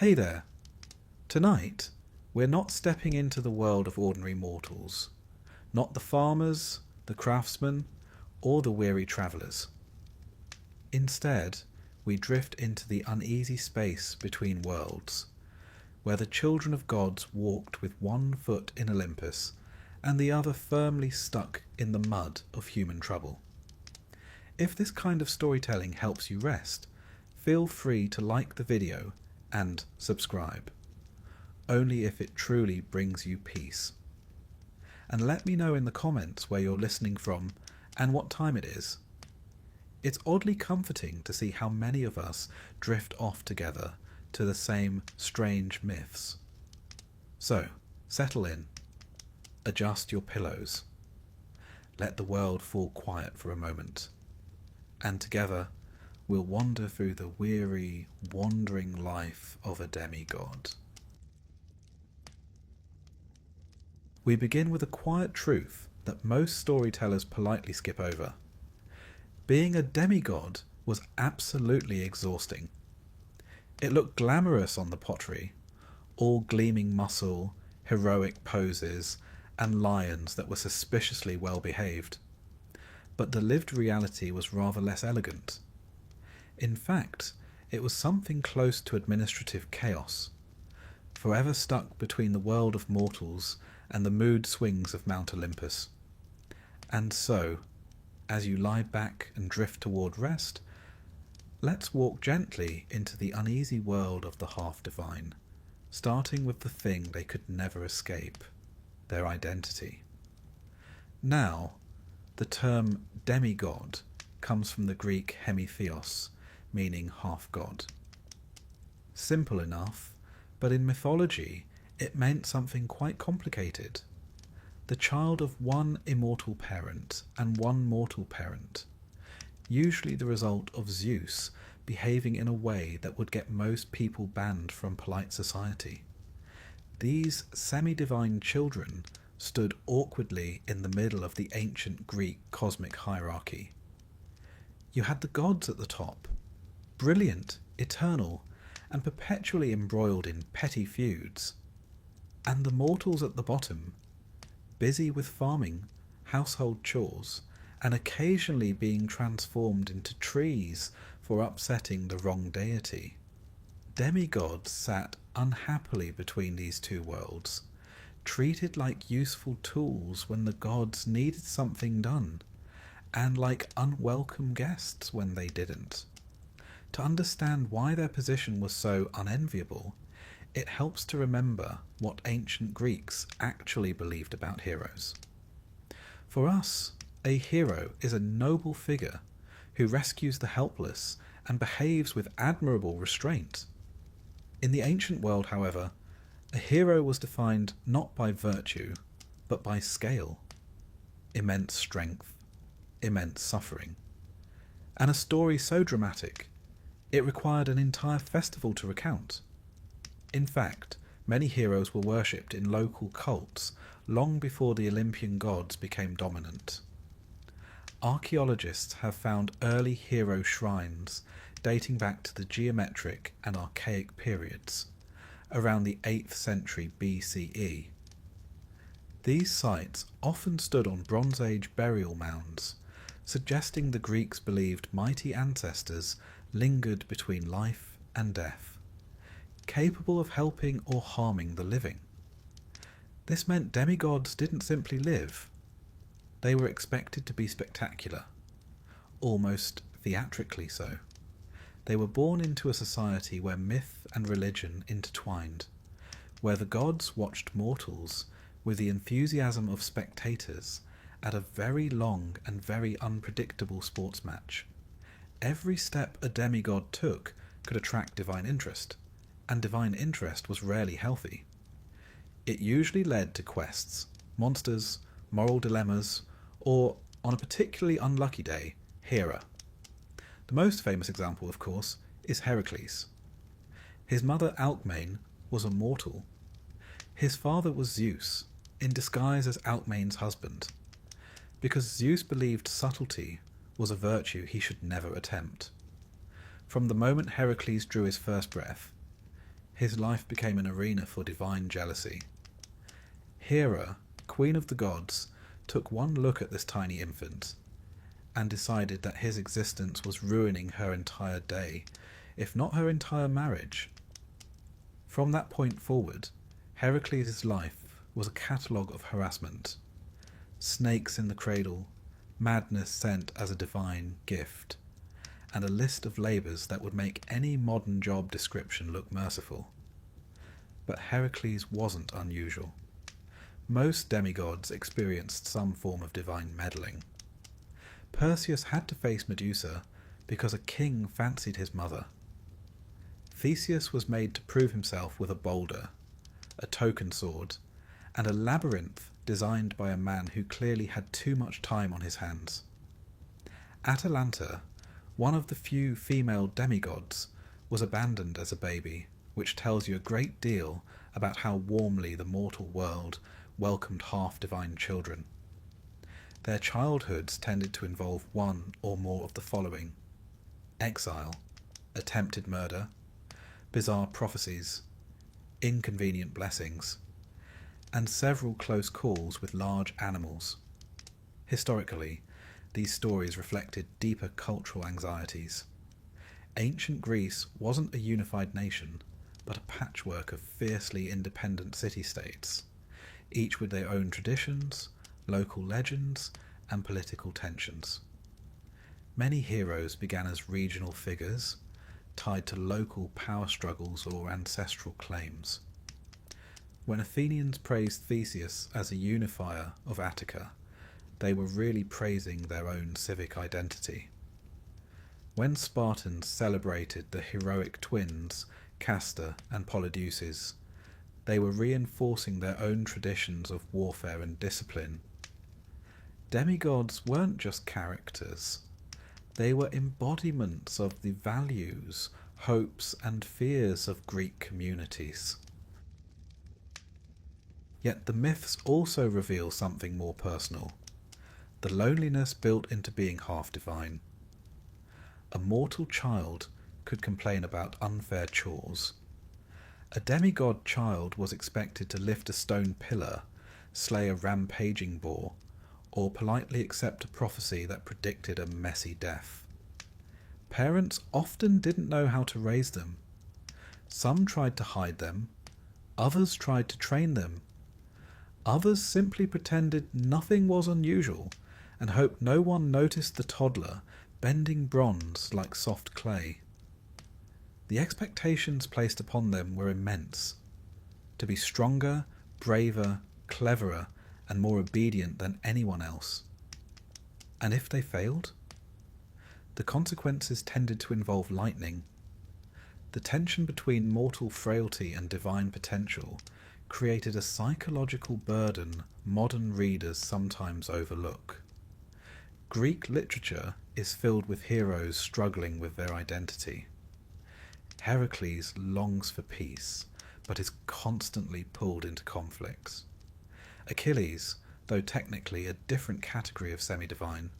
Hey there. Tonight, we're not stepping into the world of ordinary mortals. Not the farmers, the craftsmen, or the weary travellers. Instead, we drift into the uneasy space between worlds, where the children of gods walked with one foot in Olympus and the other firmly stuck in the mud of human trouble. If this kind of storytelling helps you rest, feel free to like the video and subscribe, only if it truly brings you peace. And let me know in the comments where you're listening from and what time it is. It's oddly comforting to see how many of us drift off together to the same strange myths. So, settle in, adjust your pillows, let the world fall quiet for a moment, and together we'll wander through the weary, wandering life of a demigod. We begin with a quiet truth that most storytellers politely skip over. Being a demigod was absolutely exhausting. It looked glamorous on the pottery, all gleaming muscle, heroic poses, and lions that were suspiciously well behaved. But the lived reality was rather less elegant. In fact, it was something close to administrative chaos, forever stuck between the world of mortals and the mood swings of Mount Olympus. And so, as you lie back and drift toward rest, let's walk gently into the uneasy world of the half-divine, starting with the thing they could never escape, their identity. Now, the term demi-god comes from the Greek hemitheos, meaning half-god. Simple enough, but in mythology it meant something quite complicated. The child of one immortal parent and one mortal parent, usually the result of Zeus behaving in a way that would get most people banned from polite society. These semi-divine children stood awkwardly in the middle of the ancient Greek cosmic hierarchy. You had the gods at the top, brilliant, eternal, and perpetually embroiled in petty feuds, and the mortals at the bottom, busy with farming, household chores, and occasionally being transformed into trees for upsetting the wrong deity. Demigods sat unhappily between these two worlds, treated like useful tools when the gods needed something done, and like unwelcome guests when they didn't. To understand why their position was so unenviable, it helps to remember what ancient Greeks actually believed about heroes. For us, a hero is a noble figure who rescues the helpless and behaves with admirable restraint. In the ancient world, however, a hero was defined not by virtue, but by scale, immense strength, immense suffering, and a story so dramatic it required an entire festival to recount. In fact, many heroes were worshipped in local cults long before the Olympian gods became dominant. Archaeologists have found early hero shrines dating back to the geometric and archaic periods, around the 8th century BCE. These sites often stood on Bronze Age burial mounds, suggesting the Greeks believed mighty ancestors lingered between life and death, capable of helping or harming the living. This meant demigods didn't simply live. They were expected to be spectacular, almost theatrically so. They were born into a society where myth and religion intertwined, where the gods watched mortals with the enthusiasm of spectators at a very long and very unpredictable sports match. Every step a demigod took could attract divine interest, and divine interest was rarely healthy. It usually led to quests, monsters, moral dilemmas, or, on a particularly unlucky day, Hera. The most famous example, of course, is Heracles. His mother Alcmene was a mortal. His father was Zeus, in disguise as Alcmene's husband, because Zeus believed subtlety was a virtue he should never attempt. From the moment Heracles drew his first breath, his life became an arena for divine jealousy. Hera, queen of the gods, took one look at this tiny infant and decided that his existence was ruining her entire day, if not her entire marriage. From that point forward, Heracles' life was a catalogue of harassment. Snakes in the cradle, madness sent as a divine gift, and a list of labours that would make any modern job description look merciful. But Heracles wasn't unusual. Most demigods experienced some form of divine meddling. Perseus had to face Medusa because a king fancied his mother. Theseus was made to prove himself with a boulder, a token sword, and a labyrinth designed by a man who clearly had too much time on his hands. Atalanta, one of the few female demigods, was abandoned as a baby, which tells you a great deal about how warmly the mortal world welcomed half-divine children. Their childhoods tended to involve one or more of the following: exile, attempted murder, bizarre prophecies, inconvenient blessings, and several close calls with large animals. Historically, these stories reflected deeper cultural anxieties. Ancient Greece wasn't a unified nation, but a patchwork of fiercely independent city-states, each with their own traditions, local legends, and political tensions. Many heroes began as regional figures, tied to local power struggles or ancestral claims. When Athenians praised Theseus as a unifier of Attica, they were really praising their own civic identity. When Spartans celebrated the heroic twins, Castor and Polydeuces, they were reinforcing their own traditions of warfare and discipline. Demigods weren't just characters. They were embodiments of the values, hopes, and fears of Greek communities. Yet the myths also reveal something more personal: the loneliness built into being half-divine. A mortal child could complain about unfair chores. A demigod child was expected to lift a stone pillar, slay a rampaging boar, or politely accept a prophecy that predicted a messy death. Parents often didn't know how to raise them. Some tried to hide them, others tried to train them. Others simply pretended nothing was unusual and hoped no one noticed the toddler bending bronze like soft clay. The expectations placed upon them were immense: to be stronger, braver, cleverer, and more obedient than anyone else. And if they failed? The consequences tended to involve lightning. The tension between mortal frailty and divine potential created a psychological burden modern readers sometimes overlook. Greek literature is filled with heroes struggling with their identity. Heracles longs for peace, but is constantly pulled into conflicts. Achilles, though technically a different category of semi-divine,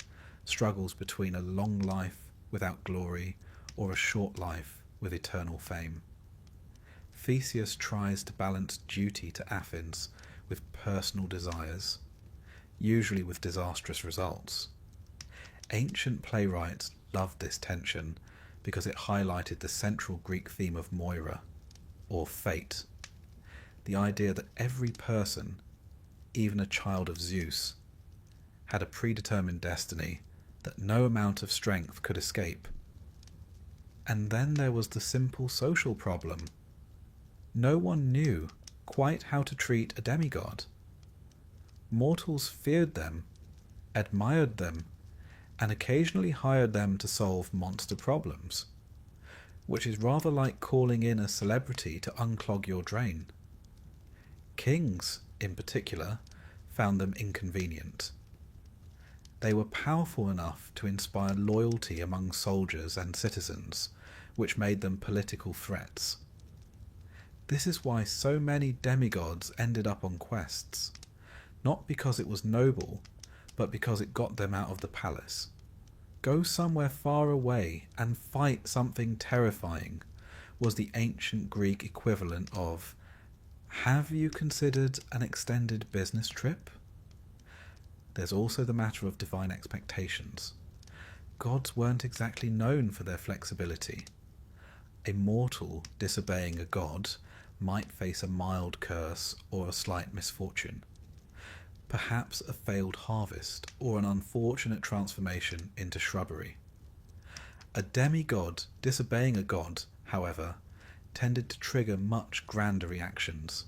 struggles between a long life without glory or a short life with eternal fame. Theseus tries to balance duty to Athens with personal desires, usually with disastrous results. Ancient playwrights loved this tension because it highlighted the central Greek theme of Moira, or fate. The idea that every person, even a child of Zeus, had a predetermined destiny that no amount of strength could escape. And then there was the simple social problem. No one knew quite how to treat a demigod. Mortals feared them, admired them, and occasionally hired them to solve monster problems, which is rather like calling in a celebrity to unclog your drain. Kings, in particular, found them inconvenient. They were powerful enough to inspire loyalty among soldiers and citizens, which made them political threats. This is why so many demigods ended up on quests, not because it was noble, but because it got them out of the palace. Go somewhere far away and fight something terrifying, was the ancient Greek equivalent of, "Have you considered an extended business trip?" There's also the matter of divine expectations. Gods weren't exactly known for their flexibility. A mortal disobeying a god might face a mild curse or a slight misfortune, perhaps a failed harvest or an unfortunate transformation into shrubbery. A demigod disobeying a god, however, tended to trigger much grander reactions.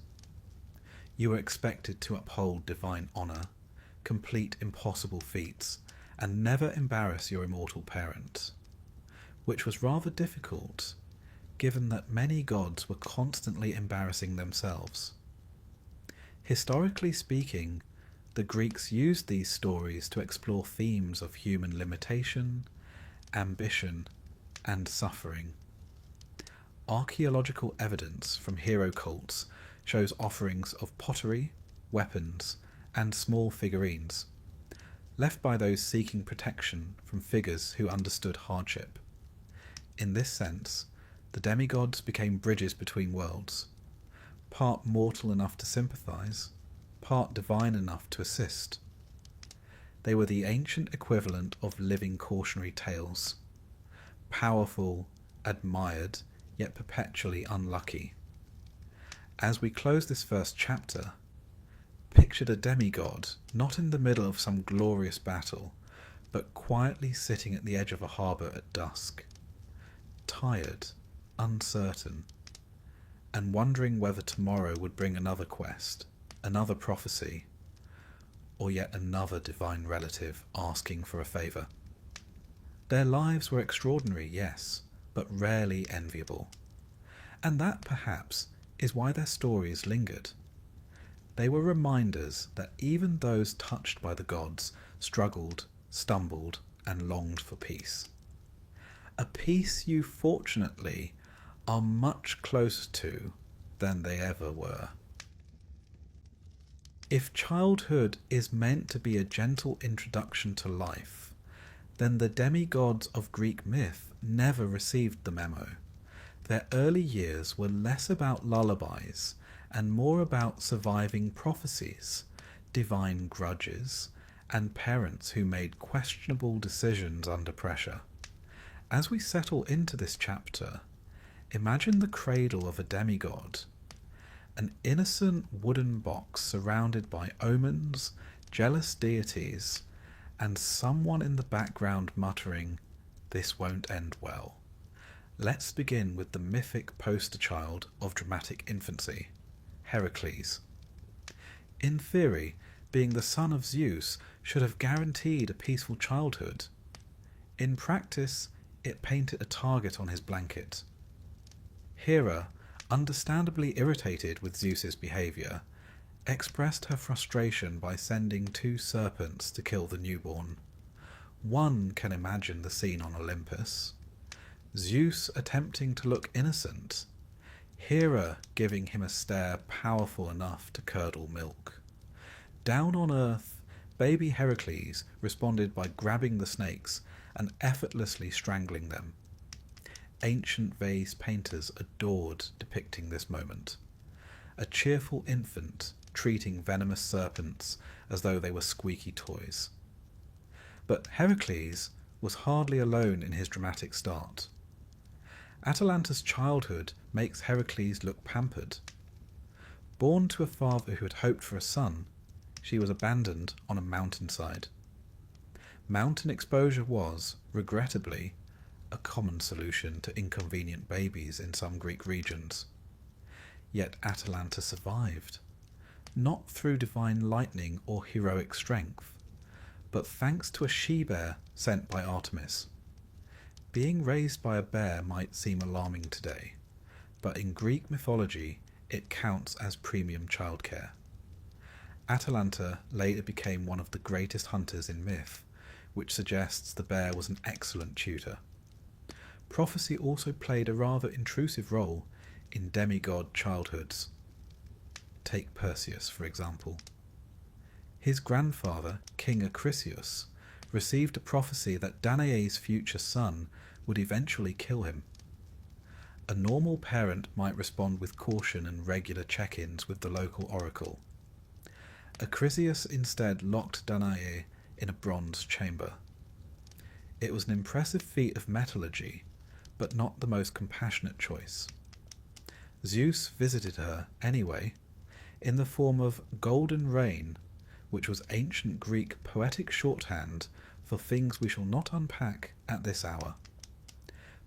You were expected to uphold divine honour, complete impossible feats, and never embarrass your immortal parents, which was rather difficult, given that many gods were constantly embarrassing themselves. Historically speaking, the Greeks used these stories to explore themes of human limitation, ambition, and suffering. Archaeological evidence from hero cults shows offerings of pottery, weapons, and small figurines, left by those seeking protection from figures who understood hardship. In this sense, the demigods became bridges between worlds, part mortal enough to sympathize, part divine enough to assist. They were the ancient equivalent of living cautionary tales, powerful, admired, yet perpetually unlucky. As we close this first chapter, picture a demigod not in the middle of some glorious battle, but quietly sitting at the edge of a harbour at dusk, tired, uncertain, and wondering whether tomorrow would bring another quest, another prophecy, or yet another divine relative asking for a favour. Their lives were extraordinary, yes, but rarely enviable. And that, perhaps, is why their stories lingered. They were reminders that even those touched by the gods struggled, stumbled, and longed for peace. A peace you, fortunately, are much closer to than they ever were. If childhood is meant to be a gentle introduction to life, then the demigods of Greek myth never received the memo. Their early years were less about lullabies and more about surviving prophecies, divine grudges, and parents who made questionable decisions under pressure. As we settle into this chapter, imagine the cradle of a demigod, an innocent wooden box surrounded by omens, jealous deities, and someone in the background muttering, "This won't end well." Let's begin with the mythic poster child of dramatic infancy, Heracles. In theory, being the son of Zeus should have guaranteed a peaceful childhood. In practice, it painted a target on his blanket. Hera, understandably irritated with Zeus's behaviour, expressed her frustration by sending 2 serpents to kill the newborn. One can imagine the scene on Olympus. Zeus attempting to look innocent, Hera giving him a stare powerful enough to curdle milk. Down on Earth, baby Heracles responded by grabbing the snakes and effortlessly strangling them. Ancient vase painters adored depicting this moment. A cheerful infant treating venomous serpents as though they were squeaky toys. But Heracles was hardly alone in his dramatic start. Atalanta's childhood makes Heracles look pampered. Born to a father who had hoped for a son, she was abandoned on a mountainside. Mountain exposure was, regrettably, a common solution to inconvenient babies in some Greek regions. Yet Atalanta survived, not through divine lightning or heroic strength, but thanks to a she-bear sent by Artemis. Being raised by a bear might seem alarming today, but in Greek mythology it counts as premium childcare. Atalanta later became one of the greatest hunters in myth, which suggests the bear was an excellent tutor. Prophecy also played a rather intrusive role in demigod childhoods. Take Perseus, for example. His grandfather, King Acrisius, received a prophecy that Danae's future son would eventually kill him. A normal parent might respond with caution and regular check-ins with the local oracle. Acrisius instead locked Danae in a bronze chamber. It was an impressive feat of mythology, but not the most compassionate choice. Zeus visited her anyway, in the form of golden rain, which was ancient Greek poetic shorthand for things we shall not unpack at this hour.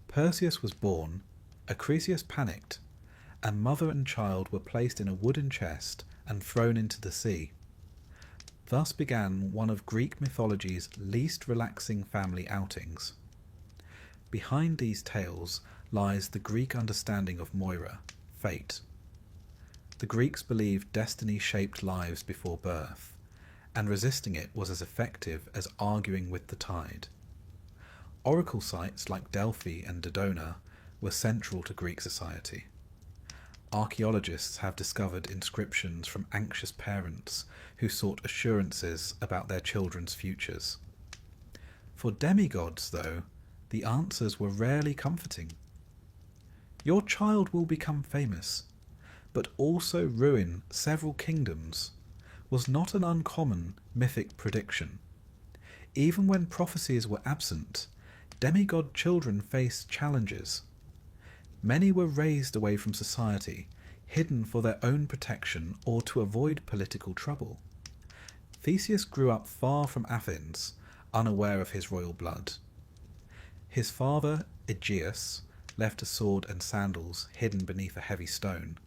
Perseus was born, Acrisius panicked, and mother and child were placed in a wooden chest and thrown into the sea. Thus began one of Greek mythology's least relaxing family outings. Behind these tales lies the Greek understanding of Moira, fate. The Greeks believed destiny shaped lives before birth, and resisting it was as effective as arguing with the tide. Oracle sites like Delphi and Dodona were central to Greek society. Archaeologists have discovered inscriptions from anxious parents who sought assurances about their children's futures. For demigods, though, the answers were rarely comforting. Your child will become famous, but also ruin several kingdoms, was not an uncommon mythic prediction. Even when prophecies were absent, demigod children faced challenges. Many were raised away from society, hidden for their own protection or to avoid political trouble. Theseus grew up far from Athens, unaware of his royal blood. His father, Aegeus, left a sword and sandals hidden beneath a heavy stone,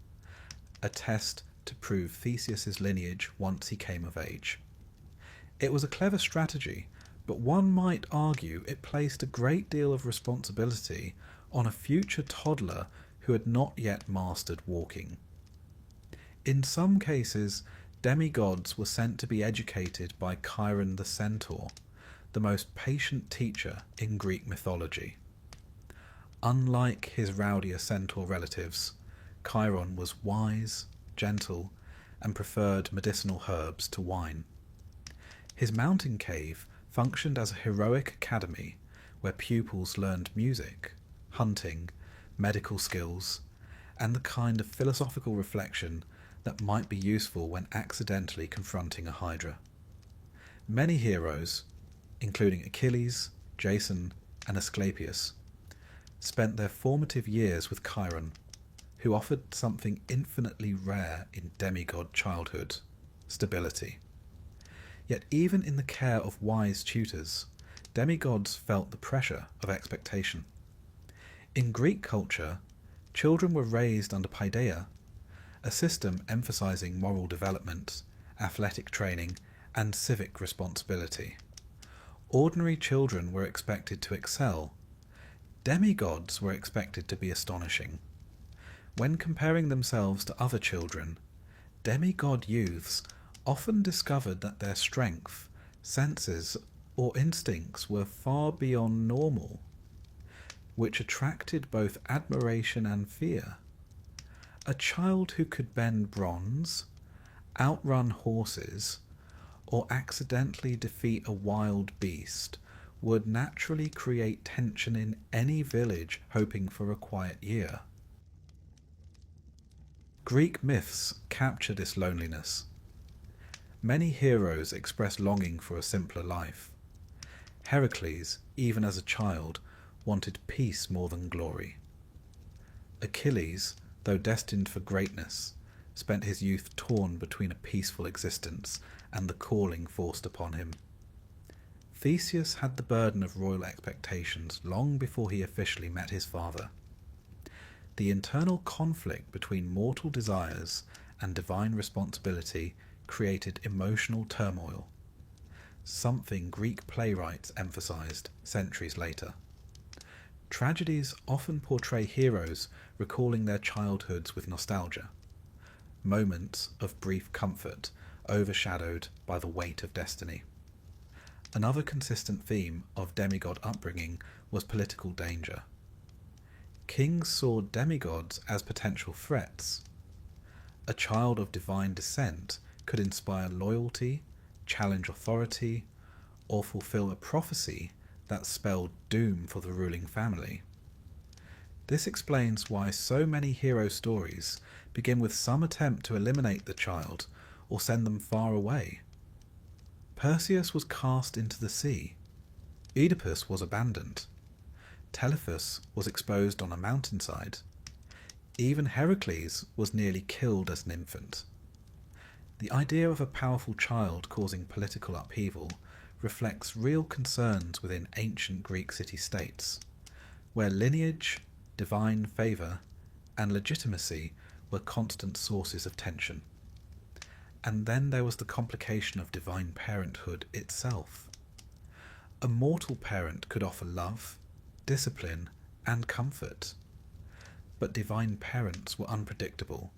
a test to prove Theseus's lineage once he came of age. It was a clever strategy, but one might argue it placed a great deal of responsibility on a future toddler who had not yet mastered walking. In some cases, demigods were sent to be educated by Chiron the centaur, the most patient teacher in Greek mythology. Unlike his rowdier centaur relatives, Chiron was wise, gentle, and preferred medicinal herbs to wine. His mountain cave functioned as a heroic academy where pupils learned music, hunting, medical skills, and the kind of philosophical reflection that might be useful when accidentally confronting a hydra. Many heroes, including Achilles, Jason, and Asclepius, spent their formative years with Chiron, who offered something infinitely rare in demigod childhood: stability. Yet even in the care of wise tutors, demigods felt the pressure of expectation. In Greek culture, children were raised under paideia, a system emphasizing moral development, athletic training, and civic responsibility. Ordinary children were expected to excel. Demigods were expected to be astonishing. When comparing themselves to other children, demigod youths often discovered that their strength, senses, or instincts were far beyond normal, which attracted both admiration and fear. A child who could bend bronze, outrun horses, or accidentally defeat a wild beast would naturally create tension in any village hoping for a quiet year. Greek myths capture this loneliness. Many heroes express longing for a simpler life. Heracles, even as a child, wanted peace more than glory. Achilles, though destined for greatness, spent his youth torn between a peaceful existence and the calling forced upon him. Theseus had the burden of royal expectations long before he officially met his father. The internal conflict between mortal desires and divine responsibility created emotional turmoil, something Greek playwrights emphasized centuries later. Tragedies often portray heroes recalling their childhoods with nostalgia, moments of brief comfort overshadowed by the weight of destiny. Another consistent theme of demigod upbringing was political danger. Kings saw demigods as potential threats. A child of divine descent could inspire loyalty, challenge authority, or fulfill a prophecy that spelled doom for the ruling family. This explains why so many hero stories begin with some attempt to eliminate the child or send them far away. Perseus was cast into the sea. Oedipus was abandoned. Telephus was exposed on a mountainside. Even Heracles was nearly killed as an infant. The idea of a powerful child causing political upheaval reflects real concerns within ancient Greek city-states, where lineage, divine favour, and legitimacy were constant sources of tension. And then there was the complication of divine parenthood itself. A mortal parent could offer love, discipline, and comfort, but divine parents were unpredictable.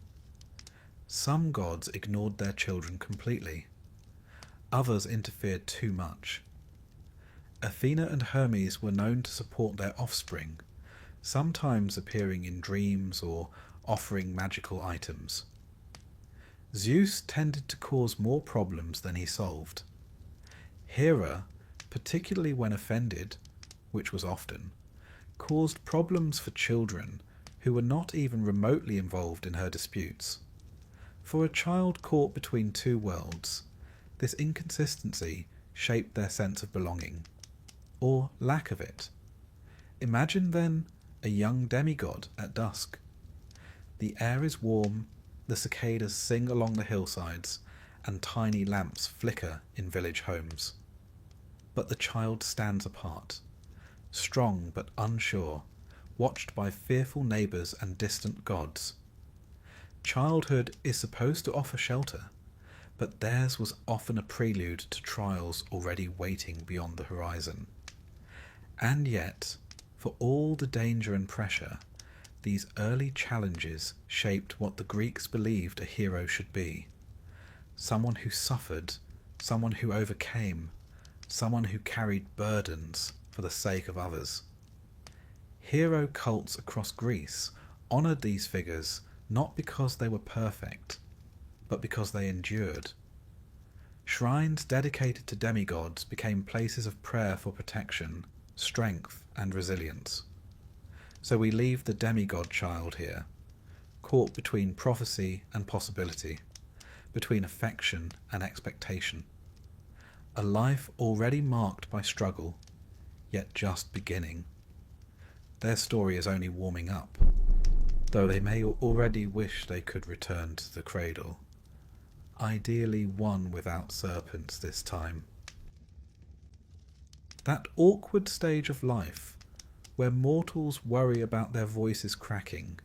Some gods ignored their children completely. Others interfered too much. Athena and Hermes were known to support their offspring, sometimes appearing in dreams or offering magical items. Zeus tended to cause more problems than he solved. Hera, particularly when offended, which was often, caused problems for children who were not even remotely involved in her disputes. For a child caught between two worlds, this inconsistency shaped their sense of belonging, or lack of it. Imagine then a young demigod at dusk. The air is warm, the cicadas sing along the hillsides, and tiny lamps flicker in village homes. But the child stands apart, strong but unsure, watched by fearful neighbours and distant gods. Childhood is supposed to offer shelter, but theirs was often a prelude to trials already waiting beyond the horizon. And yet, for all the danger and pressure, these early challenges shaped what the Greeks believed a hero should be. Someone who suffered, someone who overcame, someone who carried burdens for the sake of others. Hero cults across Greece honoured these figures not because they were perfect, but because they endured. Shrines dedicated to demigods became places of prayer for protection, strength, and resilience. So we leave the demigod child here, caught between prophecy and possibility, between affection and expectation. A life already marked by struggle, yet just beginning. Their story is only warming up, though they may already wish they could return to the cradle. Ideally one without serpents this time. That awkward stage of life, where mortals worry about their voices cracking,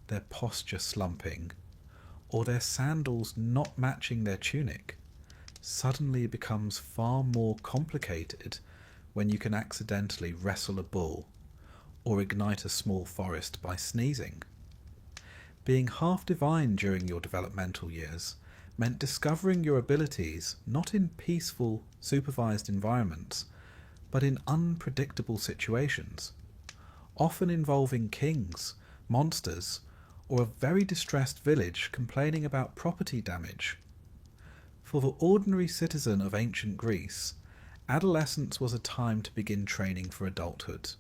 their posture slumping, or their sandals not matching their tunic, suddenly becomes far more complicated when you can accidentally wrestle a bull or ignite a small forest by sneezing. Being half divine during your developmental years meant discovering your abilities not in peaceful, supervised environments, but in unpredictable situations, often involving kings, monsters, or a very distressed village complaining about property damage. For the ordinary citizen of ancient Greece, adolescence was a time to begin training for adulthood.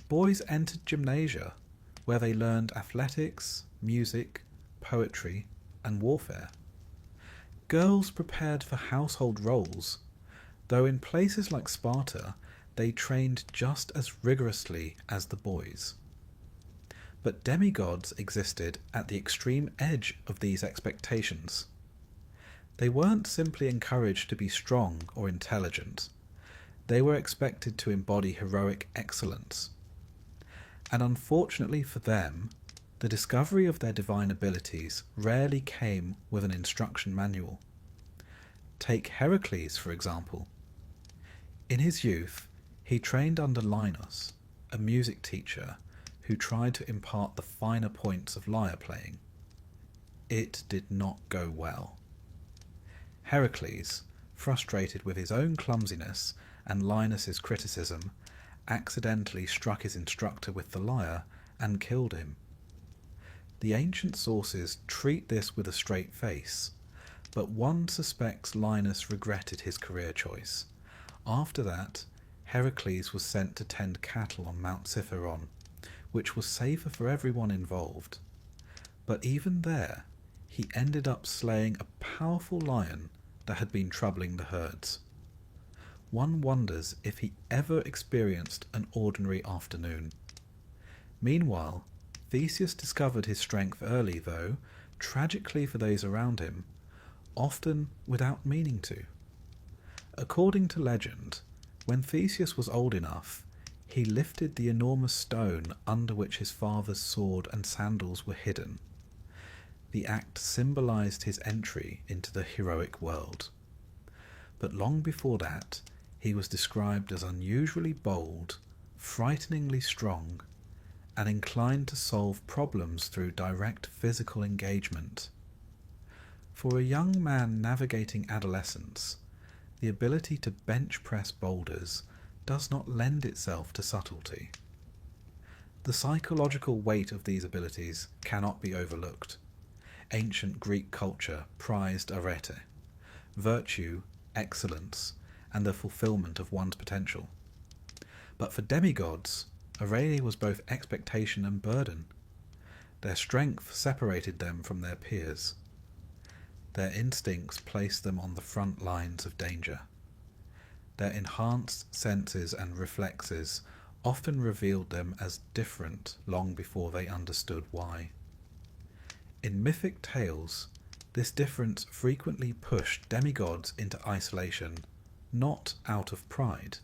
Boys entered gymnasia, where they learned athletics, music, poetry, and warfare. Girls prepared for household roles, though in places like Sparta they trained just as rigorously as the boys. But demigods existed at the extreme edge of these expectations. They weren't simply encouraged to be strong or intelligent. They were expected to embody heroic excellence. And unfortunately for them, the discovery of their divine abilities rarely came with an instruction manual. Take Heracles, for example. In his youth, he trained under Linus, a music teacher who tried to impart the finer points of lyre playing. It did not go well. Heracles, frustrated with his own clumsiness and Linus's criticism, accidentally struck his instructor with the lyre and killed him. The ancient sources treat this with a straight face, but one suspects Linus regretted his career choice. After that, Heracles was sent to tend cattle on Mount Cithaeron, which was safer for everyone involved. But even there, he ended up slaying a powerful lion that had been troubling the herds. One wonders if he ever experienced an ordinary afternoon. Meanwhile, Theseus discovered his strength early, though, tragically for those around him, often without meaning to. According to legend, when Theseus was old enough, he lifted the enormous stone under which his father's sword and sandals were hidden. The act symbolized his entry into the heroic world. But long before that, he was described as unusually bold, frighteningly strong, and inclined to solve problems through direct physical engagement. For a young man navigating adolescence, the ability to bench press boulders does not lend itself to subtlety. The psychological weight of these abilities cannot be overlooked. Ancient Greek culture prized arete, virtue, excellence, and the fulfillment of one's potential. But for demigods, arete was both expectation and burden. Their strength separated them from their peers. Their instincts placed them on the front lines of danger. Their enhanced senses and reflexes often revealed them as different long before they understood why. In mythic tales, this difference frequently pushed demigods into isolation, not out of pride,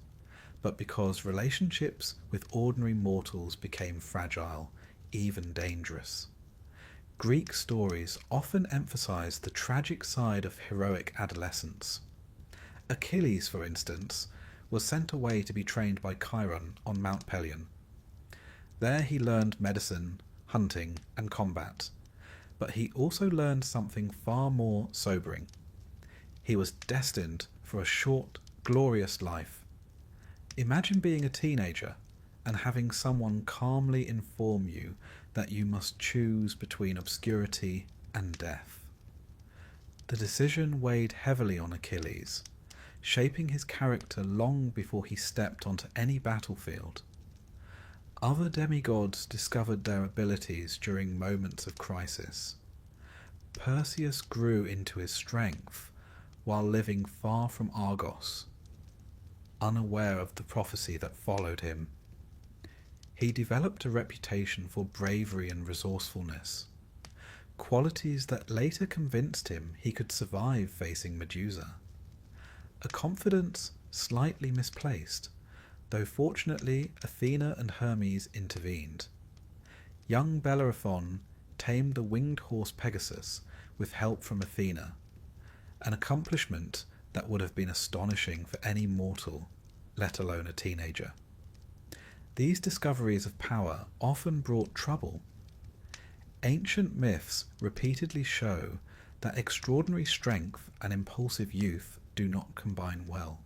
but because relationships with ordinary mortals became fragile, even dangerous. Greek stories often emphasized the tragic side of heroic adolescence. Achilles, for instance, was sent away to be trained by Chiron on Mount Pelion. There he learned medicine, hunting, and combat, but he also learned something far more sobering. He was destined for a short, glorious life. Imagine being a teenager and having someone calmly inform you that you must choose between obscurity and death. The decision weighed heavily on Achilles, shaping his character long before he stepped onto any battlefield. Other demigods discovered their abilities during moments of crisis. Perseus grew into his strength while living far from Argos, unaware of the prophecy that followed him. He developed a reputation for bravery and resourcefulness, qualities that later convinced him he could survive facing Medusa. A confidence slightly misplaced, though fortunately Athena and Hermes intervened. Young Bellerophon tamed the winged horse Pegasus with help from Athena, an accomplishment that would have been astonishing for any mortal, let alone a teenager. These discoveries of power often brought trouble. Ancient myths repeatedly show that extraordinary strength and impulsive youth do not combine well.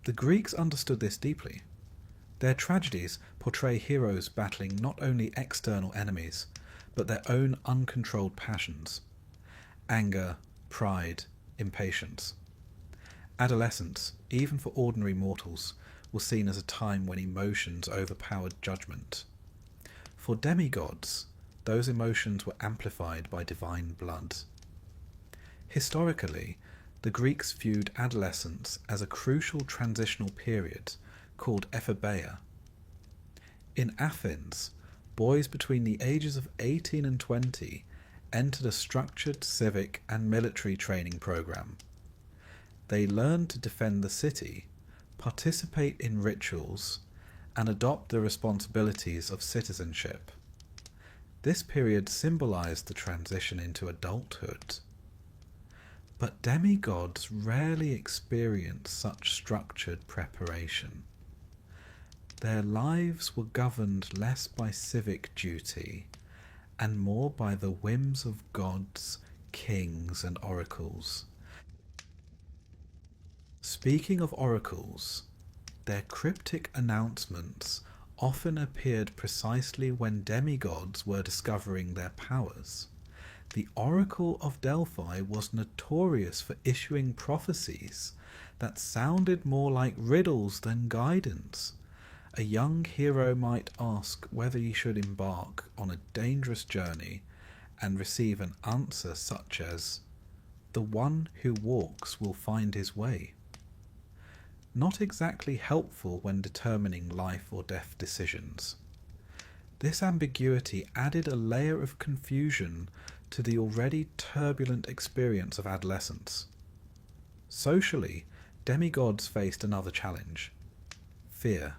The Greeks understood this deeply. Their tragedies portray heroes battling not only external enemies, but their own uncontrolled passions: anger, pride, impatience. Adolescence, even for ordinary mortals, was seen as a time when emotions overpowered judgment. For demigods, those emotions were amplified by divine blood. Historically, the Greeks viewed adolescence as a crucial transitional period called ephebeia. In Athens, boys between the ages of 18 and 20 entered a structured civic and military training program. They learned to defend the city, participate in rituals, and adopt the responsibilities of citizenship. This period symbolized the transition into adulthood. But demigods rarely experience such structured preparation. Their lives were governed less by civic duty and more by the whims of gods, kings, and oracles. Speaking of oracles, their cryptic announcements often appeared precisely when demigods were discovering their powers. The Oracle of Delphi was notorious for issuing prophecies that sounded more like riddles than guidance, a young hero might ask whether he should embark on a dangerous journey and receive an answer such as, "The one who walks will find his way." Not exactly helpful when determining life or death decisions. This ambiguity added a layer of confusion to the already turbulent experience of adolescence. Socially, demigods faced another challenge: fear.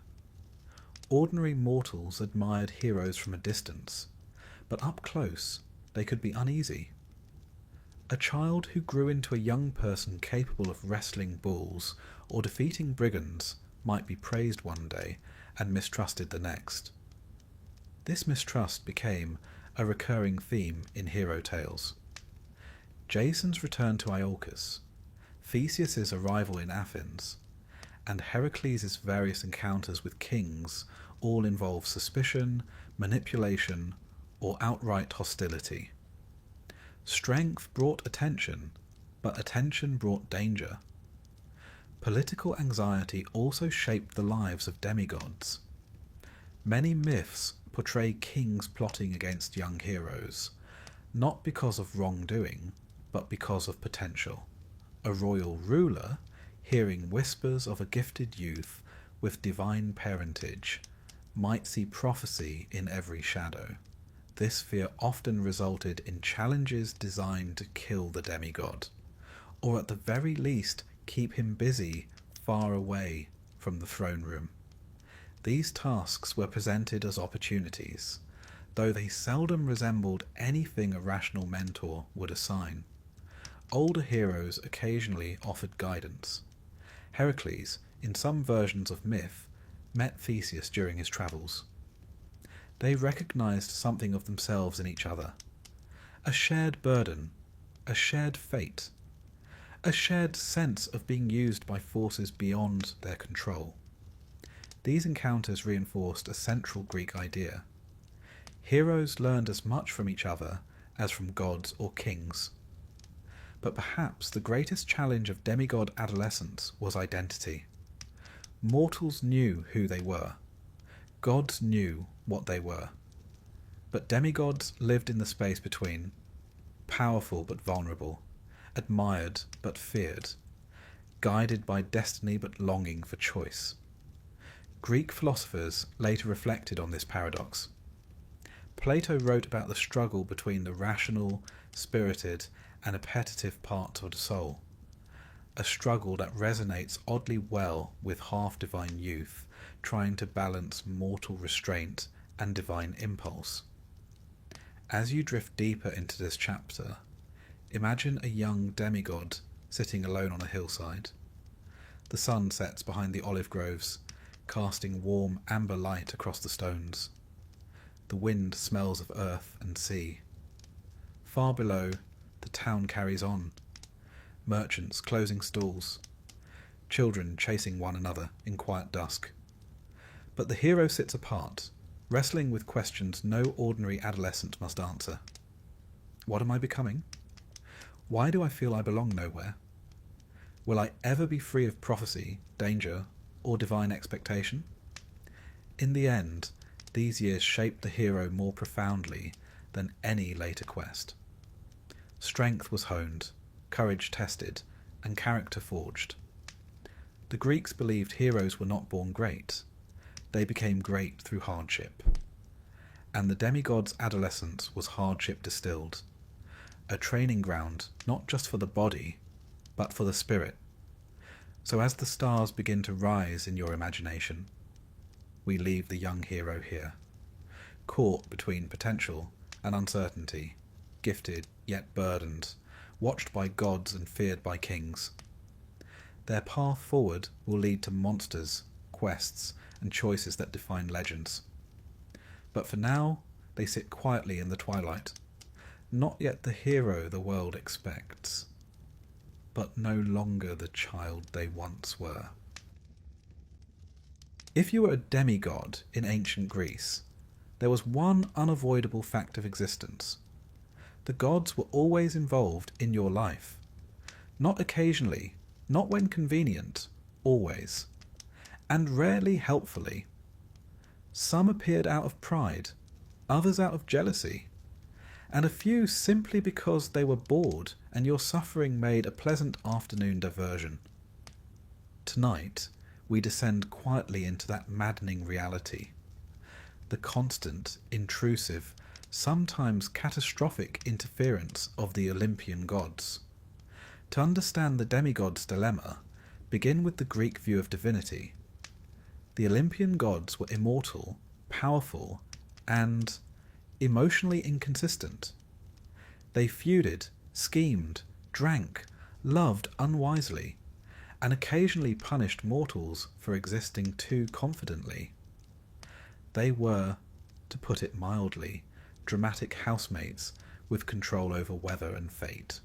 Ordinary mortals admired heroes from a distance, but up close they could be uneasy. A child who grew into a young person capable of wrestling bulls or defeating brigands might be praised one day and mistrusted the next. This mistrust became a recurring theme in hero tales. Jason's return to Iolcus, Theseus's arrival in Athens, and Heracles' various encounters with kings all involve suspicion, manipulation, or outright hostility. Strength brought attention, but attention brought danger. Political anxiety also shaped the lives of demigods. Many myths portray kings plotting against young heroes, not because of wrongdoing, but because of potential. A royal ruler, hearing whispers of a gifted youth with divine parentage, might see prophecy in every shadow. This fear often resulted in challenges designed to kill the demigod, or at the very least keep him busy far away from the throne room. These tasks were presented as opportunities, though they seldom resembled anything a rational mentor would assign. Older heroes occasionally offered guidance. Heracles, in some versions of myth, met Theseus during his travels. They recognized something of themselves in each other: a shared burden, a shared fate, a shared sense of being used by forces beyond their control. These encounters reinforced a central Greek idea: heroes learned as much from each other as from gods or kings. But perhaps the greatest challenge of demigod adolescence was identity. Mortals knew who they were. Gods knew what they were. But demigods lived in the space between, powerful but vulnerable, admired but feared, guided by destiny but longing for choice. Greek philosophers later reflected on this paradox. Plato wrote about the struggle between the rational, spirited, and appetitive parts of the soul, a struggle that resonates oddly well with half-divine youth trying to balance mortal restraint and divine impulse. As you drift deeper into this chapter, imagine a young demigod sitting alone on a hillside. The sun sets behind the olive groves, casting warm amber light across the stones. The wind smells of earth and sea. Far below, the town carries on. Merchants closing stalls. Children chasing one another in quiet dusk. But the hero sits apart, wrestling with questions no ordinary adolescent must answer. What am I becoming? Why do I feel I belong nowhere? Will I ever be free of prophecy, danger, or divine expectation? In the end, these years shaped the hero more profoundly than any later quest. Strength was honed, courage tested, and character forged. The Greeks believed heroes were not born great. They became great through hardship. And the demigod's adolescence was hardship distilled, a training ground not just for the body, but for the spirit. So as the stars begin to rise in your imagination, we leave the young hero here, caught between potential and uncertainty, gifted yet burdened, watched by gods and feared by kings. Their path forward will lead to monsters, quests, and choices that define legends. But for now, they sit quietly in the twilight, not yet the hero the world expects, but no longer the child they once were. If you were a demigod in ancient Greece, there was one unavoidable fact of existence. The gods were always involved in your life. Not occasionally, not when convenient, always. And rarely helpfully. Some appeared out of pride, others out of jealousy, and a few simply because they were bored and your suffering made a pleasant afternoon diversion. Tonight, we descend quietly into that maddening reality, the constant, intrusive, sometimes catastrophic interference of the Olympian gods. To understand the demigod's dilemma, begin with the Greek view of divinity. The Olympian gods were immortal, powerful, and emotionally inconsistent. They feuded, schemed, drank, loved unwisely, and occasionally punished mortals for existing too confidently. They were, to put it mildly, dramatic housemates with control over weather and fate.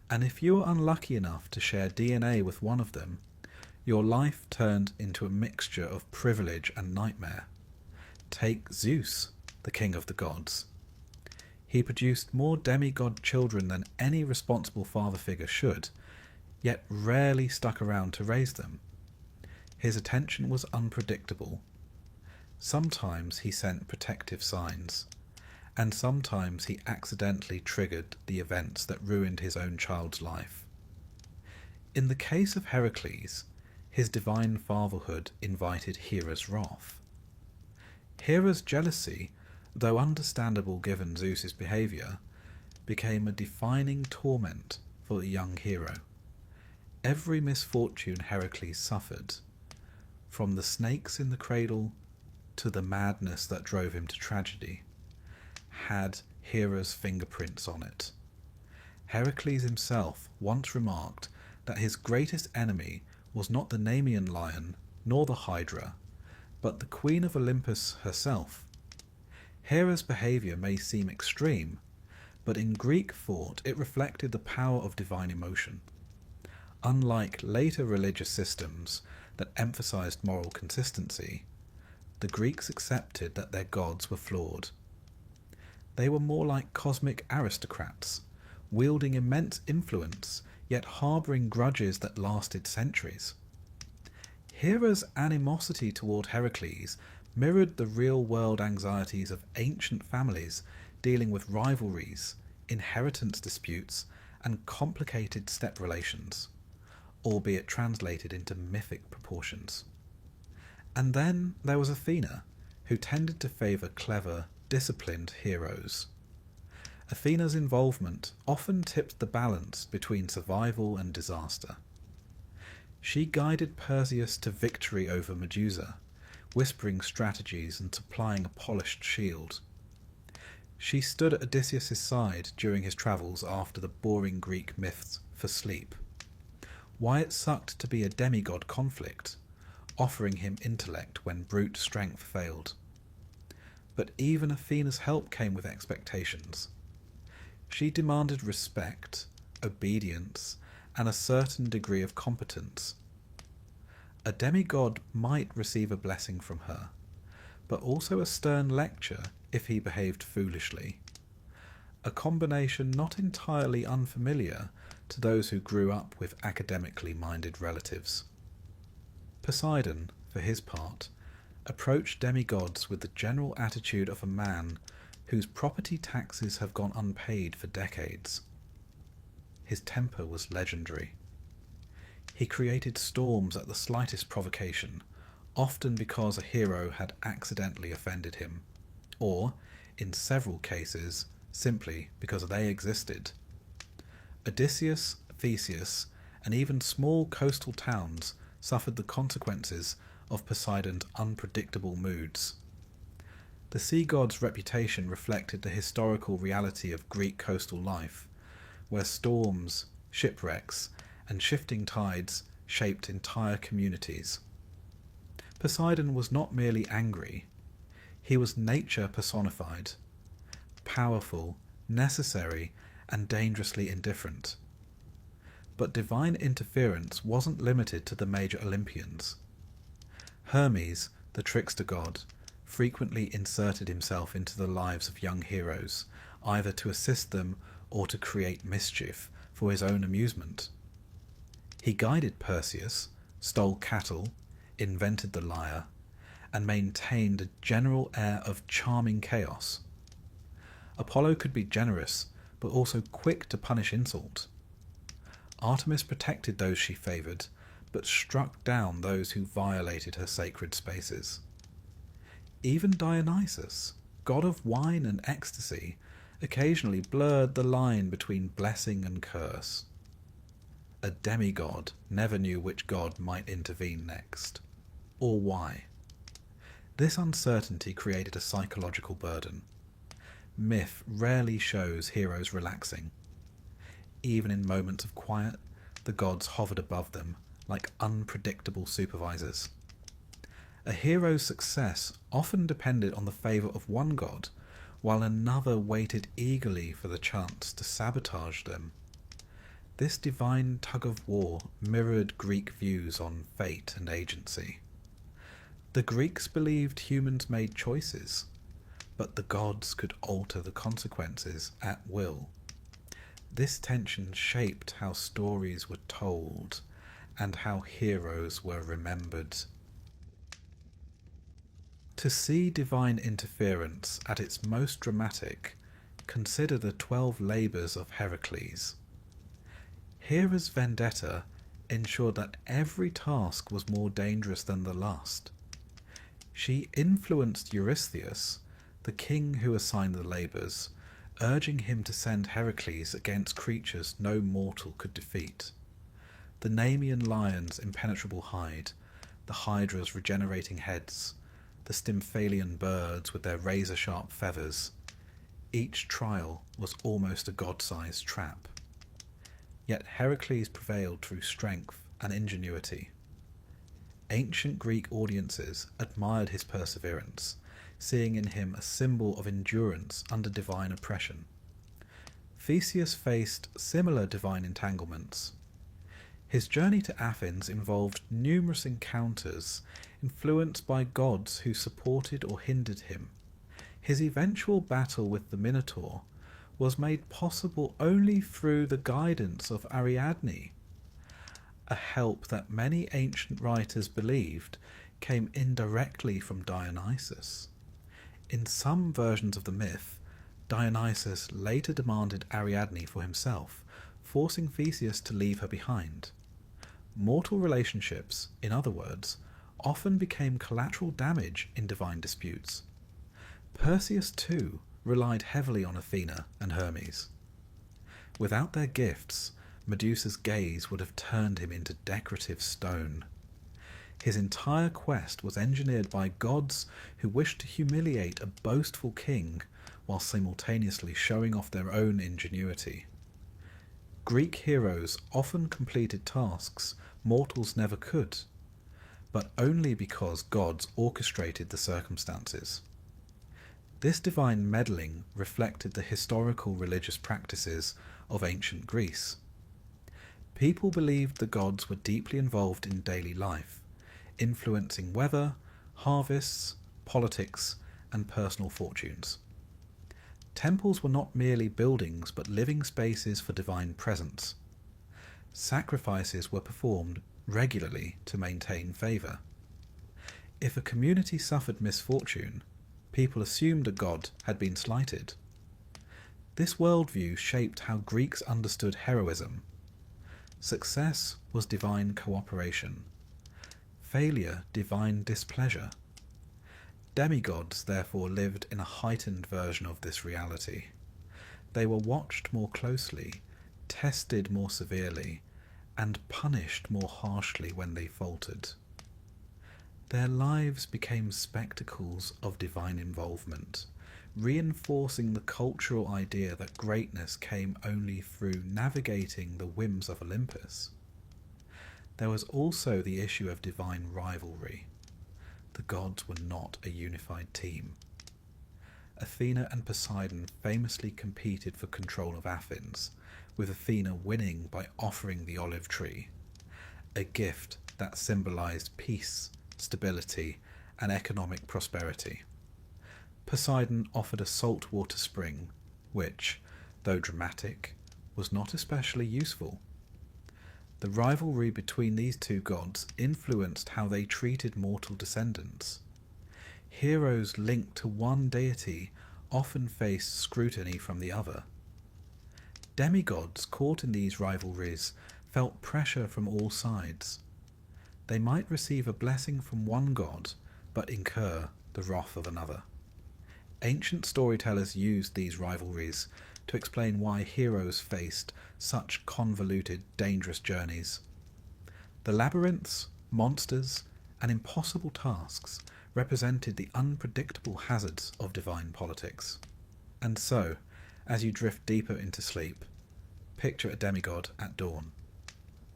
And if you were unlucky enough to share DNA with one of them, your life turned into a mixture of privilege and nightmare. Take Zeus, the king of the gods. He produced more demigod children than any responsible father figure should, yet rarely stuck around to raise them. His attention was unpredictable. Sometimes he sent protective signs, and sometimes he accidentally triggered the events that ruined his own child's life. In the case of Heracles, his divine fatherhood invited Hera's wrath. Hera's jealousy, though understandable given Zeus's behaviour, became a defining torment for the young hero. Every misfortune Heracles suffered, from the snakes in the cradle to the madness that drove him to tragedy, had Hera's fingerprints on it. Heracles himself once remarked that his greatest enemy was not the Nemean lion nor the Hydra, but the Queen of Olympus herself. Hera's behaviour may seem extreme, but in Greek thought it reflected the power of divine emotion. Unlike later religious systems that emphasized moral consistency, the Greeks accepted that their gods were flawed. They were more like cosmic aristocrats, wielding immense influence, yet harbouring grudges that lasted centuries. Hera's animosity toward Heracles mirrored the real-world anxieties of ancient families dealing with rivalries, inheritance disputes, and complicated step relations, albeit translated into mythic proportions. And then there was Athena, who tended to favour clever, disciplined heroes. Athena's involvement often tipped the balance between survival and disaster. She guided Perseus to victory over Medusa, whispering strategies and supplying a polished shield. She stood at Odysseus' side during his travels after the boring Greek myths for sleep. Why it sucked to be a demigod conflict, offering him intellect when brute strength failed. But even Athena's help came with expectations. She demanded respect, obedience, and a certain degree of competence. A demigod might receive a blessing from her, but also a stern lecture if he behaved foolishly. A combination not entirely unfamiliar to those who grew up with academically minded relatives. Poseidon, for his part, approached demigods with the general attitude of a man whose property taxes have gone unpaid for decades. His temper was legendary. He created storms at the slightest provocation, often because a hero had accidentally offended him, or, in several cases, simply because they existed. Odysseus, Theseus, and even small coastal towns suffered the consequences of Poseidon's unpredictable moods. The sea god's reputation reflected the historical reality of Greek coastal life, where storms, shipwrecks, and shifting tides shaped entire communities. Poseidon was not merely angry, he was nature personified, powerful, necessary, and dangerously indifferent. But divine interference wasn't limited to the major Olympians. Hermes, the trickster god, frequently inserted himself into the lives of young heroes, either to assist them or to create mischief for his own amusement. He guided Perseus, stole cattle, invented the lyre, and maintained a general air of charming chaos. Apollo could be generous, but also quick to punish insult. Artemis protected those she favoured, but struck down those who violated her sacred spaces. Even Dionysus, god of wine and ecstasy, occasionally blurred the line between blessing and curse. A demigod never knew which god might intervene next, or why. This uncertainty created a psychological burden. Myth rarely shows heroes relaxing. Even in moments of quiet, the gods hovered above them like unpredictable supervisors. A hero's success often depended on the favour of one god, while another waited eagerly for the chance to sabotage them. This divine tug-of-war mirrored Greek views on fate and agency. The Greeks believed humans made choices, but the gods could alter the consequences at will. This tension shaped how stories were told and how heroes were remembered. To see divine interference at its most dramatic, consider the 12 labours of Heracles. Hera's vendetta ensured that every task was more dangerous than the last. She influenced Eurystheus, the king who assigned the labours, urging him to send Heracles against creatures no mortal could defeat. The Nemean lion's impenetrable hide, the hydra's regenerating heads, the Stymphalian birds with their razor-sharp feathers. Each trial was almost a god-sized trap. Yet Heracles prevailed through strength and ingenuity. Ancient Greek audiences admired his perseverance, seeing in him a symbol of endurance under divine oppression. Theseus faced similar divine entanglements. His journey to Athens involved numerous encounters influenced by gods who supported or hindered him. His eventual battle with the Minotaur was made possible only through the guidance of Ariadne, a help that many ancient writers believed came indirectly from Dionysus. In some versions of the myth, Dionysus later demanded Ariadne for himself, forcing Theseus to leave her behind. Mortal relationships, in other words, often became collateral damage in divine disputes. Perseus, too, relied heavily on Athena and Hermes. Without their gifts, Medusa's gaze would have turned him into decorative stone. His entire quest was engineered by gods who wished to humiliate a boastful king while simultaneously showing off their own ingenuity. Greek heroes often completed tasks mortals never could, but only because gods orchestrated the circumstances. This divine meddling reflected the historical religious practices of ancient Greece. People believed the gods were deeply involved in daily life, influencing weather, harvests, politics, and personal fortunes. Temples were not merely buildings but living spaces for divine presence. Sacrifices were performed regularly to maintain favour. If a community suffered misfortune, people assumed a god had been slighted. This worldview shaped how Greeks understood heroism. Success was divine cooperation. Failure, divine displeasure. Demi-gods therefore lived in a heightened version of this reality. They were watched more closely, tested more severely, and punished more harshly when they faltered. Their lives became spectacles of divine involvement, reinforcing the cultural idea that greatness came only through navigating the whims of Olympus. There was also the issue of divine rivalry. The gods were not a unified team. Athena and Poseidon famously competed for control of Athens, with Athena winning by offering the olive tree, a gift that symbolized peace, stability, and economic prosperity. Poseidon offered a saltwater spring, which, though dramatic, was not especially useful. The rivalry between these two gods influenced how they treated mortal descendants. heroes linked to one deity often faced scrutiny from the other. Demigods caught in these rivalries felt pressure from all sides. They might receive a blessing from one god, but incur the wrath of another. Ancient storytellers used these rivalries to explain why heroes faced such convoluted, dangerous journeys. The labyrinths, monsters, and impossible tasks represented the unpredictable hazards of divine politics. And so, as you drift deeper into sleep, picture a demigod at dawn.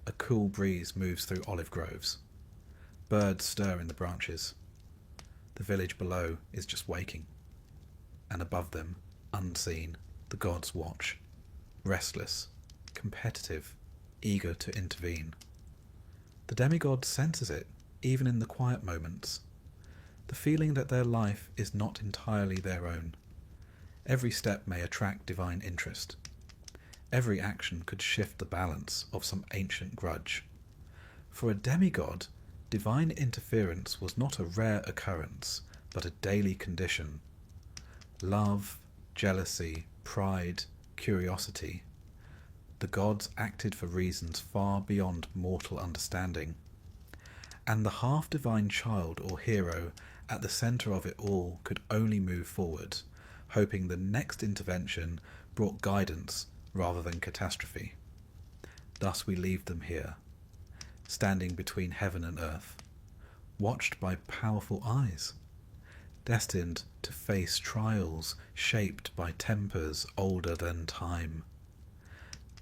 A cool breeze moves through olive groves. Birds stir in the branches. The village below is just waking. And above them, unseen, the gods watch, restless, competitive, eager to intervene. The demigod senses it, even in the quiet moments. The feeling that their life is not entirely their own. Every step may attract divine interest. Every action could shift the balance of some ancient grudge. For a demigod, divine interference was not a rare occurrence, but a daily condition. Love, jealousy, pride, curiosity. The gods acted for reasons far beyond mortal understanding. And the half-divine child or hero at the centre of it all could only move forward, hoping the next intervention brought guidance rather than catastrophe. Thus we leave them here, standing between heaven and earth, watched by powerful eyes, destined to face trials shaped by tempers older than time.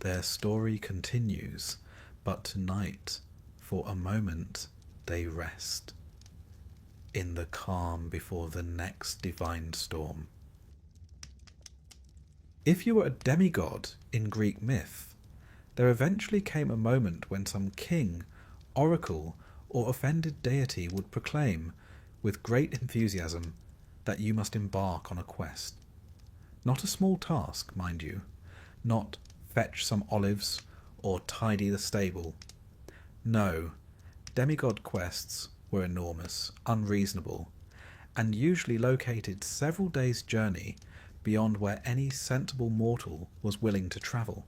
Their story continues, but tonight, for a moment, they rest in the calm before the next divine storm. If you were a demigod in Greek myth, there eventually came a moment when some king, oracle, or offended deity would proclaim, with great enthusiasm, that you must embark on a quest. Not a small task, mind you, not fetch some olives or tidy the stable. No, demigod quests were enormous, unreasonable, and usually located several days' journey beyond where any sensible mortal was willing to travel.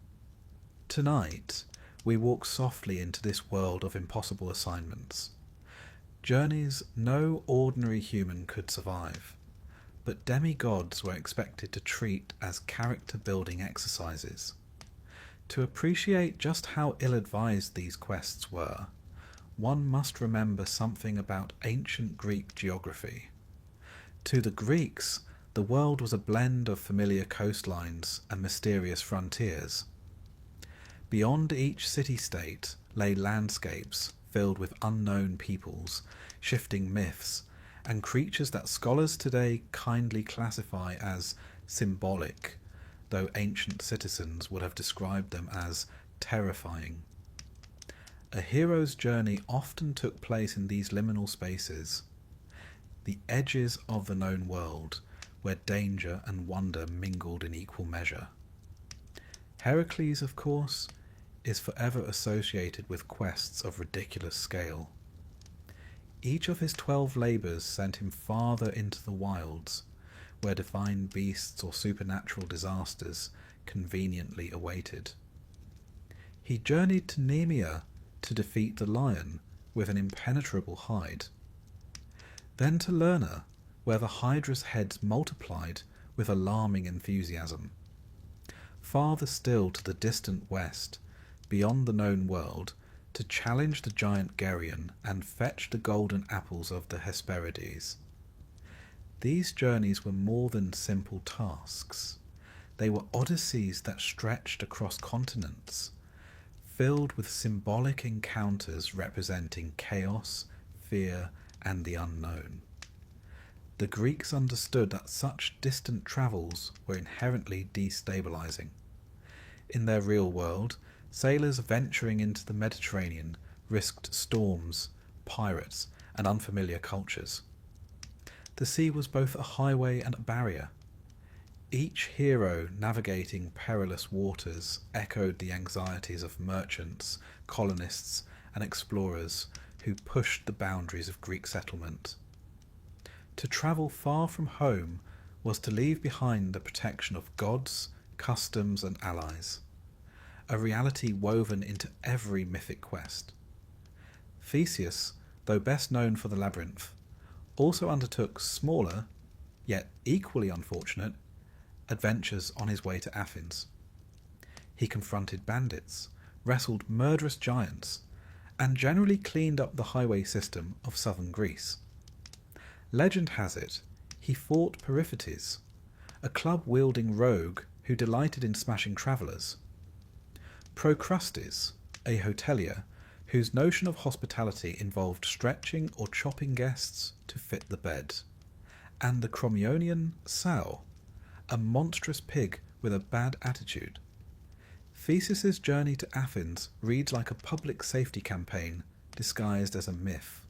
Tonight, we walk softly into this world of impossible assignments. Journeys no ordinary human could survive, but demigods were expected to treat as character-building exercises. To appreciate just how ill-advised these quests were, one must remember something about ancient Greek geography. To the Greeks, the world was a blend of familiar coastlines and mysterious frontiers. Beyond each city-state lay landscapes filled with unknown peoples, shifting myths, and creatures that scholars today kindly classify as symbolic, though ancient citizens would have described them as terrifying. A hero's journey often took place in these liminal spaces, the edges of the known world, where danger and wonder mingled in equal measure. Heracles, of course, is forever associated with quests of ridiculous scale. Each of his 12 labours sent him farther into the wilds, where divine beasts or supernatural disasters conveniently awaited. He journeyed to Nemea to defeat the lion with an impenetrable hide, then to Lerna, where the Hydra's heads multiplied with alarming enthusiasm. Farther still to the distant west, beyond the known world, to challenge the giant Geryon and fetch the golden apples of the Hesperides. These journeys were more than simple tasks. They were odysseys that stretched across continents, filled with symbolic encounters representing chaos, fear, and the unknown. The Greeks understood that such distant travels were inherently destabilizing. In their real world, sailors venturing into the Mediterranean risked storms, pirates, and unfamiliar cultures. The sea was both a highway and a barrier. Each hero navigating perilous waters echoed the anxieties of merchants, colonists, and explorers who pushed the boundaries of Greek settlement. To travel far from home was to leave behind the protection of gods, customs, and allies, a reality woven into every mythic quest. Theseus, though best known for the labyrinth, also undertook smaller, yet equally unfortunate, adventures on his way to Athens. He confronted bandits, wrestled murderous giants, and generally cleaned up the highway system of southern Greece. Legend has it he fought Periphetes, a club-wielding rogue who delighted in smashing travellers, Procrustes, a hotelier whose notion of hospitality involved stretching or chopping guests to fit the bed, and the Crommyonian sow, a monstrous pig with a bad attitude. Theseus's journey to Athens reads like a public safety campaign disguised as a myth.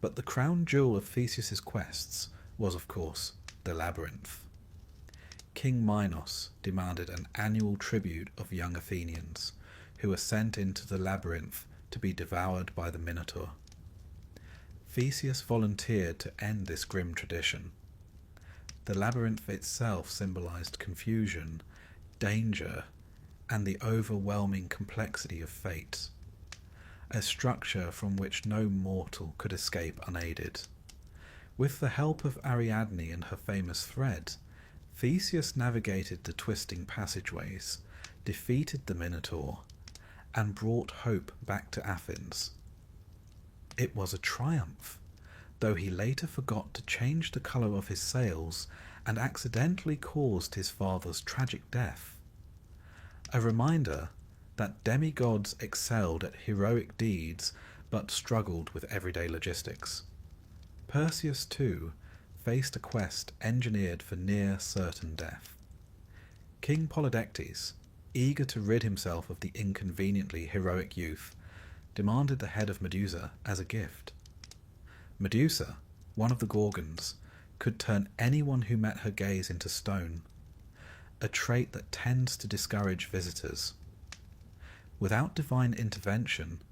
But the crown jewel of Theseus's quests was, of course, the labyrinth. King Minos demanded an annual tribute of young Athenians, who were sent into the labyrinth to be devoured by the Minotaur. Theseus volunteered to end this grim tradition. The labyrinth itself symbolized confusion, danger, and the overwhelming complexity of fate, a structure from which no mortal could escape unaided. With the help of Ariadne and her famous thread, Theseus navigated the twisting passageways, defeated the Minotaur, and brought hope back to Athens. It was a triumph, though he later forgot to change the colour of his sails and accidentally caused his father's tragic death. A reminder that demi-gods excelled at heroic deeds but struggled with everyday logistics. Perseus, too, faced a quest engineered for near certain death. King Polydectes, eager to rid himself of the inconveniently heroic youth, demanded the head of Medusa as a gift. Medusa, one of the Gorgons, could turn anyone who met her gaze into stone, a trait that tends to discourage visitors. Without divine intervention,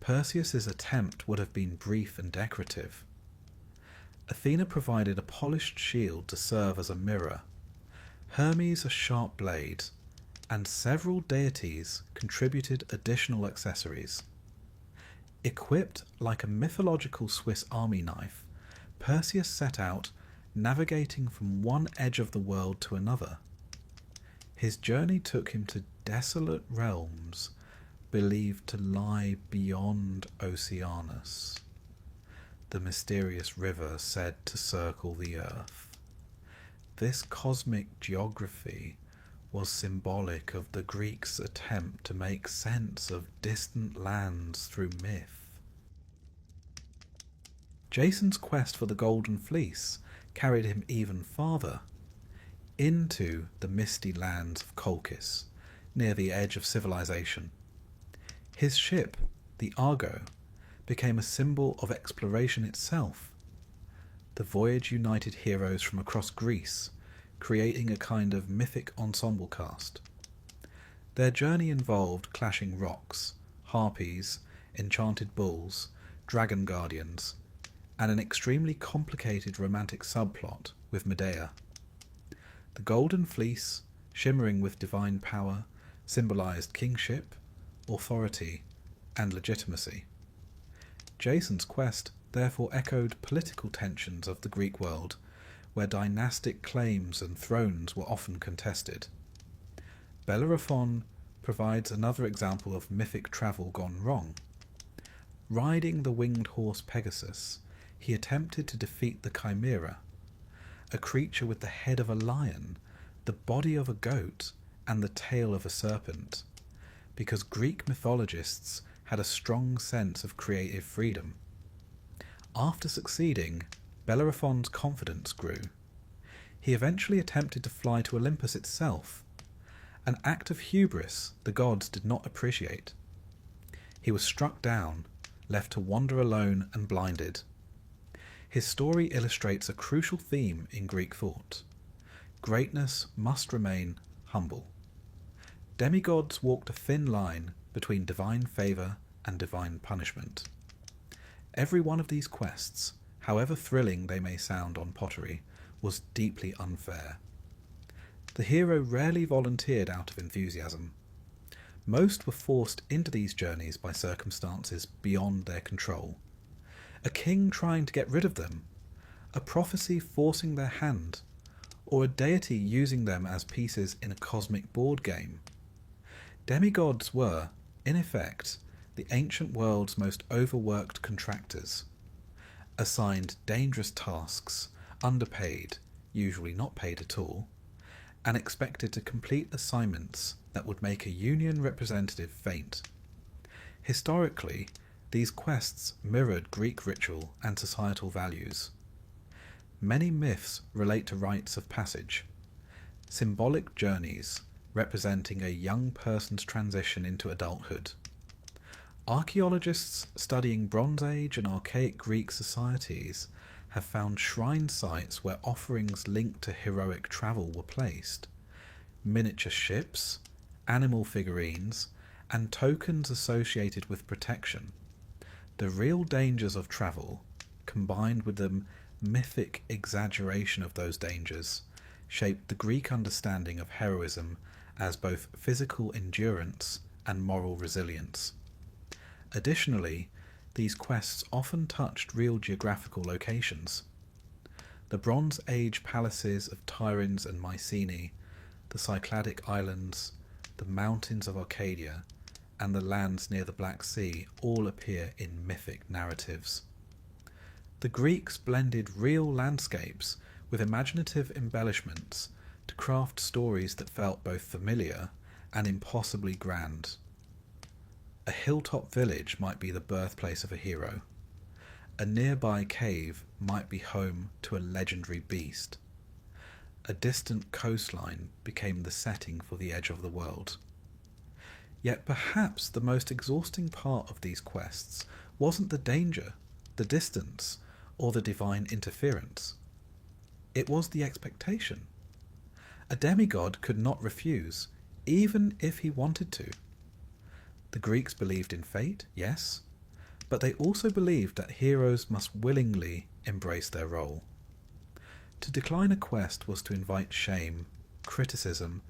Perseus's attempt would have been brief and decorative. Athena provided a polished shield to serve as a mirror, Hermes a sharp blade, and several deities contributed additional accessories. Equipped like a mythological Swiss army knife, Perseus set out, navigating from one edge of the world to another. His journey took him to desolate realms believed to lie beyond Oceanus, the mysterious river said to circle the earth. This cosmic geography was symbolic of the Greeks' attempt to make sense of distant lands through myth. Jason's quest for the Golden Fleece carried him even farther, into the misty lands of Colchis, near the edge of civilization. His ship, the Argo, became a symbol of exploration itself. The voyage united heroes from across Greece, creating a kind of mythic ensemble cast. Their journey involved clashing rocks, harpies, enchanted bulls, dragon guardians, and an extremely complicated romantic subplot with Medea. The Golden Fleece, shimmering with divine power, symbolized kingship, authority, and legitimacy. Jason's quest therefore echoed political tensions of the Greek world, where dynastic claims and thrones were often contested. Bellerophon provides another example of mythic travel gone wrong. Riding the winged horse Pegasus, he attempted to defeat the Chimera, a creature with the head of a lion, the body of a goat, and the tail of a serpent, because Greek mythologists had a strong sense of creative freedom. After succeeding, Bellerophon's confidence grew. He eventually attempted to fly to Olympus itself, an act of hubris the gods did not appreciate. He was struck down, left to wander alone and blinded. His story illustrates a crucial theme in Greek thought. Greatness must remain humble. Demigods walked a thin line between divine favour and divine punishment. Every one of these quests however thrilling they may sound on pottery, was deeply unfair. The hero rarely volunteered out of enthusiasm. Most were forced into these journeys by circumstances beyond their control. A king trying to get rid of them, a prophecy forcing their hand, or a deity using them as pieces in a cosmic board game. Demigods were, in effect, the ancient world's most overworked contractors, assigned dangerous tasks, underpaid, usually not paid at all, and expected to complete assignments that would make a union representative faint. Historically, these quests mirrored Greek ritual and societal values. Many myths relate to rites of passage, symbolic journeys representing a young person's transition into adulthood. Archaeologists studying Bronze Age and archaic Greek societies have found shrine sites where offerings linked to heroic travel were placed. Miniature ships, animal figurines, and tokens associated with protection. The real dangers of travel, combined with the mythic exaggeration of those dangers, shaped the Greek understanding of heroism as both physical endurance and moral resilience. Additionally, these quests often touched real geographical locations. The Bronze Age palaces of Tiryns and Mycenae, the Cycladic Islands, the mountains of Arcadia, and the lands near the Black Sea all appear in mythic narratives. The Greeks blended real landscapes with imaginative embellishments to craft stories that felt both familiar and impossibly grand. A hilltop village might be the birthplace of a hero. A nearby cave might be home to a legendary beast. A distant coastline became the setting for the edge of the world. Yet perhaps the most exhausting part of these quests wasn't the danger, the distance, or the divine interference. It was the expectation. A demigod could not refuse, even if he wanted to. The Greeks believed in fate, yes, but they also believed that heroes must willingly embrace their role. To decline a quest was to invite shame, criticism,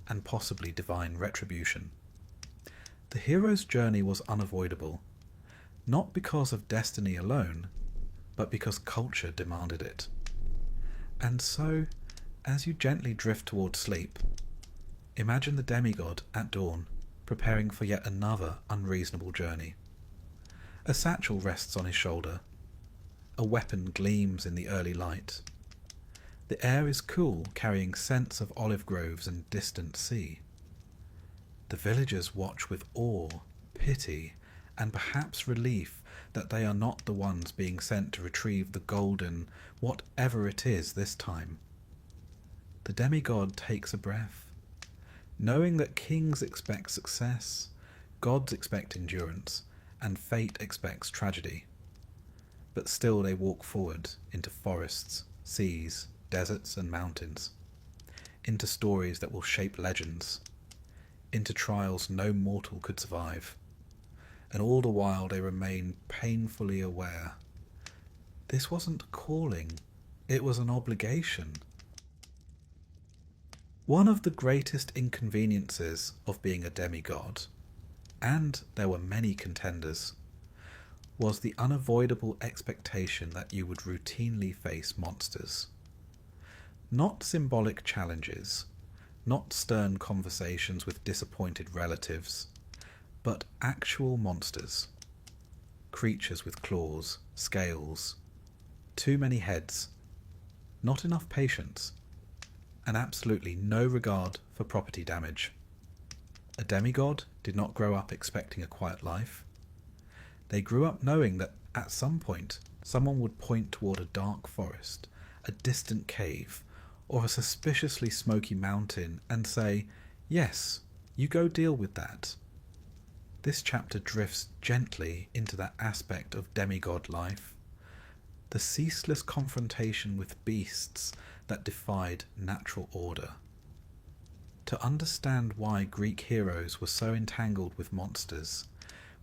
and possibly divine retribution. The hero's journey was unavoidable, not because of destiny alone, but because culture demanded it. And so, as you gently drift towards sleep, imagine the demigod at dawn, preparing for yet another unreasonable journey. A satchel rests on his shoulder. A weapon gleams in the early light. The air is cool, carrying scents of olive groves and distant sea. The villagers watch with awe, pity, and perhaps relief that they are not the ones being sent to retrieve the golden whatever it is this time. The demigod takes a breath, knowing that kings expect success, gods expect endurance, and fate expects tragedy. But still they walk forward into forests, seas, deserts and mountains, into stories that will shape legends, into trials no mortal could survive. And all the while they remain painfully aware. This wasn't a calling, it was an obligation. One of the greatest inconveniences of being a demigod, and there were many contenders, was the unavoidable expectation that you would routinely face monsters. Not symbolic challenges, not stern conversations with disappointed relatives, but actual monsters. Creatures with claws, scales, too many heads, not enough patience, and absolutely no regard for property damage. A demigod did not grow up expecting a quiet life. They grew up knowing that at some point someone would point toward a dark forest, a distant cave, or a suspiciously smoky mountain and say, "Yes, you go deal with that." This chapter drifts gently into that aspect of demigod life, the ceaseless confrontation with beasts that defied natural order. To understand why Greek heroes were so entangled with monsters,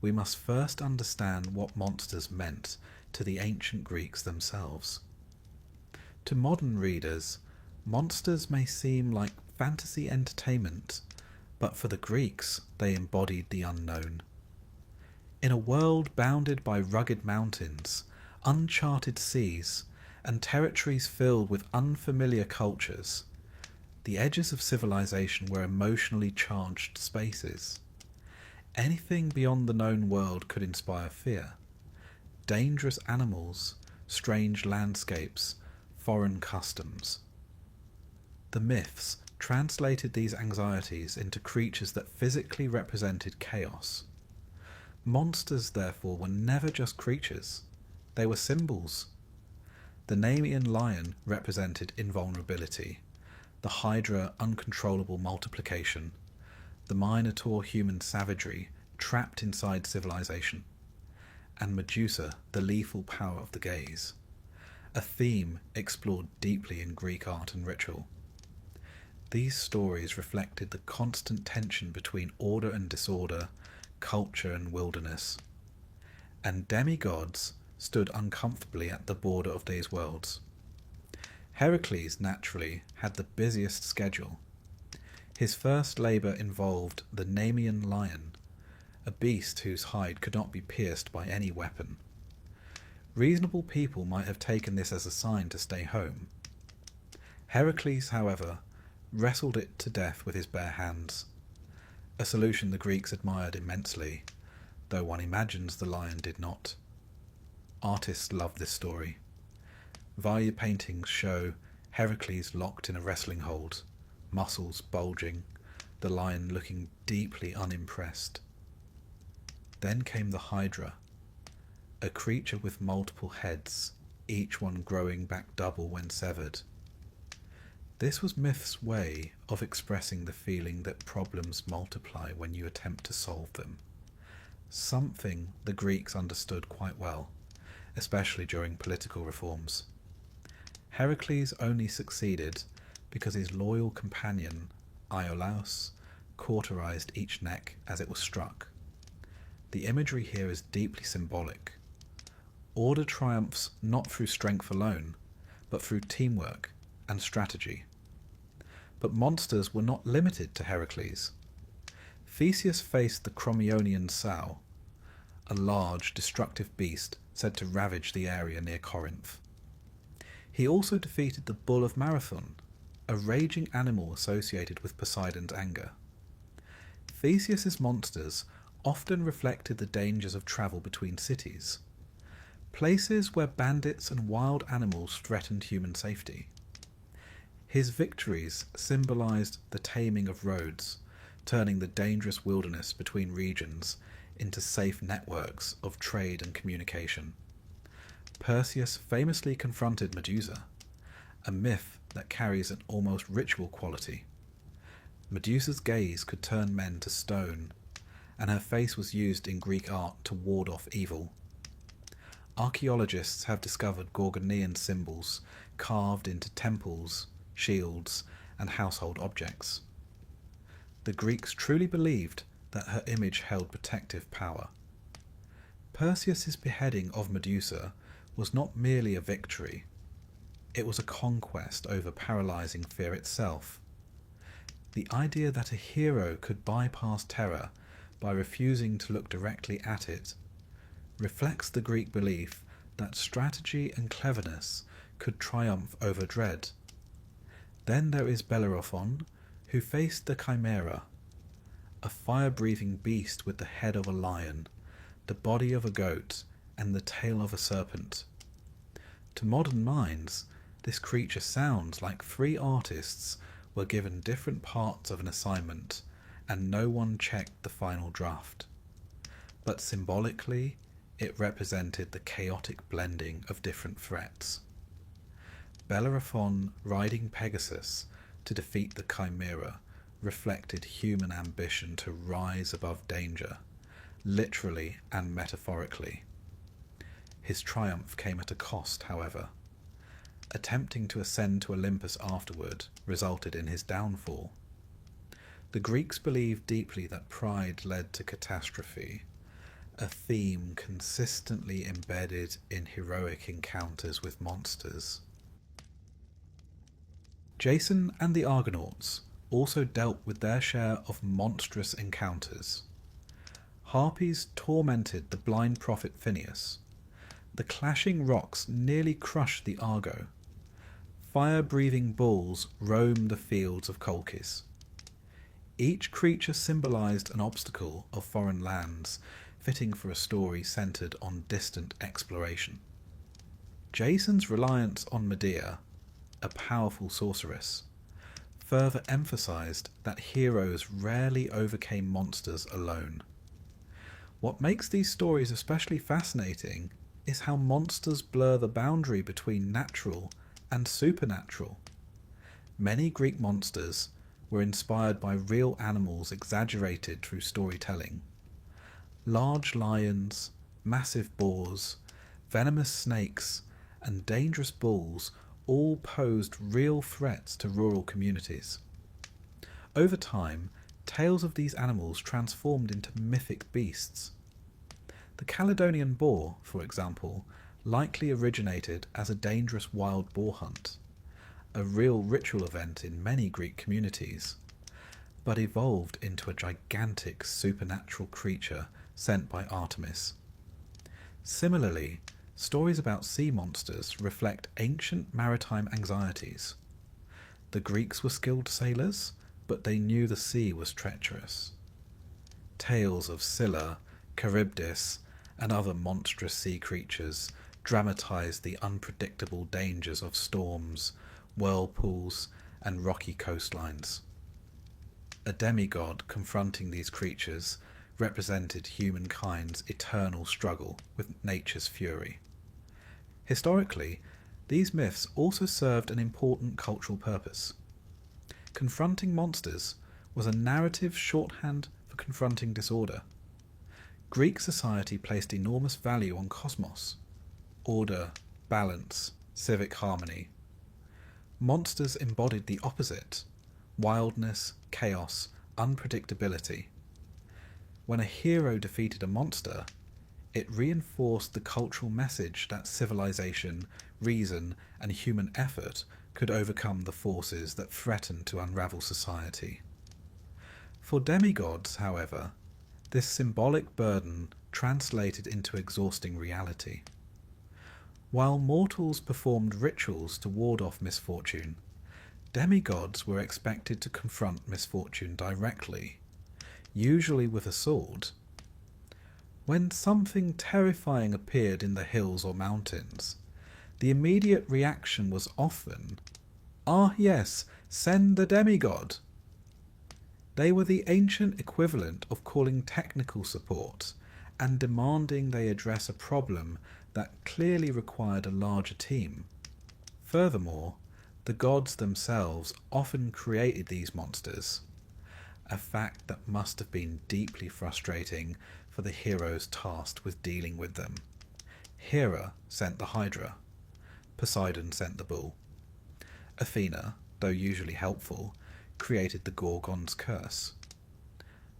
we must first understand what monsters meant to the ancient Greeks themselves. To modern readers, monsters may seem like fantasy entertainment, but for the Greeks they embodied the unknown. In a world bounded by rugged mountains, uncharted seas, and territories filled with unfamiliar cultures, the edges of civilization were emotionally charged spaces. Anything beyond the known world could inspire fear. Dangerous animals, strange landscapes, foreign customs. The myths translated these anxieties into creatures that physically represented chaos. Monsters, therefore, were never just creatures. They were symbols. The Nemean lion represented invulnerability, the Hydra uncontrollable multiplication, the Minotaur human savagery trapped inside civilization, and Medusa the lethal power of the gaze, a theme explored deeply in Greek art and ritual. These stories reflected the constant tension between order and disorder, culture and wilderness, and demi-gods stood uncomfortably at the border of these worlds. Heracles, naturally, had the busiest schedule. His first labour involved the Nemean lion, a beast whose hide could not be pierced by any weapon. Reasonable people might have taken this as a sign to stay home. Heracles, however, wrestled it to death with his bare hands, a solution the Greeks admired immensely, though one imagines the lion did not. Artists love this story. Via paintings show Heracles locked in a wrestling hold, muscles bulging, the lion looking deeply unimpressed. Then came the Hydra, a creature with multiple heads, each one growing back double when severed. This was myth's way of expressing the feeling that problems multiply when you attempt to solve them, something the Greeks understood quite well, especially during political reforms. Heracles only succeeded because his loyal companion, Iolaus, cauterized each neck as it was struck. The imagery here is deeply symbolic. Order triumphs not through strength alone, but through teamwork and strategy. But monsters were not limited to Heracles. Theseus faced the Crommyonian sow, a large, destructive beast said to ravage the area near Corinth. He also defeated the bull of Marathon, a raging animal associated with Poseidon's anger. Theseus's monsters often reflected the dangers of travel between cities, places where bandits and wild animals threatened human safety. His victories symbolized the taming of roads, turning the dangerous wilderness between regions into safe networks of trade and communication. Perseus famously confronted Medusa, a myth that carries an almost ritual quality. Medusa's gaze could turn men to stone, and her face was used in Greek art to ward off evil. Archaeologists have discovered Gorgonean symbols carved into temples, shields, and household objects. The Greeks truly believed that her image held protective power. Perseus's beheading of Medusa was not merely a victory, it was a conquest over paralyzing fear itself. The idea that a hero could bypass terror by refusing to look directly at it reflects the Greek belief that strategy and cleverness could triumph over dread. Then there is Bellerophon, who faced the Chimera, a fire-breathing beast with the head of a lion, the body of a goat, and the tail of a serpent. To modern minds, this creature sounds like three artists were given different parts of an assignment, and no one checked the final draft. But symbolically, it represented the chaotic blending of different threats. Bellerophon riding Pegasus to defeat the Chimera reflected human ambition to rise above danger, literally and metaphorically. His triumph came at a cost, however. Attempting to ascend to Olympus afterward resulted in his downfall. The Greeks believed deeply that pride led to catastrophe, a theme consistently embedded in heroic encounters with monsters. Jason and the Argonauts also dealt with their share of monstrous encounters. Harpies tormented the blind prophet Phineus. The clashing rocks nearly crushed the Argo. Fire-breathing bulls roamed the fields of Colchis. Each creature symbolized an obstacle of foreign lands, fitting for a story centered on distant exploration. Jason's reliance on Medea, a powerful sorceress, further emphasized that heroes rarely overcame monsters alone. What makes these stories especially fascinating is how monsters blur the boundary between natural and supernatural. Many Greek monsters were inspired by real animals exaggerated through storytelling. Large lions, massive boars, venomous snakes, and dangerous bulls all posed real threats to rural communities. Over time, tales of these animals transformed into mythic beasts. The Caledonian boar, for example, likely originated as a dangerous wild boar hunt, a real ritual event in many Greek communities, but evolved into a gigantic supernatural creature sent by Artemis. Similarly, stories about sea monsters reflect ancient maritime anxieties. The Greeks were skilled sailors, but they knew the sea was treacherous. Tales of Scylla, Charybdis, and other monstrous sea creatures dramatized the unpredictable dangers of storms, whirlpools, and rocky coastlines. A demigod confronting these creatures represented humankind's eternal struggle with nature's fury. Historically, these myths also served an important cultural purpose. Confronting monsters was a narrative shorthand for confronting disorder. Greek society placed enormous value on cosmos, order, balance, civic harmony. Monsters embodied the opposite: wildness, chaos, unpredictability. When a hero defeated a monster, it reinforced the cultural message that civilization, reason, and human effort could overcome the forces that threatened to unravel society. For demigods, however, this symbolic burden translated into exhausting reality. While mortals performed rituals to ward off misfortune, demigods were expected to confront misfortune directly, usually with a sword. When something terrifying appeared in the hills or mountains, the immediate reaction was often, "Ah yes, send the demigod." They were the ancient equivalent of calling technical support and demanding they address a problem that clearly required a larger team. Furthermore, the gods themselves often created these monsters, a fact that must have been deeply frustrating for the heroes tasked with dealing with them. Hera sent the Hydra. Poseidon sent the bull. Athena, though usually helpful, created the Gorgon's curse.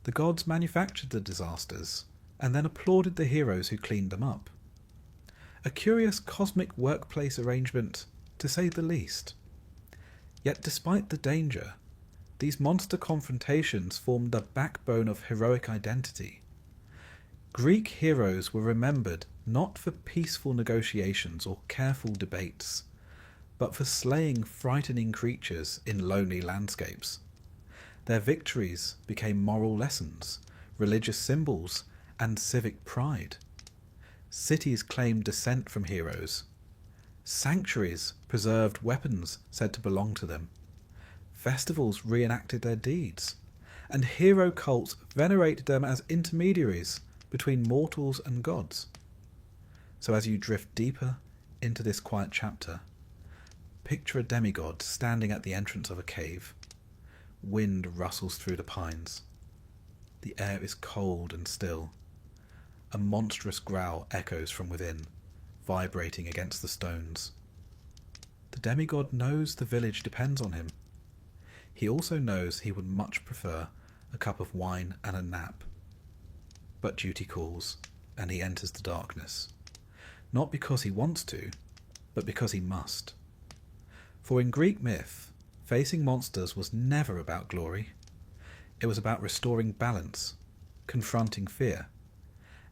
The gods manufactured the disasters and then applauded the heroes who cleaned them up. A curious cosmic workplace arrangement, to say the least. Yet despite the danger, these monster confrontations formed the backbone of heroic identity. Greek heroes were remembered not for peaceful negotiations or careful debates, but for slaying frightening creatures in lonely landscapes. Their victories became moral lessons, religious symbols, and civic pride. Cities claimed descent from heroes. Sanctuaries preserved weapons said to belong to them. Festivals reenacted their deeds, and hero cults venerated them as intermediaries between mortals and gods. So as you drift deeper into this quiet chapter, picture a demigod standing at the entrance of a cave. Wind rustles through the pines. The air is cold and still. A monstrous growl echoes from within, vibrating against the stones. The demigod knows the village depends on him. He also knows he would much prefer a cup of wine and a nap. But duty calls, and he enters the darkness, not because he wants to, but because he must. For in Greek myth, facing monsters was never about glory. It was about restoring balance, confronting fear,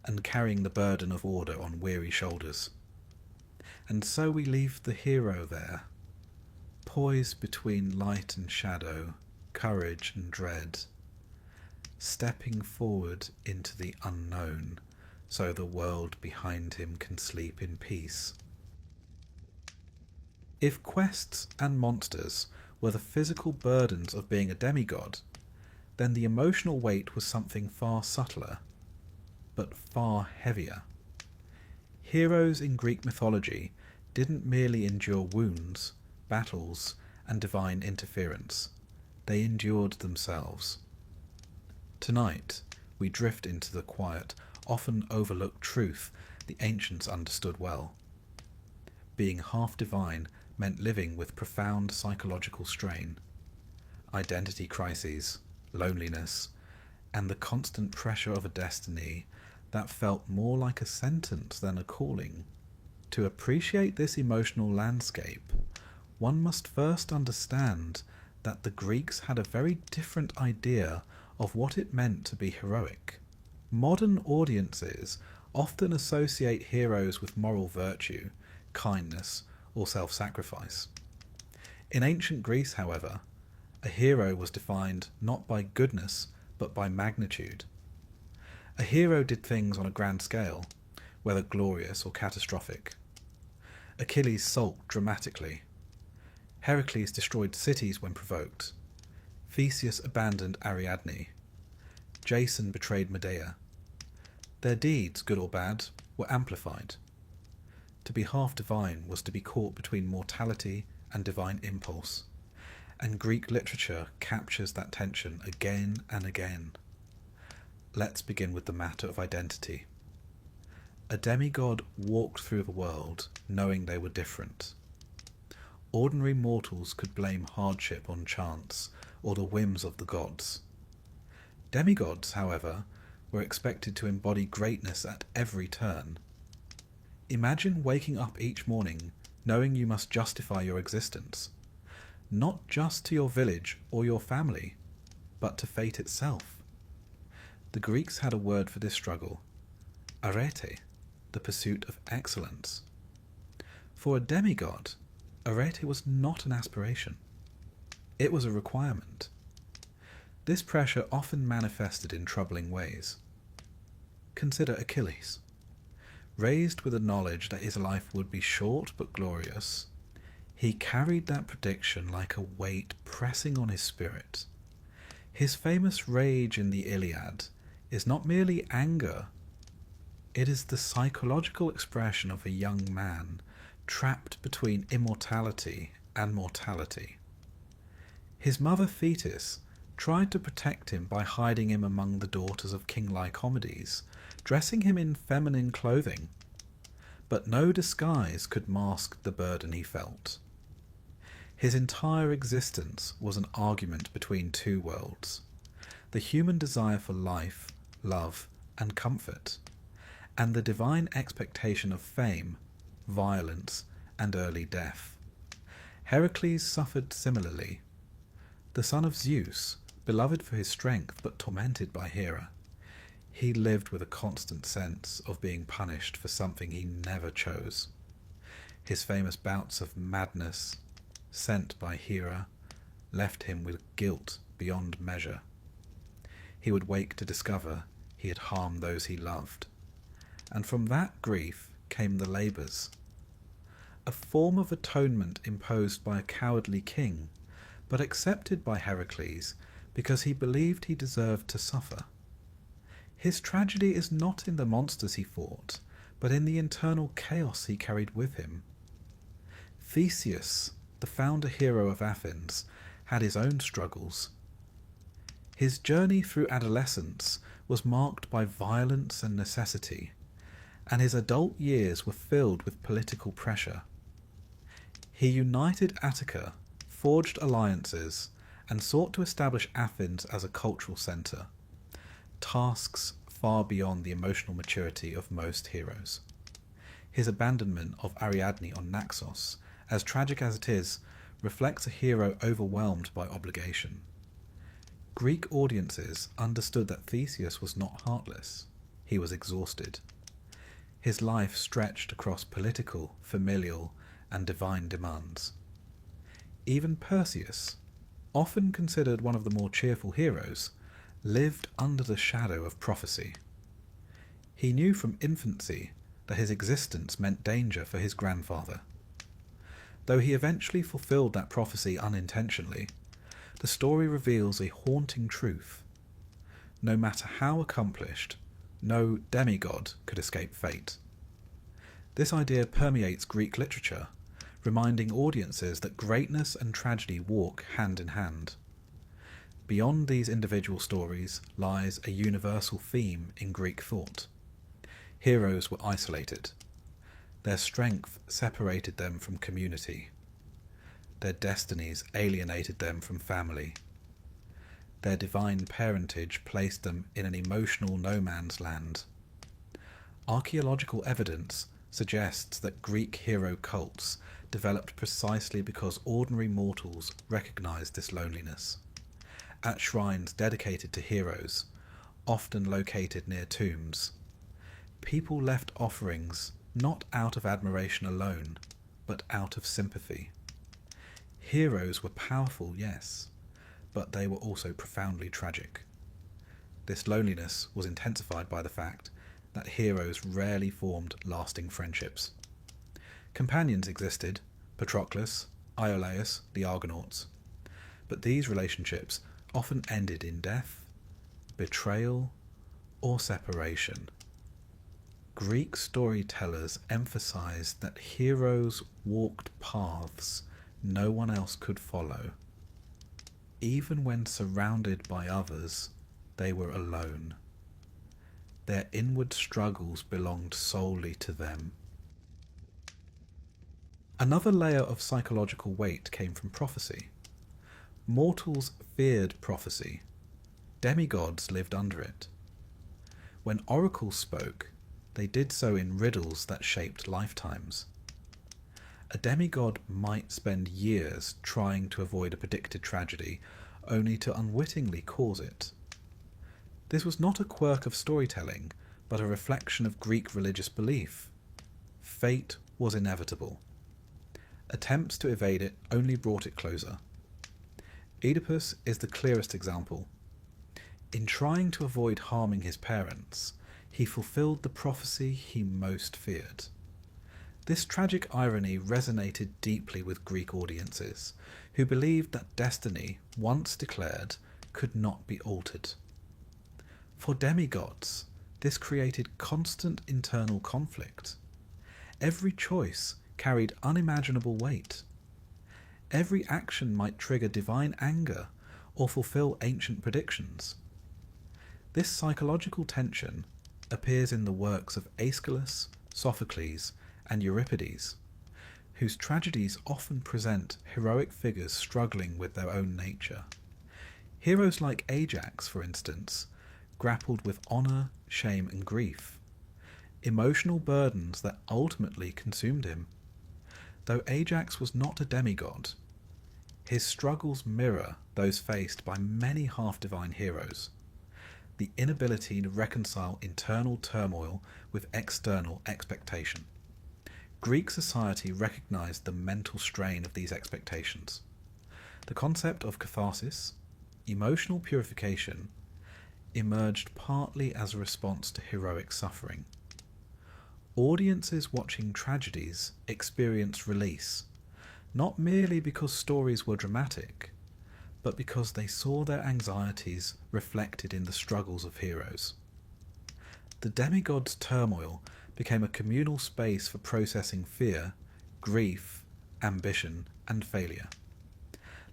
and carrying the burden of order on weary shoulders. And so we leave the hero there, poised between light and shadow, courage and dread, stepping forward into the unknown so the world behind him can sleep in peace. If quests and monsters were the physical burdens of being a demigod, then the emotional weight was something far subtler, but far heavier. Heroes in Greek mythology didn't merely endure wounds, battles, and divine interference. They endured themselves. Tonight, we drift into the quiet, often overlooked truth the ancients understood well. Being half divine meant living with profound psychological strain, identity crises, loneliness, and the constant pressure of a destiny that felt more like a sentence than a calling. To appreciate this emotional landscape, one must first understand that the Greeks had a very different idea of what it meant to be heroic. Modern audiences often associate heroes with moral virtue, kindness, or self-sacrifice. In ancient Greece, however, a hero was defined not by goodness, but by magnitude. A hero did things on a grand scale, whether glorious or catastrophic. Achilles sulked dramatically. Heracles destroyed cities when provoked. Theseus abandoned Ariadne. Jason betrayed Medea. Their deeds, good or bad, were amplified. To be half divine was to be caught between mortality and divine impulse, and Greek literature captures that tension again and again. Let's begin with the matter of identity. A demigod walked through the world knowing they were different. Ordinary mortals could blame hardship on chance or the whims of the gods. Demigods, however, were expected to embody greatness at every turn. Imagine waking up each morning knowing you must justify your existence, not just to your village or your family, but to fate itself. The Greeks had a word for this struggle, arete, the pursuit of excellence. For a demigod, arete was not an aspiration. It was a requirement. This pressure often manifested in troubling ways. Consider Achilles. Raised with the knowledge that his life would be short but glorious, he carried that prediction like a weight pressing on his spirit. His famous rage in the Iliad is not merely anger, it is the psychological expression of a young man trapped between immortality and mortality. His mother Thetis tried to protect him by hiding him among the daughters of king Lycomedes, dressing him in feminine clothing, but no disguise could mask the burden he felt. His entire existence was an argument between two worlds, the human desire for life, love, and comfort, and the divine expectation of fame, violence, and early death. Heracles suffered similarly. The son of Zeus, beloved for his strength but tormented by Hera, he lived with a constant sense of being punished for something he never chose. His famous bouts of madness, sent by Hera, left him with guilt beyond measure. He would wake to discover he had harmed those he loved, and from that grief came the labours, a form of atonement imposed by a cowardly king, but accepted by Heracles because he believed he deserved to suffer. His tragedy is not in the monsters he fought, but in the internal chaos he carried with him. Theseus, the founder hero of Athens, had his own struggles. His journey through adolescence was marked by violence and necessity, and his adult years were filled with political pressure. He united Attica, forged alliances, and sought to establish Athens as a cultural centre. Tasks far beyond the emotional maturity of most heroes. His abandonment of Ariadne on Naxos, as tragic as it is, reflects a hero overwhelmed by obligation. Greek audiences understood that Theseus was not heartless. He was exhausted. His life stretched across political, familial, and divine demands. Even Perseus, often considered one of the more cheerful heroes, lived under the shadow of prophecy. He knew from infancy that his existence meant danger for his grandfather. Though he eventually fulfilled that prophecy unintentionally, the story reveals a haunting truth. No matter how accomplished, no demigod could escape fate. This idea permeates Greek literature, reminding audiences that greatness and tragedy walk hand in hand. Beyond these individual stories lies a universal theme in Greek thought. Heroes were isolated. Their strength separated them from community. Their destinies alienated them from family. Their divine parentage placed them in an emotional no man's land. Archaeological evidence suggests that Greek hero cults developed precisely because ordinary mortals recognized this loneliness. At shrines dedicated to heroes, often located near tombs, people left offerings not out of admiration alone, but out of sympathy. Heroes were powerful, yes, but they were also profoundly tragic. This loneliness was intensified by the fact that heroes rarely formed lasting friendships. Companions existed, Patroclus, Iolaus, the Argonauts, but these relationships often ended in death, betrayal, or separation. Greek storytellers emphasized that heroes walked paths no one else could follow. Even when surrounded by others, they were alone. Their inward struggles belonged solely to them. Another layer of psychological weight came from prophecy. Mortals feared prophecy. Demigods lived under it. When oracles spoke, they did so in riddles that shaped lifetimes. A demigod might spend years trying to avoid a predicted tragedy, only to unwittingly cause it. This was not a quirk of storytelling, but a reflection of Greek religious belief. Fate was inevitable. Attempts to evade it only brought it closer. Oedipus is the clearest example. In trying to avoid harming his parents, he fulfilled the prophecy he most feared. This tragic irony resonated deeply with Greek audiences, who believed that destiny, once declared, could not be altered. For demigods, this created constant internal conflict. Every choice carried unimaginable weight. Every action might trigger divine anger or fulfill ancient predictions. This psychological tension appears in the works of Aeschylus, Sophocles, and Euripides, whose tragedies often present heroic figures struggling with their own nature. Heroes like Ajax, for instance, grappled with honour, shame, and grief, emotional burdens that ultimately consumed him. Though Ajax was not a demigod, his struggles mirror those faced by many half-divine heroes. The inability to reconcile internal turmoil with external expectation. Greek society recognized the mental strain of these expectations. The concept of catharsis, emotional purification, emerged partly as a response to heroic suffering. Audiences watching tragedies experienced release, not merely because stories were dramatic, but because they saw their anxieties reflected in the struggles of heroes. The demigod's turmoil became a communal space for processing fear, grief, ambition, and failure.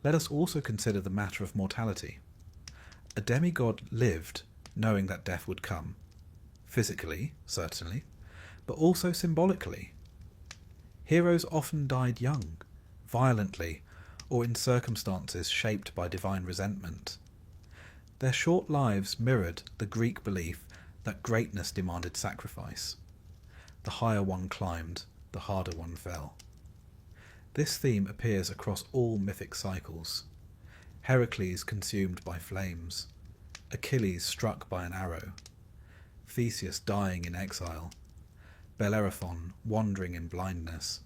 Let us also consider the matter of mortality. A demigod lived knowing that death would come, physically, certainly, but also symbolically. Heroes often died young, violently, or in circumstances shaped by divine resentment. Their short lives mirrored the Greek belief that greatness demanded sacrifice. The higher one climbed, the harder one fell. This theme appears across all mythic cycles. Heracles consumed by flames, Achilles struck by an arrow, Theseus dying in exile, Bellerophon wandering in blindness.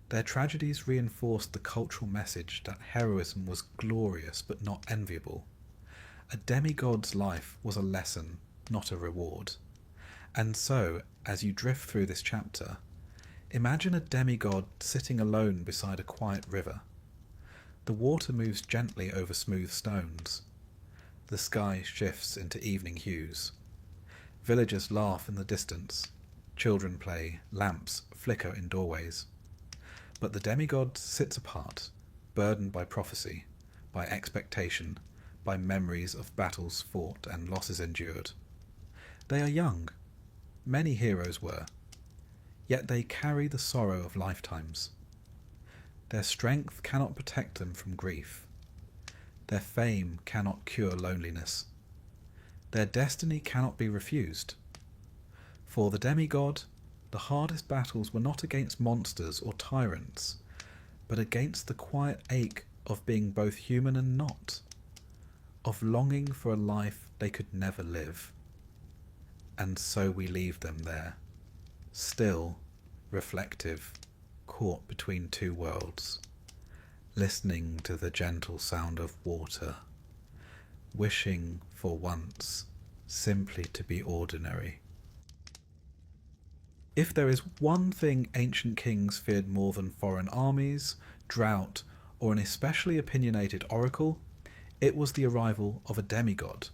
Their tragedies reinforced the cultural message that heroism was glorious but not enviable. A demigod's life was a lesson, not a reward. And so, as you drift through this chapter, imagine a demigod sitting alone beside a quiet river. The water moves gently over smooth stones. The sky shifts into evening hues. Villagers laugh in the distance. Children play, lamps flicker in doorways. But the demigod sits apart, burdened by prophecy, by expectation, by memories of battles fought and losses endured. They are young. Many heroes were. Yet they carry the sorrow of lifetimes. Their strength cannot protect them from grief. Their fame cannot cure loneliness. Their destiny cannot be refused. For the demigod, the hardest battles were not against monsters or tyrants, but against the quiet ache of being both human and not, of longing for a life they could never live. And so we leave them there, still, reflective, caught between two worlds, listening to the gentle sound of water, wishing for once simply to be ordinary. If there is one thing ancient kings feared more than foreign armies, drought, or an especially opinionated oracle, it was the arrival of a demigod.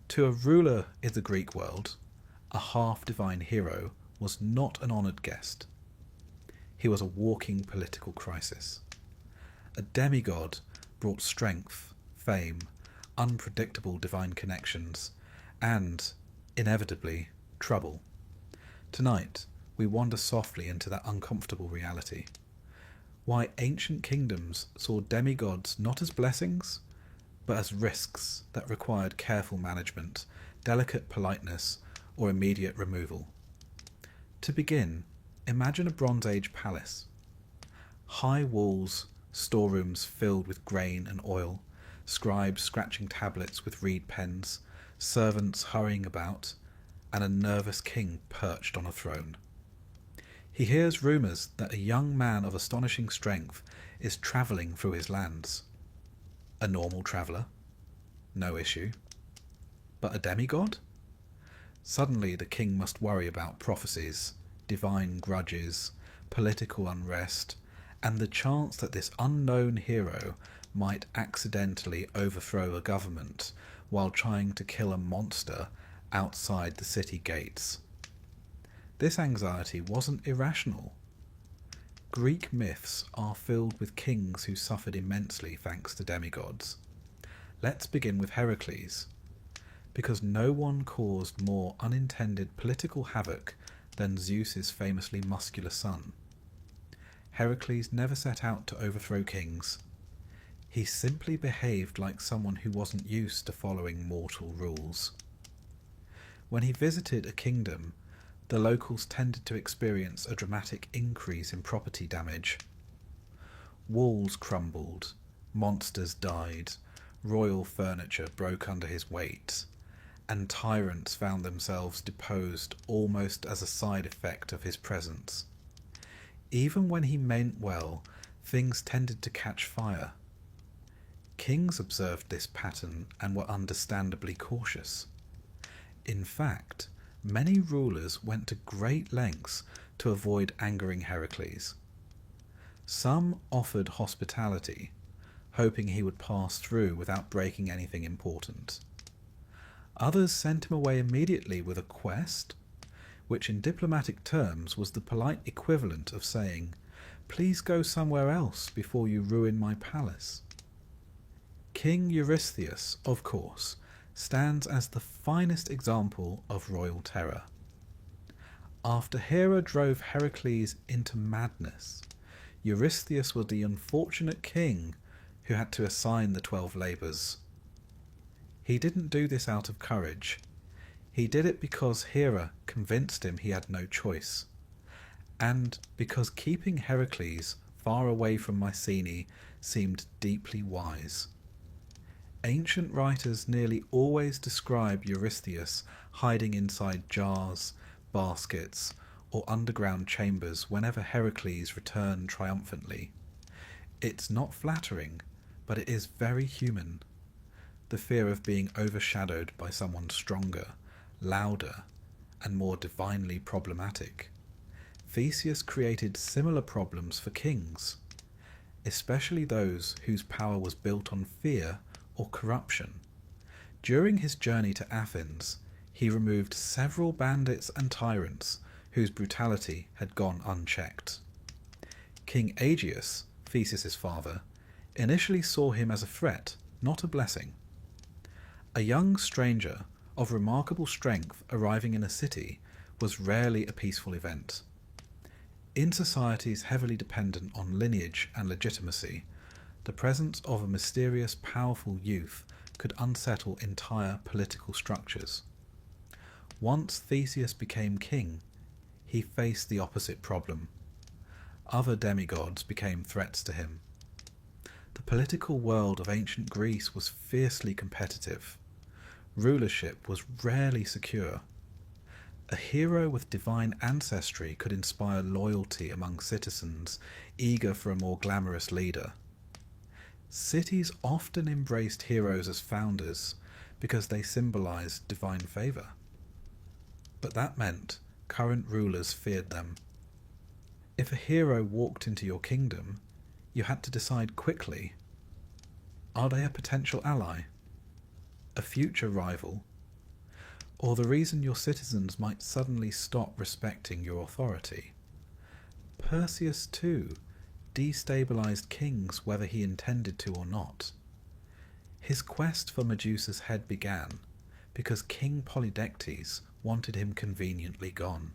To a ruler in the Greek world, a half-divine hero was not an honoured guest. He was a walking political crisis. A demigod brought strength, fame, unpredictable divine connections, and, inevitably, trouble. Tonight, we wander softly into that uncomfortable reality. Why ancient kingdoms saw demigods not as blessings, but as risks that required careful management, delicate politeness, or immediate removal. To begin, imagine a Bronze Age palace. High walls, storerooms filled with grain and oil, scribes scratching tablets with reed pens, servants hurrying about, and a nervous king perched on a throne. He hears rumours that a young man of astonishing strength is travelling through his lands. A normal traveller? No issue. But a demigod? Suddenly the king must worry about prophecies, divine grudges, political unrest, and the chance that this unknown hero might accidentally overthrow a government while trying to kill a monster outside the city gates. This anxiety wasn't irrational. Greek myths are filled with kings who suffered immensely thanks to demigods. Let's begin with Heracles, because no one caused more unintended political havoc than Zeus's famously muscular son. Heracles never set out to overthrow kings. He simply behaved like someone who wasn't used to following mortal rules. When he visited a kingdom, the locals tended to experience a dramatic increase in property damage. Walls crumbled, monsters died, royal furniture broke under his weight, and tyrants found themselves deposed almost as a side effect of his presence. Even when he meant well, things tended to catch fire. Kings observed this pattern and were understandably cautious. In fact, many rulers went to great lengths to avoid angering Heracles. Some offered hospitality, hoping he would pass through without breaking anything important. Others sent him away immediately with a quest, which in diplomatic terms was the polite equivalent of saying, "Please go somewhere else before you ruin my palace." King Eurystheus, of course, stands as the finest example of royal terror. After Hera drove Heracles into madness, Eurystheus was the unfortunate king who had to assign the 12 labours. He didn't do this out of courage. He did it because Hera convinced him he had no choice, and because keeping Heracles far away from Mycenae seemed deeply wise. Ancient writers nearly always describe Eurystheus hiding inside jars, baskets, or underground chambers whenever Heracles returned triumphantly. It's not flattering, but it is very human. The fear of being overshadowed by someone stronger, louder, and more divinely problematic. Theseus created similar problems for kings, especially those whose power was built on fear or corruption. During his journey to Athens, he removed several bandits and tyrants whose brutality had gone unchecked. King Aegeus, Theseus's father, initially saw him as a threat, not a blessing. A young stranger of remarkable strength arriving in a city was rarely a peaceful event. In societies heavily dependent on lineage and legitimacy, the presence of a mysterious, powerful youth could unsettle entire political structures. Once Theseus became king, he faced the opposite problem. Other demigods became threats to him. The political world of ancient Greece was fiercely competitive. Rulership was rarely secure. A hero with divine ancestry could inspire loyalty among citizens eager for a more glamorous leader. Cities often embraced heroes as founders because they symbolized divine favor. But that meant current rulers feared them. If a hero walked into your kingdom, you had to decide quickly: are they a potential ally, a future rival, or the reason your citizens might suddenly stop respecting your authority? Perseus, too, destabilized kings whether he intended to or not. His quest for Medusa's head began because King Polydectes wanted him conveniently gone.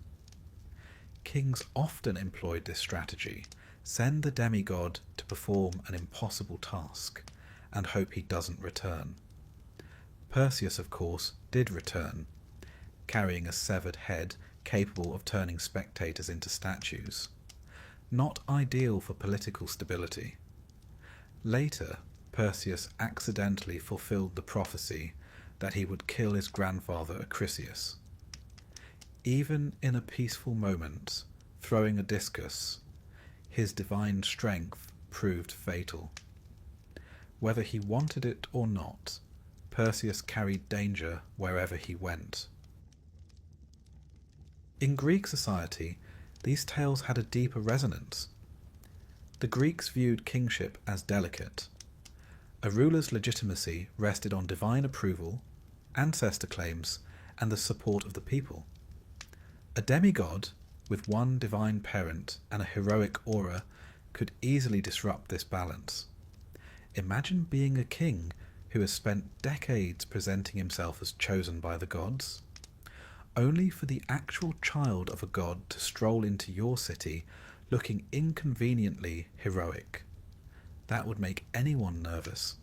Kings often employed this strategy: send the demigod to perform an impossible task and hope he doesn't return. Perseus, of course, did return, carrying a severed head capable of turning spectators into statues. Not ideal for political stability. Later, Perseus accidentally fulfilled the prophecy that he would kill his grandfather Acrisius. Even in a peaceful moment, throwing a discus, his divine strength proved fatal. Whether he wanted it or not, Perseus carried danger wherever he went. In Greek society, these tales had a deeper resonance. The Greeks viewed kingship as delicate. A ruler's legitimacy rested on divine approval, ancestor claims, and the support of the people. A demigod, with one divine parent and a heroic aura, could easily disrupt this balance. Imagine being a king who has spent decades presenting himself as chosen by the gods, only for the actual child of a god to stroll into your city looking inconveniently heroic. That would make anyone nervous.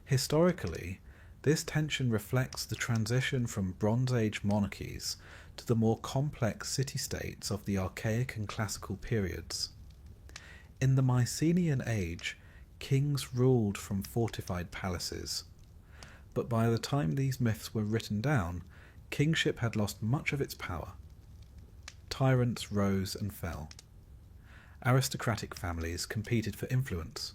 Historically, this tension reflects the transition from Bronze Age monarchies to the more complex city-states of the archaic and classical periods. In the Mycenaean age, kings ruled from fortified palaces, but by the time these myths were written down, kingship had lost much of its power. Tyrants rose and fell. Aristocratic families competed for influence.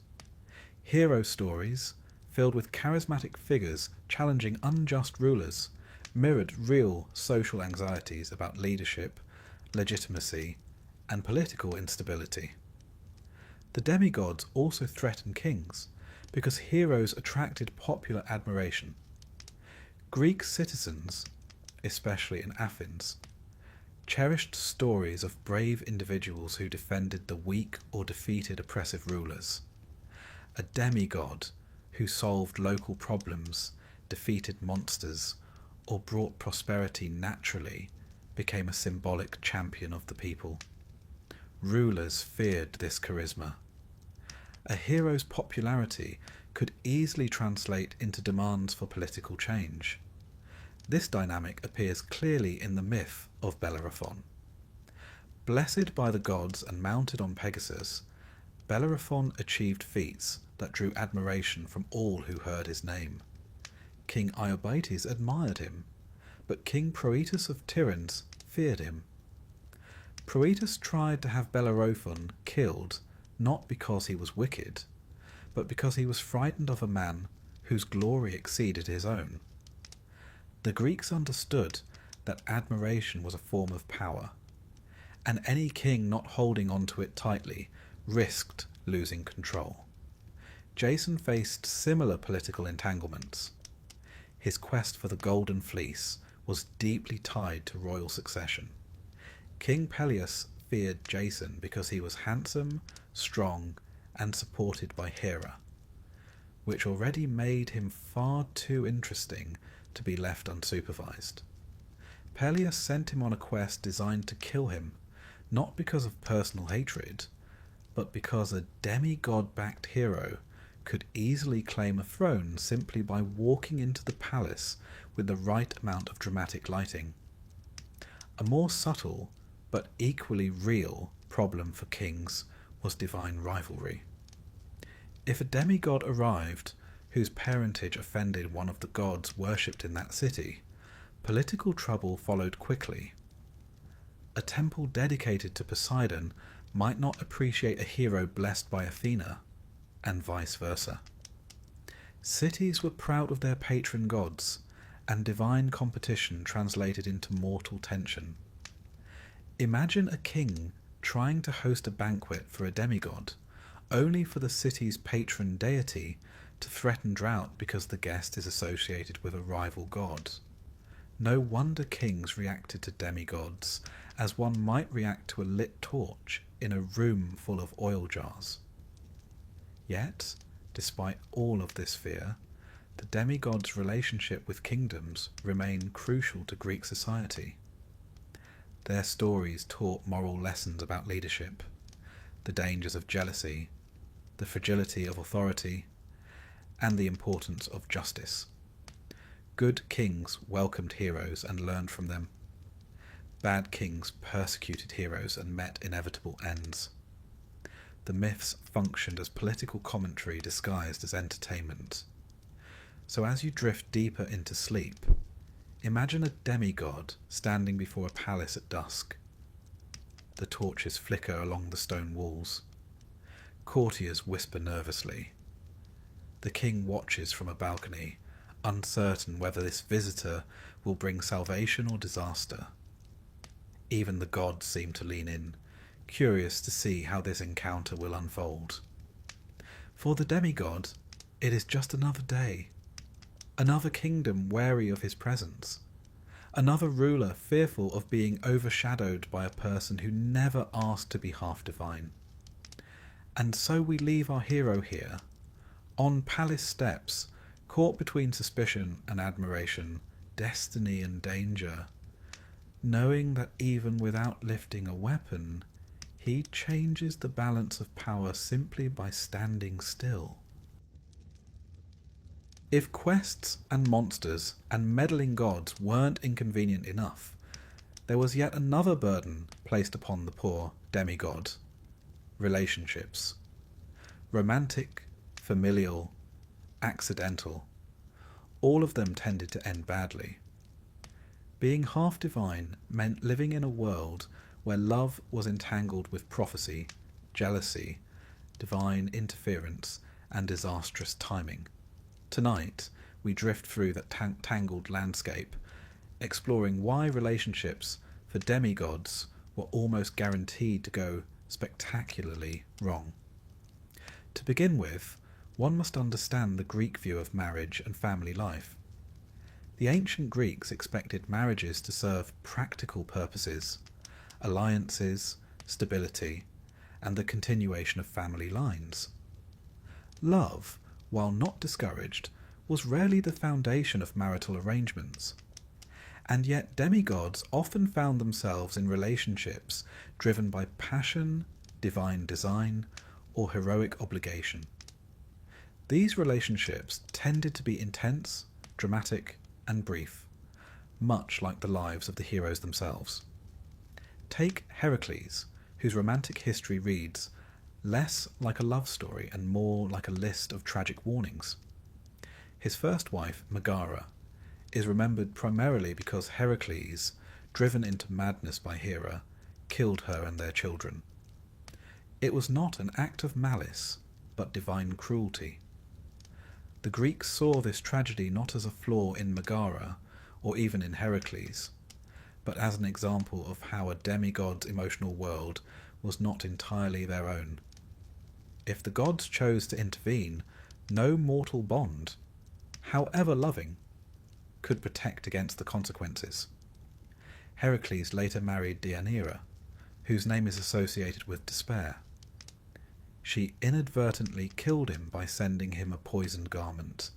Hero stories, filled with charismatic figures challenging unjust rulers, mirrored real social anxieties about leadership, legitimacy, and political instability. The demigods also threatened kings because heroes attracted popular admiration. Greek citizens, especially in Athens, cherished stories of brave individuals who defended the weak or defeated oppressive rulers. A demigod who solved local problems, defeated monsters, or brought prosperity naturally became a symbolic champion of the people. Rulers feared this charisma. A hero's popularity could easily translate into demands for political change. This dynamic appears clearly in the myth of Bellerophon. Blessed by the gods and mounted on Pegasus, Bellerophon achieved feats that drew admiration from all who heard his name. King Iobates admired him, but King Proetus of Tiryns feared him. Proetus tried to have Bellerophon killed not because he was wicked, but because he was frightened of a man whose glory exceeded his own. The Greeks understood that admiration was a form of power, and any king not holding onto it tightly risked losing control. Jason faced similar political entanglements. His quest for the Golden Fleece was deeply tied to royal succession. King Peleus feared Jason because he was handsome, strong, and supported by Hera, which already made him far too interesting to be left unsupervised. Peleus sent him on a quest designed to kill him, not because of personal hatred, but because a demigod-backed hero could easily claim a throne simply by walking into the palace with the right amount of dramatic lighting. A more subtle, but equally real, problem for kings was divine rivalry. If a demigod arrived whose parentage offended one of the gods worshipped in that city, political trouble followed quickly. A temple dedicated to Poseidon might not appreciate a hero blessed by Athena, and vice versa. Cities were proud of their patron gods, and divine competition translated into mortal tension. Imagine a king trying to host a banquet for a demigod, only for the city's patron deity to threaten drought because the guest is associated with a rival god. No wonder kings reacted to demigods as one might react to a lit torch in a room full of oil jars. Yet, despite all of this fear, the demigods' relationship with kingdoms remained crucial to Greek society. Their stories taught moral lessons about leadership, the dangers of jealousy, the fragility of authority, and the importance of justice. Good kings welcomed heroes and learned from them. Bad kings persecuted heroes and met inevitable ends. The myths functioned as political commentary disguised as entertainment. So as you drift deeper into sleep, imagine a demigod standing before a palace at dusk. The torches flicker along the stone walls. Courtiers whisper nervously. The king watches from a balcony, uncertain whether this visitor will bring salvation or disaster. Even the gods seem to lean in, curious to see how this encounter will unfold. For the demigod, it is just another day, another kingdom wary of his presence, another ruler fearful of being overshadowed by a person who never asked to be half divine. And so we leave our hero here, on palace steps, caught between suspicion and admiration, destiny and danger, knowing that even without lifting a weapon, he changes the balance of power simply by standing still. If quests and monsters and meddling gods weren't inconvenient enough, there was yet another burden placed upon the poor demigod: relationships. Romantic, familial, accidental, all of them tended to end badly. Being half divine meant living in a world where love was entangled with prophecy, jealousy, divine interference, and disastrous timing. Tonight, we drift through that tangled landscape, exploring why relationships for demigods were almost guaranteed to go spectacularly wrong. To begin with, one must understand the Greek view of marriage and family life. The ancient Greeks expected marriages to serve practical purposes, alliances, stability, and the continuation of family lines. Love, while not discouraged, was rarely the foundation of marital arrangements. And yet demigods often found themselves in relationships driven by passion, divine design, or heroic obligation. These relationships tended to be intense, dramatic, and brief, much like the lives of the heroes themselves. Take Heracles, whose romantic history reads less like a love story and more like a list of tragic warnings. His first wife, Megara, is remembered primarily because Heracles, driven into madness by Hera, killed her and their children. It was not an act of malice, but divine cruelty. The Greeks saw this tragedy not as a flaw in Megara, or even in Heracles, but as an example of how a demigod's emotional world was not entirely their own. If the gods chose to intervene, no mortal bond, however loving, could protect against the consequences. Heracles later married Deianira, whose name is associated with despair. She inadvertently killed him by sending him a poisoned garment,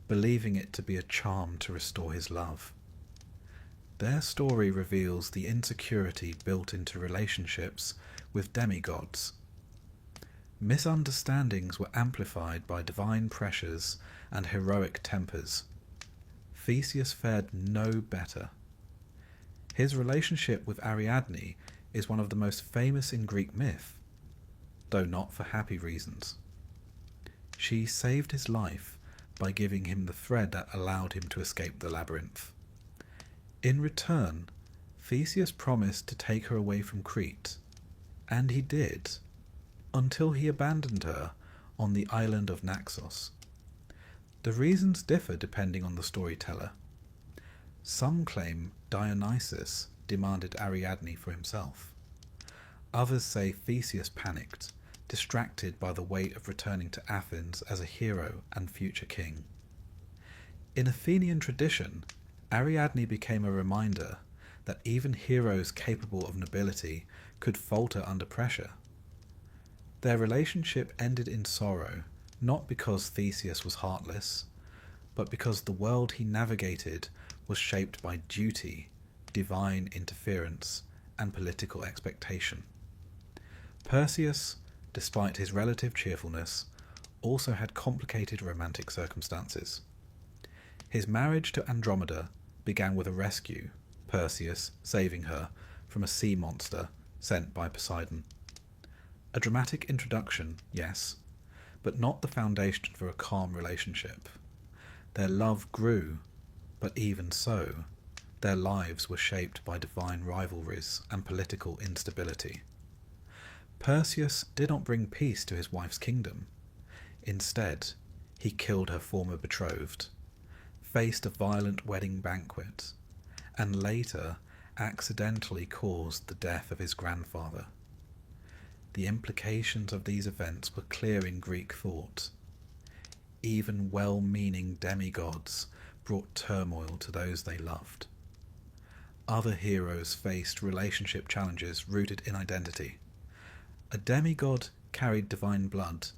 believing it to be a charm to restore his love. Their story reveals the insecurity built into relationships with demigods. Misunderstandings were amplified by divine pressures and heroic tempers. Theseus fared no better. His relationship with Ariadne is one of the most famous in Greek myth, though not for happy reasons. She saved his life by giving him the thread that allowed him to escape the labyrinth. In return, Theseus promised to take her away from Crete, and he did, until he abandoned her on the island of Naxos. The reasons differ depending on the storyteller. Some claim Dionysus demanded Ariadne for himself. Others say Theseus panicked, distracted by the weight of returning to Athens as a hero and future king. In Athenian tradition, Ariadne became a reminder that even heroes capable of nobility could falter under pressure. Their relationship ended in sorrow, not because Theseus was heartless, but because the world he navigated was shaped by duty, divine interference, and political expectation. Perseus, despite his relative cheerfulness, also had complicated romantic circumstances. His marriage to Andromeda began with a rescue, Perseus saving her from a sea monster sent by Poseidon. A dramatic introduction, yes, but not the foundation for a calm relationship. Their love grew, but even so, their lives were shaped by divine rivalries and political instability. Perseus did not bring peace to his wife's kingdom. Instead, he killed her former betrothed, faced a violent wedding banquet, and later accidentally caused the death of his grandfather. The implications of these events were clear in Greek thought. Even well-meaning demigods brought turmoil to those they loved. Other heroes faced relationship challenges rooted in identity. A demigod carried divine blood,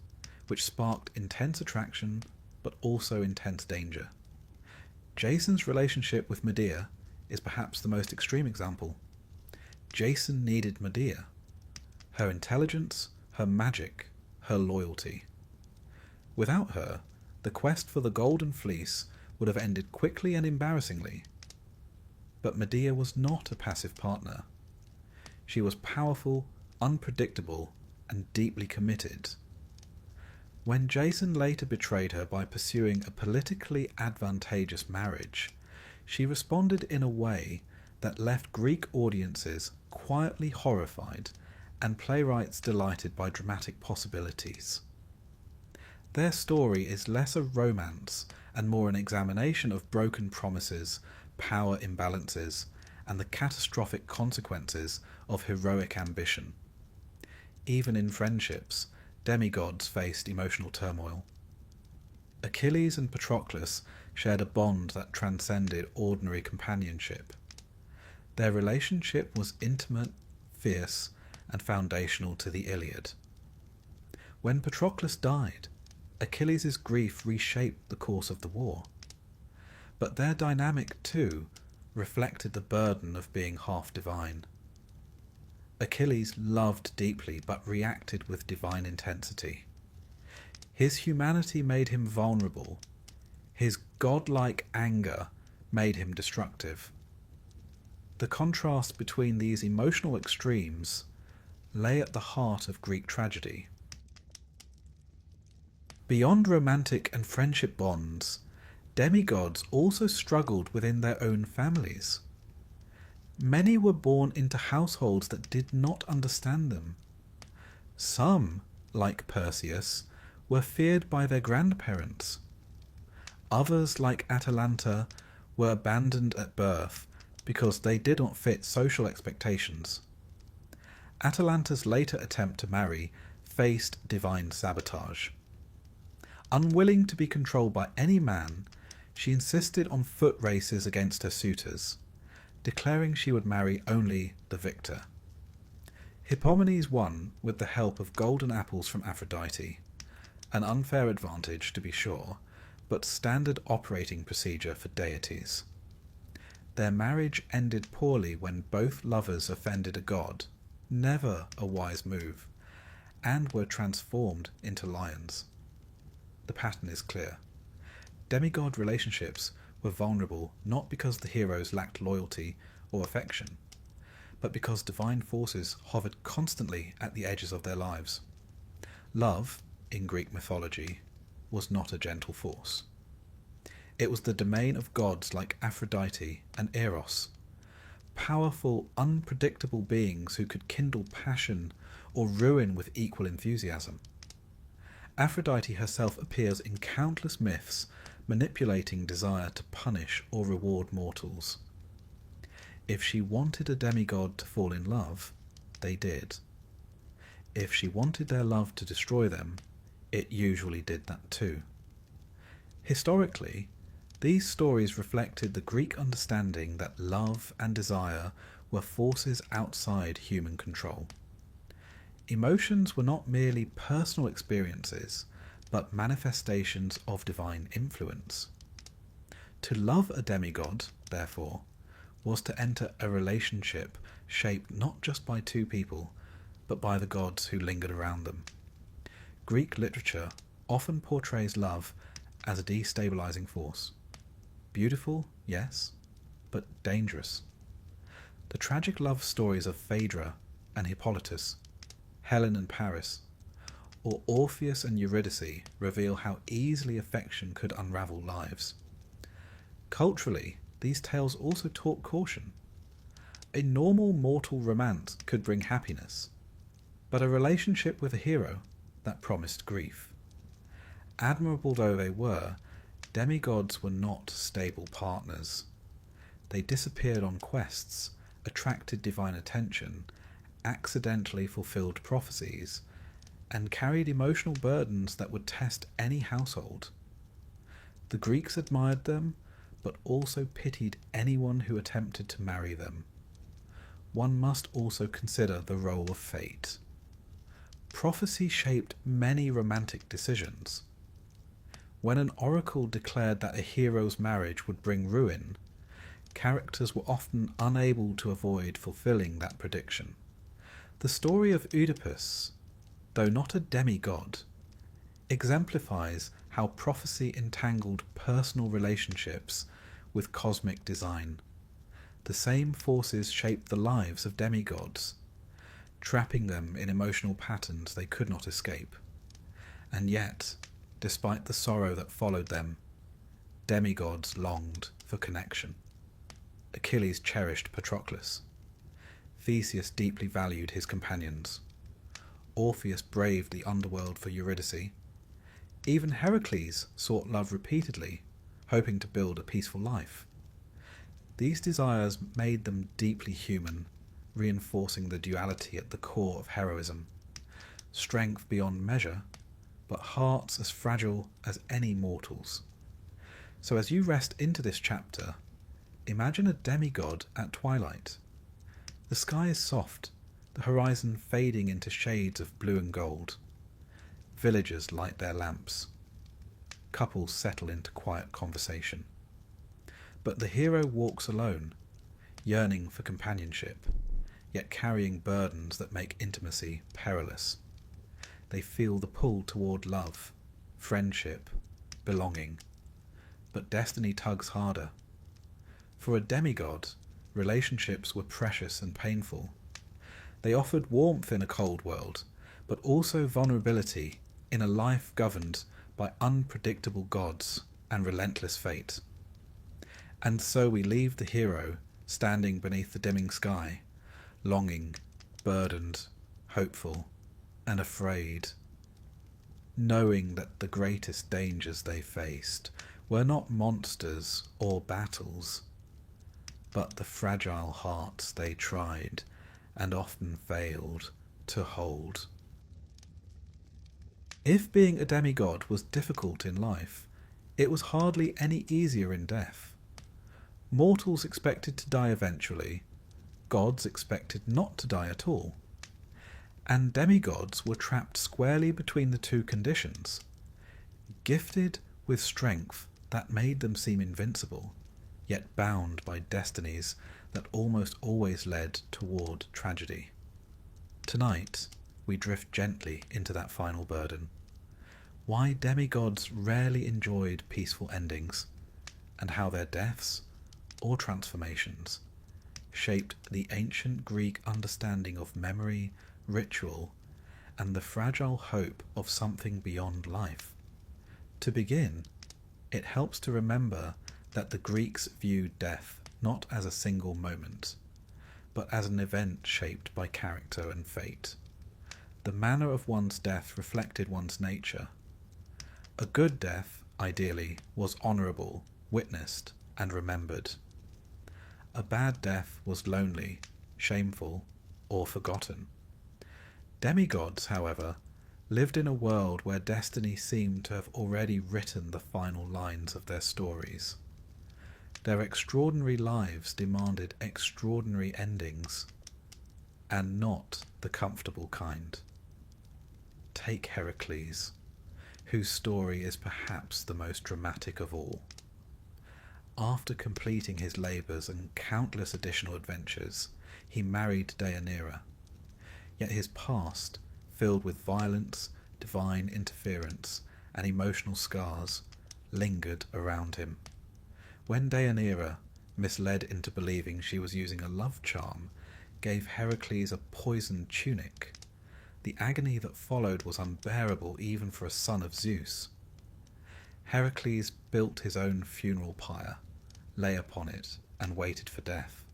which sparked intense attraction but also intense danger. Jason's relationship with Medea is perhaps the most extreme example. Jason needed Medea, her intelligence, her magic, her loyalty. Without her, the quest for the Golden Fleece would have ended quickly and embarrassingly. But Medea was not a passive partner. She was powerful, unpredictable, and deeply committed. When Jason later betrayed her by pursuing a politically advantageous marriage, she responded in a way that left Greek audiences quietly horrified and playwrights delighted by dramatic possibilities. Their story is less a romance and more an examination of broken promises, power imbalances, and the catastrophic consequences of heroic ambition. Even in friendships, demigods faced emotional turmoil. Achilles and Patroclus shared a bond that transcended ordinary companionship. Their relationship was intimate, fierce, and foundational to the Iliad. When Patroclus died, Achilles' grief reshaped the course of the war. But their dynamic, too, reflected the burden of being half divine. Achilles loved deeply but reacted with divine intensity. His humanity made him vulnerable. His godlike anger made him destructive. The contrast between these emotional extremes lay at the heart of Greek tragedy. Beyond romantic and friendship bonds, demigods also struggled within their own families. Many were born into households that did not understand them. Some, like Perseus, were feared by their grandparents. Others, like Atalanta, were abandoned at birth because they did not fit social expectations. Atalanta's later attempt to marry faced divine sabotage. Unwilling to be controlled by any man, she insisted on foot races against her suitors, declaring she would marry only the victor. Hippomenes won with the help of golden apples from Aphrodite, an unfair advantage to be sure, but standard operating procedure for deities. Their marriage ended poorly when both lovers offended a god, never a wise move, and were transformed into lions. The pattern is clear. Demigod relationships were vulnerable not because the heroes lacked loyalty or affection, but because divine forces hovered constantly at the edges of their lives. Love, in Greek mythology, was not a gentle force. It was the domain of gods like Aphrodite and Eros, powerful, unpredictable beings who could kindle passion or ruin with equal enthusiasm. Aphrodite herself appears in countless myths, manipulating desire to punish or reward mortals. If she wanted a demigod to fall in love, they did. If she wanted their love to destroy them, it usually did that too. Historically, these stories reflected the Greek understanding that love and desire were forces outside human control. Emotions were not merely personal experiences, but manifestations of divine influence. To love a demigod, therefore, was to enter a relationship shaped not just by two people, but by the gods who lingered around them. Greek literature often portrays love as a destabilizing force. Beautiful, yes, but dangerous. The tragic love stories of Phaedra and Hippolytus, Helen and Paris, or Orpheus and Eurydice reveal how easily affection could unravel lives. Culturally, these tales also taught caution. A normal mortal romance could bring happiness, but a relationship with a hero, that promised grief. Admirable though they were, demigods were not stable partners. They disappeared on quests, attracted divine attention, accidentally fulfilled prophecies, and carried emotional burdens that would test any household. The Greeks admired them, but also pitied anyone who attempted to marry them. One must also consider the role of fate. Prophecy shaped many romantic decisions. When an oracle declared that a hero's marriage would bring ruin, characters were often unable to avoid fulfilling that prediction. The story of Oedipus, though not a demigod, exemplifies how prophecy entangled personal relationships with cosmic design. The same forces shaped the lives of demigods, trapping them in emotional patterns they could not escape. And yet, despite the sorrow that followed them, demigods longed for connection. Achilles cherished Patroclus. Theseus deeply valued his companions. Orpheus braved the underworld for Eurydice. Even Heracles sought love repeatedly, hoping to build a peaceful life. These desires made them deeply human, reinforcing the duality at the core of heroism. Strength beyond measure, but hearts as fragile as any mortals. So as you rest into this chapter, imagine a demigod at twilight. The sky is soft, the horizon fading into shades of blue and gold. Villagers light their lamps. Couples settle into quiet conversation. But the hero walks alone, yearning for companionship, yet carrying burdens that make intimacy perilous. They feel the pull toward love, friendship, belonging. But destiny tugs harder. For a demigod, relationships were precious and painful. They offered warmth in a cold world, but also vulnerability in a life governed by unpredictable gods and relentless fate. And so we leave the hero standing beneath the dimming sky, longing, burdened, hopeful, and afraid, knowing that the greatest dangers they faced were not monsters or battles, but the fragile hearts they tried and often failed to hold. If being a demigod was difficult in life, it was hardly any easier in death. Mortals expected to die eventually, gods expected not to die at all, and demigods were trapped squarely between the two conditions, gifted with strength that made them seem invincible, yet bound by destinies that almost always led toward tragedy. Tonight, we drift gently into that final burden. Why demigods rarely enjoyed peaceful endings, and how their deaths, or transformations, shaped the ancient Greek understanding of memory, ritual, and the fragile hope of something beyond life. To begin, it helps to remember that the Greeks viewed death not as a single moment, but as an event shaped by character and fate. The manner of one's death reflected one's nature. A good death, ideally, was honourable, witnessed, and remembered. A bad death was lonely, shameful, or forgotten. Demigods, however, lived in a world where destiny seemed to have already written the final lines of their stories. Their extraordinary lives demanded extraordinary endings, and not the comfortable kind. Take Heracles, whose story is perhaps the most dramatic of all. After completing his labours and countless additional adventures, he married Deianira. Yet his past, filled with violence, divine interference, and emotional scars, lingered around him. When Deianira, misled into believing she was using a love charm, gave Heracles a poisoned tunic, the agony that followed was unbearable even for a son of Zeus. Heracles built his own funeral pyre, lay upon it, and waited for death.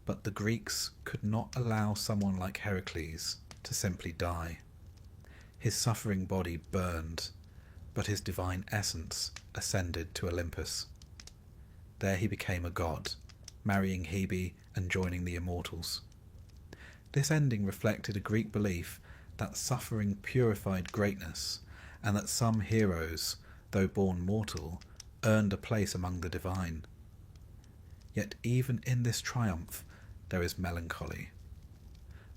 But the Greeks could not allow someone like Heracles to simply die. His suffering body burned, but his divine essence ascended to Olympus. There he became a god, marrying Hebe and joining the immortals. This ending reflected a Greek belief that suffering purified greatness, and that some heroes, though born mortal, earned a place among the divine. Yet even in this triumph there is melancholy.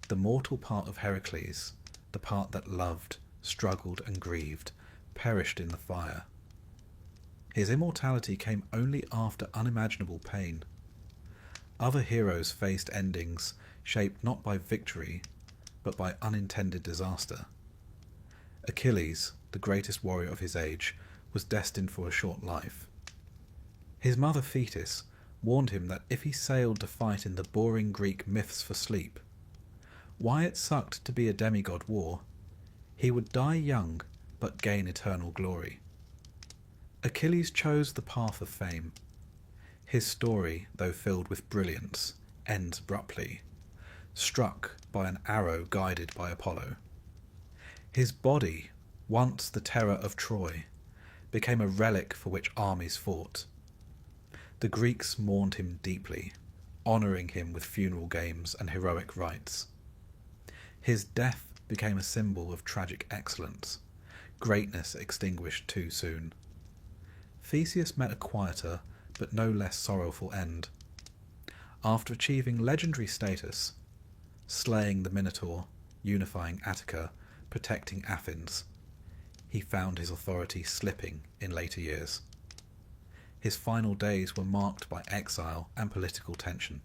The mortal part of Heracles, the part that loved, struggled and grieved, perished in the fire. His immortality came only after unimaginable pain. Other heroes faced endings shaped not by victory, but by unintended disaster. Achilles, the greatest warrior of his age, was destined for a short life. His mother Thetis warned him that if he sailed to fight in the boring Greek myths for sleep, why it sucked to be a demigod war, he would die young but gain eternal glory. Achilles chose the path of fame. His story, though filled with brilliance, ends abruptly, struck by an arrow guided by Apollo. His body, once the terror of Troy, became a relic for which armies fought. The Greeks mourned him deeply, honouring him with funeral games and heroic rites. His death became a symbol of tragic excellence, greatness extinguished too soon. Theseus met a quieter, but no less sorrowful end. After achieving legendary status, slaying the Minotaur, unifying Attica, protecting Athens, he found his authority slipping in later years. His final days were marked by exile and political tension.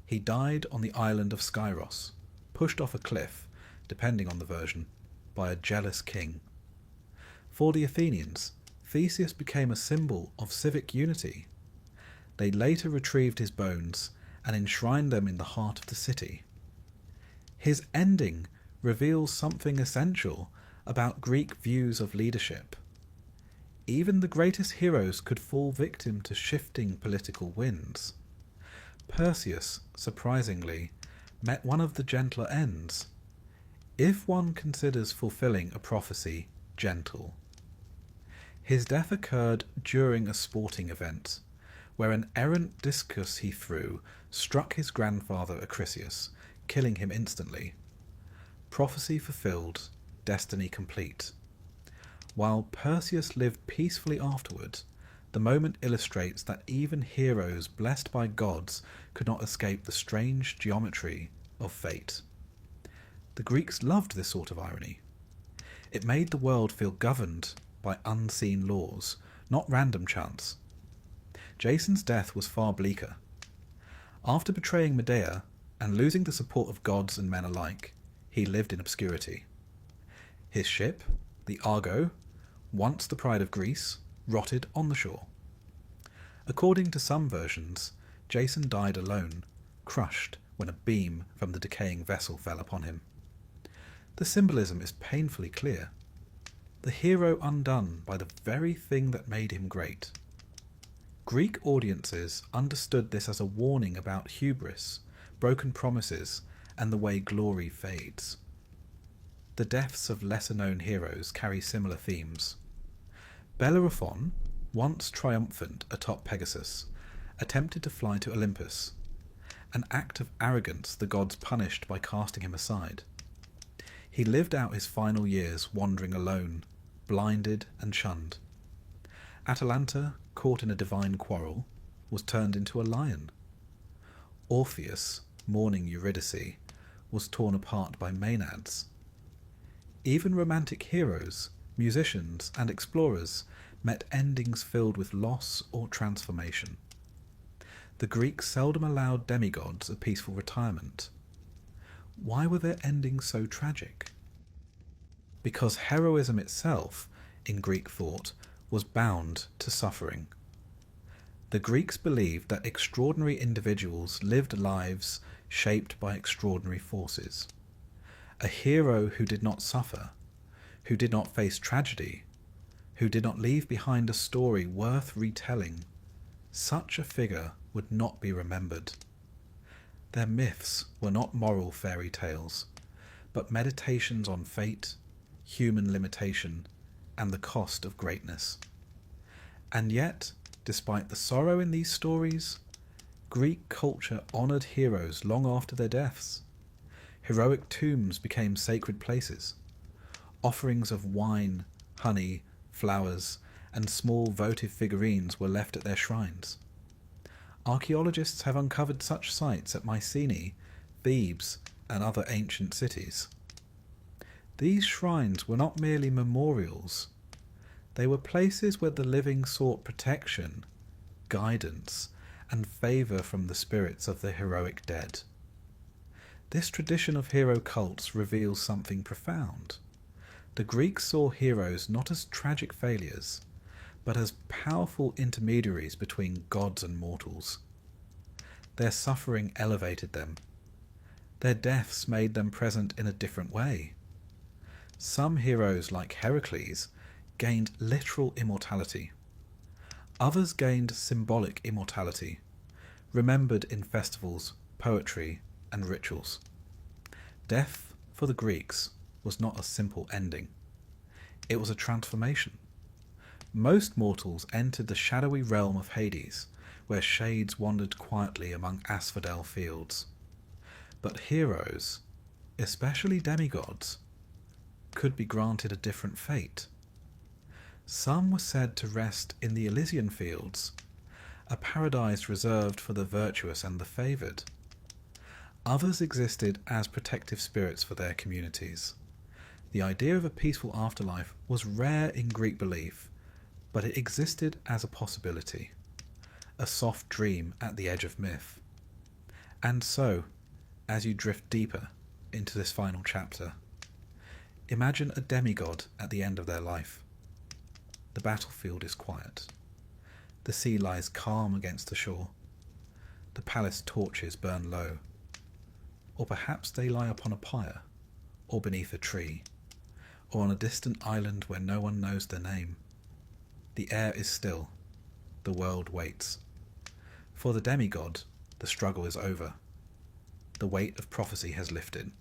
He died on the island of Skyros, pushed off a cliff, depending on the version, by a jealous king. For the Athenians, Theseus became a symbol of civic unity. They later retrieved his bones and enshrined them in the heart of the city. His ending reveals something essential about Greek views of leadership. Even the greatest heroes could fall victim to shifting political winds. Perseus, surprisingly, met one of the gentler ends, if one considers fulfilling a prophecy gentle. His death occurred during a sporting event, where an errant discus he threw struck his grandfather Acrisius, killing him instantly. Prophecy fulfilled, destiny complete. While Perseus lived peacefully afterward, the moment illustrates that even heroes blessed by gods could not escape the strange geometry of fate. The Greeks loved this sort of irony. It made the world feel governed by unseen laws, not random chance. Jason's death was far bleaker. After betraying Medea and losing the support of gods and men alike, he lived in obscurity. His ship, the Argo, once the pride of Greece, rotted on the shore. According to some versions, Jason died alone, crushed when a beam from the decaying vessel fell upon him. The symbolism is painfully clear. The hero undone by the very thing that made him great. Greek audiences understood this as a warning about hubris, broken promises, and the way glory fades. The deaths of lesser-known heroes carry similar themes. Bellerophon, once triumphant atop Pegasus, attempted to fly to Olympus, an act of arrogance the gods punished by casting him aside. He lived out his final years wandering alone, blinded and shunned. Atalanta, caught in a divine quarrel, was turned into a lion. Orpheus, mourning Eurydice, was torn apart by Maenads. Even romantic heroes, musicians, and explorers met endings filled with loss or transformation. The Greeks seldom allowed demi-gods a peaceful retirement. Why were their endings so tragic? Because heroism itself, in Greek thought, was bound to suffering. The Greeks believed that extraordinary individuals lived lives shaped by extraordinary forces. A hero who did not suffer, who did not face tragedy, who did not leave behind a story worth retelling, such a figure would not be remembered. Their myths were not moral fairy tales, but meditations on fate, human limitation, and the cost of greatness. And yet, despite the sorrow in these stories, Greek culture honoured heroes long after their deaths. Heroic tombs became sacred places. Offerings of wine, honey, flowers, and small votive figurines were left at their shrines. Archaeologists have uncovered such sites at Mycenae, Thebes, and other ancient cities. These shrines were not merely memorials. They were places where the living sought protection, guidance, and favour from the spirits of the heroic dead. This tradition of hero cults reveals something profound. The Greeks saw heroes not as tragic failures, but as powerful intermediaries between gods and mortals. Their suffering elevated them. Their deaths made them present in a different way. Some heroes, like Heracles, gained literal immortality. Others gained symbolic immortality, remembered in festivals, poetry, and rituals. Death, for the Greeks, was not a simple ending. It was a transformation. Most mortals entered the shadowy realm of Hades, where shades wandered quietly among asphodel fields. But heroes, especially demigods, could be granted a different fate. Some were said to rest in the Elysian fields, a paradise reserved for the virtuous and the favoured. Others existed as protective spirits for their communities. The idea of a peaceful afterlife was rare in Greek belief, but it existed as a possibility, a soft dream at the edge of myth. And so, as you drift deeper into this final chapter, imagine a demigod at the end of their life. The battlefield is quiet. The sea lies calm against the shore. The palace torches burn low. Or perhaps they lie upon a pyre, or beneath a tree, or on a distant island where no one knows their name. The air is still. The world waits. For the demigod, the struggle is over. The weight of prophecy has lifted.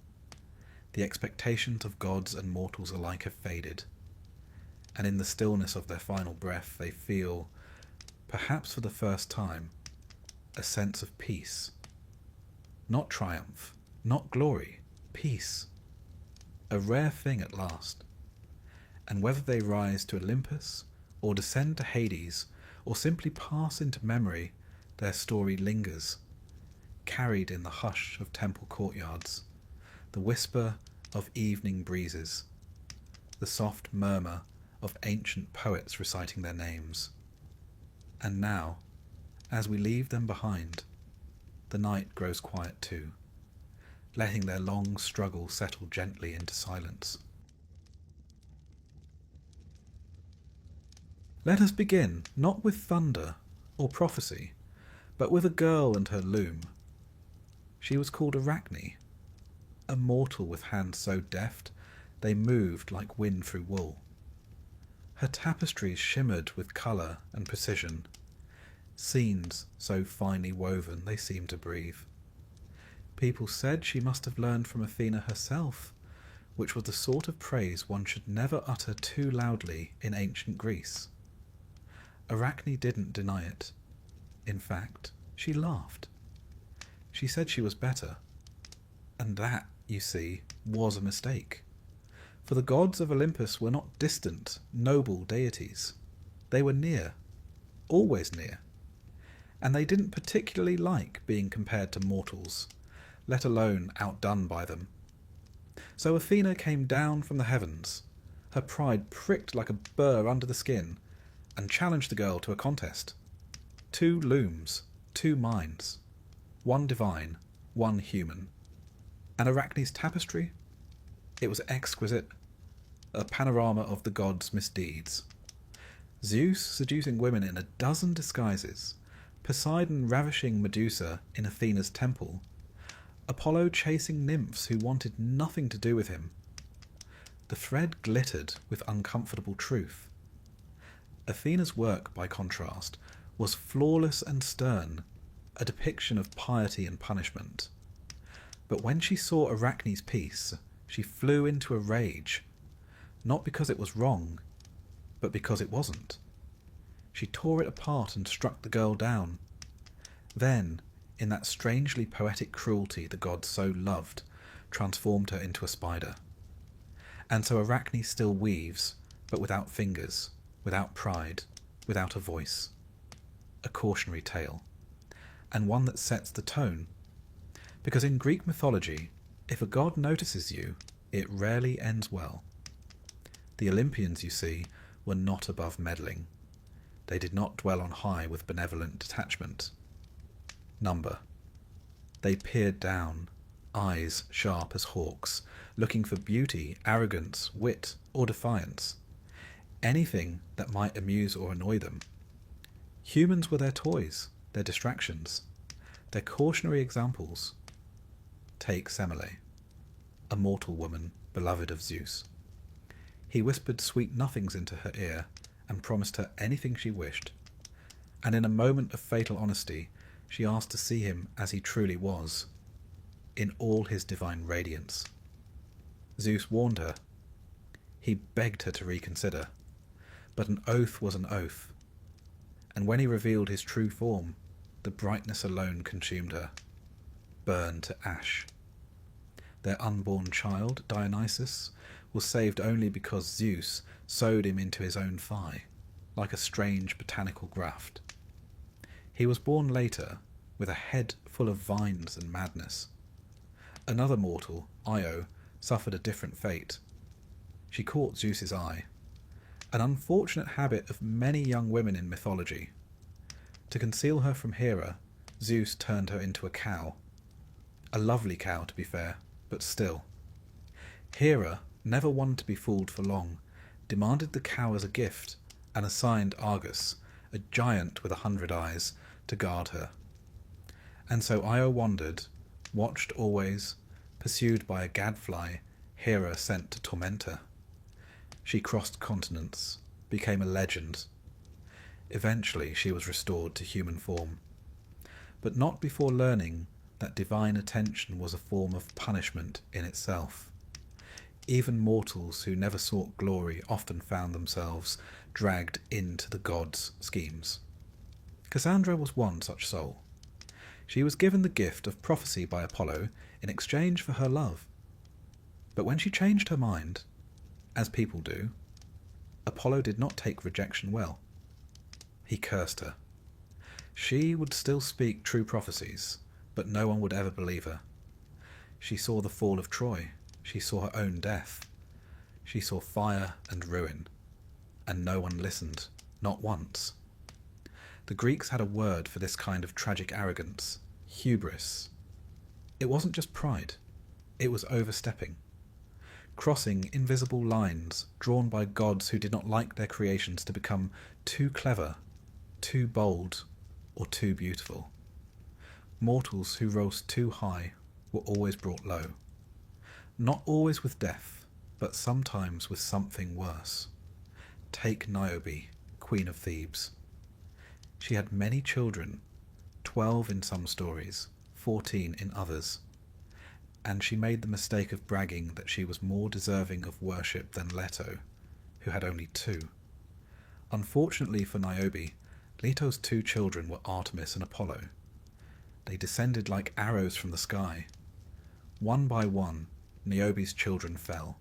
The expectations of gods and mortals alike have faded. And in the stillness of their final breath, they feel, perhaps for the first time, a sense of peace. Not triumph, not glory, peace. A rare thing at last. And whether they rise to Olympus, or descend to Hades, or simply pass into memory, their story lingers, carried in the hush of temple courtyards, the whisper of evening breezes, the soft murmur of ancient poets reciting their names. And now, as we leave them behind, the night grows quiet too, letting their long struggle settle gently into silence. Let us begin not with thunder or prophecy, but with a girl and her loom. She was called Arachne, a mortal with hands so deft they moved like wind through wool. Her tapestries shimmered with colour and precision, scenes so finely woven they seemed to breathe. People said she must have learned from Athena herself, which was the sort of praise one should never utter too loudly in ancient Greece. Arachne didn't deny it. In fact, she laughed. She said she was better. And that, you see, was a mistake. For the gods of Olympus were not distant, noble deities. They were near, always near. And they didn't particularly like being compared to mortals, let alone outdone by them. So Athena came down from the heavens, her pride pricked like a burr under the skin, and challenged the girl to a contest. 2 looms, 2 minds, one divine, one human. And Arachne's tapestry? It was exquisite, a panorama of the gods' misdeeds. Zeus seducing women in a dozen disguises, Poseidon ravishing Medusa in Athena's temple, Apollo chasing nymphs who wanted nothing to do with him. The thread glittered with uncomfortable truth. Athena's work, by contrast, was flawless and stern, a depiction of piety and punishment. But when she saw Arachne's piece, she flew into a rage, not because it was wrong, but because it wasn't. She tore it apart and struck the girl down. Then, in that strangely poetic cruelty the gods so loved, transformed her into a spider. And so Arachne still weaves, but without fingers, without pride, without a voice. A cautionary tale, and one that sets the tone. Because in Greek mythology, if a god notices you, it rarely ends well. The Olympians, you see, were not above meddling. They did not dwell on high with benevolent detachment. Number. They peered down, eyes sharp as hawks, looking for beauty, arrogance, wit, or defiance. Anything that might amuse or annoy them. Humans were their toys, their distractions, their cautionary examples. Take Semele, a mortal woman beloved of Zeus. He whispered sweet nothings into her ear and promised her anything she wished. And in a moment of fatal honesty, she asked to see him as he truly was, in all his divine radiance. Zeus warned her. He begged her to reconsider, but an oath was an oath. And when he revealed his true form, the brightness alone consumed her, burned to ash. Their unborn child, Dionysus, was saved only because Zeus sewed him into his own thigh, like a strange botanical graft. He was born later, with a head full of vines and madness. Another mortal, Io, suffered a different fate. She caught Zeus's eye, an unfortunate habit of many young women in mythology. To conceal her from Hera, Zeus turned her into a cow. A lovely cow, to be fair, but still. Hera, never one to be fooled for long, demanded the cow as a gift and assigned Argus, a giant with 100 eyes, to guard her. And so Io wandered, watched always, pursued by a gadfly Hera sent to torment her. She crossed continents, became a legend. Eventually she was restored to human form, but not before learning that divine attention was a form of punishment in itself. Even mortals who never sought glory often found themselves dragged into the gods' schemes. Cassandra was one such soul. She was given the gift of prophecy by Apollo in exchange for her love. But when she changed her mind, as people do, Apollo did not take rejection well. He cursed her. She would still speak true prophecies, but no one would ever believe her. She saw the fall of Troy. She saw her own death. She saw fire and ruin, and no one listened, not once. The Greeks had a word for this kind of tragic arrogance: hubris. It wasn't just pride, it was overstepping. Crossing invisible lines drawn by gods who did not like their creations to become too clever, too bold, or too beautiful. Mortals who rose too high were always brought low. Not always with death, but sometimes with something worse. Take Niobe, Queen of Thebes. She had many children, 12 in some stories, 14 in others, and she made the mistake of bragging that she was more deserving of worship than Leto, who had only 2. Unfortunately for Niobe, Leto's 2 children were Artemis and Apollo. They descended like arrows from the sky. One by one, Niobe's children fell.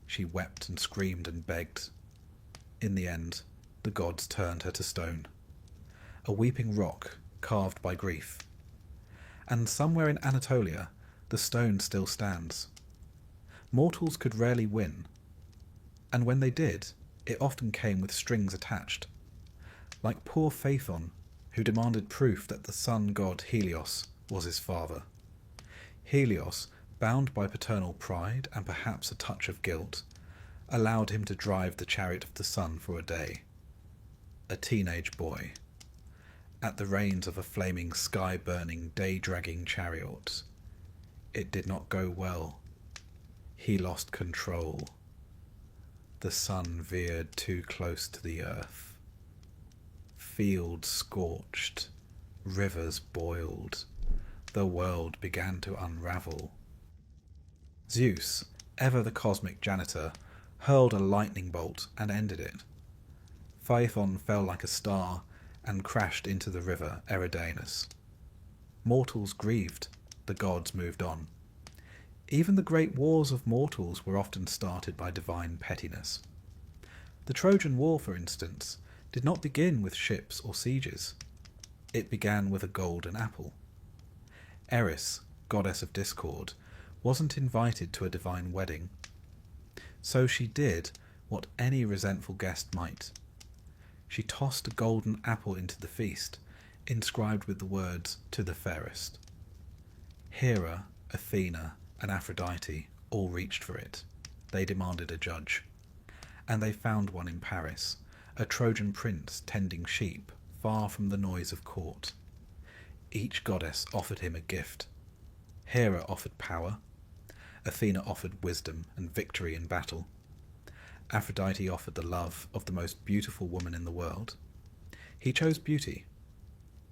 She wept and screamed and begged. In the end, the gods turned her to stone, a weeping rock carved by grief. And somewhere in Anatolia, the stone still stands. Mortals could rarely win, and when they did, it often came with strings attached, like poor Phaethon, who demanded proof that the sun god Helios was his father. Helios, bound by paternal pride and perhaps a touch of guilt, allowed him to drive the chariot of the sun for a day. A teenage boy, at the reins of a flaming, sky-burning, day-dragging chariot. It did not go well. He lost control. The sun veered too close to the earth. Fields scorched, rivers boiled, the world began to unravel. Zeus, ever the cosmic janitor, hurled a lightning bolt and ended it. Phaethon fell like a star and crashed into the river Eridanus. Mortals grieved, the gods moved on. Even the great wars of mortals were often started by divine pettiness. The Trojan War, for instance, did not begin with ships or sieges. It began with a golden apple. Eris, goddess of discord, wasn't invited to a divine wedding. So she did what any resentful guest might. She tossed a golden apple into the feast, inscribed with the words, "To the fairest." Hera, Athena, and Aphrodite all reached for it. They demanded a judge. And they found one in Paris, a Trojan prince tending sheep, far from the noise of court. Each goddess offered him a gift. Hera offered power. Athena offered wisdom and victory in battle. Aphrodite offered the love of the most beautiful woman in the world. He chose beauty.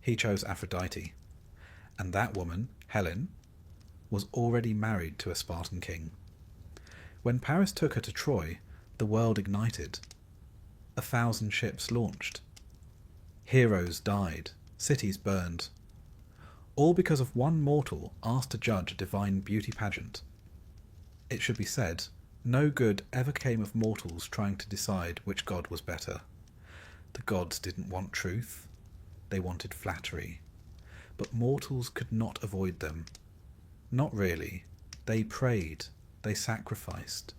He chose Aphrodite. And that woman, Helen, was already married to a Spartan king. When Paris took her to Troy, the world ignited. 1,000 ships launched. Heroes died, cities burned. All because of one mortal asked to judge a divine beauty pageant. It should be said, no good ever came of mortals trying to decide which god was better. The gods didn't want truth. They wanted flattery. But mortals could not avoid them. Not really. They prayed. They sacrificed.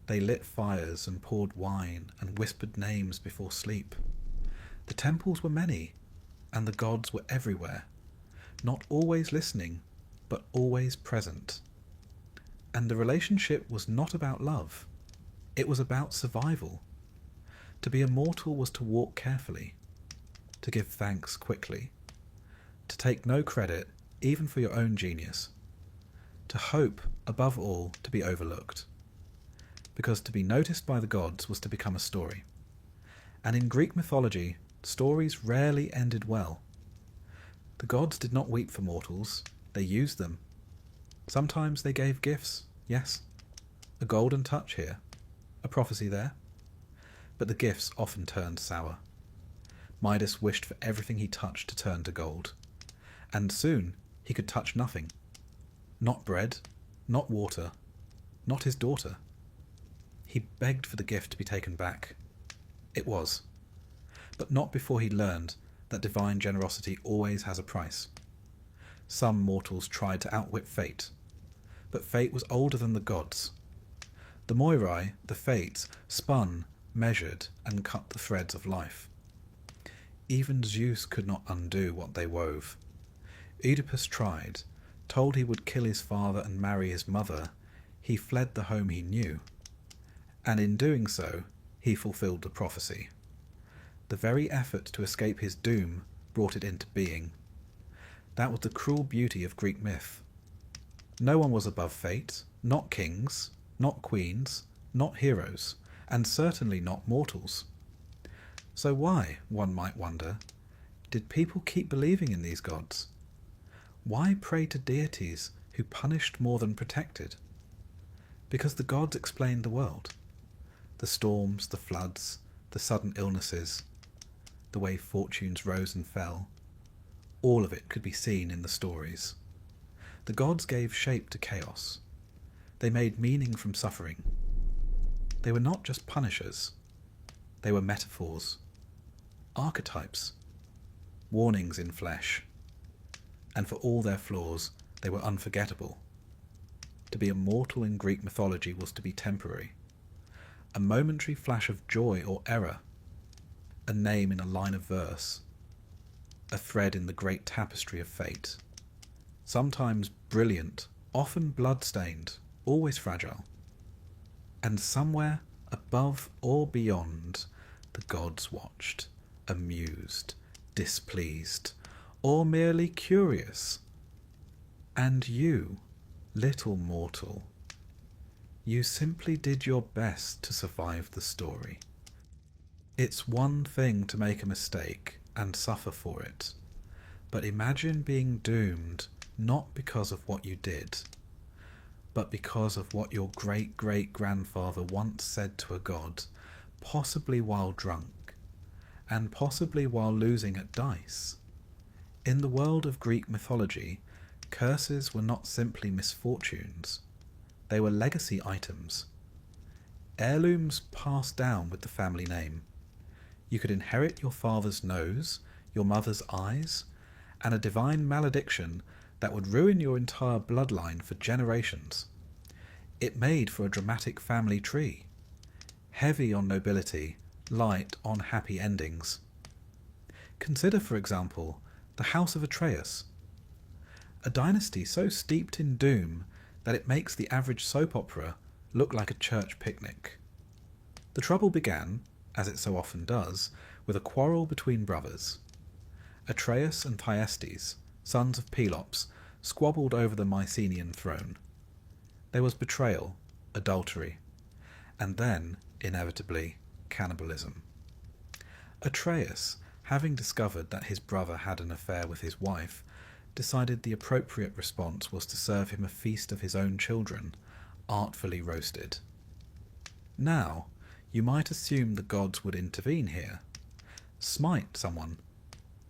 They lit fires and poured wine and whispered names before sleep. The temples were many, and the gods were everywhere, not always listening, but always present. And the relationship was not about love. It was about survival. To be immortal was to walk carefully, to give thanks quickly, to take no credit even for your own genius, to hope above all to be overlooked, because to be noticed by the gods was to become a story. And in Greek mythology, stories rarely ended well. The gods did not weep for mortals, they used them. Sometimes they gave gifts, yes, a golden touch here, a prophecy there, but the gifts often turned sour. Midas wished for everything he touched to turn to gold, and soon he could touch nothing. Not bread, not water, not his daughter. He begged for the gift to be taken back. It was, but not before he learned that divine generosity always has a price. Some mortals tried to outwit fate, but fate was older than the gods. The Moirai, the Fates, spun, measured, and cut the threads of life. Even Zeus could not undo what they wove. Oedipus tried, told he would kill his father and marry his mother. He fled the home he knew, and in doing so, he fulfilled the prophecy. The very effort to escape his doom brought it into being. That was the cruel beauty of Greek myth. No one was above fate, not kings, not queens, not heroes, and certainly not mortals. So why, one might wonder, did people keep believing in these gods? Why pray to deities who punished more than protected? Because the gods explained the world. The storms, the floods, the sudden illnesses, the way fortunes rose and fell, all of it could be seen in the stories. The gods gave shape to chaos. They made meaning from suffering. They were not just punishers. They were metaphors, archetypes, warnings in flesh. And for all their flaws, they were unforgettable. To be immortal in Greek mythology was to be temporary. A momentary flash of joy or error, a name in a line of verse, a thread in the great tapestry of fate. Sometimes brilliant, often blood-stained, always fragile. And somewhere above or beyond, the gods watched, amused, displeased, or merely curious. And you, little mortal, you simply did your best to survive the story. It's one thing to make a mistake and suffer for it, but imagine being doomed not because of what you did, but because of what your great-great-grandfather once said to a god, possibly while drunk, and possibly while losing at dice. In the world of Greek mythology, curses were not simply misfortunes. They were legacy items. Heirlooms passed down with the family name. You could inherit your father's nose, your mother's eyes, and a divine malediction that would ruin your entire bloodline for generations. It made for a dramatic family tree, heavy on nobility, light on happy endings. Consider, for example, the House of Atreus, a dynasty so steeped in doom that it makes the average soap opera look like a church picnic. The trouble began, as it so often does, with a quarrel between brothers. Atreus and Thyestes, sons of Pelops, squabbled over the Mycenaean throne. There was betrayal, adultery, and then, inevitably, cannibalism. Atreus, having discovered that his brother had an affair with his wife, decided the appropriate response was to serve him a feast of his own children, artfully roasted. Now, you might assume the gods would intervene here. Smite someone.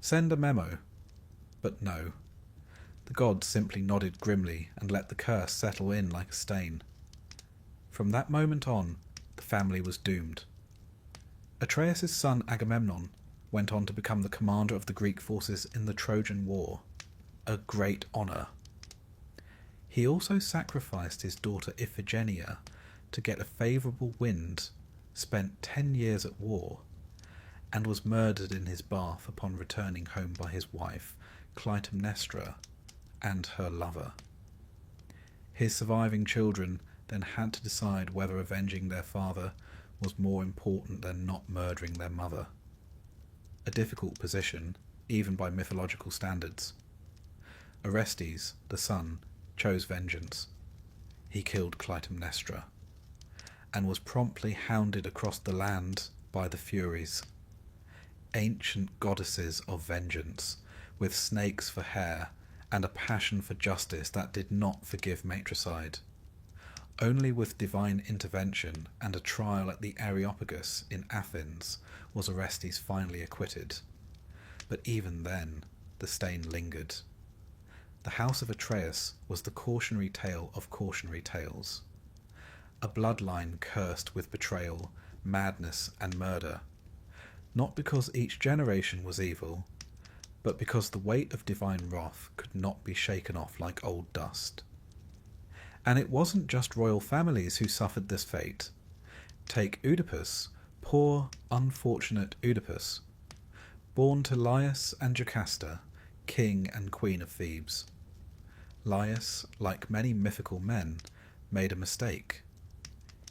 Send a memo. But no. The gods simply nodded grimly and let the curse settle in like a stain. From that moment on, the family was doomed. Atreus' son Agamemnon went on to become the commander of the Greek forces in the Trojan War. A great honour. He also sacrificed his daughter Iphigenia to get a favourable wind, spent 10 years at war, and was murdered in his bath upon returning home by his wife, Clytemnestra, and her lover. His surviving children then had to decide whether avenging their father was more important than not murdering their mother. A a difficult position even by mythological standards. Orestes, the son, chose vengeance. He killed Clytemnestra, and was promptly hounded across the land by the Furies, ancient goddesses of vengeance, with snakes for hair and a passion for justice that did not forgive matricide. Only with divine intervention and a trial at the Areopagus in Athens was Orestes finally acquitted. But even then, the stain lingered. The house of Atreus was the cautionary tale of cautionary tales. A bloodline cursed with betrayal, madness, and murder, not because each generation was evil, but because the weight of divine wrath could not be shaken off like old dust. And it wasn't just royal families who suffered this fate. Take Oedipus, poor, unfortunate Oedipus, born to Laius and Jocasta, king and queen of Thebes. Laius, like many mythical men, made a mistake.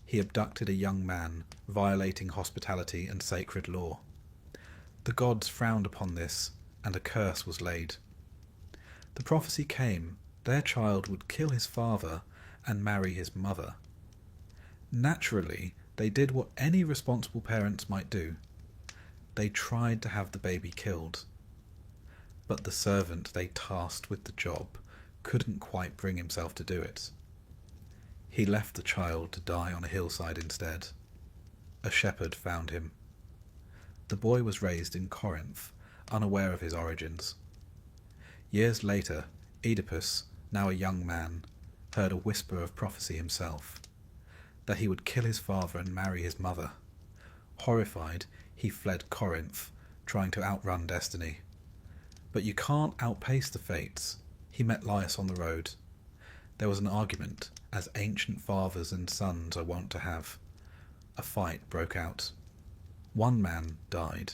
He abducted a young man, violating hospitality and sacred law. The gods frowned upon this, and a curse was laid. The prophecy came, their child would kill his father and marry his mother. Naturally, they did what any responsible parents might do. They tried to have the baby killed. But the servant they tasked with the job couldn't quite bring himself to do it. He left the child to die on a hillside instead. A shepherd found him. The boy was raised in Corinth, unaware of his origins. Years later, Oedipus, now a young man, heard a whisper of prophecy himself, that he would kill his father and marry his mother. Horrified, he fled Corinth, trying to outrun destiny. But you can't outpace the fates. He met Laius on the road. There was an argument, as ancient fathers and sons are wont to have. A fight broke out. One man died.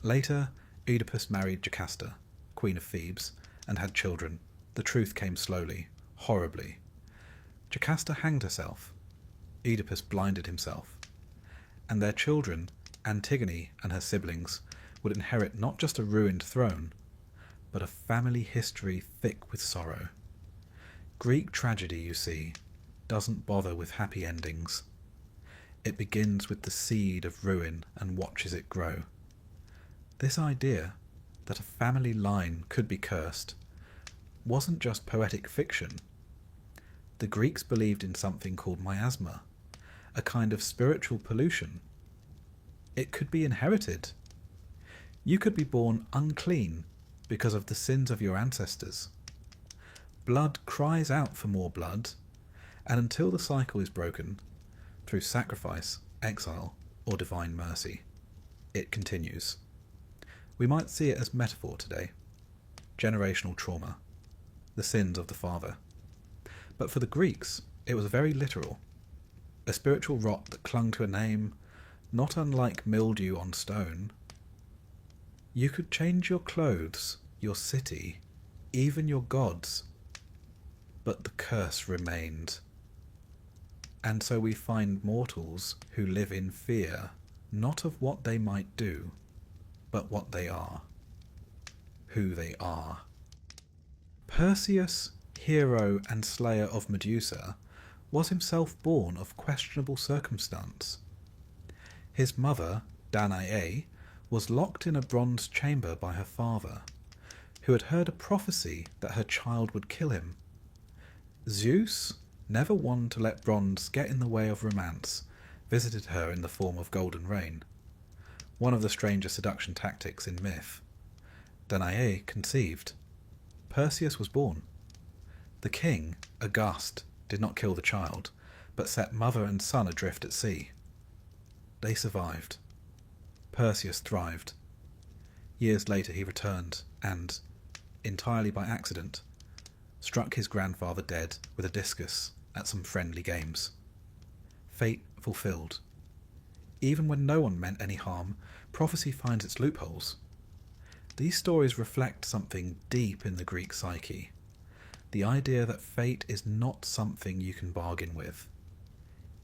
Later, Oedipus married Jocasta, queen of Thebes, and had children. The truth came slowly, horribly. Jocasta hanged herself. Oedipus blinded himself. And their children, Antigone and her siblings, would inherit not just a ruined throne, but a family history thick with sorrow. Greek tragedy, you see, doesn't bother with happy endings. It begins with the seed of ruin and watches it grow. This idea that a family line could be cursed wasn't just poetic fiction. The Greeks believed in something called miasma, a kind of spiritual pollution. It could be inherited. You could be born unclean because of the sins of your ancestors. Blood cries out for more blood, and until the cycle is broken, through sacrifice, exile, or divine mercy, it continues. We might see it as metaphor today. Generational trauma, the sins of the father. But for the Greeks, it was very literal. A spiritual rot that clung to a name, not unlike mildew on stone. You could change your clothes, your city, even your gods, but the curse remained. And so we find mortals who live in fear, not of what they might do, but what they are, who they are. Perseus, hero and slayer of Medusa, was himself born of questionable circumstance. His mother, Danae, was locked in a bronze chamber by her father, who had heard a prophecy that her child would kill him. Zeus, never one to let bronze get in the way of romance, visited her in the form of golden rain, one of the stranger seduction tactics in myth. Danae conceived. Perseus was born. The king, aghast, did not kill the child, but set mother and son adrift at sea. They survived. Perseus thrived. Years later he returned and, entirely by accident, struck his grandfather dead with a discus at some friendly games. Fate fulfilled. Even when no one meant any harm, prophecy finds its loopholes. These stories reflect something deep in the Greek psyche. The idea that fate is not something you can bargain with.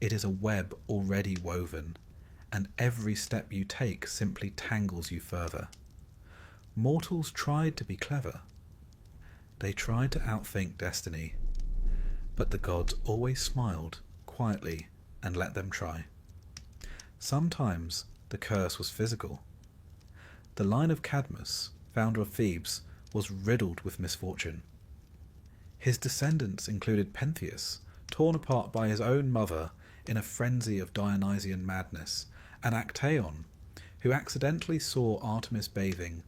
It is a web already woven, and every step you take simply tangles you further. Mortals tried to be clever. They tried to outthink destiny, but the gods always smiled quietly and let them try. Sometimes the curse was physical. The line of Cadmus, founder of Thebes, was riddled with misfortune. His descendants included Pentheus, torn apart by his own mother in a frenzy of Dionysian madness, and Actaeon, who accidentally saw Artemis bathing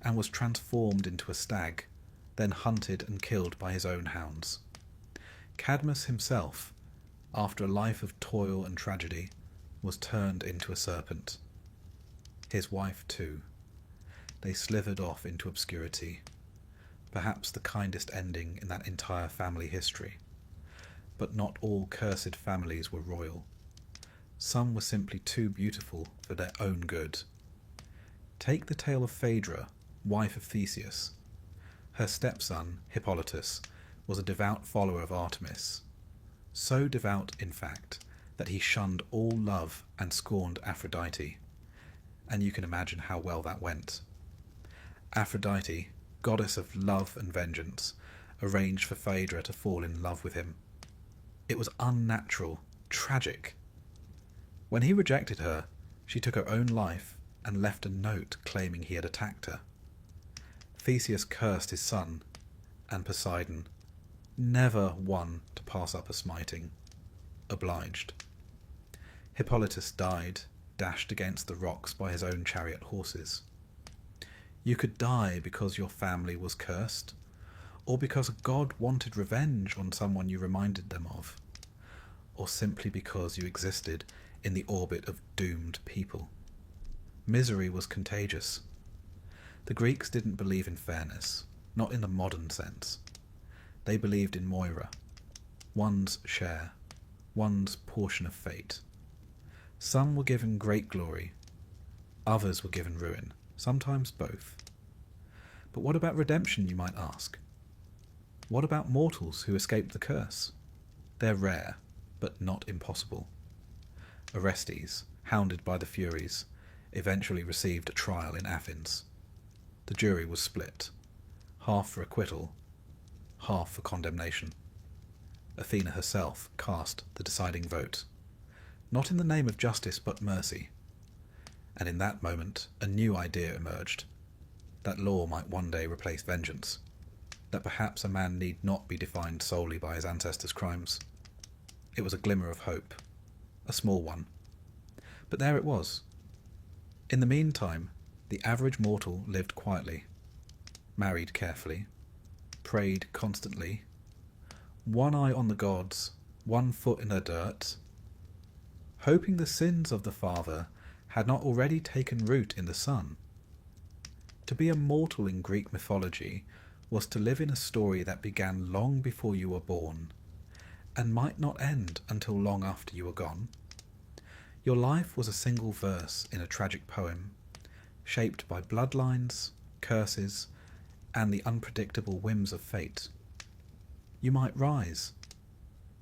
and was transformed into a stag, then hunted and killed by his own hounds. Cadmus himself, after a life of toil and tragedy, was turned into a serpent. His wife too. They slithered off into obscurity, perhaps the kindest ending in that entire family history. But not all cursed families were royal. Some were simply too beautiful for their own good. Take the tale of Phaedra, wife of Theseus. Her stepson, Hippolytus, was a devout follower of Artemis. So devout, in fact, that he shunned all love and scorned Aphrodite. And you can imagine how well that went. Aphrodite, goddess of love and vengeance, arranged for Phaedra to fall in love with him. It was unnatural, tragic. When he rejected her, she took her own life and left a note claiming he had attacked her. Theseus cursed his son, and Poseidon, never one to pass up a smiting, obliged. Hippolytus died, dashed against the rocks by his own chariot horses. You could die because your family was cursed, or because a god wanted revenge on someone you reminded them of, or simply because you existed in the orbit of doomed people. Misery was contagious. The Greeks didn't believe in fairness, not in the modern sense. They believed in Moira, one's share, one's portion of fate. Some were given great glory, others were given ruin, sometimes both. But what about redemption, you might ask? What about mortals who escaped the curse? They're rare, but not impossible. Orestes, hounded by the Furies, eventually received a trial in Athens. The jury was split, half for acquittal, half for condemnation. Athena herself cast the deciding vote, not in the name of justice but mercy. And in that moment, a new idea emerged, that law might one day replace vengeance, that perhaps a man need not be defined solely by his ancestors' crimes. It was a glimmer of hope, a small one. But there it was. In the meantime, the average mortal lived quietly, married carefully, prayed constantly, one eye on the gods, one foot in the dirt, hoping the sins of the father had not already taken root in the son. To be a mortal in Greek mythology was to live in a story that began long before you were born, and might not end until long after you were gone. Your life was a single verse in a tragic poem, shaped by bloodlines, curses, and the unpredictable whims of fate. You might rise,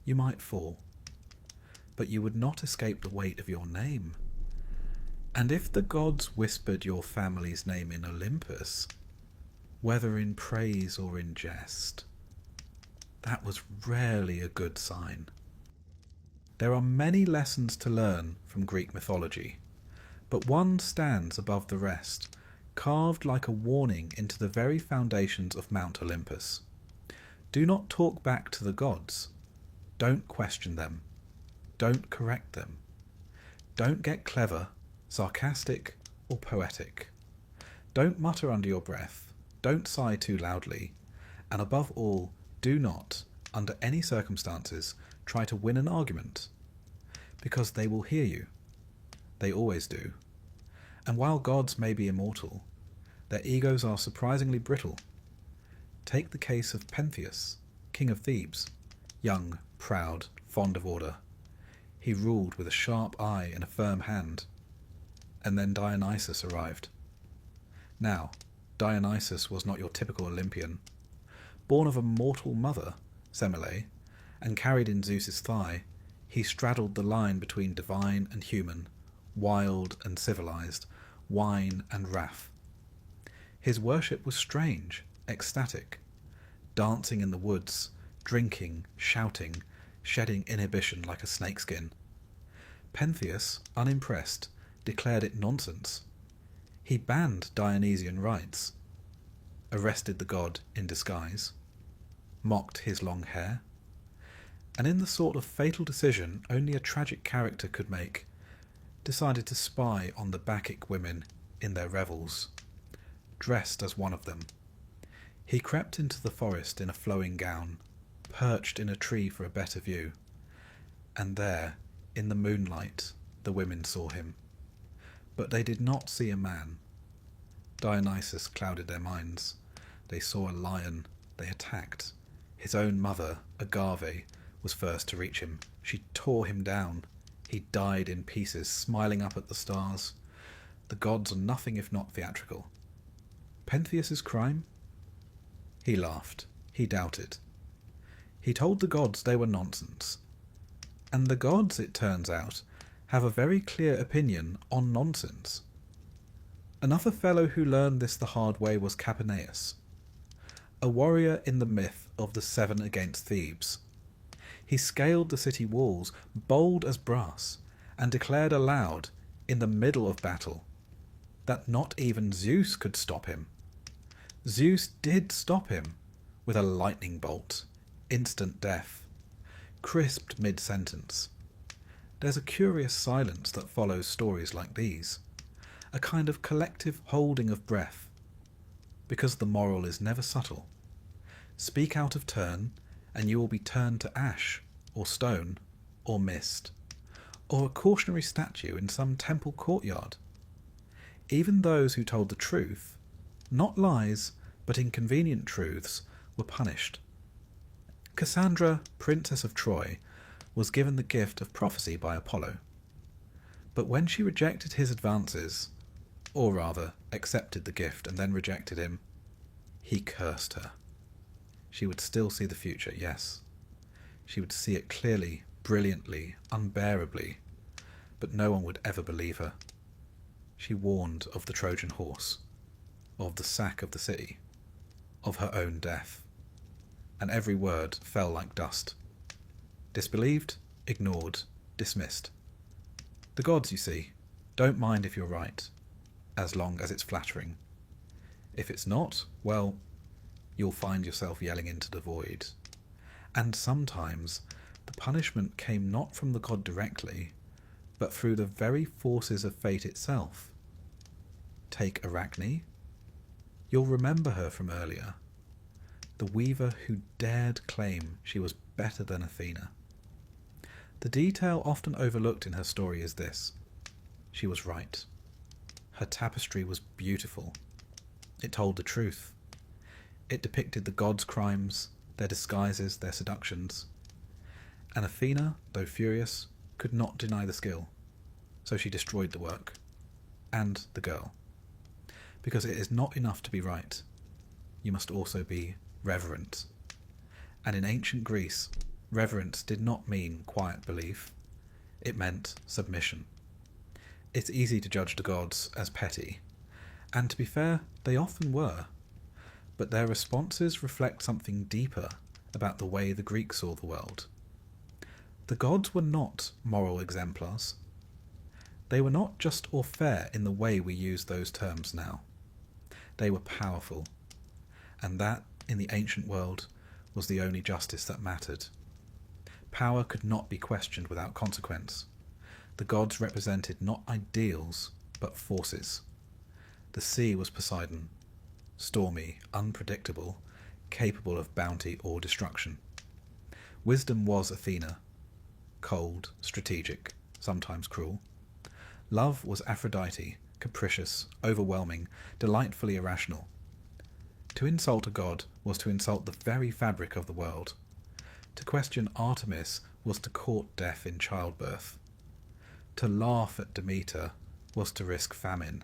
you might fall, but you would not escape the weight of your name. And if the gods whispered your family's name in Olympus, whether in praise or in jest, that was rarely a good sign. There are many lessons to learn from Greek mythology, but one stands above the rest, carved like a warning into the very foundations of Mount Olympus. Do not talk back to the gods. Don't question them. Don't correct them. Don't get clever, sarcastic, or poetic. Don't mutter under your breath. Don't sigh too loudly. And above all, do not, under any circumstances, try to win an argument. Because they will hear you. They always do. And while gods may be immortal, their egos are surprisingly brittle. Take the case of Pentheus, king of Thebes, young, proud, fond of order. He ruled with a sharp eye and a firm hand. And then Dionysus arrived. Now, Dionysus was not your typical Olympian. Born of a mortal mother, Semele, and carried in Zeus's thigh, he straddled the line between divine and human, wild and civilized, wine and wrath. His worship was strange, ecstatic, dancing in the woods, drinking, shouting, shedding inhibition like a snakeskin. Pentheus, unimpressed, declared it nonsense. He banned Dionysian rites, arrested the god in disguise, mocked his long hair, and in the sort of fatal decision only a tragic character could make, decided to spy on the Bacchic women in their revels, dressed as one of them. He crept into the forest in a flowing gown, perched in a tree for a better view, and there, in the moonlight, the women saw him. But they did not see a man. Dionysus clouded their minds. They saw a lion. They attacked. His own mother, Agave, was first to reach him. She tore him down. He died in pieces, smiling up at the stars. The gods are nothing if not theatrical. Pentheus's crime? He laughed. He doubted. He told the gods they were nonsense. And the gods, it turns out, have a very clear opinion on nonsense. Another fellow who learned this the hard way was Capaneus, a warrior in the myth of the Seven against Thebes. He scaled the city walls, bold as brass, and declared aloud, in the middle of battle, that not even Zeus could stop him. Zeus did stop him, with a lightning bolt, instant death, crisped mid-sentence. There's a curious silence that follows stories like these, a kind of collective holding of breath, because the moral is never subtle. Speak out of turn, and you will be turned to ash, or stone, or mist, or a cautionary statue in some temple courtyard. Even those who told the truth, not lies, but inconvenient truths, were punished. Cassandra, Princess of Troy, was given the gift of prophecy by Apollo. But when she rejected his advances, or rather accepted the gift and then rejected him, he cursed her. She would still see the future, yes. She would see it clearly, brilliantly, unbearably, but no one would ever believe her. She warned of the Trojan horse, of the sack of the city, of her own death, and every word fell like dust. Disbelieved, ignored, dismissed. The gods, you see, don't mind if you're right, as long as it's flattering. If it's not, well, you'll find yourself yelling into the void. And sometimes the punishment came not from the god directly, but through the very forces of fate itself. Take Arachne. You'll remember her from earlier. The weaver who dared claim she was better than Athena. The detail often overlooked in her story is this. She was right. Her tapestry was beautiful. It told the truth. It depicted the gods' crimes, their disguises, their seductions. And Athena, though furious, could not deny the skill. So she destroyed the work. And the girl. Because it is not enough to be right. You must also be reverent. And in ancient Greece, reverence did not mean quiet belief. It meant submission. It's easy to judge the gods as petty. And to be fair, they often were. But their responses reflect something deeper about the way the Greeks saw the world. The gods were not moral exemplars. They were not just or fair in the way we use those terms now. They were powerful, and that, in the ancient world, was the only justice that mattered. Power could not be questioned without consequence. The gods represented not ideals, but forces. The sea was Poseidon, stormy, unpredictable, capable of bounty or destruction. Wisdom was Athena, cold, strategic, sometimes cruel. Love was Aphrodite, capricious, overwhelming, delightfully irrational. To insult a god was to insult the very fabric of the world. To question Artemis was to court death in childbirth. To laugh at Demeter was to risk famine.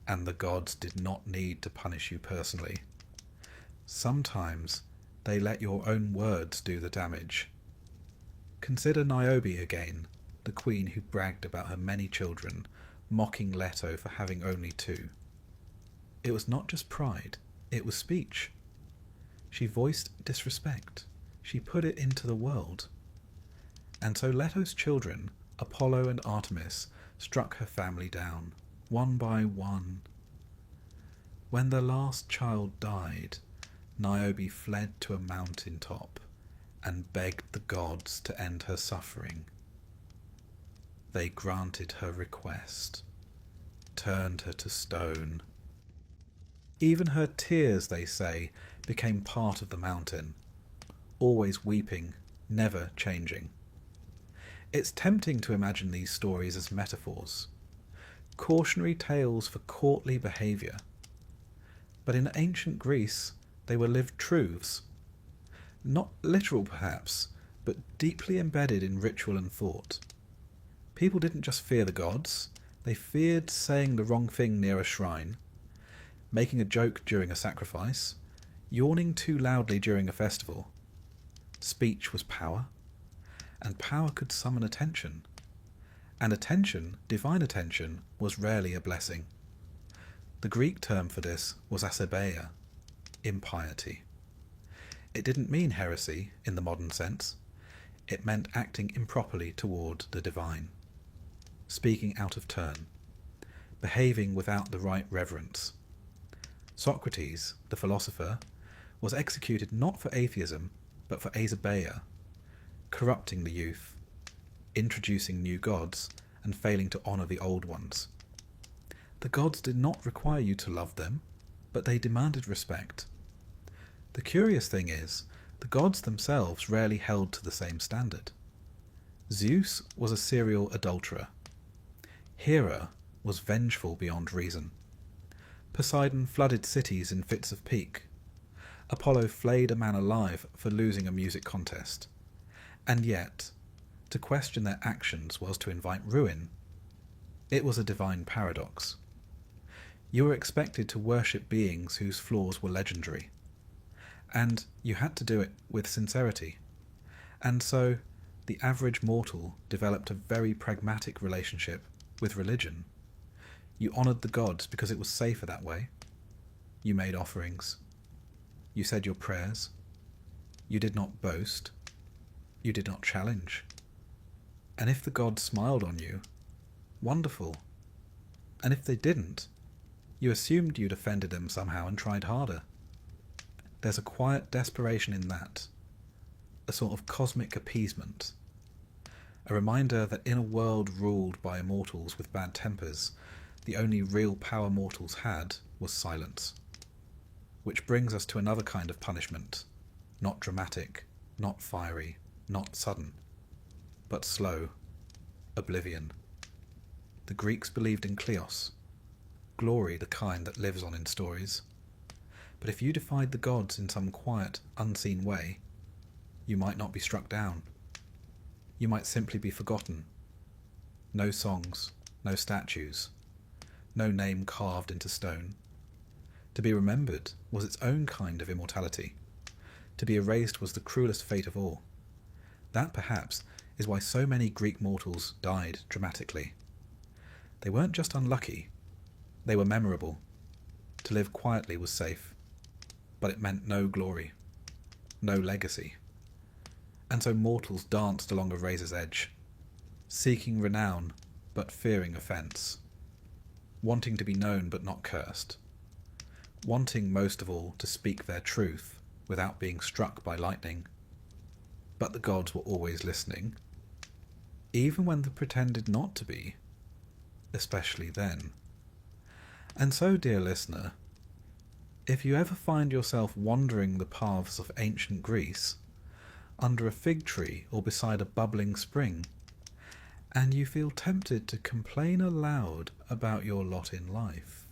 And the gods did not need to punish you personally. Sometimes they let your own words do the damage. Consider Niobe again, the queen who bragged about her many children, mocking Leto for having only 2. It was not just pride, it was speech. She voiced disrespect. She put it into the world. And so Leto's children, Apollo and Artemis, struck her family down, one by one. When the last child died, Niobe fled to a mountain top and begged the gods to end her suffering. They granted her request, turned her to stone. Even her tears, they say, became part of the mountain, always weeping, never changing. It's tempting to imagine these stories as metaphors, cautionary tales for courtly behaviour. But in ancient Greece, they were lived truths. Not literal, perhaps, but deeply embedded in ritual and thought. People didn't just fear the gods, they feared saying the wrong thing near a shrine, making a joke during a sacrifice, yawning too loudly during a festival. Speech was power, and power could summon attention. And attention, divine attention, was rarely a blessing. The Greek term for this was asabeia, impiety. It didn't mean heresy in the modern sense. It meant acting improperly toward the divine, speaking out of turn, behaving without the right reverence. Socrates, the philosopher, was executed not for atheism, but for asabeia, corrupting the youth, introducing new gods, and failing to honour the old ones. The gods did not require you to love them, but they demanded respect. The curious thing is, the gods themselves rarely held to the same standard. Zeus was a serial adulterer. Hera was vengeful beyond reason. Poseidon flooded cities in fits of pique. Apollo flayed a man alive for losing a music contest. And yet, to question their actions was to invite ruin. It was a divine paradox. You were expected to worship beings whose flaws were legendary. And you had to do it with sincerity. And so, the average mortal developed a very pragmatic relationship with religion. You honoured the gods because it was safer that way. You made offerings. You said your prayers. You did not boast. You did not challenge. And if the gods smiled on you, wonderful. And if they didn't, you assumed you'd offended them somehow and tried harder. There's a quiet desperation in that, a sort of cosmic appeasement, a reminder that in a world ruled by immortals with bad tempers, the only real power mortals had was silence. Which brings us to another kind of punishment, not dramatic, not fiery, not sudden, but slow, oblivion. The Greeks believed in kleos, glory the kind that lives on in stories. But if you defied the gods in some quiet, unseen way, you might not be struck down. You might simply be forgotten. No songs, no statues, no name carved into stone. To be remembered was its own kind of immortality. To be erased was the cruelest fate of all. That, perhaps, is why so many Greek mortals died dramatically. They weren't just unlucky, they were memorable. To live quietly was safe, but it meant no glory, no legacy. And so mortals danced along a razor's edge, seeking renown but fearing offence, wanting to be known but not cursed, wanting most of all to speak their truth without being struck by lightning. But the gods were always listening, even when they pretended not to be, especially then. And so, dear listener, if you ever find yourself wandering the paths of ancient Greece, under a fig tree or beside a bubbling spring, and you feel tempted to complain aloud about your lot in life,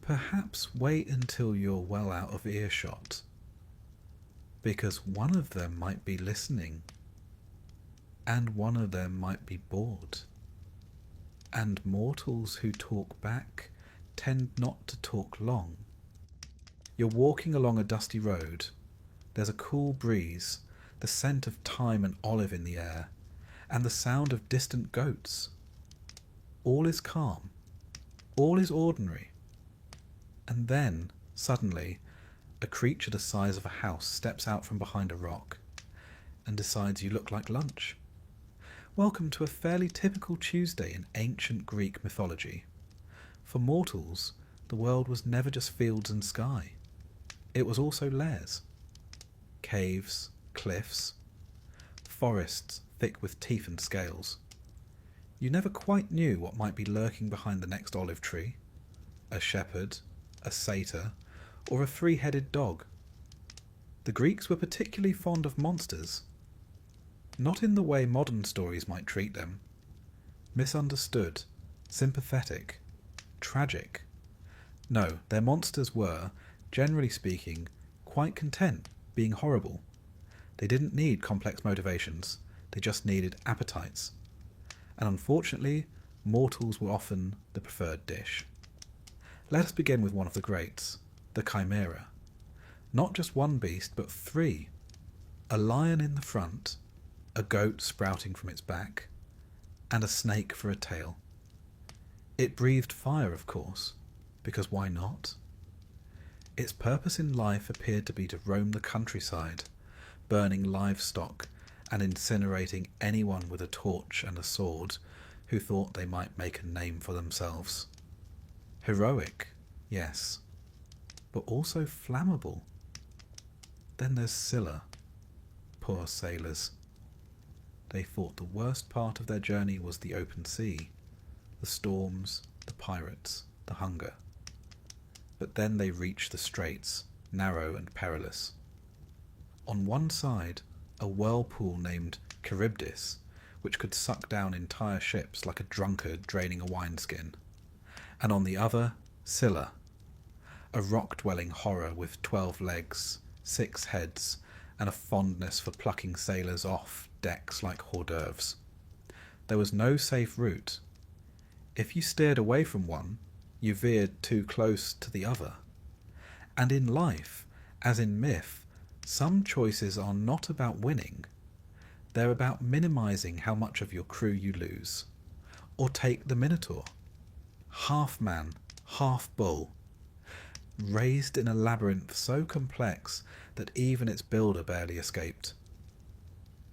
perhaps wait until you're well out of earshot, because one of them might be listening, and one of them might be bored. And mortals who talk back tend not to talk long. You're walking along a dusty road. There's a cool breeze, the scent of thyme and olive in the air, and the sound of distant goats. All is calm, all is ordinary, and then, suddenly, a creature the size of a house steps out from behind a rock and decides you look like lunch. Welcome to a fairly typical Tuesday in ancient Greek mythology. For mortals, the world was never just fields and sky. It was also lairs. Caves, cliffs, forests thick with teeth and scales. You never quite knew what might be lurking behind the next olive tree. A shepherd, a satyr, or a three-headed dog. The Greeks were particularly fond of monsters. Not in the way modern stories might treat them. Misunderstood, sympathetic, tragic. No, their monsters were, generally speaking, quite content being horrible. They didn't need complex motivations, they just needed appetites. And unfortunately, mortals were often the preferred dish. Let us begin with one of the greats, the Chimera. Not just one beast, but three. A lion in the front, a goat sprouting from its back, and a snake for a tail. It breathed fire, of course, because why not? Its purpose in life appeared to be to roam the countryside, burning livestock and incinerating anyone with a torch and a sword who thought they might make a name for themselves. Heroic, yes, but also flammable. Then there's Scylla. Poor sailors. They thought the worst part of their journey was the open sea, the storms, the pirates, the hunger. But then they reached the straits, narrow and perilous. On one side, a whirlpool named Charybdis, which could suck down entire ships like a drunkard draining a wineskin. And on the other, Scylla, a rock-dwelling horror with 12 legs, 6 heads, and a fondness for plucking sailors off decks like hors d'oeuvres. There was no safe route. If you steered away from one, you veered too close to the other. And in life, as in myth, some choices are not about winning. They're about minimizing how much of your crew you lose. Or take the Minotaur. Half man, half bull. Raised in a labyrinth so complex that even its builder barely escaped.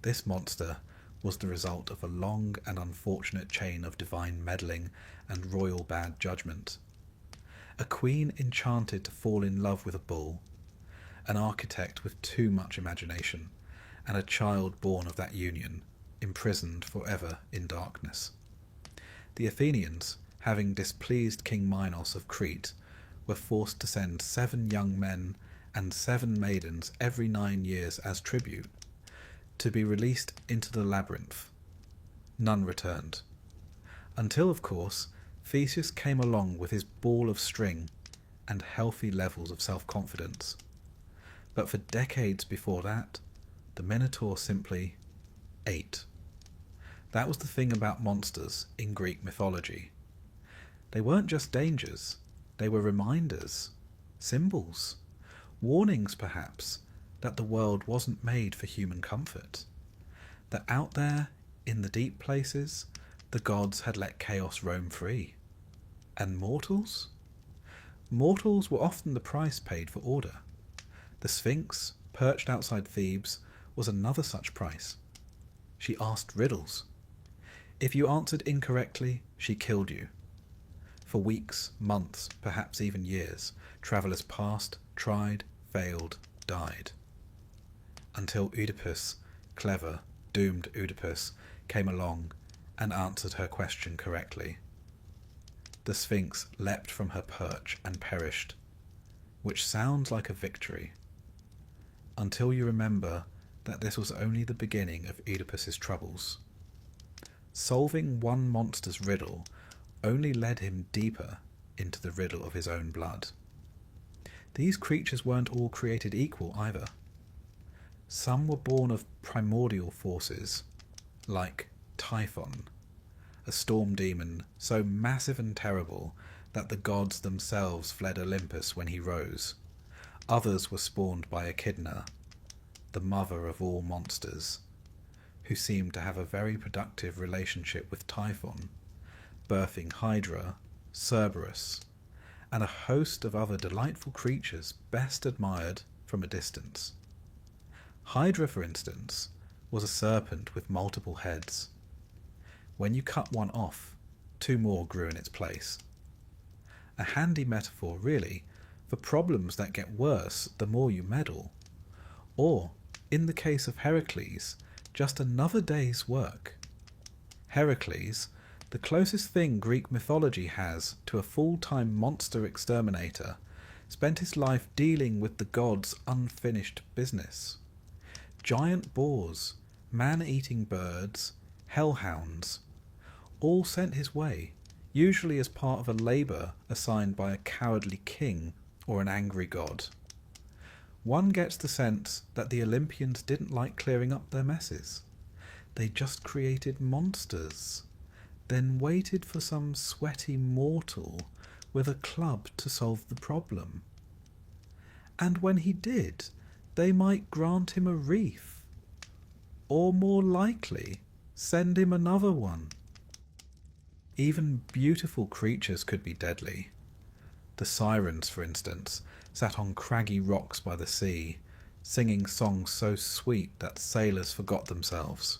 This monster was the result of a long and unfortunate chain of divine meddling and royal bad judgment. A queen enchanted to fall in love with a bull, an architect with too much imagination, and a child born of that union, imprisoned forever in darkness. The Athenians, having displeased King Minos of Crete, were forced to send 7 young men and 7 maidens every 9 years as tribute, to be released into the labyrinth. None returned. Until, of course, Theseus came along with his ball of string and healthy levels of self-confidence. But for decades before that, the Minotaur simply ate. That was the thing about monsters in Greek mythology. They weren't just dangers, they were reminders, symbols, warnings perhaps, that the world wasn't made for human comfort. That out there, in the deep places, the gods had let chaos roam free. And mortals? Mortals were often the price paid for order. The Sphinx, perched outside Thebes, was another such price. She asked riddles. If you answered incorrectly, she killed you. For weeks, months, perhaps even years, travellers passed, tried, failed, died. Until Oedipus, clever, doomed Oedipus, came along and answered her question correctly. The Sphinx leapt from her perch and perished, which sounds like a victory, until you remember that this was only the beginning of Oedipus's troubles. Solving one monster's riddle only led him deeper into the riddle of his own blood. These creatures weren't all created equal either. Some were born of primordial forces, like Typhon, a storm demon so massive and terrible that the gods themselves fled Olympus when he rose. Others were spawned by Echidna, the mother of all monsters. who seemed to have a very productive relationship with Typhon, birthing Hydra, Cerberus, and a host of other delightful creatures best admired from a distance. Hydra, for instance, was a serpent with multiple heads. When you cut one off, two more grew in its place. A handy metaphor, really, for problems that get worse the more you meddle, or, in the case of Heracles, just another day's work. Heracles, the closest thing Greek mythology has to a full-time monster exterminator, spent his life dealing with the gods' unfinished business. Giant boars, man-eating birds, hellhounds, all sent his way, usually as part of a labour assigned by a cowardly king or an angry god. One gets the sense that the Olympians didn't like clearing up their messes. They just created monsters, then waited for some sweaty mortal with a club to solve the problem. And when he did, they might grant him a wreath, or more likely, send him another one. Even beautiful creatures could be deadly. The sirens, for instance, sat on craggy rocks by the sea, singing songs so sweet that sailors forgot themselves.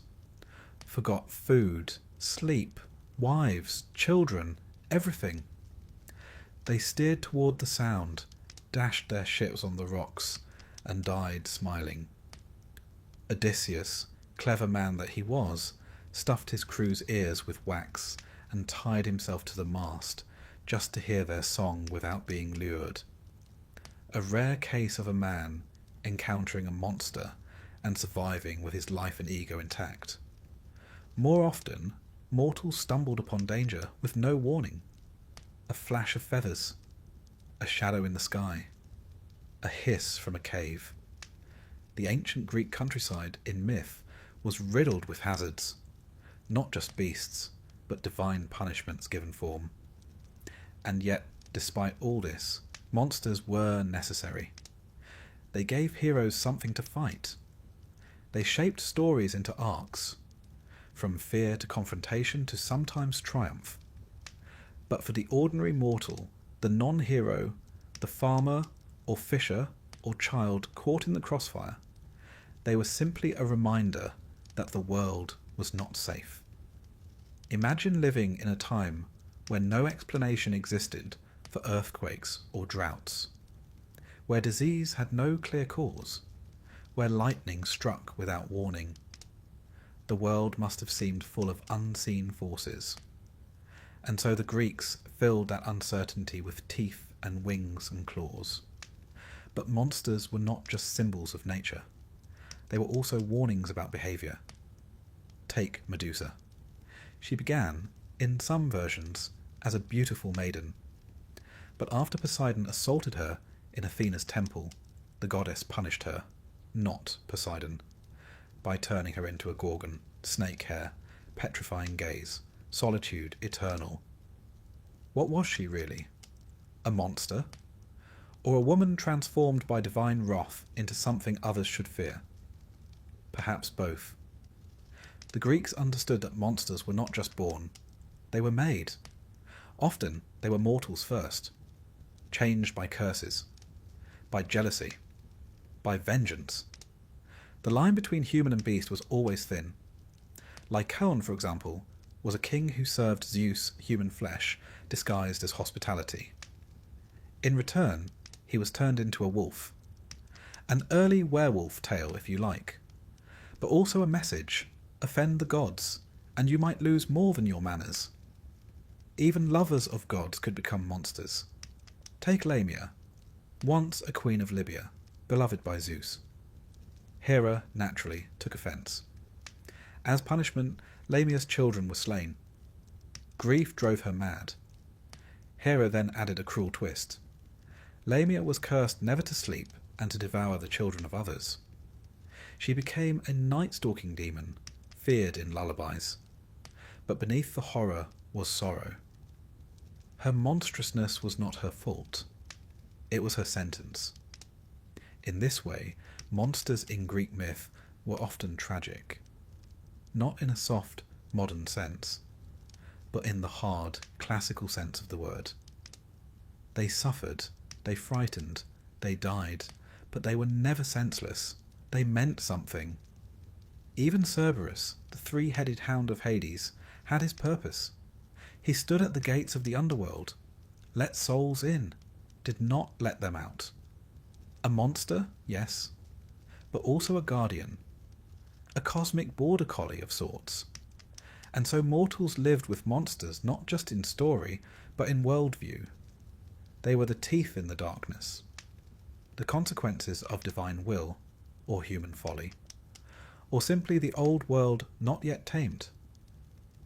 Forgot food, sleep, wives, children, everything. They steered toward the sound, dashed their ships on the rocks, and died smiling. Odysseus, clever man that he was, stuffed his crew's ears with wax and tied himself to the mast, just to hear their song without being lured. A rare case of a man encountering a monster and surviving with his life and ego intact. More often, mortals stumbled upon danger with no warning. A flash of feathers, a shadow in the sky, a hiss from a cave. The ancient Greek countryside in myth was riddled with hazards, not just beasts, but divine punishments given form. And yet, despite all this, monsters were necessary. They gave heroes something to fight. They shaped stories into arcs, from fear to confrontation to sometimes triumph. But for the ordinary mortal, the non-hero, the farmer or fisher or child caught in the crossfire, they were simply a reminder that the world was not safe. Imagine living in a time when no explanation existed for earthquakes or droughts, where disease had no clear cause, where lightning struck without warning. The world must have seemed full of unseen forces, and so the Greeks filled that uncertainty with teeth and wings and claws. But monsters were not just symbols of nature. They were also warnings about behaviour. Take Medusa. She began, in some versions, as a beautiful maiden. But after Poseidon assaulted her in Athena's temple, the goddess punished her, not Poseidon, by turning her into a gorgon, snake hair, petrifying gaze, solitude eternal. What was she really? A monster? Or a woman transformed by divine wrath into something others should fear? Perhaps both. The Greeks understood that monsters were not just born, they were made. Often they were mortals first, changed by curses, by jealousy, by vengeance. The line between human and beast was always thin. Lycaon, for example, was a king who served Zeus human flesh disguised as hospitality. In return, he was turned into a wolf. An early werewolf tale, if you like, but also a message: offend the gods, and you might lose more than your manners. Even lovers of gods could become monsters. Take Lamia, once a queen of Libya, beloved by Zeus. Hera, naturally, took offence. As punishment, Lamia's children were slain. Grief drove her mad. Hera then added a cruel twist. Lamia was cursed never to sleep and to devour the children of others. She became a night-stalking demon, feared in lullabies. But beneath the horror was sorrow. Her monstrousness was not her fault. It was her sentence. In this way, monsters in Greek myth were often tragic. not in a soft, modern sense, but in the hard, classical sense of the word. They suffered, they frightened, they died, but they were never senseless. They meant something. Even Cerberus, the three-headed hound of Hades, had his purpose. He stood at the gates of the underworld, let souls in, did not let them out. A monster, yes, but also a guardian, a cosmic border collie of sorts. And so mortals lived with monsters not just in story, but in worldview. They were the teeth in the darkness, the consequences of divine will, or human folly, or simply the old world not yet tamed.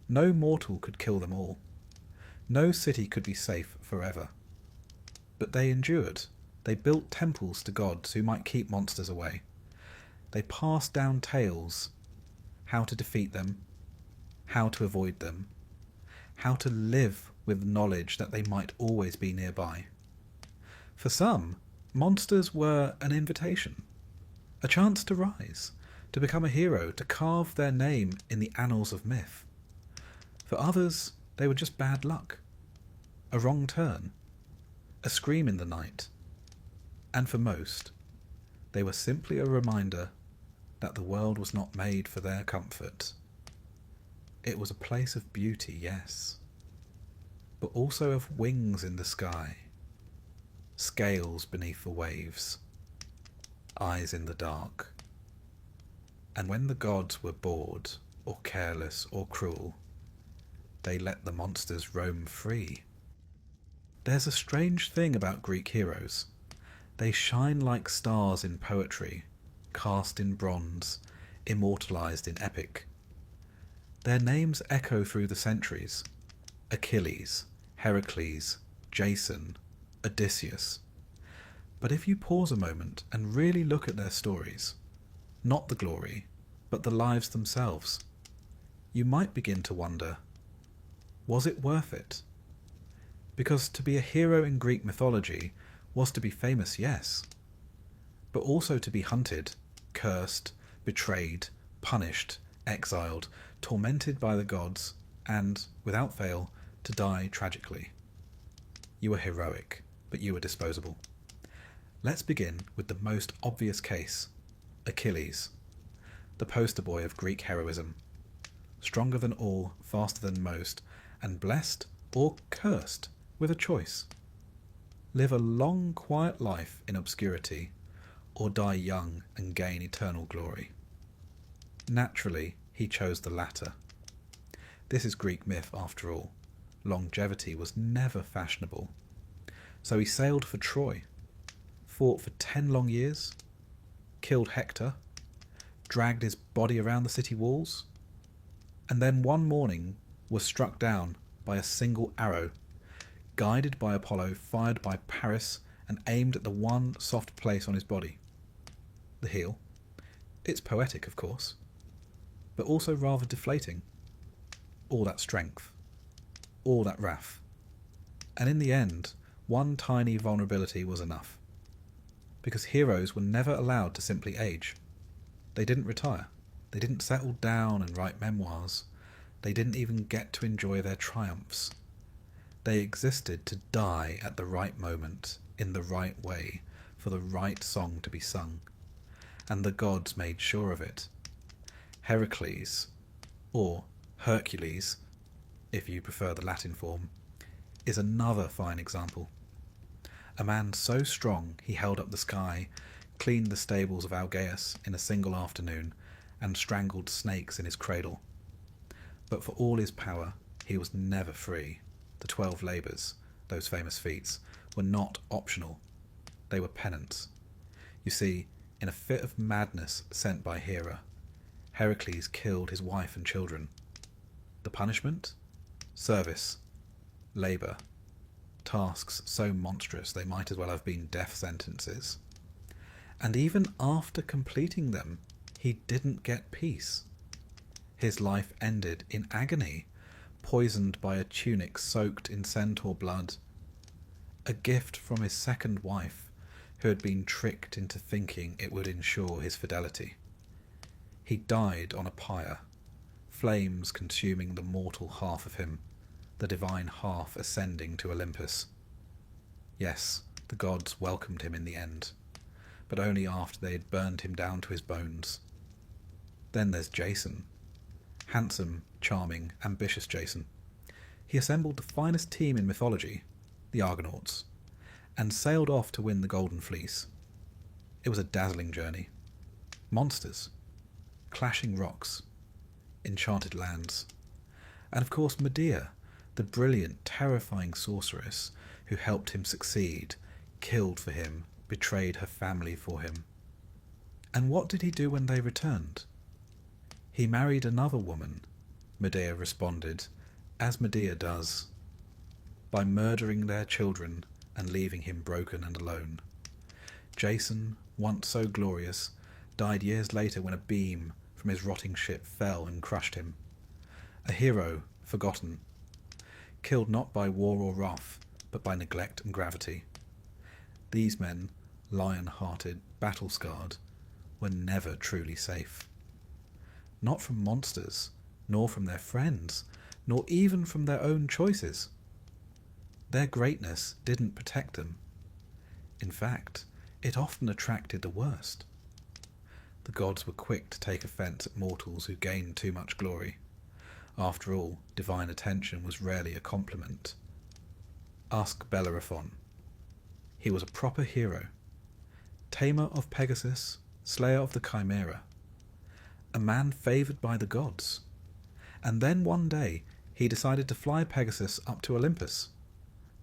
No mortal could kill them all. No city could be safe forever. But they endured. They built temples to gods who might keep monsters away. They passed down tales, how to defeat them, how to avoid them, how to live with knowledge that they might always be nearby. For some, monsters were an invitation, a chance to rise, to become a hero, to carve their name in the annals of myth. For others, they were just bad luck, a wrong turn, a scream in the night. And for most, they were simply a reminder that the world was not made for their comfort. It was a place of beauty, yes, but also of wings in the sky, scales beneath the waves, eyes in the dark. And when the gods were bored, or careless, or cruel, they let the monsters roam free. There's a strange thing about Greek heroes. They shine like stars in poetry, cast in bronze, immortalized in epic. Their names echo through the centuries: Achilles, Heracles, Jason, Odysseus. But if you pause a moment and really look at their stories, not the glory, but the lives themselves, you might begin to wonder, was it worth it? Because to be a hero in Greek mythology was to be famous, yes, but also to be hunted, cursed, betrayed, punished, exiled, tormented by the gods, and, without fail, to die tragically. You were heroic, but you were disposable. Let's begin with the most obvious case, Achilles, the poster boy of Greek heroism. Stronger than all, faster than most, and blessed or cursed with a choice. Live a long, quiet life in obscurity, or die young and gain eternal glory. Naturally, he chose the latter. This is Greek myth, after all. Longevity was never fashionable. So he sailed for Troy, fought for 10 long years, killed Hector, dragged his body around the city walls, and then one morning was struck down by a single arrow, guided by Apollo, fired by Paris, and aimed at the one soft place on his body, the heel. It's poetic, of course, but also rather deflating. All that strength, all that wrath. And in the end, one tiny vulnerability was enough. Because heroes were never allowed to simply age. They didn't retire. They didn't settle down and write memoirs. They didn't even get to enjoy their triumphs. They existed to die at the right moment, in the right way, for the right song to be sung. And the gods made sure of it. Heracles, or Hercules, if you prefer the Latin form, is another fine example. A man so strong he held up the sky, cleaned the stables of Algaeus in a single afternoon, and strangled snakes in his cradle. But for all his power, he was never free. The 12 labours, those famous feats, were not optional. They were penance. You see, in a fit of madness sent by Hera, Heracles killed his wife and children. The punishment? Service. Labour. Tasks so monstrous they might as well have been death sentences. And even after completing them, he didn't get peace. His life ended in agony, poisoned by a tunic soaked in centaur blood, a gift from his second wife, who had been tricked into thinking it would ensure his fidelity. He died on a pyre, flames consuming the mortal half of him, the divine half ascending to Olympus. Yes, the gods welcomed him in the end, but only after they had burned him down to his bones. Then there's Jason. Handsome, charming, ambitious Jason. He assembled the finest team in mythology, the Argonauts, and sailed off to win the Golden Fleece. It was a dazzling journey. Monsters, clashing rocks, enchanted lands, and of course Medea, the brilliant, terrifying sorceress who helped him succeed, killed for him, betrayed her family for him. And what did he do when they returned? He married another woman, Medea responded, as Medea does, by murdering their children and leaving him broken and alone. Jason, once so glorious, died years later when a beam from his rotting ship fell and crushed him. A hero, forgotten, killed not by war or wrath, but by neglect and gravity. These men, lion-hearted, battle-scarred, were never truly safe. Not from monsters, nor from their friends, nor even from their own choices. Their greatness didn't protect them. In fact, it often attracted the worst. The gods were quick to take offence at mortals who gained too much glory. After all, divine attention was rarely a compliment. Ask Bellerophon. He was a proper hero. Tamer of Pegasus, slayer of the Chimera. A man favoured by the gods. And then one day he decided to fly Pegasus up to Olympus.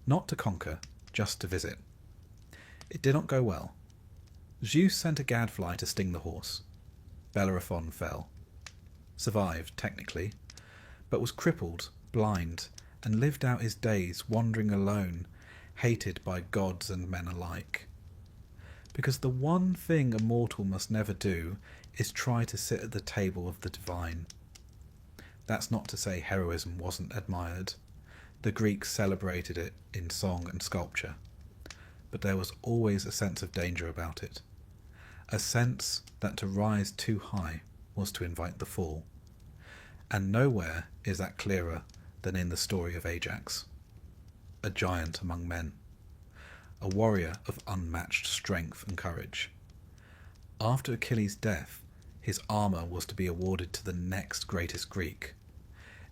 Not to conquer, just to visit. It did not go well. Zeus sent a gadfly to sting the horse. Bellerophon fell. Survived, technically, but was crippled, blind, and lived out his days wandering alone, hated by gods and men alike. Because the one thing a mortal must never do is try to sit at the table of the divine. That's not to say heroism wasn't admired. The Greeks celebrated it in song and sculpture. But there was always a sense of danger about it. A sense that to rise too high was to invite the fall. And nowhere is that clearer than in the story of Ajax. A giant among men. A warrior of unmatched strength and courage. After Achilles' death, his armour was to be awarded to the next greatest Greek.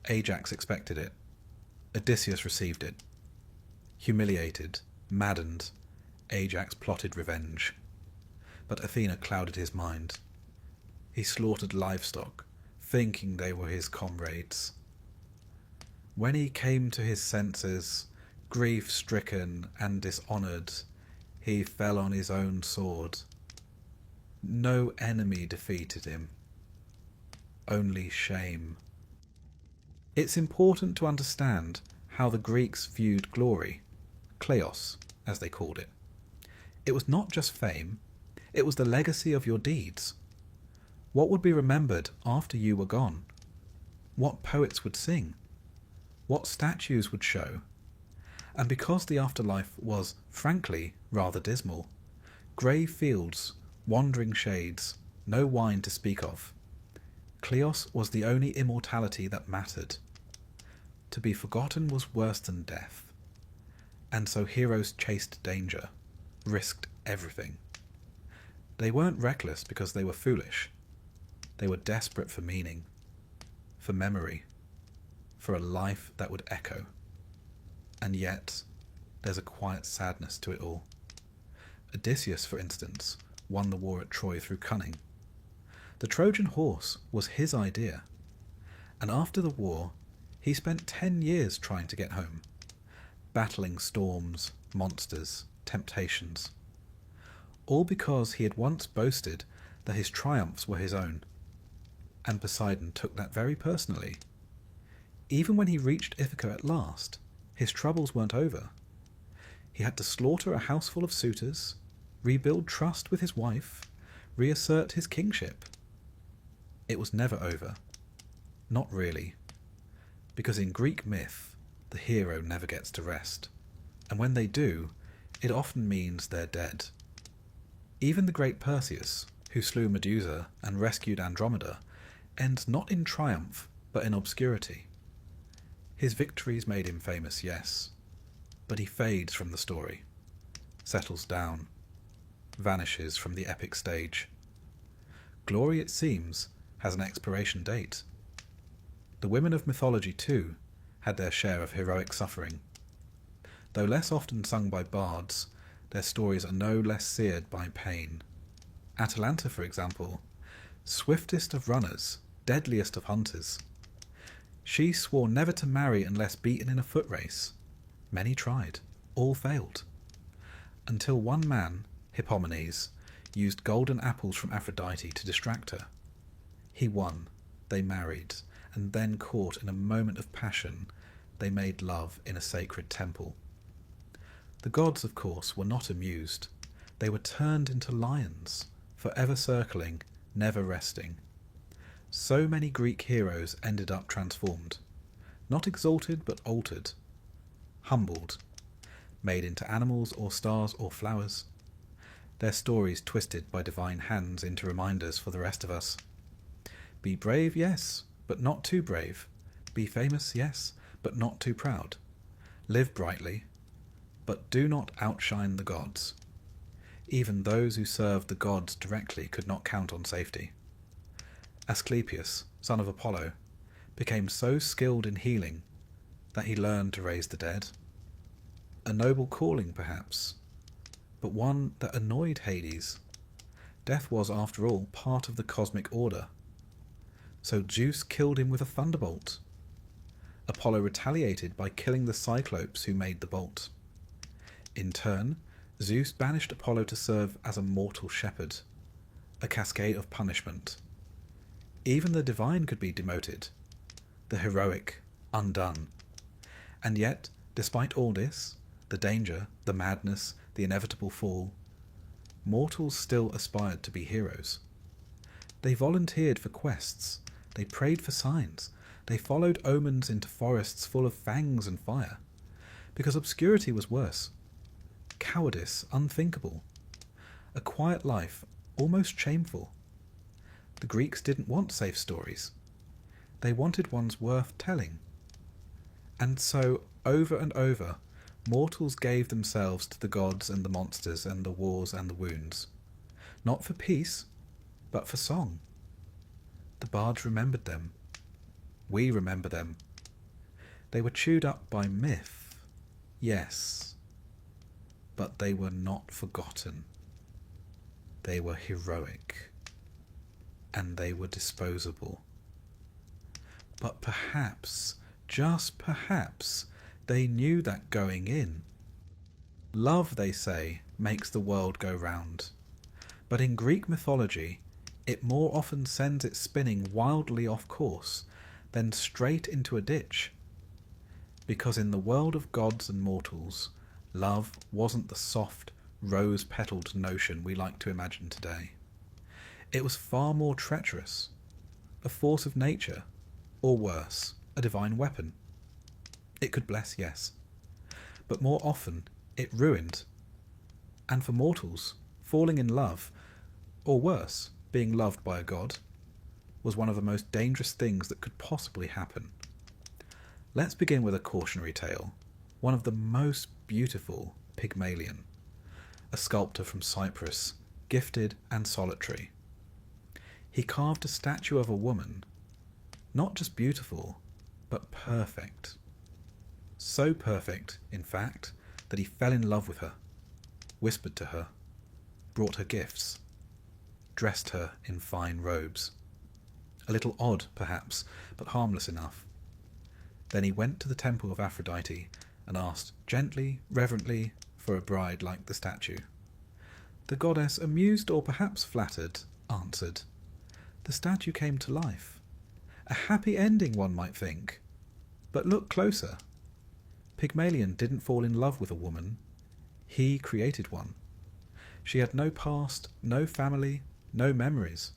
Ajax expected it. Odysseus received it. Humiliated, maddened, Ajax plotted revenge. But Athena clouded his mind. He slaughtered livestock, thinking they were his comrades. When he came to his senses, grief-stricken and dishonoured, he fell on his own sword. No enemy defeated him. Only shame. It's important to understand how the Greeks viewed glory, kleos, as they called it. It was not just fame, it was the legacy of your deeds. What would be remembered after you were gone? What poets would sing? What statues would show? And because the afterlife was, frankly, rather dismal, grey fields, wandering shades, no wine to speak of, kleos was the only immortality that mattered. To be forgotten was worse than death. And so heroes chased danger, risked everything. They weren't reckless because they were foolish. They were desperate for meaning, for memory, for a life that would echo. And yet, there's a quiet sadness to it all. Odysseus, for instance, won the war at Troy through cunning. The Trojan horse was his idea, and after the war, he spent 10 years trying to get home, battling storms, monsters, temptations, all because he had once boasted that his triumphs were his own, and Poseidon took that very personally. Even when he reached Ithaca at last, his troubles weren't over. He had to slaughter a house full of suitors, rebuild trust with his wife, reassert his kingship. It was never over. Not really. Because in Greek myth, the hero never gets to rest. And when they do, it often means they're dead. Even the great Perseus, who slew Medusa and rescued Andromeda, ends not in triumph, but in obscurity. His victories made him famous, yes, but he fades from the story, settles down, vanishes from the epic stage. Glory, it seems, has an expiration date. The women of mythology, too, had their share of heroic suffering. Though less often sung by bards, their stories are no less seared by pain. Atalanta, for example, swiftest of runners, deadliest of hunters. She swore never to marry unless beaten in a foot race. Many tried, all failed. Until one man, Hippomenes, used golden apples from Aphrodite to distract her. He won, they married, and then caught in a moment of passion, they made love in a sacred temple. The gods, of course, were not amused. They were turned into lions, forever circling, never resting. So many Greek heroes ended up transformed, not exalted but altered, humbled, made into animals or stars or flowers, their stories twisted by divine hands into reminders for the rest of us. Be brave, yes, but not too brave. Be famous, yes, but not too proud. Live brightly, but do not outshine the gods. Even those who served the gods directly could not count on safety. Asclepius, son of Apollo, became so skilled in healing that he learned to raise the dead. A noble calling, perhaps, but one that annoyed Hades. Death was, after all, part of the cosmic order. So Zeus killed him with a thunderbolt. Apollo retaliated by killing the Cyclopes who made the bolt. In turn, Zeus banished Apollo to serve as a mortal shepherd, a cascade of punishment. Even the divine could be demoted, the heroic undone. And yet, despite all this, the danger, the madness, the inevitable fall, mortals still aspired to be heroes. They volunteered for quests, they prayed for signs, they followed omens into forests full of fangs and fire, because obscurity was worse, cowardice unthinkable, a quiet life almost shameful. The Greeks didn't want safe stories. They wanted ones worth telling. And so, over and over, mortals gave themselves to the gods and the monsters and the wars and the wounds. Not for peace, but for song. The bards remembered them. We remember them. They were chewed up by myth, yes, but they were not forgotten. They were heroic. And they were disposable. But perhaps, just perhaps, they knew that going in. Love, they say, makes the world go round. But in Greek mythology, it more often sends it spinning wildly off course than straight into a ditch. Because in the world of gods and mortals, love wasn't the soft, rose-petalled notion we like to imagine today. It was far more treacherous, a force of nature, or worse, a divine weapon. It could bless, yes, but more often it ruined. And for mortals, falling in love, or worse, being loved by a god, was one of the most dangerous things that could possibly happen. Let's begin with a cautionary tale, one of the most beautiful, Pygmalion, a sculptor from Cyprus, gifted and solitary. He carved a statue of a woman, not just beautiful, but perfect. So perfect, in fact, that he fell in love with her, whispered to her, brought her gifts, dressed her in fine robes. A little odd, perhaps, but harmless enough. Then he went to the temple of Aphrodite and asked gently, reverently, for a bride like the statue. The goddess, amused or perhaps flattered, answered, "The statue came to life. A happy ending, one might think. But look closer. Pygmalion didn't fall in love with a woman. He created one. She had no past, no family, no memories.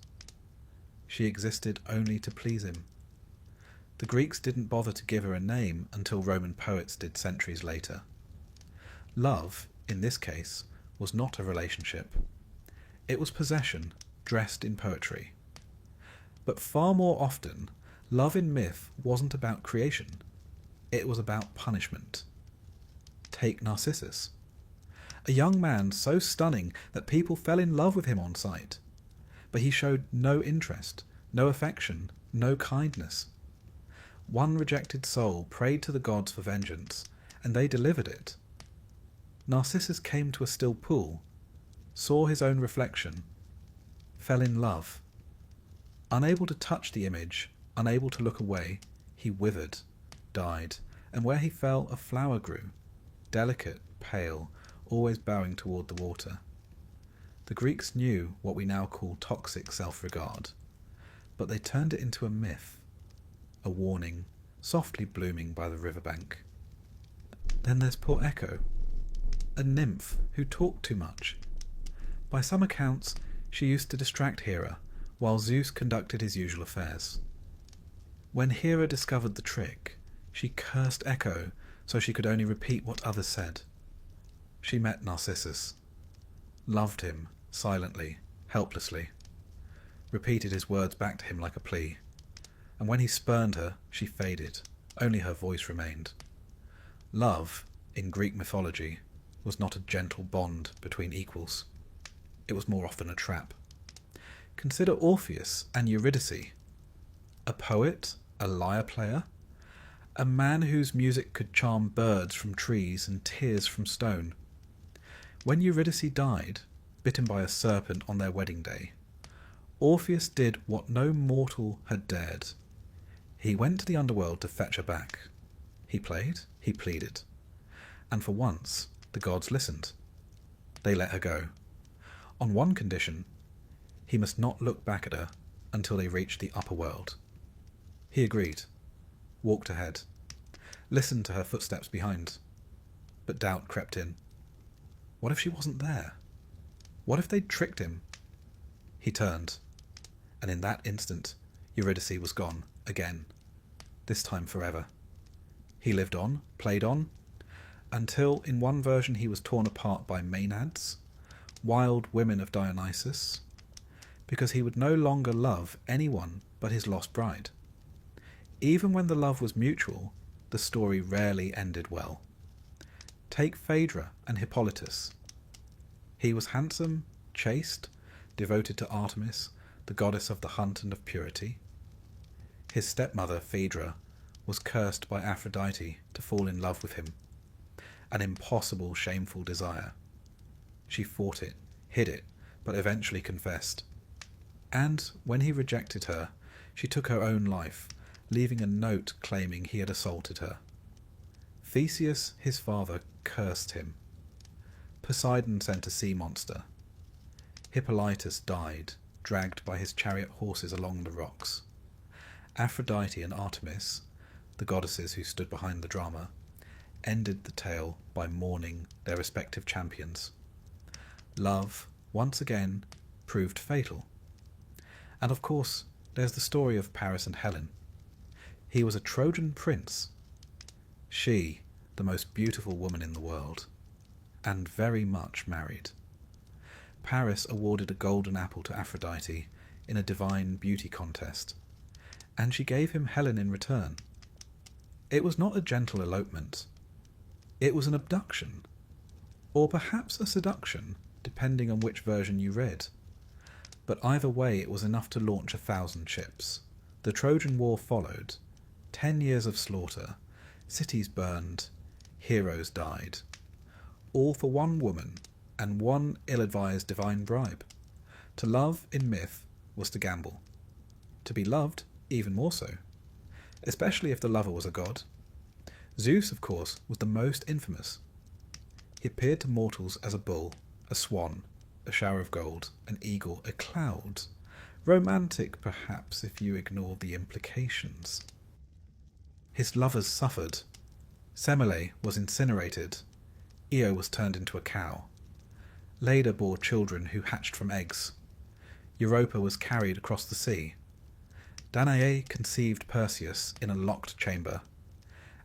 She existed only to please him. The Greeks didn't bother to give her a name until Roman poets did centuries later. Love, in this case, was not a relationship. It was possession, dressed in poetry. But far more often, Love in myth wasn't about creation, it was about punishment. Take Narcissus, a young man so stunning that people fell in love with him on sight, but he showed no interest, no affection, no kindness. One rejected soul prayed to the gods for vengeance, and they delivered it. Narcissus came to a still pool, saw his own reflection, fell in love. Unable to touch the image, unable to look away, he withered, died, and where he fell a flower grew, delicate, pale, always bowing toward the water. The Greeks knew what we now call toxic self-regard, but they turned it into a myth, a warning, softly blooming by the riverbank. Then there's poor Echo, a nymph who talked too much. By some accounts, she used to distract Hera, while Zeus conducted his usual affairs. When Hera discovered the trick, she cursed Echo so she could only repeat what others said. She met Narcissus, loved him silently, helplessly, repeated his words back to him like a plea, and when he spurned her, she faded, only her voice remained. Love, in Greek mythology, was not a gentle bond between equals. It was more often a trap. Consider Orpheus and Eurydice, a poet, a lyre player, a man whose music could charm birds from trees and tears from stone. When Eurydice died, bitten by a serpent on their wedding day, Orpheus did what no mortal had dared. He went to the underworld to fetch her back. He played, he pleaded, and for once the gods listened. They let her go, on one condition: he must not look back at her until they reached the upper world. He agreed, walked ahead, listened to her footsteps behind, but doubt crept in. What if she wasn't there? What if they'd tricked him? He turned, and in that instant Eurydice was gone again, this time forever. He lived on, played on, until in one version he was torn apart by Maenads, wild women of Dionysus, because he would no longer love anyone but his lost bride. Even when the love was mutual, the story rarely ended well. Take Phaedra and Hippolytus. He was handsome, chaste, devoted to Artemis, the goddess of the hunt and of purity. His stepmother, Phaedra, was cursed by Aphrodite to fall in love with him, an impossible, shameful desire. She fought it, hid it, but eventually confessed. And when he rejected her, she took her own life, leaving a note claiming he had assaulted her. Theseus, his father, cursed him. Poseidon sent a sea monster. Hippolytus died, dragged by his chariot horses along the rocks. Aphrodite and Artemis, the goddesses who stood behind the drama, ended the tale by mourning their respective champions. Love, once again, proved fatal. And of course, there's the story of Paris and Helen. He was a Trojan prince. She, the most beautiful woman in the world, and very much married. Paris awarded a golden apple to Aphrodite in a divine beauty contest, and she gave him Helen in return. It was not a gentle elopement. It was an abduction, or perhaps a seduction, depending on which version you read. But either way, it was enough to launch 1,000 ships. The Trojan War followed. 10 years of slaughter, cities burned, heroes died. All for one woman and one ill-advised divine bribe. To love in myth was to gamble. To be loved, even more so, especially if the lover was a god. Zeus, of course, was the most infamous. He appeared to mortals as a bull, a swan, a shower of gold, an eagle, a cloud. Romantic, perhaps, if you ignore the implications. His lovers suffered. Semele was incinerated. Io was turned into a cow. Leda bore children who hatched from eggs. Europa was carried across the sea. Danae conceived Perseus in a locked chamber.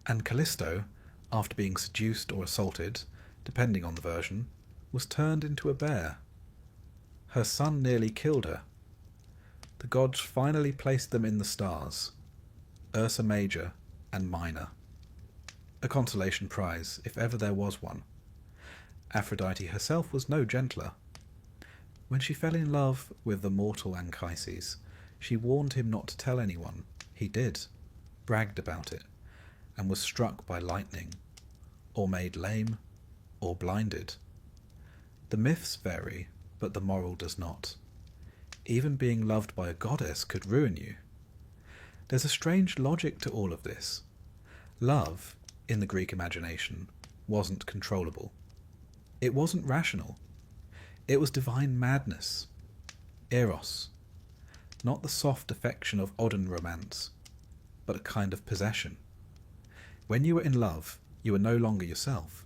And Callisto, after being seduced or assaulted, depending on the version, was turned into a bear. Her son nearly killed her. The gods finally placed them in the stars. Ursa Major and Minor. A consolation prize, if ever there was one. Aphrodite herself was no gentler. When she fell in love with the mortal Anchises, she warned him not to tell anyone. He did, bragged about it, and was struck by lightning, or made lame, or blinded. The myths vary, but the moral does not. Even being loved by a goddess could ruin you. There's a strange logic to all of this. Love, in the Greek imagination, wasn't controllable. It wasn't rational. It was divine madness. Eros. Not the soft affection of Odin romance, but a kind of possession. When you were in love, you were no longer yourself.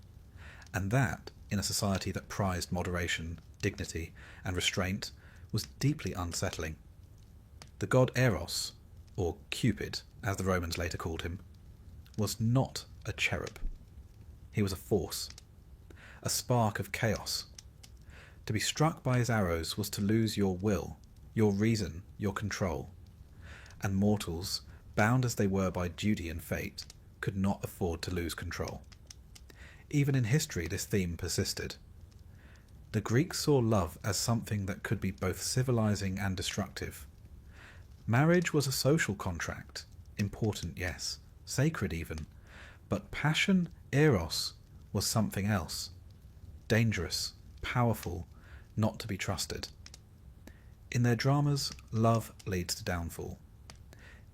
And that, in a society that prized moderation, dignity, and restraint, was deeply unsettling. The god Eros, or Cupid, as the Romans later called him, was not a cherub. He was a force, a spark of chaos. To be struck by his arrows was to lose your will, your reason, your control. And mortals, bound as they were by duty and fate, could not afford to lose control. Even in history, this theme persisted. The Greeks saw love as something that could be both civilizing and destructive. Marriage was a social contract, important, yes, sacred even, but passion, eros, was something else. Dangerous, powerful, not to be trusted. In their dramas, love leads to downfall.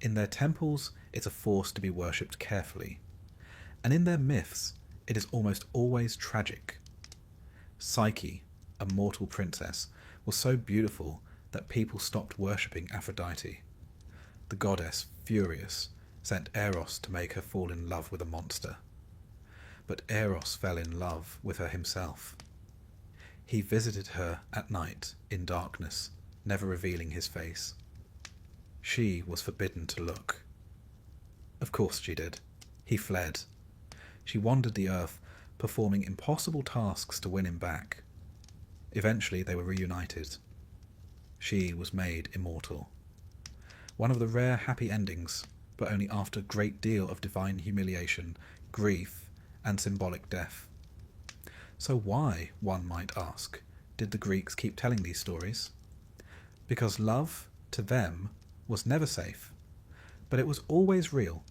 In their temples, it's a force to be worshipped carefully. And in their myths, it is almost always tragic. Psyche, a mortal princess, was so beautiful that people stopped worshipping Aphrodite. The goddess, furious, sent Eros to make her fall in love with a monster. But Eros fell in love with her himself. He visited her at night in darkness, never revealing his face. She was forbidden to look. Of course she did. He fled. She wandered the earth, performing impossible tasks to win him back. Eventually they were reunited. She was made immortal. One of the rare happy endings, but only after a great deal of divine humiliation, grief, and symbolic death. So why, one might ask, did the Greeks keep telling these stories? Because love, to them, was never safe, but it was always real.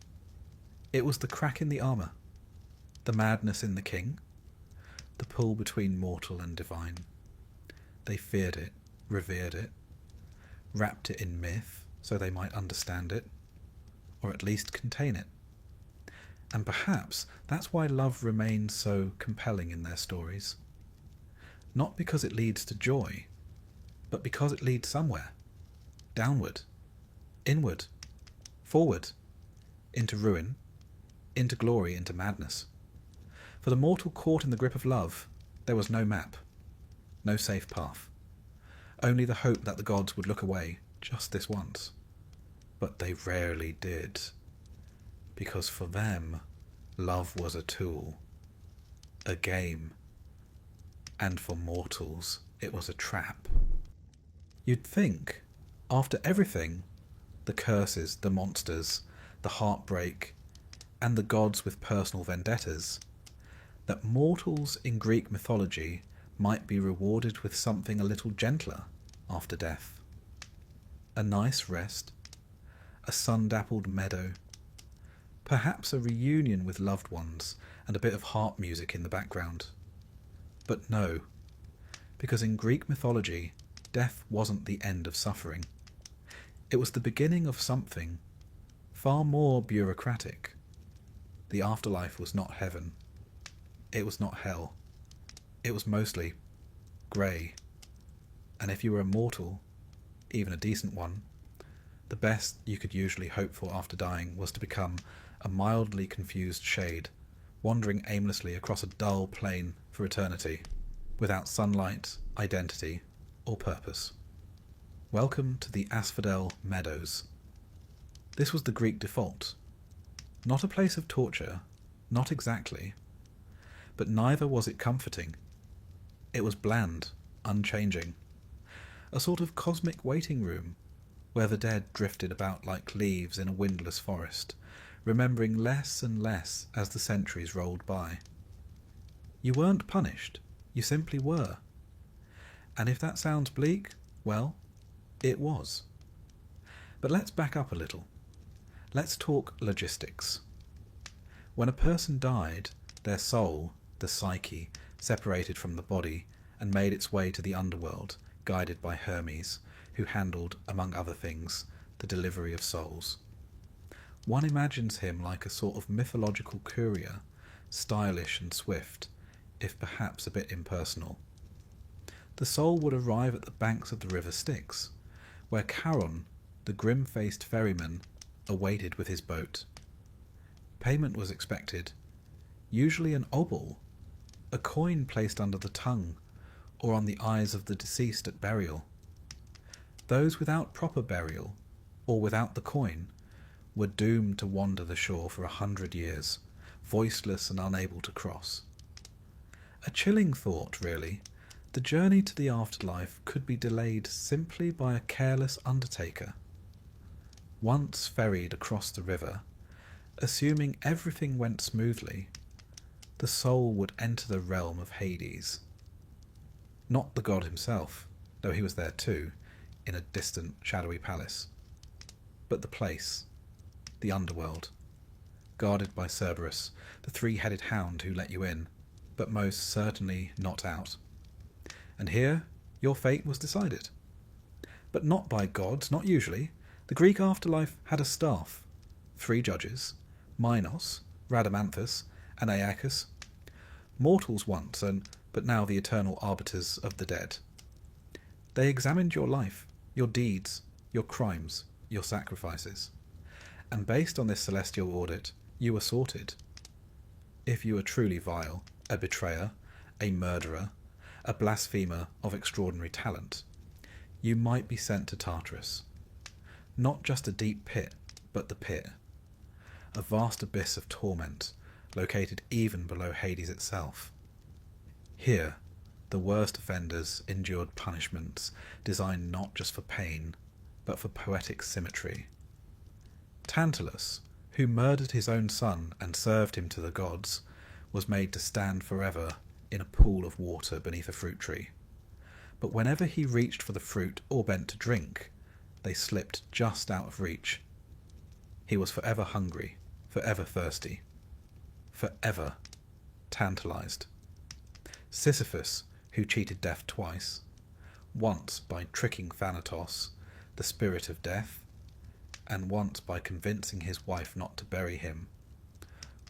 It was the crack in the armour, the madness in the king, the pull between mortal and divine. They feared it, revered it, wrapped it in myth so they might understand it, or at least contain it. And perhaps that's why love remains so compelling in their stories. Not because it leads to joy, but because it leads somewhere. Downward, inward, forward, into ruin, into glory, into madness. For the mortal caught in the grip of love, there was no map, no safe path. Only the hope that the gods would look away just this once. But they rarely did. Because for them, love was a tool, a game, and for mortals, it was a trap. You'd think, after everything, the curses, the monsters, the heartbreak, and the gods with personal vendettas, that mortals in Greek mythology might be rewarded with something a little gentler after death. A nice rest, a sun-dappled meadow, perhaps a reunion with loved ones and a bit of harp music in the background. But no, because in Greek mythology, death wasn't the end of suffering. It was the beginning of something far more bureaucratic. The afterlife was not heaven. It was not hell. It was mostly grey. And if you were a mortal, even a decent one, the best you could usually hope for after dying was to become a mildly confused shade, wandering aimlessly across a dull plain for eternity, without sunlight, identity, or purpose. Welcome to the Asphodel Meadows. This was the Greek default. Not a place of torture, not exactly. But neither was it comforting. It was bland, unchanging. A sort of cosmic waiting room, where the dead drifted about like leaves in a windless forest, remembering less and less as the centuries rolled by. You weren't punished, you simply were. And if that sounds bleak, well, it was. But let's back up a little. Let's talk logistics. When a person died, their soul, the psyche, separated from the body and made its way to the underworld, guided by Hermes, who handled, among other things, the delivery of souls. One imagines him like a sort of mythological courier, stylish and swift, if perhaps a bit impersonal. The soul would arrive at the banks of the river Styx, where Charon, the grim-faced ferryman, awaited with his boat. Payment was expected, usually an obol, a coin placed under the tongue or on the eyes of the deceased at burial. Those without proper burial, or without the coin, were doomed to wander the shore for 100 years, voiceless and unable to cross. A chilling thought, really. The journey to the afterlife could be delayed simply by a careless undertaker. Once ferried across the river, assuming everything went smoothly, the soul would enter the realm of Hades. Not the god himself, though he was there too, in a distant, shadowy palace, but the place, the underworld, guarded by Cerberus, the three-headed hound who let you in, but most certainly not out. And here your fate was decided. But not by gods, not usually. The Greek afterlife had a staff, 3 judges, Minos, Rhadamanthus, and Aeacus. Mortals once, but now the eternal arbiters of the dead. They examined your life, your deeds, your crimes, your sacrifices. And based on this celestial audit, you were sorted. If you were truly vile, a betrayer, a murderer, a blasphemer of extraordinary talent, you might be sent to Tartarus. Not just a deep pit, but the pit. A vast abyss of torment, located even below Hades itself. Here, the worst offenders endured punishments designed not just for pain, but for poetic symmetry. Tantalus, who murdered his own son and served him to the gods, was made to stand forever in a pool of water beneath a fruit tree. But whenever he reached for the fruit or bent to drink, they slipped just out of reach. He was forever hungry, forever thirsty, forever tantalized. Sisyphus, who cheated death twice, once by tricking Thanatos, the spirit of death, and once by convincing his wife not to bury him,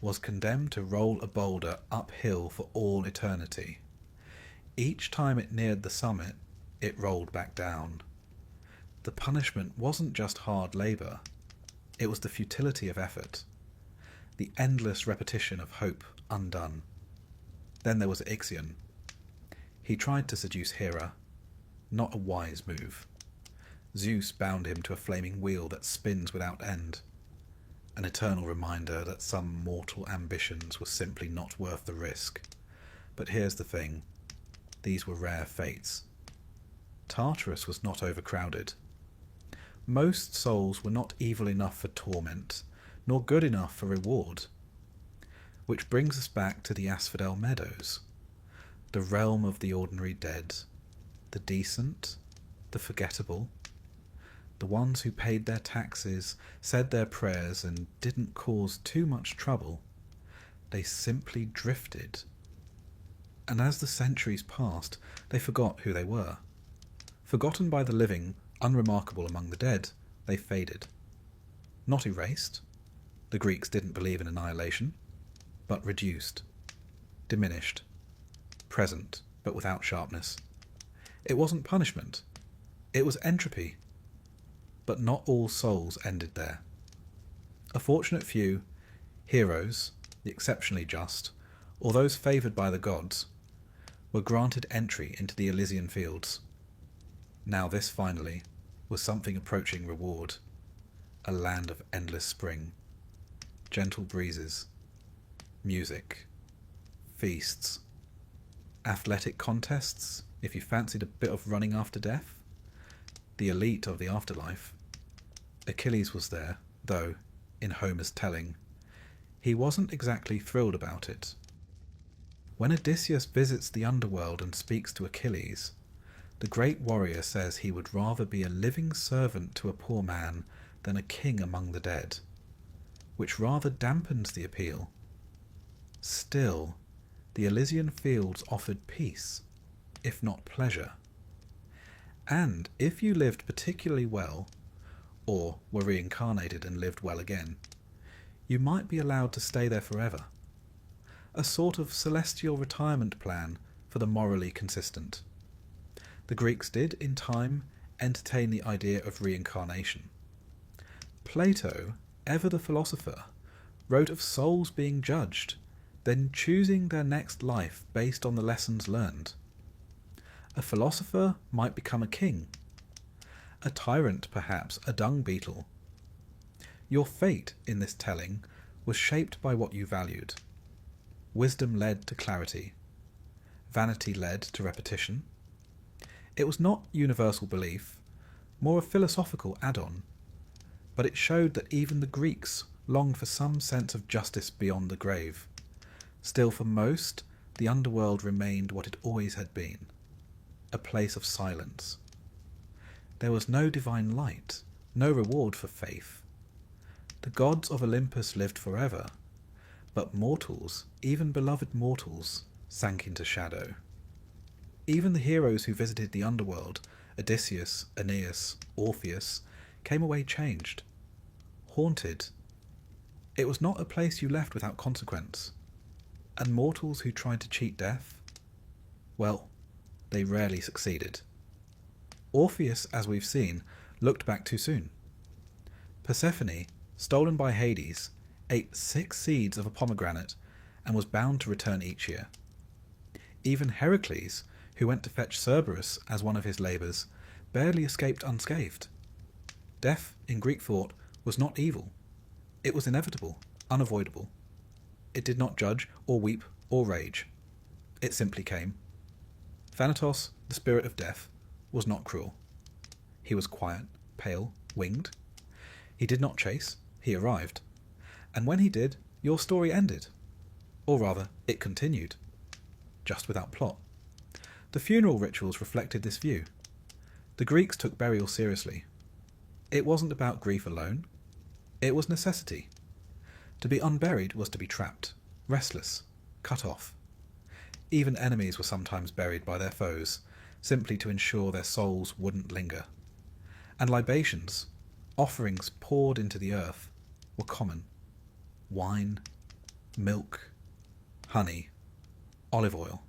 was condemned to roll a boulder uphill for all eternity. Each time it neared the summit, it rolled back down. The punishment wasn't just hard labour, it was the futility of effort, the endless repetition of hope undone. Then there was Ixion. He tried to seduce Hera, not a wise move. Zeus bound him to a flaming wheel that spins without end, an eternal reminder that some mortal ambitions were simply not worth the risk. But here's the thing, these were rare fates. Tartarus was not overcrowded. Most souls were not evil enough for torment, nor good enough for reward. Which brings us back to the Asphodel Meadows, the realm of the ordinary dead, the decent, the forgettable, the ones who paid their taxes, said their prayers, and didn't cause too much trouble. They simply drifted. And as the centuries passed, they forgot who they were. Forgotten by the living, unremarkable among the dead, they faded. Not erased. The Greeks didn't believe in annihilation, but reduced, diminished, present, but without sharpness. It wasn't punishment. It was entropy. But not all souls ended there. A fortunate few, heroes, the exceptionally just, or those favoured by the gods, were granted entry into the Elysian fields. Now this, finally, was something approaching reward, a land of endless spring, gentle breezes, music, feasts, athletic contests, if you fancied a bit of running after death. The elite of the afterlife, Achilles was there, though, in Homer's telling, he wasn't exactly thrilled about it. When Odysseus visits the underworld and speaks to Achilles, the great warrior says he would rather be a living servant to a poor man than a king among the dead, which rather dampens the appeal. Still, the Elysian fields offered peace, if not pleasure. And if you lived particularly well, or were reincarnated and lived well again, you might be allowed to stay there forever. A sort of celestial retirement plan for the morally consistent. The Greeks did, in time, entertain the idea of reincarnation. Plato, ever the philosopher, wrote of souls being judged, then choosing their next life based on the lessons learned. A philosopher might become a king. A tyrant, perhaps, a dung beetle. Your fate, in this telling, was shaped by what you valued. Wisdom led to clarity. Vanity led to repetition. It was not universal belief, more a philosophical add-on, but it showed that even the Greeks longed for some sense of justice beyond the grave. Still, for most, the underworld remained what it always had been, a place of silence. There was no divine light, no reward for faith. The gods of Olympus lived forever, but mortals, even beloved mortals, sank into shadow. Even the heroes who visited the underworld, Odysseus, Aeneas, Orpheus, came away changed, haunted. It was not a place you left without consequence. And mortals who tried to cheat death? Well, they rarely succeeded. Orpheus, as we've seen, looked back too soon. Persephone, stolen by Hades, ate 6 seeds of a pomegranate and was bound to return each year. Even Heracles, who went to fetch Cerberus as one of his labours, barely escaped unscathed. Death, in Greek thought, was not evil. It was inevitable, unavoidable. It did not judge, or weep, or rage. It simply came. Thanatos, the spirit of death, was not cruel. He was quiet, pale, winged. He did not chase, he arrived. And when he did, your story ended. Or rather, it continued. Just without plot. The funeral rituals reflected this view. The Greeks took burial seriously. It wasn't about grief alone. It was necessity. To be unburied was to be trapped, restless, cut off. Even enemies were sometimes buried by their foes, simply to ensure their souls wouldn't linger. And libations, offerings poured into the earth, were common. Wine, milk, honey, olive oil.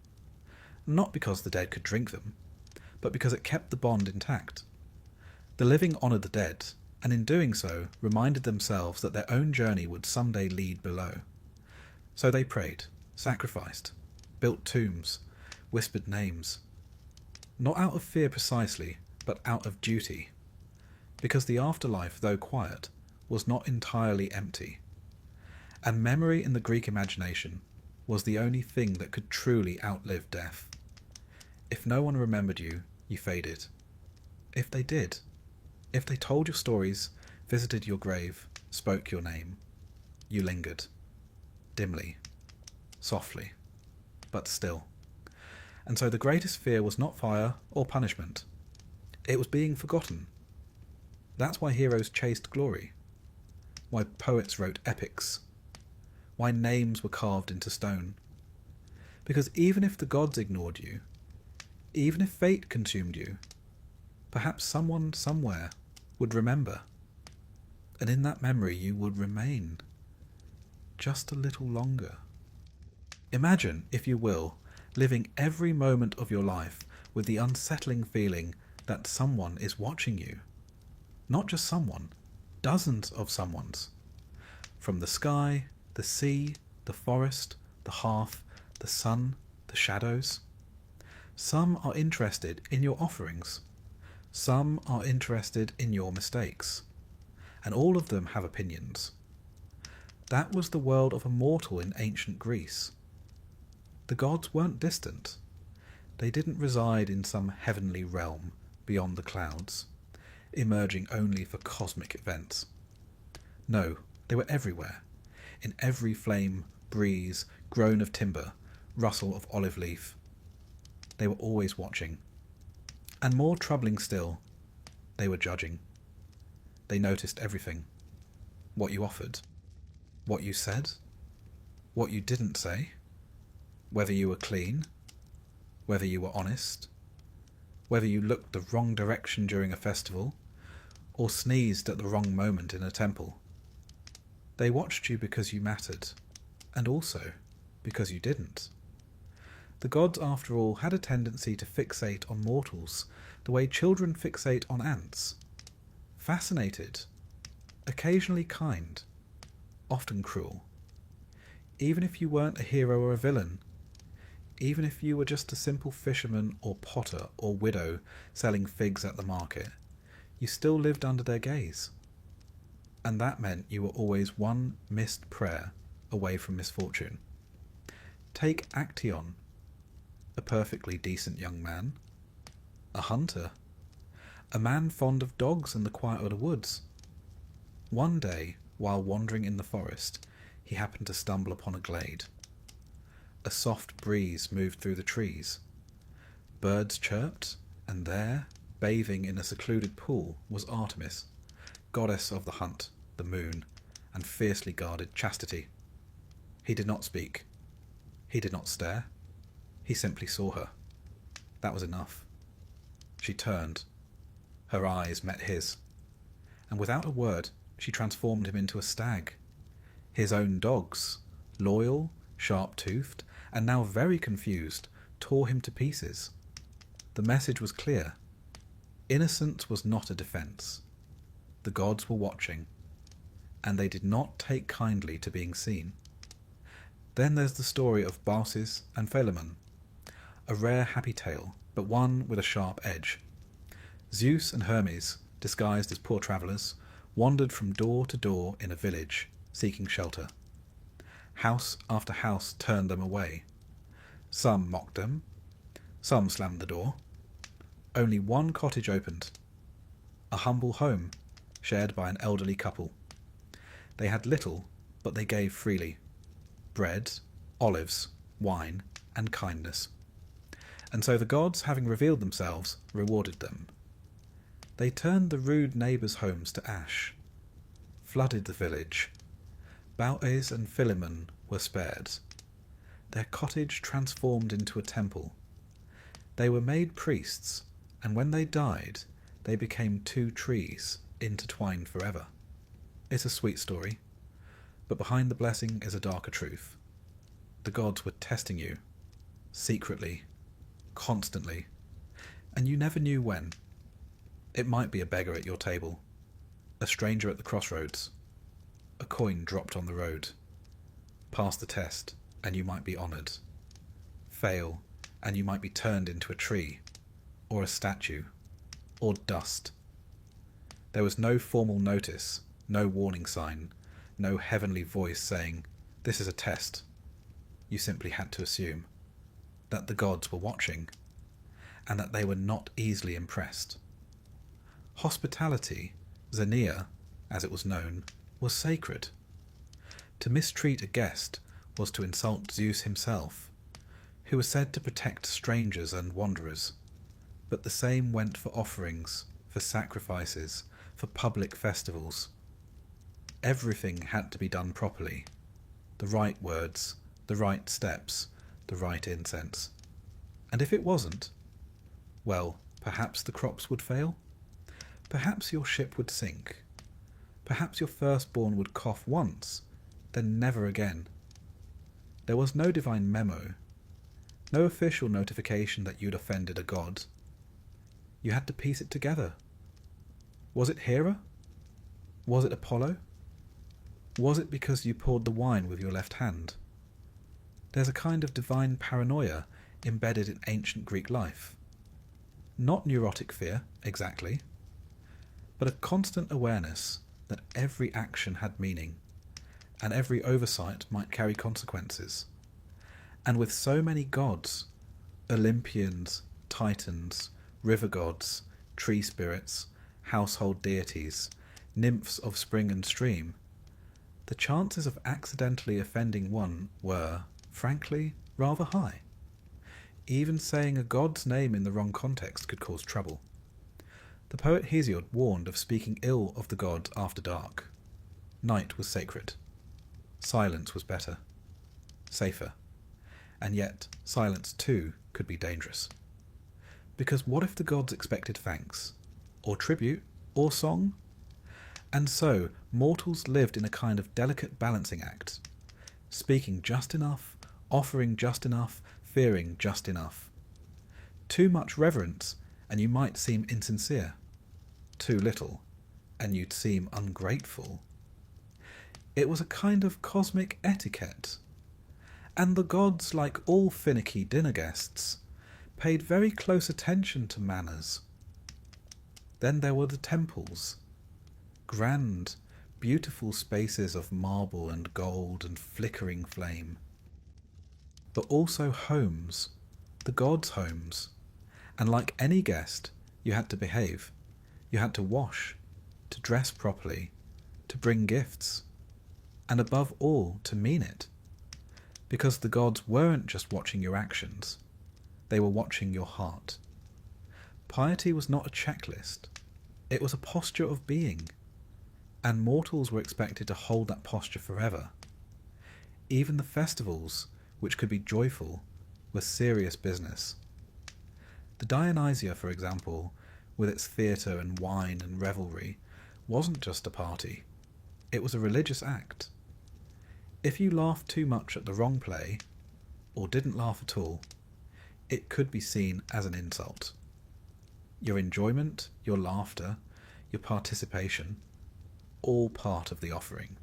Not because the dead could drink them, but because it kept the bond intact. The living honoured the dead, and in doing so reminded themselves that their own journey would someday lead below. So they prayed, sacrificed, built tombs, whispered names. Not out of fear precisely, but out of duty. Because the afterlife, though quiet, was not entirely empty. And memory in the Greek imagination was the only thing that could truly outlive death. If no one remembered you, you faded. If they did, if they told your stories, visited your grave, spoke your name, you lingered. Dimly, softly, but still. And so the greatest fear was not fire or punishment. It was being forgotten. That's why heroes chased glory. Why poets wrote epics. Why names were carved into stone. Because even if the gods ignored you, even if fate consumed you, perhaps someone somewhere would remember. And in that memory you would remain. Just a little longer. Imagine, if you will, living every moment of your life with the unsettling feeling that someone is watching you. Not just someone, dozens of someones. From the sky, the sea, the forest, the hearth, the sun, the shadows. Some are interested in your offerings. Some are interested in your mistakes. And all of them have opinions. That was the world of a mortal in ancient Greece. The gods weren't distant. They didn't reside in some heavenly realm beyond the clouds. emerging only for cosmic events. No, they were everywhere, in every flame, breeze, groan of timber, rustle of olive leaf. They were always watching. And more troubling still, they were judging. They noticed everything. What you offered, what you said, what you didn't say, whether you were clean, whether you were honest, whether you looked the wrong direction during a festival, or sneezed at the wrong moment in a temple. They watched you because you mattered, and also because you didn't. The gods, after all, had a tendency to fixate on mortals the way children fixate on ants. Fascinated, occasionally kind, often cruel. Even if you weren't a hero or a villain, even if you were just a simple fisherman or potter or widow selling figs at the market, you still lived under their gaze. And that meant you were always one missed prayer away from misfortune. Take Actaeon, a perfectly decent young man, a hunter, a man fond of dogs and the quiet of the woods. One day, while wandering in the forest, he happened to stumble upon a glade. A soft breeze moved through the trees. Birds chirped, and there, bathing in a secluded pool, was Artemis, goddess of the hunt, the moon, and fiercely guarded chastity. He did not speak. He did not stare. He simply saw her. That was enough. She turned. Her eyes met his. And without a word, she transformed him into a stag. His own dogs, loyal, sharp-toothed, and now very confused, tore him to pieces. The message was clear. Innocence was not a defence. The gods were watching, and they did not take kindly to being seen. Then there's the story of Baucis and Philemon, a rare happy tale, but one with a sharp edge. Zeus and Hermes, disguised as poor travellers, wandered from door to door in a village, seeking shelter. House after house turned them away. Some mocked them, some slammed the door. Only one cottage opened, a humble home shared by an elderly couple. They had little, but they gave freely: bread, olives, wine, and kindness. And so the gods, having revealed themselves, rewarded them. They turned the rude neighbours' homes to ash, flooded the village. Baucis and Philemon were spared. Their cottage transformed into a temple. They were made priests, and when they died, they became two trees, intertwined forever. It's a sweet story, but behind the blessing is a darker truth. The gods were testing you, secretly, constantly, and you never knew when. It might be a beggar at your table, a stranger at the crossroads, a coin dropped on the road. Pass the test, and you might be honoured. Fail, and you might be turned into a tree, or a statue, or dust. There was no formal notice, no warning sign, no heavenly voice saying, "This is a test." You simply had to assume that the gods were watching, and that they were not easily impressed. Hospitality, Xenia, as it was known, was sacred. To mistreat a guest was to insult Zeus himself, who was said to protect strangers and wanderers. But the same went for offerings, for sacrifices, for public festivals. Everything had to be done properly. The right words, the right steps, the right incense. And if it wasn't, well, perhaps the crops would fail. Perhaps your ship would sink. Perhaps your firstborn would cough once, then never again. There was no divine memo, no official notification that you'd offended a god. You had to piece it together. Was it Hera? Was it Apollo? Was it because you poured the wine with your left hand? There's a kind of divine paranoia embedded in ancient Greek life. Not neurotic fear, exactly, but a constant awareness that every action had meaning, and every oversight might carry consequences. And with so many gods, Olympians, titans, river gods, tree spirits, household deities, nymphs of spring and stream, the chances of accidentally offending one were, frankly, rather high. Even saying a god's name in the wrong context could cause trouble. The poet Hesiod warned of speaking ill of the gods after dark. Night was sacred. Silence was better. Safer. And yet, silence too could be dangerous. Because what if the gods expected thanks? Or tribute? Or song? And so, mortals lived in a kind of delicate balancing act, speaking just enough, offering just enough, fearing just enough. Too much reverence, and you might seem insincere. Too little, and you'd seem ungrateful. It was a kind of cosmic etiquette. And the gods, like all finicky dinner guests, paid very close attention to manners. Then there were the temples. Grand, beautiful spaces of marble and gold and flickering flame. But also homes, the gods' homes. And like any guest, you had to behave. You had to wash, to dress properly, to bring gifts. And above all, to mean it. Because the gods weren't just watching your actions, they were watching your heart. Piety was not a checklist, it was a posture of being, and mortals were expected to hold that posture forever. Even the festivals, which could be joyful, were serious business. The Dionysia, for example, with its theatre and wine and revelry, wasn't just a party, it was a religious act. If you laughed too much at the wrong play, or didn't laugh at all, it could be seen as an insult. Your enjoyment, your laughter, your participation, all part of the offering.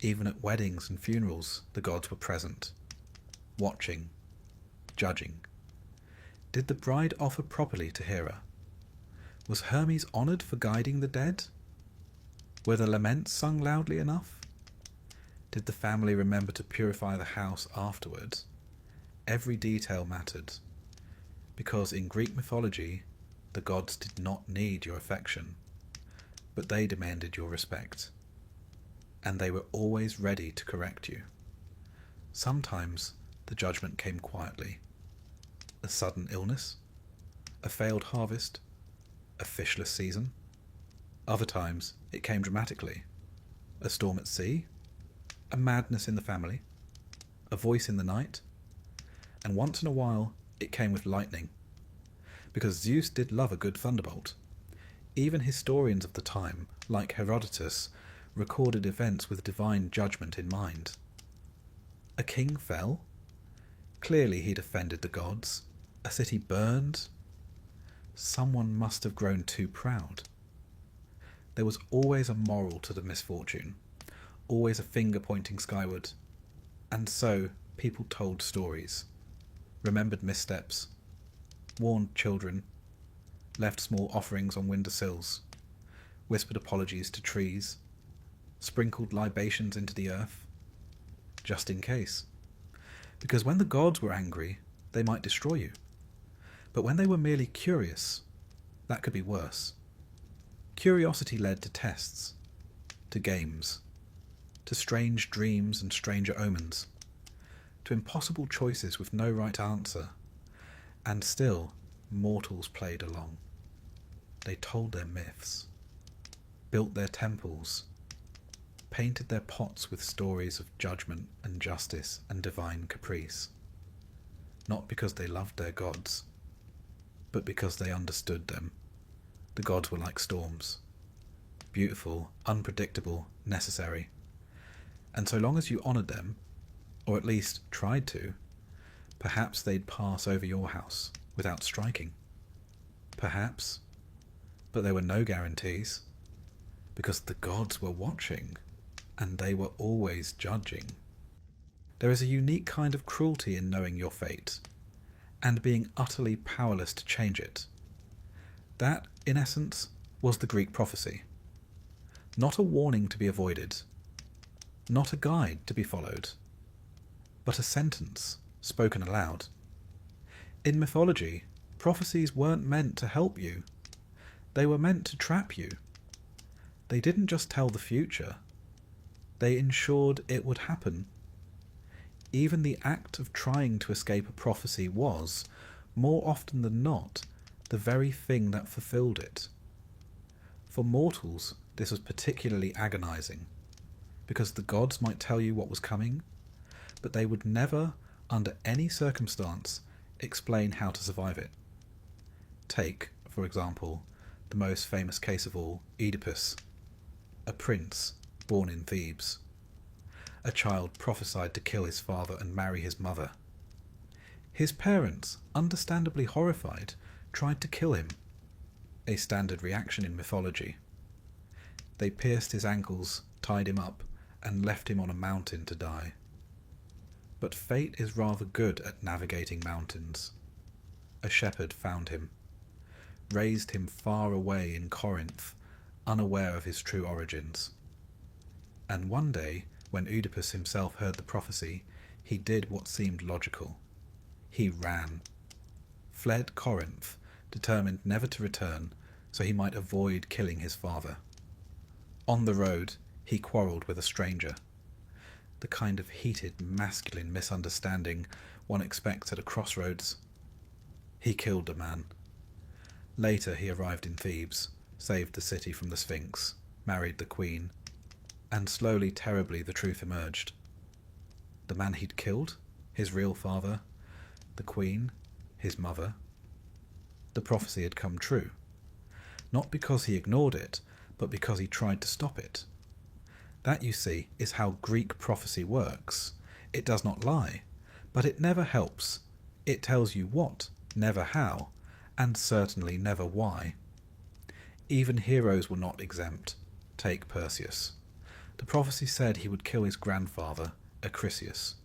Even at weddings and funerals, the gods were present, watching, judging. Did the bride offer properly to Hera? Was Hermes honoured for guiding the dead? Were the laments sung loudly enough? Did the family remember to purify the house afterwards? Every detail mattered, because in Greek mythology, the gods did not need your affection, but they demanded your respect, and they were always ready to correct you. Sometimes the judgment came quietly. A sudden illness, a failed harvest, a fishless season. Other times it came dramatically. A storm at sea, a madness in the family, a voice in the night, and once in a while it came with lightning, because Zeus did love a good thunderbolt. Even historians of the time, like Herodotus, recorded events with divine judgment in mind. A king fell? Clearly he'd offended the gods. A city burned? Someone must have grown too proud. There was always a moral to the misfortune, always a finger pointing skyward, and so people told stories, remembered missteps, warned children, left small offerings on windowsills, whispered apologies to trees, sprinkled libations into the earth, just in case. Because when the gods were angry, they might destroy you. But when they were merely curious, that could be worse. Curiosity led to tests, to games, to strange dreams and stranger omens, to impossible choices with no right answer, and still mortals played along. They told their myths, built their temples, painted their pots with stories of judgment and justice and divine caprice, not because they loved their gods, but because they understood them. The gods were like storms, beautiful, unpredictable, necessary. And so long as you honoured them, or at least tried to, perhaps they'd pass over your house without striking. Perhaps, but there were no guarantees, because the gods were watching, and they were always judging. There is a unique kind of cruelty in knowing your fate, and being utterly powerless to change it. That, in essence, was the Greek prophecy. Not a warning to be avoided, not a guide to be followed, but a sentence spoken aloud. In mythology, prophecies weren't meant to help you. They were meant to trap you. They didn't just tell the future. They ensured it would happen. Even the act of trying to escape a prophecy was, more often than not, the very thing that fulfilled it. For mortals, this was particularly agonizing, because the gods might tell you what was coming, but they would never, under any circumstance, explain how to survive it. Take, for example, the most famous case of all, Oedipus, a prince born in Thebes. A child prophesied to kill his father and marry his mother. His parents, understandably horrified, tried to kill him, a standard reaction in mythology. They pierced his ankles, tied him up, and left him on a mountain to die. But fate is rather good at navigating mountains. A shepherd found him, raised him far away in Corinth, unaware of his true origins. And one day, when Oedipus himself heard the prophecy, he did what seemed logical. He ran, fled Corinth, determined never to return, so he might avoid killing his father. On the road, he quarrelled with a stranger, the kind of heated, masculine misunderstanding one expects at a crossroads. He killed the man. Later he arrived in Thebes, saved the city from the Sphinx, married the queen, and slowly, terribly, the truth emerged. The man he'd killed, his real father, the queen, his mother. The prophecy had come true, not because he ignored it, but because he tried to stop it. That, you see, is how Greek prophecy works. It does not lie, but it never helps. It tells you what, never how, and certainly never why. Even heroes were not exempt. Take Perseus. The prophecy said he would kill his grandfather, Acrisius.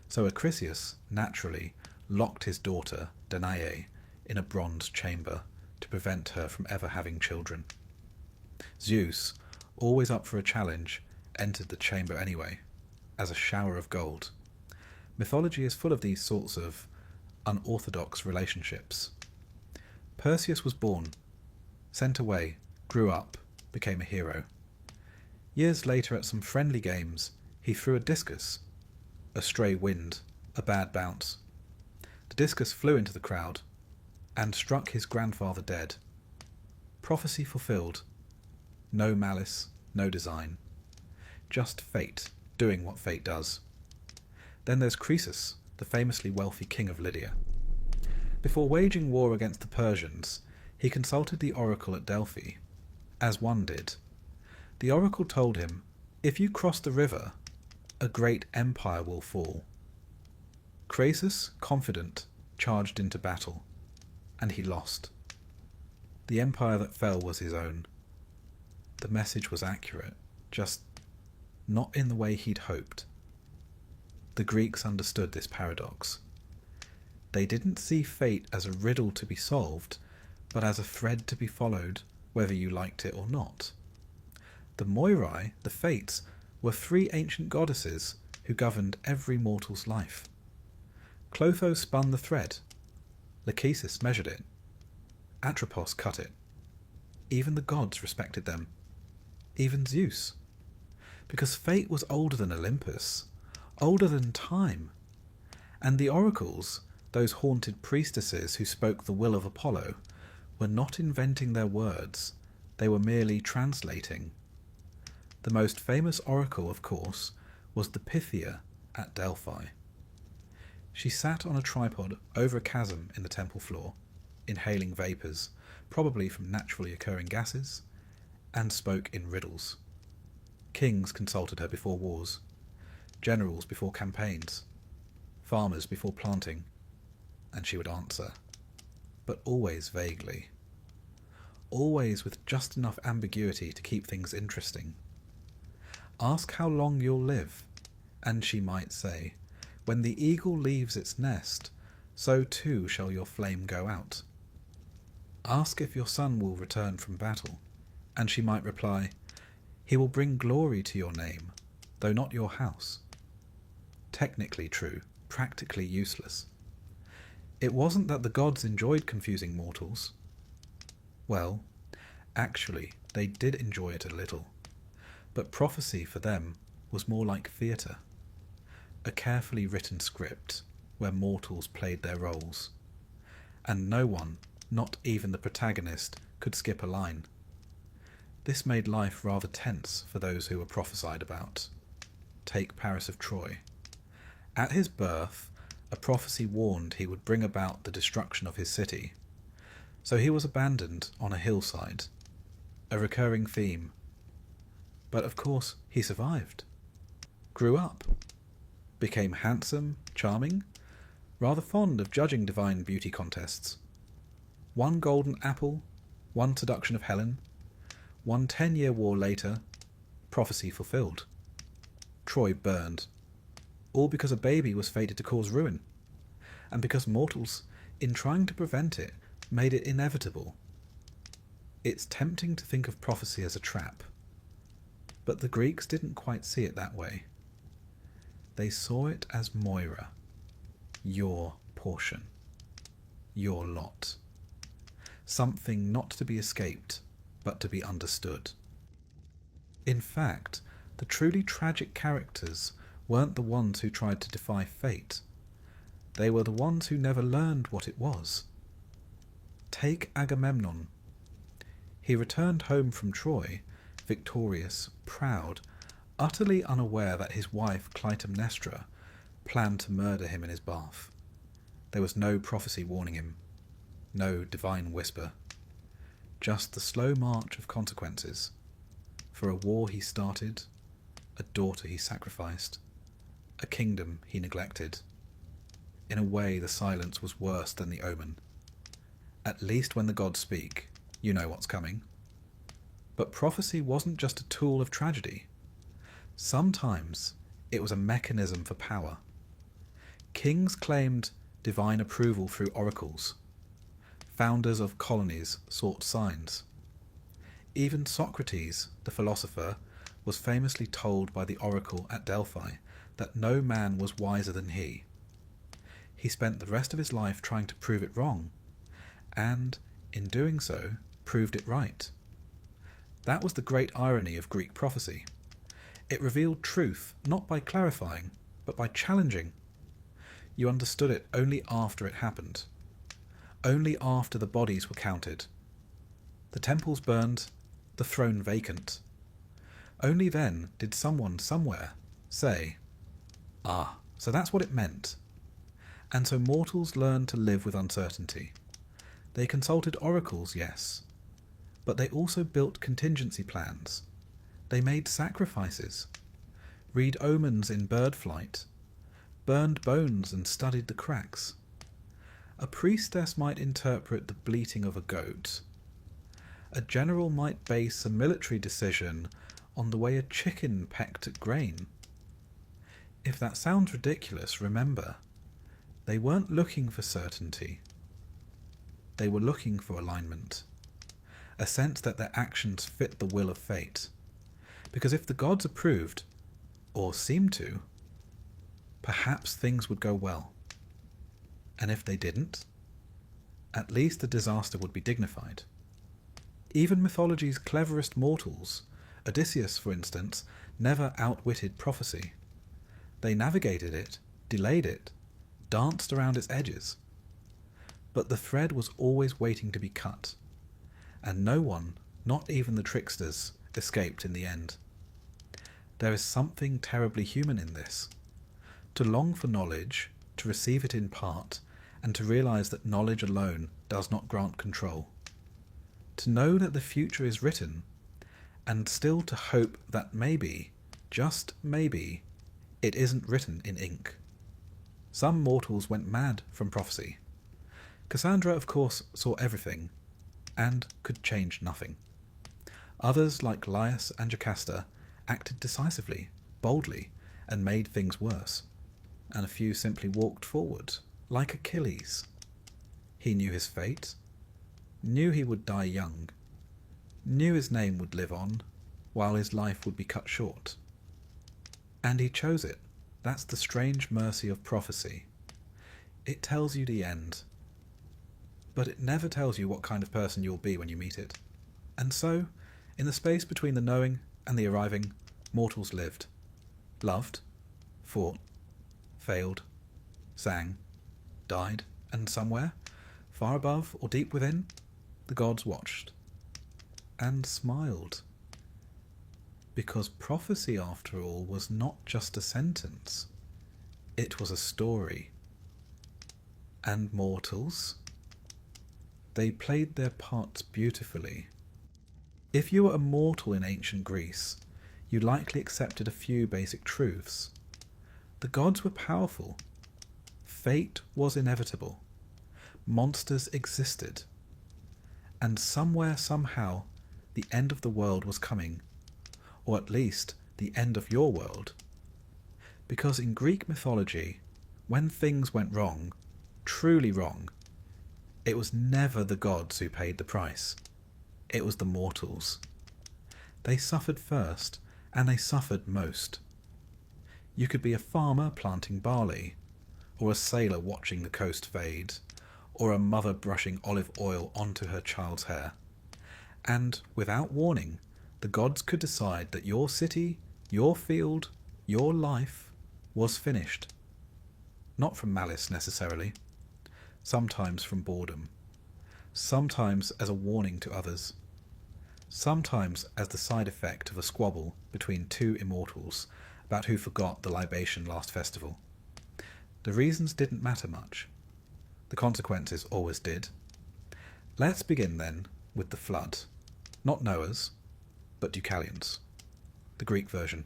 So Acrisius, naturally, locked his daughter, Danae, in a bronze chamber to prevent her from ever having children. Zeus, always up for a challenge, entered the chamber anyway, as a shower of gold. Mythology is full of these sorts of unorthodox relationships. Perseus was born, sent away, grew up, became a hero. Years later, at some friendly games, he threw a discus. A stray wind, a bad bounce. The discus flew into the crowd and struck his grandfather dead. Prophecy fulfilled. No malice, no design. Just fate, doing what fate does. Then there's Croesus, the famously wealthy king of Lydia. Before waging war against the Persians, he consulted the oracle at Delphi, as one did. The oracle told him, if you cross the river, a great empire will fall. Croesus, confident, charged into battle, and he lost. The empire that fell was his own. The message was accurate, just not in the way he'd hoped. The Greeks understood this paradox. They didn't see fate as a riddle to be solved, but as a thread to be followed, whether you liked it or not. The Moirai, the Fates, were three ancient goddesses who governed every mortal's life. Clotho spun the thread. Lachesis measured it. Atropos cut it. Even the gods respected them. Even Zeus. Because fate was older than Olympus, older than time. And the oracles, those haunted priestesses who spoke the will of Apollo, were not inventing their words, they were merely translating. The most famous oracle, of course, was the Pythia at Delphi. She sat on a tripod over a chasm in the temple floor, inhaling vapours, probably from naturally occurring gases, and spoke in riddles. Kings consulted her before wars, generals before campaigns, farmers before planting, and she would answer, but always vaguely. Always with just enough ambiguity to keep things interesting. Ask how long you'll live, and she might say, when the eagle leaves its nest, so too shall your flame go out. Ask if your son will return from battle, and she might reply, he will bring glory to your name, though not your house. Technically true, practically useless. It wasn't that the gods enjoyed confusing mortals. Well, Actually, they did enjoy it a little, but prophecy for them was more like theatre, a carefully written script where mortals played their roles, and no one, not even the protagonist, could skip a line. This made life rather tense for those who were prophesied about. Take Paris of Troy. At his birth, a prophecy warned he would bring about the destruction of his city, so he was abandoned on a hillside, a recurring theme. But of course he survived, grew up, became handsome, charming, rather fond of judging divine beauty contests. One golden apple, one seduction of Helen, one 10-year war later, prophecy fulfilled. Troy burned, all because a baby was fated to cause ruin, and because mortals, in trying to prevent it, made it inevitable. It's tempting to think of prophecy as a trap, but the Greeks didn't quite see it that way. They saw it as Moira, your portion, your lot, something not to be escaped, but to be understood. In fact, the truly tragic characters weren't the ones who tried to defy fate. They were the ones who never learned what it was. Take Agamemnon. He returned home from Troy, victorious, proud, utterly unaware that his wife Clytemnestra planned to murder him in his bath. There was no prophecy warning him, no divine whisper, just the slow march of consequences for a war he started, a daughter he sacrificed, a kingdom he neglected. In a way, the silence was worse than the omen. At least when the gods speak, you know what's coming. But prophecy wasn't just a tool of tragedy. Sometimes it was a mechanism for power. Kings claimed divine approval through oracles. Founders of colonies sought signs. Even Socrates, the philosopher, was famously told by the oracle at Delphi that no man was wiser than he. He spent the rest of his life trying to prove it wrong, and, in doing so, proved it right. That was the great irony of Greek prophecy. It revealed truth not by clarifying, but by challenging. You understood it only after it happened, only after the bodies were counted, the temples burned, the throne vacant. Only then did someone somewhere say, "Ah, so that's what it meant." And so mortals learned to live with uncertainty. They consulted oracles, yes, but they also built contingency plans. They made sacrifices, read omens in bird flight, burned bones and studied the cracks. A priestess might interpret the bleating of a goat. A general might base a military decision on the way a chicken pecked at grain. If that sounds ridiculous, remember, they weren't looking for certainty. They were looking for alignment, a sense that their actions fit the will of fate. Because if the gods approved, or seemed to, perhaps things would go well. And if they didn't, at least the disaster would be dignified. Even mythology's cleverest mortals, Odysseus, for instance, never outwitted prophecy. They navigated it, delayed it, danced around its edges. But the thread was always waiting to be cut, and no one, not even the tricksters, escaped in the end. There is something terribly human in this. To long for knowledge, to receive it in part, and to realize that knowledge alone does not grant control. To know that the future is written, and still to hope that maybe, just maybe, it isn't written in ink. Some mortals went mad from prophecy. Cassandra, of course, saw everything, and could change nothing. Others, like Laius and Jocasta, acted decisively, boldly, and made things worse. And a few simply walked forward, like Achilles. He knew his fate, knew he would die young, knew his name would live on, while his life would be cut short. And he chose it. That's the strange mercy of prophecy. It tells you the end, but it never tells you what kind of person you'll be when you meet it. And so, in the space between the knowing and the arriving, mortals lived, loved, fought, failed, sang, died, and somewhere, far above or deep within, the gods watched and smiled. Because prophecy, after all, was not just a sentence. It was a story. And mortals, they played their parts beautifully. If you were a mortal in ancient Greece, you likely accepted a few basic truths. The gods were powerful. Fate was inevitable. Monsters existed. And somewhere, somehow, the end of the world was coming. Or at least, the end of your world. Because in Greek mythology, when things went wrong, truly wrong, it was never the gods who paid the price. It was the mortals. They suffered first, and they suffered most. You could be a farmer planting barley, or a sailor watching the coast fade, or a mother brushing olive oil onto her child's hair. And, without warning, the gods could decide that your city, your field, your life was finished. Not from malice necessarily. Sometimes from boredom. Sometimes as a warning to others. Sometimes as the side effect of a squabble between two immortals about who forgot the libation last festival. The reasons didn't matter much. The consequences always did. Let's begin then with the flood. Not Noah's, but Deucalion's. The Greek version.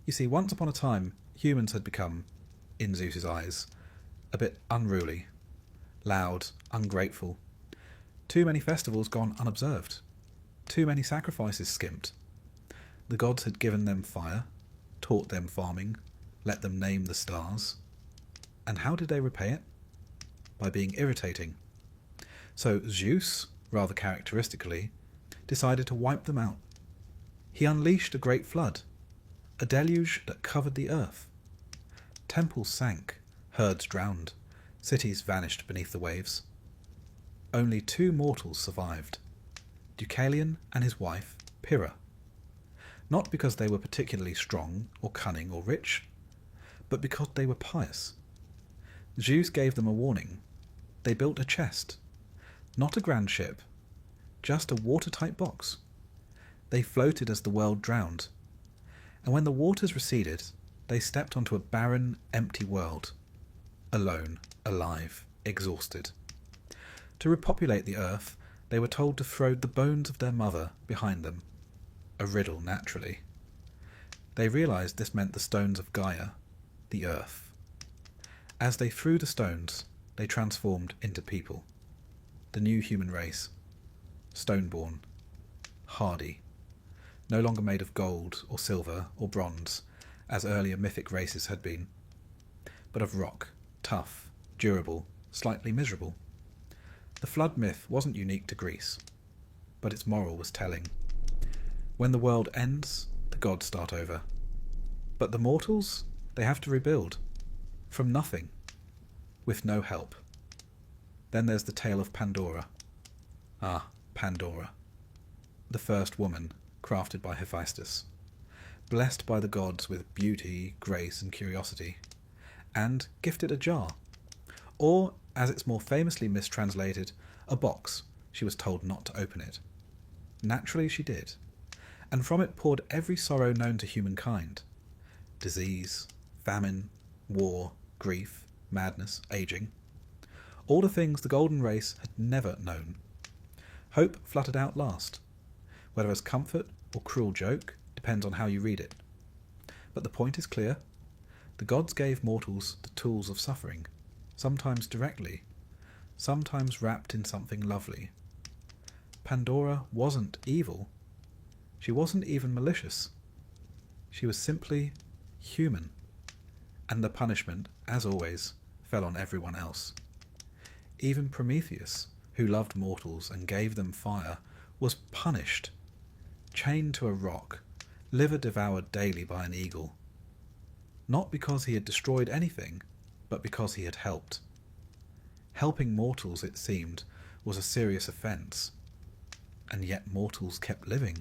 You see, once upon a time, humans had become, in Zeus's eyes, a bit unruly, loud, ungrateful. Too many festivals gone unobserved. Too many sacrifices skimped. The gods had given them fire, taught them farming, let them name the stars. And how did they repay it? By being irritating. So Zeus, rather characteristically, decided to wipe them out. He unleashed a great flood, a deluge that covered the earth. Temples sank, herds drowned, cities vanished beneath the waves. Only two mortals survived, Deucalion and his wife, Pyrrha. Not because they were particularly strong or cunning or rich, but because they were pious. Zeus gave them a warning. They built a chest, not a grand ship, just a watertight box. They floated as the world drowned, and when the waters receded, they stepped onto a barren, empty world, alone, alive, exhausted. To repopulate the earth, they were told to throw the bones of their mother behind them. A riddle, naturally. They realized this meant the stones of Gaia, the earth. As they threw the stones, they transformed into people. The new human race. Stone-born. Hardy. No longer made of gold or silver or bronze, as earlier mythic races had been, but of rock, tough, durable, slightly miserable. The flood myth wasn't unique to Greece, but its moral was telling. When the world ends, the gods start over. But the mortals, they have to rebuild. From nothing. With no help. Then there's the tale of Pandora. Ah, Pandora. The first woman, crafted by Hephaestus. Blessed by the gods with beauty, grace, and curiosity. And gifted a jar. Or, as it's more famously mistranslated, a box. She was told not to open it. Naturally she did. And from it poured every sorrow known to humankind. Disease, famine, war, grief, madness, aging. All the things the golden race had never known. Hope fluttered out last. Whether as comfort or cruel joke depends on how you read it. But the point is clear. The gods gave mortals the tools of suffering, sometimes directly, sometimes wrapped in something lovely. Pandora wasn't evil. She wasn't even malicious. She was simply human. And the punishment, as always, fell on everyone else. Even Prometheus, who loved mortals and gave them fire, was punished. Chained to a rock, liver devoured daily by an eagle. Not because he had destroyed anything, but because he had helped. Helping mortals, it seemed, was a serious offence. And yet mortals kept living,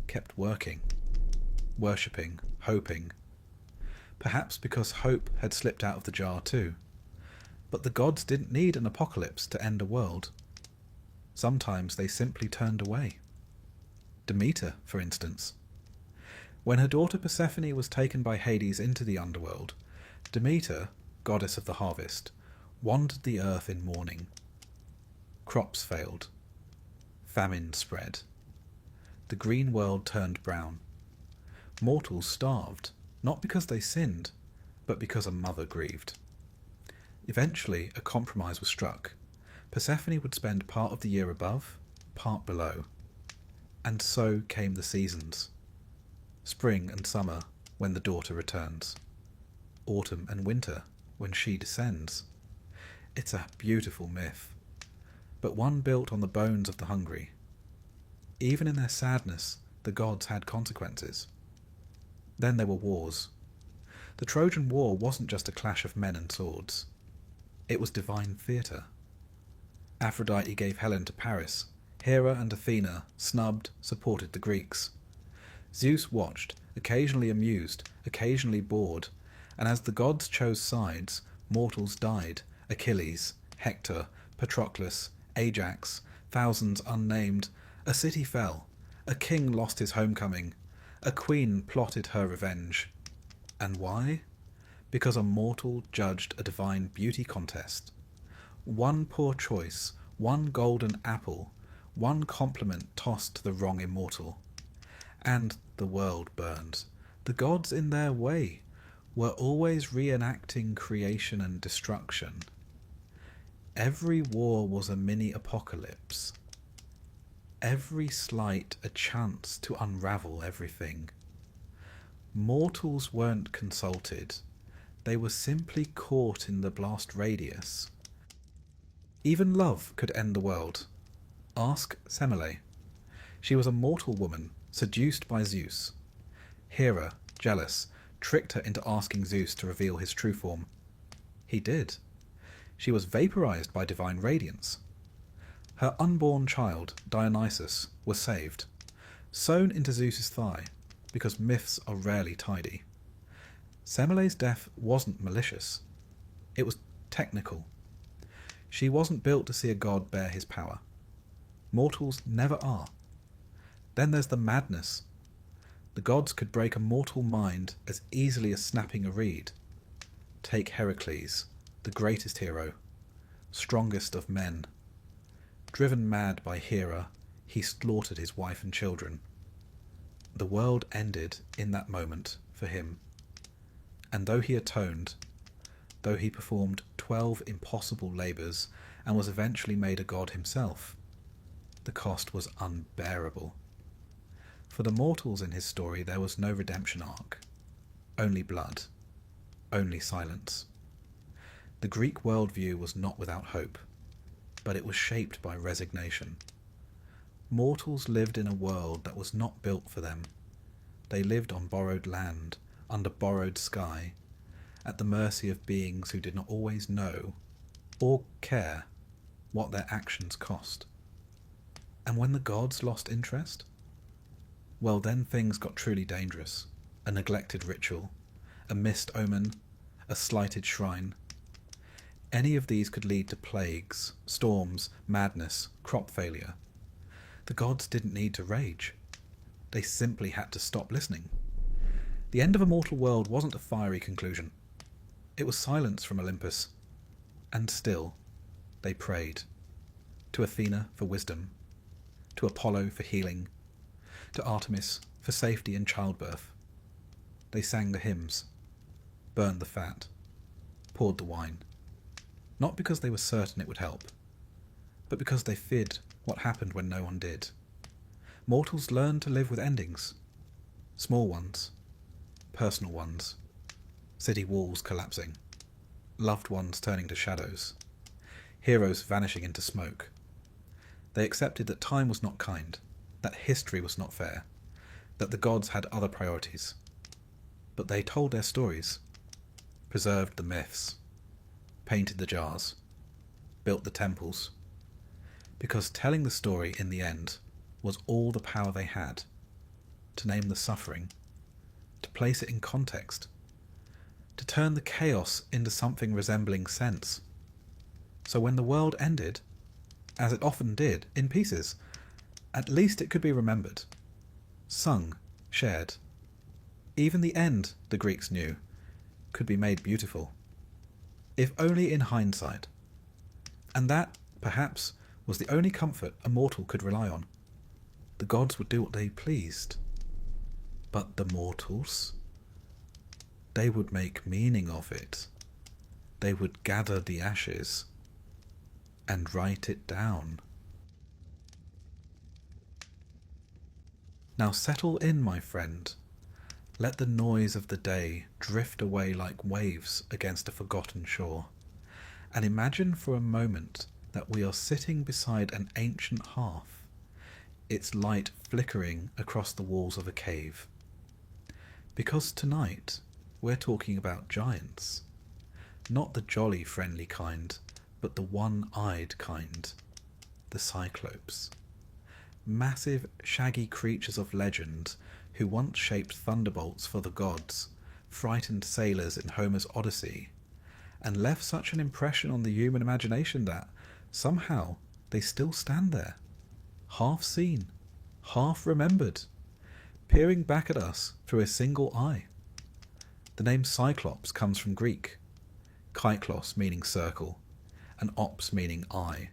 kept working, worshipping, hoping. Perhaps because hope had slipped out of the jar too. But the gods didn't need an apocalypse to end a world. Sometimes they simply turned away. Demeter, for instance. When her daughter Persephone was taken by Hades into the underworld, Demeter, goddess of the harvest, wandered the earth in mourning. Crops failed. Famine spread. The green world turned brown. Mortals starved, not because they sinned, but because a mother grieved. Eventually, a compromise was struck. Persephone would spend part of the year above, part below. And so came the seasons. Spring and summer, when the daughter returns. Autumn and winter, when she descends. It's a beautiful myth, but one built on the bones of the hungry. Even in their sadness, the gods had consequences. Then there were wars. The Trojan War wasn't just a clash of men and swords. It was divine theatre. Aphrodite gave Helen to Paris. Hera and Athena snubbed, supported the Greeks. Zeus watched, occasionally amused, occasionally bored, and as the gods chose sides, mortals died. Achilles, Hector, Patroclus, Ajax, thousands unnamed. A city fell. A king lost his homecoming. A queen plotted her revenge. And why? Because a mortal judged a divine beauty contest. One poor choice, one golden apple, one compliment tossed to the wrong immortal. And the world burned. The gods, in their way, were always reenacting creation and destruction. Every war was a mini-apocalypse. Every slight a chance to unravel everything. Mortals weren't consulted. They were simply caught in the blast radius. Even love could end the world. Ask Semele. She was a mortal woman, seduced by Zeus. Hera, jealous, tricked her into asking Zeus to reveal his true form. He did. She was vaporized by divine radiance. Her unborn child, Dionysus, was saved, sewn into Zeus's thigh, because myths are rarely tidy. Semele's death wasn't malicious. It was technical. She wasn't built to see a god bear his power. Mortals never are. Then there's the madness. The gods could break a mortal mind as easily as snapping a reed. Take Heracles, the greatest hero, strongest of men. Driven mad by Hera, he slaughtered his wife and children. The world ended in that moment for him. And though he atoned, though he performed 12 impossible labours and was eventually made a god himself, the cost was unbearable. For the mortals in his story there was no redemption arc. Only blood. Only silence. The Greek worldview was not without hope, but it was shaped by resignation. Mortals lived in a world that was not built for them. They lived on borrowed land, under borrowed sky, at the mercy of beings who did not always know or care what their actions cost. And when the gods lost interest? Well, then things got truly dangerous. A neglected ritual, a missed omen, a slighted shrine. Any of these could lead to plagues, storms, madness, crop failure. The gods didn't need to rage. They simply had to stop listening. The end of a mortal world wasn't a fiery conclusion. It was silence from Olympus. And still, they prayed. To Athena for wisdom, to Apollo for healing, to Artemis for safety in childbirth. They sang the hymns, burned the fat, poured the wine. Not because they were certain it would help, but because they feared what happened when no one did. Mortals learned to live with endings. Small ones, personal ones, city walls collapsing, loved ones turning to shadows, heroes vanishing into smoke. They accepted that time was not kind, that history was not fair, that the gods had other priorities. But they told their stories, preserved the myths, painted the jars, built the temples, because telling the story in the end was all the power they had, to name the suffering, to place it in context, to turn the chaos into something resembling sense. So when the world ended, as it often did, in pieces, at least it could be remembered, sung, shared. Even the end, the Greeks knew, could be made beautiful, if only in hindsight. And that, perhaps, was the only comfort a mortal could rely on. The gods would do what they pleased. But the mortals? They would make meaning of it. They would gather the ashes and write it down. Now settle in, my friend. Let the noise of the day drift away like waves against a forgotten shore, and imagine for a moment that we are sitting beside an ancient hearth, its light flickering across the walls of a cave. Because tonight we're talking about giants, not the jolly friendly kind, but the one-eyed kind, the Cyclopes. Massive, shaggy creatures of legend who once shaped thunderbolts for the gods, frightened sailors in Homer's Odyssey, and left such an impression on the human imagination that, somehow, they still stand there, half seen, half remembered, peering back at us through a single eye. The name Cyclops comes from Greek, kyklos meaning circle, and ops meaning eye.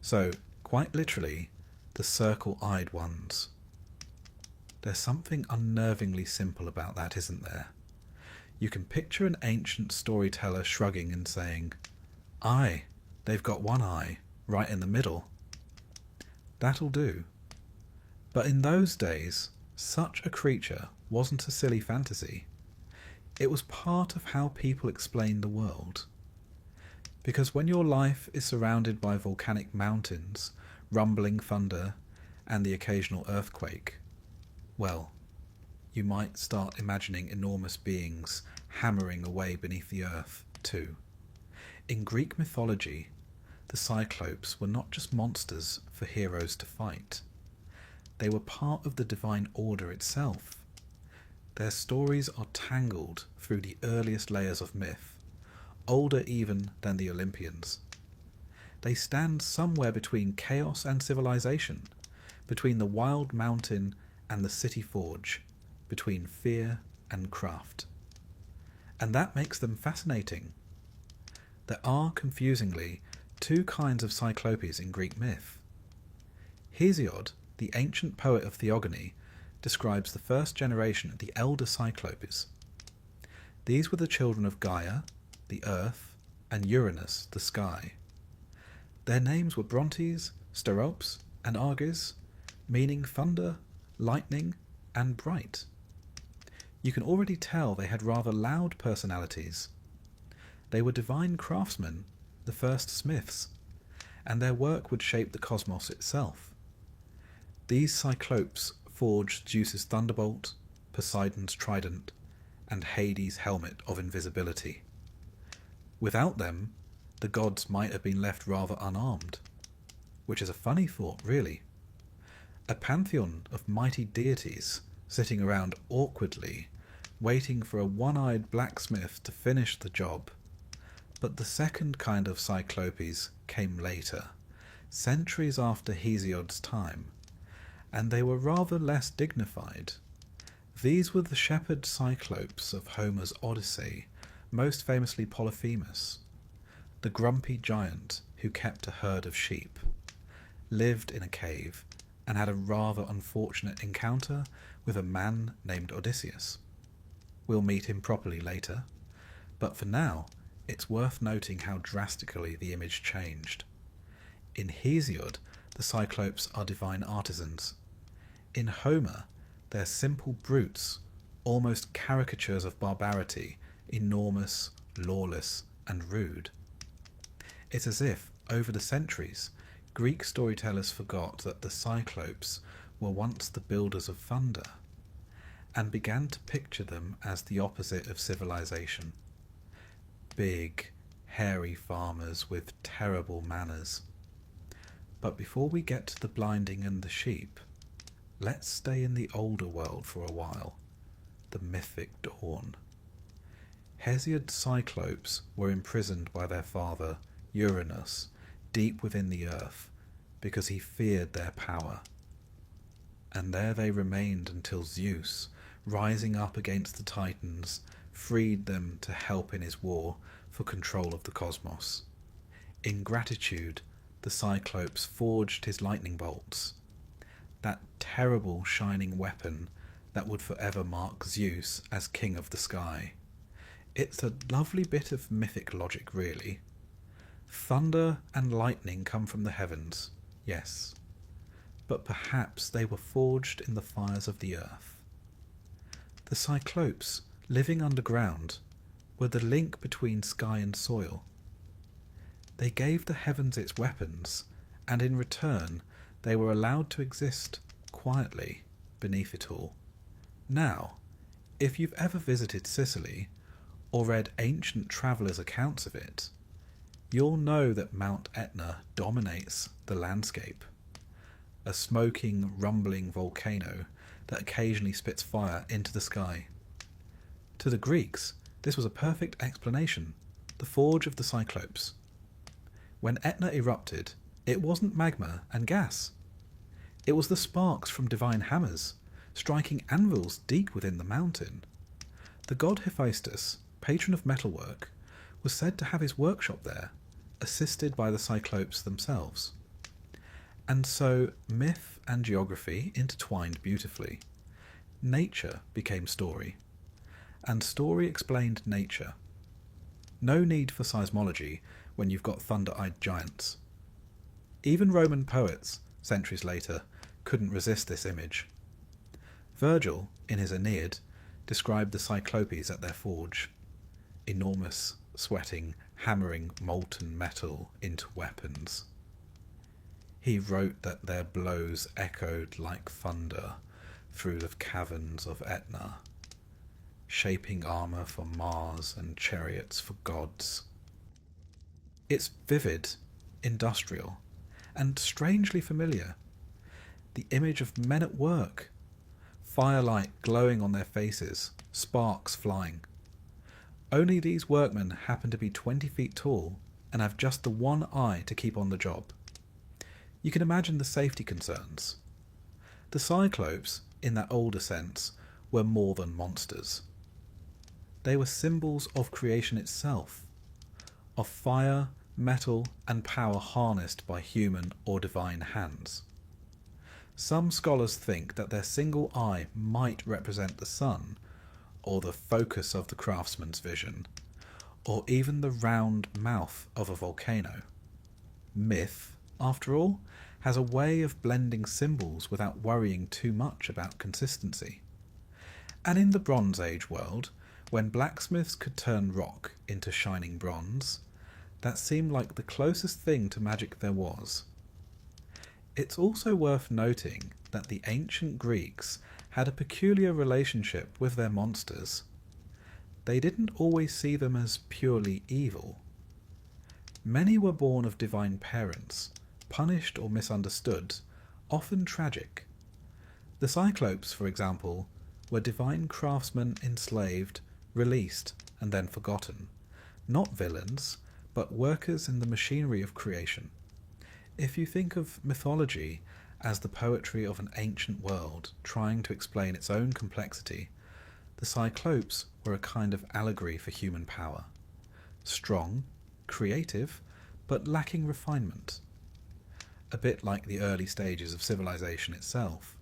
So, quite literally, the circle-eyed ones. There's something unnervingly simple about that, isn't there? You can picture an ancient storyteller shrugging and saying, "Aye, they've got one eye, right in the middle." That'll do. But in those days, such a creature wasn't a silly fantasy. It was part of how people explained the world. Because when your life is surrounded by volcanic mountains, rumbling thunder, and the occasional earthquake, well, you might start imagining enormous beings hammering away beneath the earth, too. In Greek mythology, the Cyclopes were not just monsters for heroes to fight. They were part of the divine order itself. Their stories are tangled through the earliest layers of myth, older even than the Olympians. They stand somewhere between chaos and civilization, between the wild mountain and the city forge, between fear and craft. And that makes them fascinating. There are, confusingly, two kinds of Cyclopes in Greek myth. Hesiod, the ancient poet of theogony, describes the first generation of the elder Cyclopes. These were the children of Gaia, the earth, and Uranus, the sky. Their names were Brontes, Steropes, and Arges, meaning thunder, lightning, and bright. You can already tell they had rather loud personalities. They were divine craftsmen, the first smiths, and their work would shape the cosmos itself. These Cyclopes forged Zeus's thunderbolt, Poseidon's trident, and Hades' helmet of invisibility. Without them, the gods might have been left rather unarmed, which is a funny thought, really. A pantheon of mighty deities sitting around awkwardly, waiting for a one-eyed blacksmith to finish the job. But the second kind of Cyclopes came later, centuries after Hesiod's time, and they were rather less dignified. These were the shepherd Cyclopes of Homer's Odyssey, most famously Polyphemus, the grumpy giant who kept a herd of sheep, lived in a cave, and had a rather unfortunate encounter with a man named Odysseus. We'll meet him properly later, but for now, it's worth noting how drastically the image changed. In Hesiod, the Cyclopes are divine artisans. In Homer, they're simple brutes, almost caricatures of barbarity, enormous, lawless, and rude. It's as if, over the centuries, Greek storytellers forgot that the Cyclopes were once the builders of thunder, and began to picture them as the opposite of civilization. Big, hairy farmers with terrible manners. But before we get to the blinding and the sheep, let's stay in the older world for a while, the mythic dawn. Hesiod's Cyclopes were imprisoned by their father, Uranus, deep within the earth, because he feared their power. And there they remained until Zeus, rising up against the Titans, freed them to help in his war for control of the cosmos. In gratitude, the Cyclopes forged his lightning bolts, that terrible shining weapon that would forever mark Zeus as king of the sky. It's a lovely bit of mythic logic, really. Thunder and lightning come from the heavens, yes, but perhaps they were forged in the fires of the earth. The Cyclopes, living underground, were the link between sky and soil. They gave the heavens its weapons, and in return they were allowed to exist quietly beneath it all. Now, if you've ever visited Sicily, or read ancient travellers' accounts of it, you'll know that Mount Etna dominates the landscape, a smoking, rumbling volcano that occasionally spits fire into the sky. To the Greeks, this was a perfect explanation, the forge of the Cyclopes. When Etna erupted, it wasn't magma and gas. It was the sparks from divine hammers, striking anvils deep within the mountain. The god Hephaestus, patron of metalwork, was said to have his workshop there, assisted by the Cyclopes themselves. And so myth and geography intertwined beautifully. Nature became story, and story explained nature. No need for seismology when you've got thunder-eyed giants. Even Roman poets, centuries later, couldn't resist this image. Virgil, in his Aeneid, described the Cyclopes at their forge, enormous, sweating, hammering molten metal into weapons. He wrote that their blows echoed like thunder through the caverns of Etna, shaping armour for Mars and chariots for gods. It's vivid, industrial, and strangely familiar. The image of men at work, firelight glowing on their faces, sparks flying. Only these workmen happen to be 20 feet tall and have just the one eye to keep on the job. You can imagine the safety concerns. The Cyclopes, in that older sense, were more than monsters. They were symbols of creation itself, of fire, metal, and power harnessed by human or divine hands. Some scholars think that their single eye might represent the sun, or the focus of the craftsman's vision, or even the round mouth of a volcano. Myth, after all, has a way of blending symbols without worrying too much about consistency. And in the Bronze Age world, when blacksmiths could turn rock into shining bronze, that seemed like the closest thing to magic there was. It's also worth noting that the ancient Greeks had a peculiar relationship with their monsters. They didn't always see them as purely evil. Many were born of divine parents, punished or misunderstood, often tragic. The Cyclopes, for example, were divine craftsmen enslaved, released, and then forgotten. Not villains, but workers in the machinery of creation. If you think of mythology as the poetry of an ancient world trying to explain its own complexity, the Cyclopes were a kind of allegory for human power. Strong, creative, but lacking refinement. A bit like the early stages of civilization itself.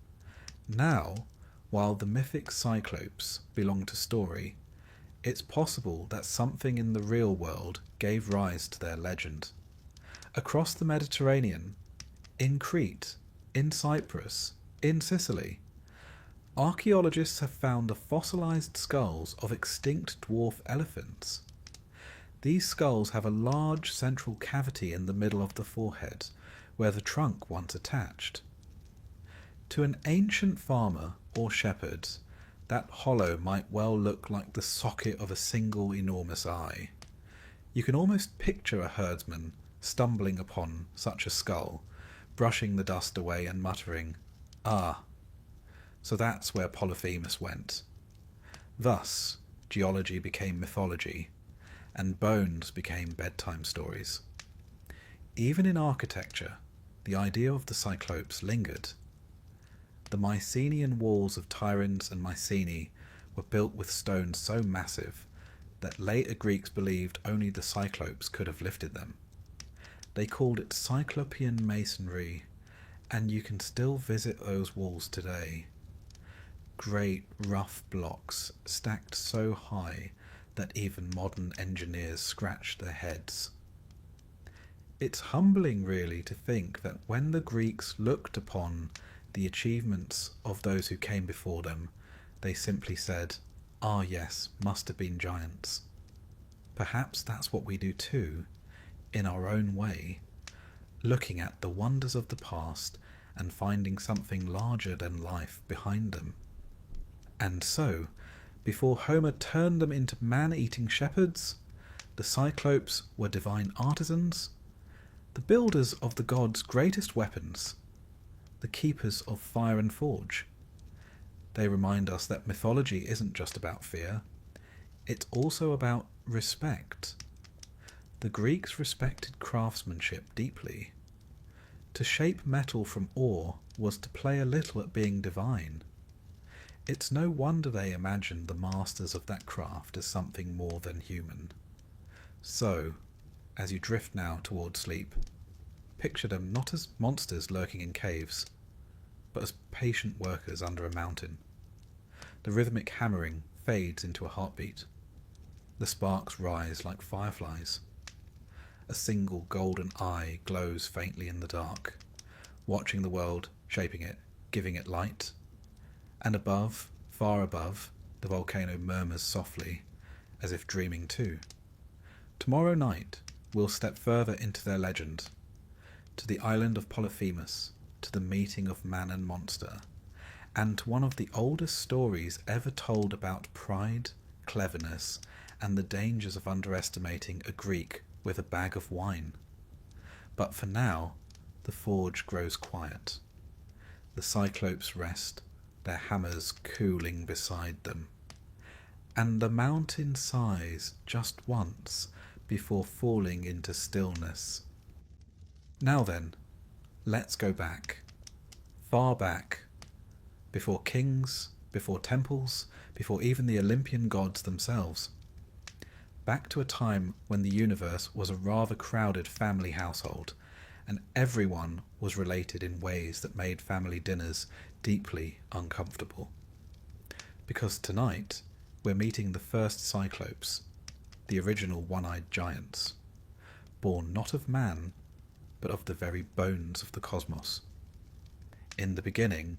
Now, while the mythic Cyclopes belong to story, it's possible that something in the real world gave rise to their legend. Across the Mediterranean, in Crete, in Cyprus, in Sicily, archaeologists have found the fossilized skulls of extinct dwarf elephants. These skulls have a large central cavity in the middle of the forehead, where the trunk once attached. To an ancient farmer or shepherd, that hollow might well look like the socket of a single enormous eye. You can almost picture a herdsman stumbling upon such a skull, brushing the dust away and muttering, "Ah, so that's where Polyphemus went." Thus, geology became mythology, and bones became bedtime stories. Even in architecture, the idea of the Cyclopes lingered. The Mycenaean walls of Tiryns and Mycenae were built with stones so massive that later Greeks believed only the Cyclopes could have lifted them. They called it Cyclopean masonry, and you can still visit those walls today. Great rough blocks stacked so high that even modern engineers scratch their heads. It's humbling, really, to think that when the Greeks looked upon the achievements of those who came before them, they simply said, "Ah, yes, must have been giants." Perhaps that's what we do too, in our own way, looking at the wonders of the past and finding something larger than life behind them. And so, before Homer turned them into man-eating shepherds, the Cyclopes were divine artisans, the builders of the gods' greatest weapons, the keepers of fire and forge. They remind us that mythology isn't just about fear, it's also about respect. The Greeks respected craftsmanship deeply. To shape metal from ore was to play a little at being divine. It's no wonder they imagined the masters of that craft as something more than human. So, as you drift now toward sleep, picture them not as monsters lurking in caves, but as patient workers under a mountain. The rhythmic hammering fades into a heartbeat. The sparks rise like fireflies. A single golden eye glows faintly in the dark, watching the world, shaping it, giving it light. And above, far above, the volcano murmurs softly, as if dreaming too. Tomorrow night, we'll step further into their legend, to the island of Polyphemus, to the meeting of man and monster, and to one of the oldest stories ever told about pride, cleverness, and the dangers of underestimating a Greek with a bag of wine. But for now, the forge grows quiet. The Cyclopes rest, their hammers cooling beside them, and the mountain sighs just once before falling into stillness. Now then, let's go back, far back, before kings, before temples, before even the Olympian gods themselves. Back to a time when the universe was a rather crowded family household, and everyone was related in ways that made family dinners deeply uncomfortable. Because tonight, we're meeting the first Cyclopes, the original one-eyed giants, born not of man, but of the very bones of the cosmos. In the beginning,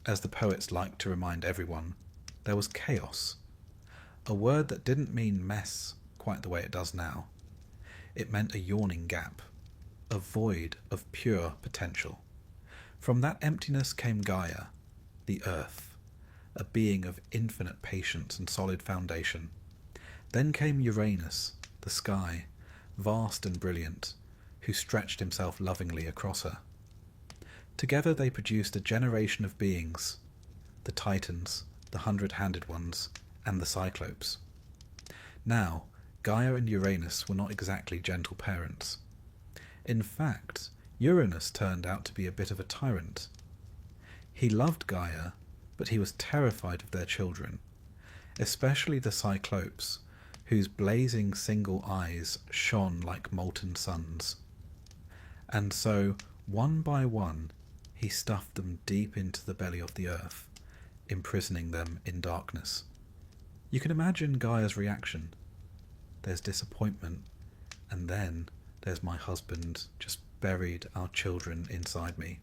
as the poets like to remind everyone, there was chaos, a word that didn't mean mess quite the way it does now. It meant a yawning gap, a void of pure potential. From that emptiness came Gaia, the earth, a being of infinite patience and solid foundation. Then came Uranus, the sky, vast and brilliant, who stretched himself lovingly across her. Together they produced a generation of beings, the Titans, the hundred-handed ones, and the Cyclopes. Now, Gaia and Uranus were not exactly gentle parents. In fact, Uranus turned out to be a bit of a tyrant. He loved Gaia, but he was terrified of their children, especially the Cyclopes, whose blazing single eyes shone like molten suns. And so, one by one, he stuffed them deep into the belly of the earth, imprisoning them in darkness. You can imagine Gaia's reaction. There's disappointment, and then there's my husband just buried our children inside me.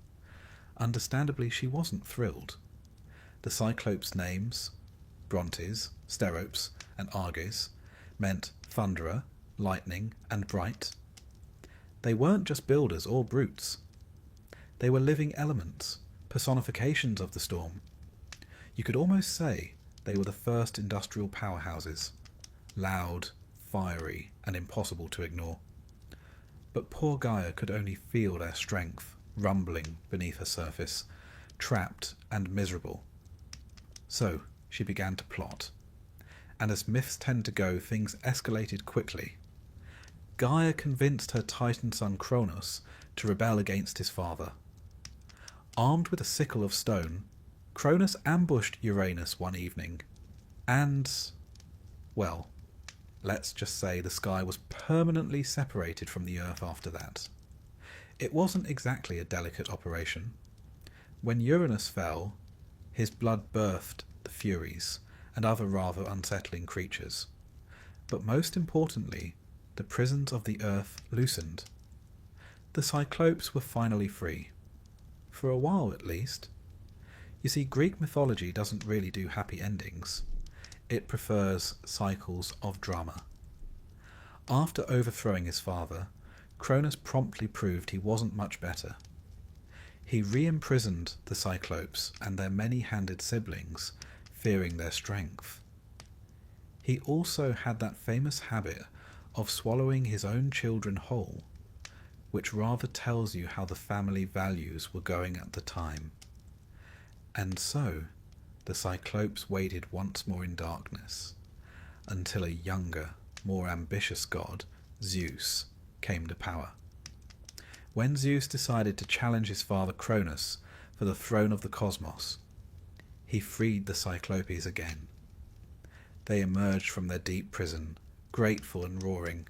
Understandably, she wasn't thrilled. The Cyclopes' names, Brontes, Steropes, and Arges, meant thunderer, lightning, and bright. They weren't just builders or brutes. They were living elements, personifications of the storm. You could almost say they were the first industrial powerhouses, loud, fiery, and impossible to ignore. But poor Gaia could only feel their strength, rumbling beneath her surface, trapped and miserable. So she began to plot, and as myths tend to go, things escalated quickly. Gaia convinced her Titan son Cronus to rebel against his father. Armed with a sickle of stone, Cronus ambushed Uranus one evening, and, well, let's just say the sky was permanently separated from the Earth after that. It wasn't exactly a delicate operation. When Uranus fell, his blood birthed the Furies and other rather unsettling creatures. But most importantly, the prisons of the Earth loosened. The Cyclopes were finally free. For a while at least. You see, Greek mythology doesn't really do happy endings. It prefers cycles of drama. After overthrowing his father, Cronus promptly proved he wasn't much better. He re-imprisoned the Cyclopes and their many-handed siblings, fearing their strength. He also had that famous habit of swallowing his own children whole, which rather tells you how the family values were going at the time. And so, the Cyclopes waited once more in darkness, until a younger, more ambitious god, Zeus, came to power. When Zeus decided to challenge his father Cronus for the throne of the cosmos, he freed the Cyclopes again. They emerged from their deep prison, grateful and roaring,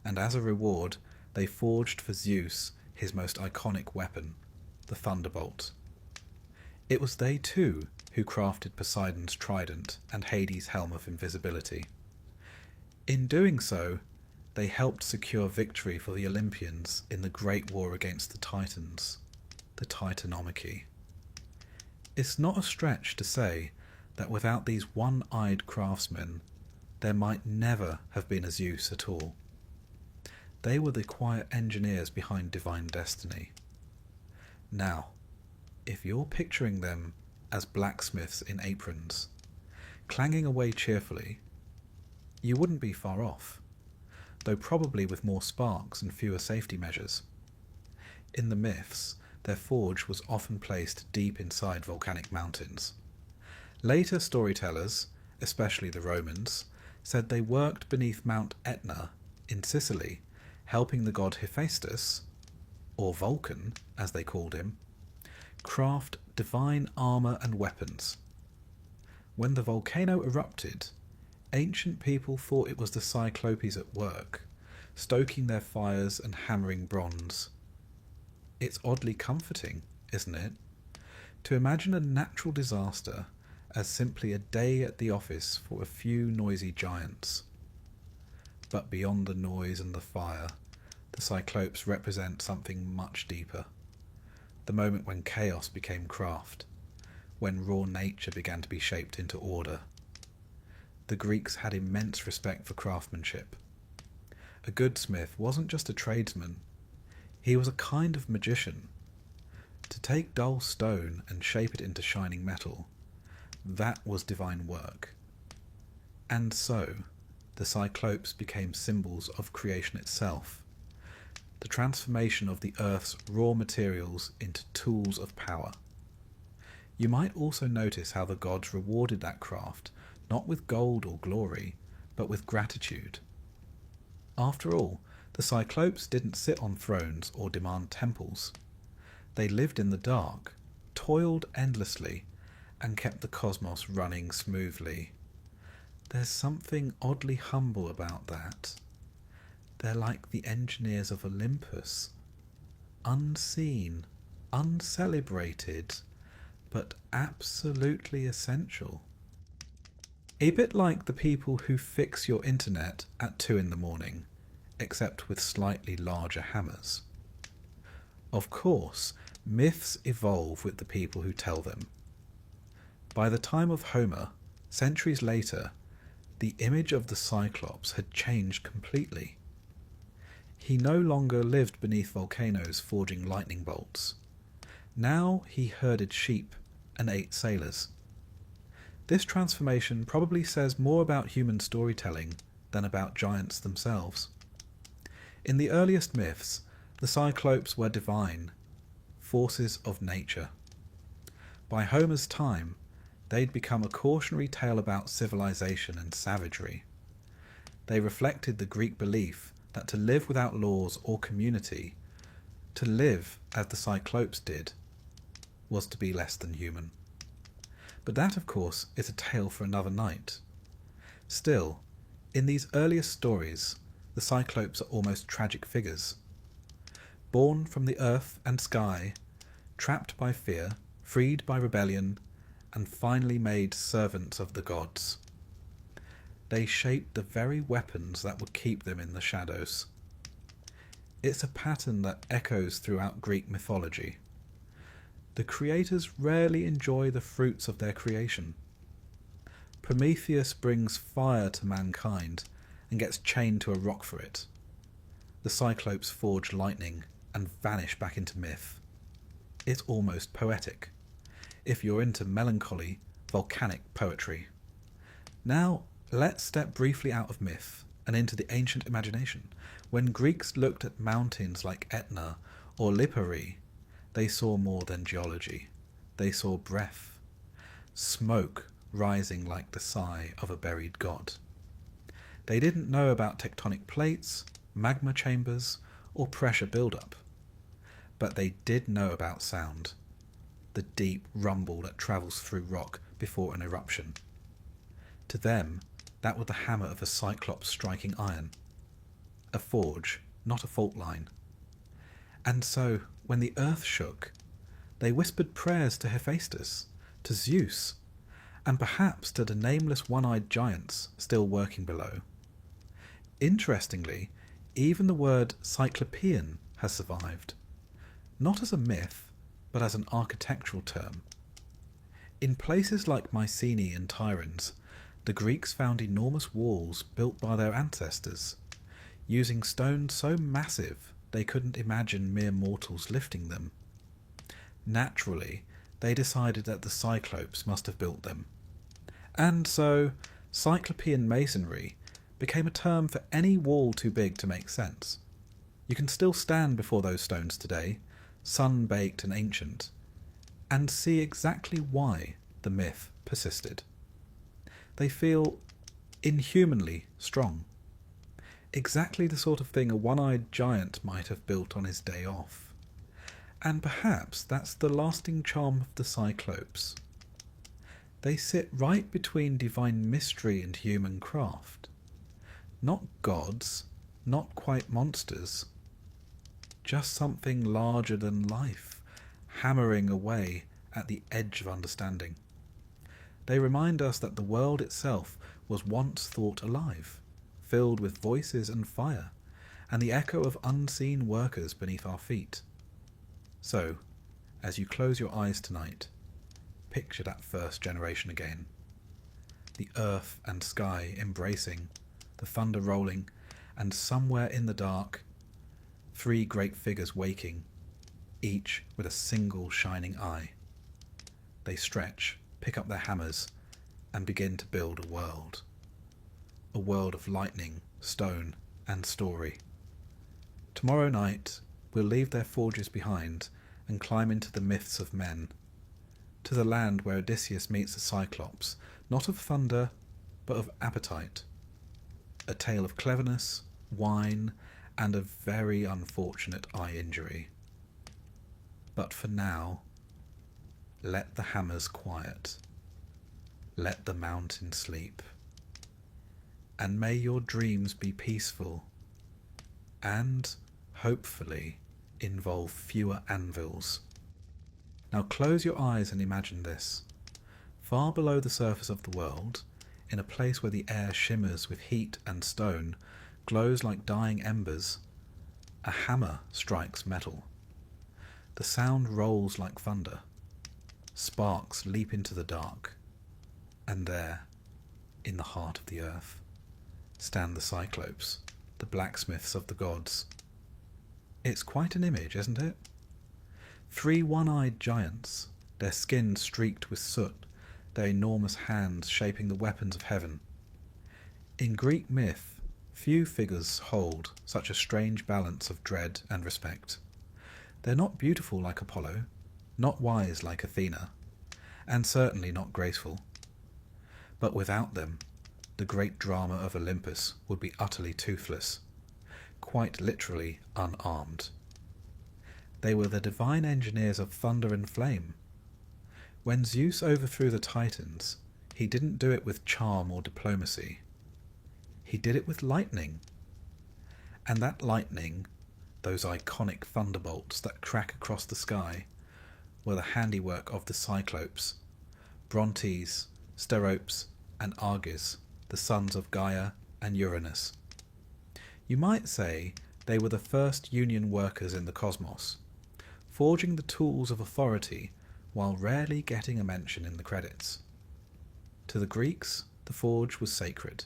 and as a reward they forged for Zeus his most iconic weapon, the thunderbolt. It was they too who crafted Poseidon's trident and Hades' helm of invisibility. In doing so, they helped secure victory for the Olympians in the great war against the Titans, the Titanomachy. It's not a stretch to say that without these one-eyed craftsmen, there might never have been a Zeus at all. They were the quiet engineers behind divine destiny. Now, if you're picturing them as blacksmiths in aprons, clanging away cheerfully, you wouldn't be far off, though probably with more sparks and fewer safety measures. In the myths, their forge was often placed deep inside volcanic mountains. Later storytellers, especially the Romans, said they worked beneath Mount Etna in Sicily, helping the god Hephaestus, or Vulcan as they called him, craft divine armour and weapons. When the volcano erupted, ancient people thought it was the Cyclopes at work, stoking their fires and hammering bronze. It's oddly comforting, isn't it, to imagine a natural disaster as simply a day at the office for a few noisy giants. But beyond the noise and the fire, the Cyclopes represent something much deeper. The moment when chaos became craft, when raw nature began to be shaped into order. The Greeks had immense respect for craftsmanship. A good smith wasn't just a tradesman, he was a kind of magician. To take dull stone and shape it into shining metal, that was divine work. And so, the Cyclopes became symbols of creation itself, the transformation of the earth's raw materials into tools of power. You might also notice how the gods rewarded that craft, not with gold or glory, but with gratitude. After all, the Cyclopes didn't sit on thrones or demand temples. They lived in the dark, toiled endlessly, and kept the cosmos running smoothly. There's something oddly humble about that. They're like the engineers of Olympus, unseen, uncelebrated, but absolutely essential. A bit like the people who fix your internet at 2 a.m, except with slightly larger hammers. Of course, myths evolve with the people who tell them. By the time of Homer, centuries later, the image of the Cyclops had changed completely. He no longer lived beneath volcanoes forging lightning bolts. Now he herded sheep and ate sailors. This transformation probably says more about human storytelling than about giants themselves. In the earliest myths, the Cyclopes were divine, forces of nature. By Homer's time, they'd become a cautionary tale about civilization and savagery. They reflected the Greek belief that to live without laws or community, to live as the Cyclopes did, was to be less than human. But that, of course, is a tale for another night. Still, in these earliest stories, the Cyclopes are almost tragic figures. Born from the earth and sky, trapped by fear, freed by rebellion, and finally made servants of the gods. They shaped the very weapons that would keep them in the shadows. It's a pattern that echoes throughout Greek mythology. The creators rarely enjoy the fruits of their creation. Prometheus brings fire to mankind and gets chained to a rock for it. The Cyclopes forge lightning and vanish back into myth. It's almost poetic, if you're into melancholy, volcanic poetry. Now, let's step briefly out of myth and into the ancient imagination. When Greeks looked at mountains like Etna or Lipari, they saw more than geology. They saw breath, smoke rising like the sigh of a buried god. They didn't know about tectonic plates, magma chambers, or pressure buildup. But they did know about sound, the deep rumble that travels through rock before an eruption. To them, that was the hammer of a cyclops striking iron. A forge, not a fault line. And so, when the earth shook, they whispered prayers to Hephaestus, to Zeus, and perhaps to the nameless one-eyed giants still working below. Interestingly, even the word Cyclopean has survived, not as a myth, but as an architectural term. In places like Mycenae and Tiryns, the Greeks found enormous walls built by their ancestors, using stones so massive they couldn't imagine mere mortals lifting them. Naturally, they decided that the Cyclopes must have built them. And so, Cyclopean masonry became a term for any wall too big to make sense. You can still stand before those stones today, sun-baked and ancient, and see exactly why the myth persisted. They feel inhumanly strong. Exactly the sort of thing a one-eyed giant might have built on his day off. And perhaps that's the lasting charm of the Cyclopes. They sit right between divine mystery and human craft. Not gods, not quite monsters. Just something larger than life, hammering away at the edge of understanding. They remind us that the world itself was once thought alive, filled with voices and fire, and the echo of unseen workers beneath our feet. So, as you close your eyes tonight, picture that first generation again. The earth and sky embracing, the thunder rolling, and somewhere in the dark, 3 great figures waking, each with a single shining eye. They stretch, pick up their hammers, and begin to build a world. A world of lightning, stone, and story. Tomorrow night, we'll leave their forges behind and climb into the myths of men, to the land where Odysseus meets the Cyclops, not of thunder, but of appetite. A tale of cleverness, wine, and a very unfortunate eye injury. But for now, let the hammers quiet. Let the mountain sleep. And may your dreams be peaceful, and, hopefully, involve fewer anvils. Now close your eyes and imagine this. Far below the surface of the world, in a place where the air shimmers with heat and stone, glows like dying embers, a hammer strikes metal. The sound rolls like thunder. Sparks leap into the dark. And there, in the heart of the earth, stand the Cyclopes, the blacksmiths of the gods. It's quite an image, isn't it? 3 one-eyed giants, their skin streaked with soot, their enormous hands shaping the weapons of heaven. In Greek myth, few figures hold such a strange balance of dread and respect. They're not beautiful like Apollo, not wise like Athena, and certainly not graceful. But without them, the great drama of Olympus would be utterly toothless, quite literally unarmed. They were the divine engineers of thunder and flame. When Zeus overthrew the Titans, he didn't do it with charm or diplomacy. He did it with lightning. And that lightning, those iconic thunderbolts that crack across the sky, were the handiwork of the Cyclopes, Brontes, Steropes, and Arges, the sons of Gaia and Uranus. You might say they were the first union workers in the cosmos, forging the tools of authority while rarely getting a mention in the credits. To the Greeks, the forge was sacred.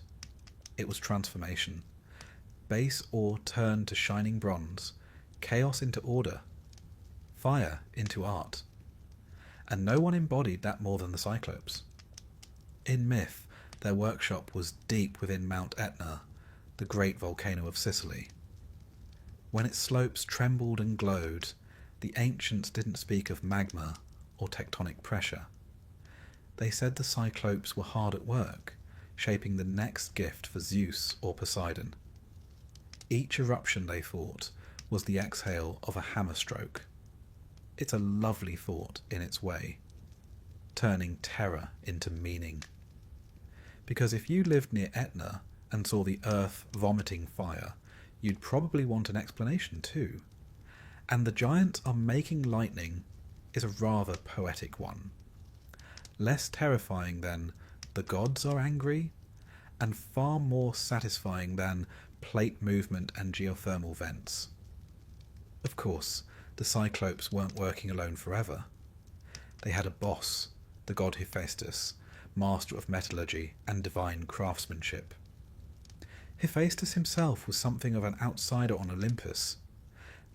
It was transformation. Base ore turned to shining bronze, chaos into order, fire into art. And no one embodied that more than the Cyclopes. In myth, their workshop was deep within Mount Etna, the great volcano of Sicily. When its slopes trembled and glowed, the ancients didn't speak of magma or tectonic pressure. They said the Cyclopes were hard at work, shaping the next gift for Zeus or Poseidon. Each eruption, they thought, was the exhale of a hammer stroke. It's a lovely thought in its way, turning terror into meaning. Because if you lived near Etna and saw the earth vomiting fire, you'd probably want an explanation too. And the giants are making lightning is a rather poetic one. Less terrifying than the gods are angry, and far more satisfying than plate movement and geothermal vents. Of course, the Cyclopes weren't working alone forever. They had a boss, the god Hephaestus, master of metallurgy and divine craftsmanship. Hephaestus himself was something of an outsider on Olympus.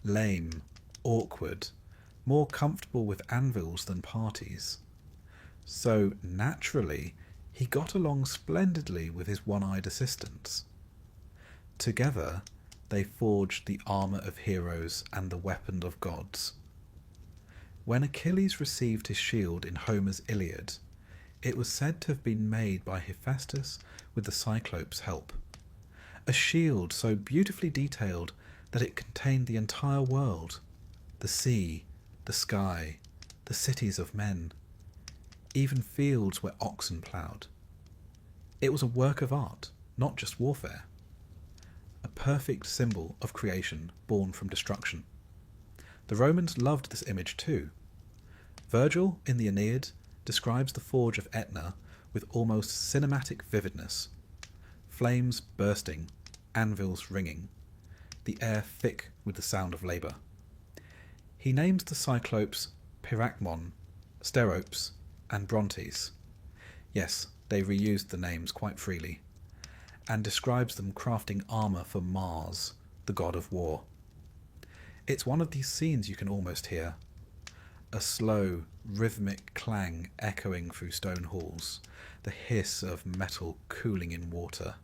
Lame, awkward, more comfortable with anvils than parties. So, naturally, he got along splendidly with his one-eyed assistants. Together, they forged the armour of heroes and the weapon of gods. When Achilles received his shield in Homer's Iliad, it was said to have been made by Hephaestus with the Cyclopes' help. A shield so beautifully detailed that it contained the entire world, the sea, the sky, the cities of men, even fields where oxen ploughed. It was a work of art, not just warfare. A perfect symbol of creation born from destruction. The Romans loved this image too. Virgil, in the Aeneid, describes the forge of Etna with almost cinematic vividness. Flames bursting, anvils ringing, the air thick with the sound of labour. He names the Cyclopes Pyracmon, Steropes, and Brontes. Yes, they reused the names quite freely, and describes them crafting armour for Mars, the god of war. It's one of these scenes you can almost hear. A slow, rhythmic clang echoing through stone halls, the hiss of metal cooling in water.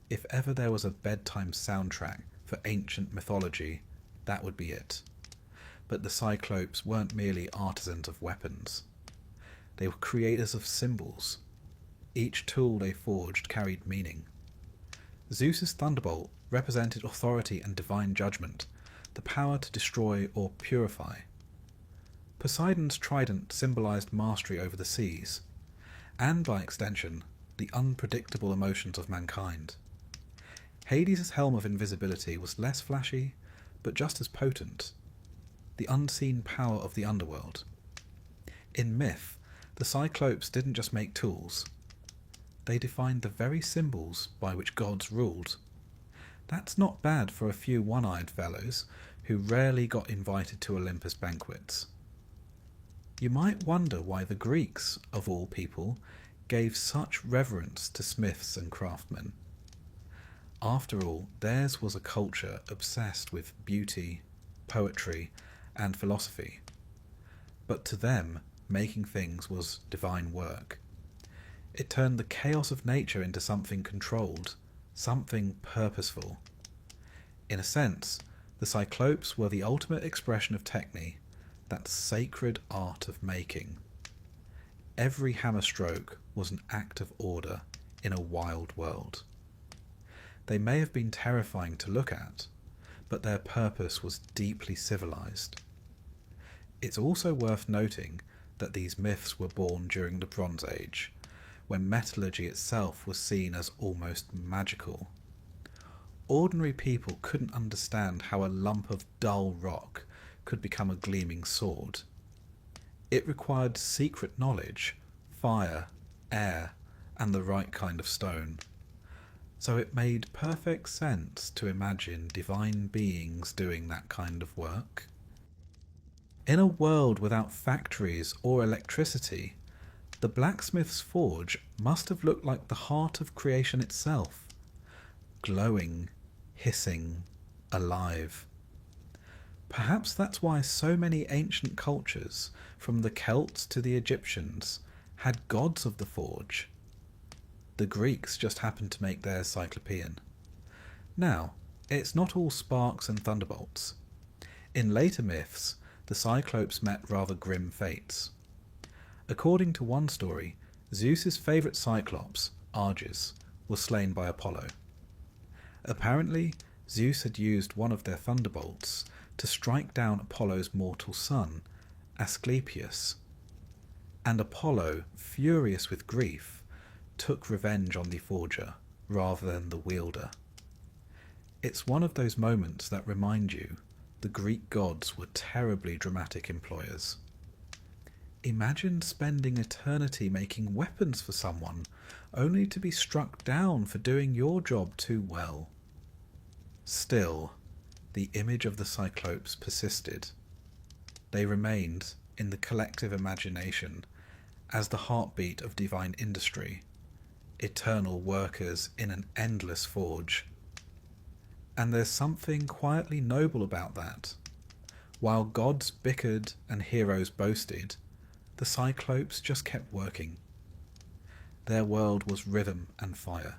If ever there was a bedtime soundtrack for ancient mythology, that would be it. But the Cyclopes weren't merely artisans of weapons. They were creators of symbols. Each tool they forged carried meaning. Zeus's thunderbolt represented authority and divine judgment, the power to destroy or purify. Poseidon's trident symbolized mastery over the seas, and by extension, the unpredictable emotions of mankind. Hades' helm of invisibility was less flashy, but just as potent. The unseen power of the underworld. In myth, the Cyclopes didn't just make tools. They defined the very symbols by which gods ruled. That's not bad for a few one-eyed fellows who rarely got invited to Olympus banquets. You might wonder why the Greeks, of all people, gave such reverence to smiths and craftsmen. After all, theirs was a culture obsessed with beauty, poetry, and philosophy. But to them, making things was divine work. It turned the chaos of nature into something controlled, something purposeful. In a sense, The Cyclopes were the ultimate expression of techne, that sacred art of making. Every hammer stroke was an act of order in a wild world. They may have been terrifying to look at, but their purpose was deeply civilized. It's also worth noting that these myths were born during the Bronze Age, when metallurgy itself was seen as almost magical. Ordinary people couldn't understand how a lump of dull rock could become a gleaming sword. It required secret knowledge, fire, air, and the right kind of stone. So it made perfect sense to imagine divine beings doing that kind of work. In a world without factories or electricity, the blacksmith's forge must have looked like the heart of creation itself, glowing, hissing, alive. Perhaps that's why so many ancient cultures, from the Celts to the Egyptians, had gods of the forge. The Greeks just happened to make theirs cyclopean. Now, it's not all sparks and thunderbolts. In later myths, the Cyclopes met rather grim fates. According to one story, Zeus's favourite Cyclops, Argus, was slain by Apollo. Apparently, Zeus had used one of their thunderbolts to strike down Apollo's mortal son, Asclepius. And Apollo, furious with grief, took revenge on the forger rather than the wielder. It's one of those moments that remind you the Greek gods were terribly dramatic employers. Imagine spending eternity making weapons for someone, only to be struck down for doing your job too well. Still, the image of the Cyclopes persisted. They remained, in the collective imagination, as the heartbeat of divine industry, eternal workers in an endless forge. And there's something quietly noble about that. While gods bickered and heroes boasted, the Cyclopes just kept working. Their world was rhythm and fire,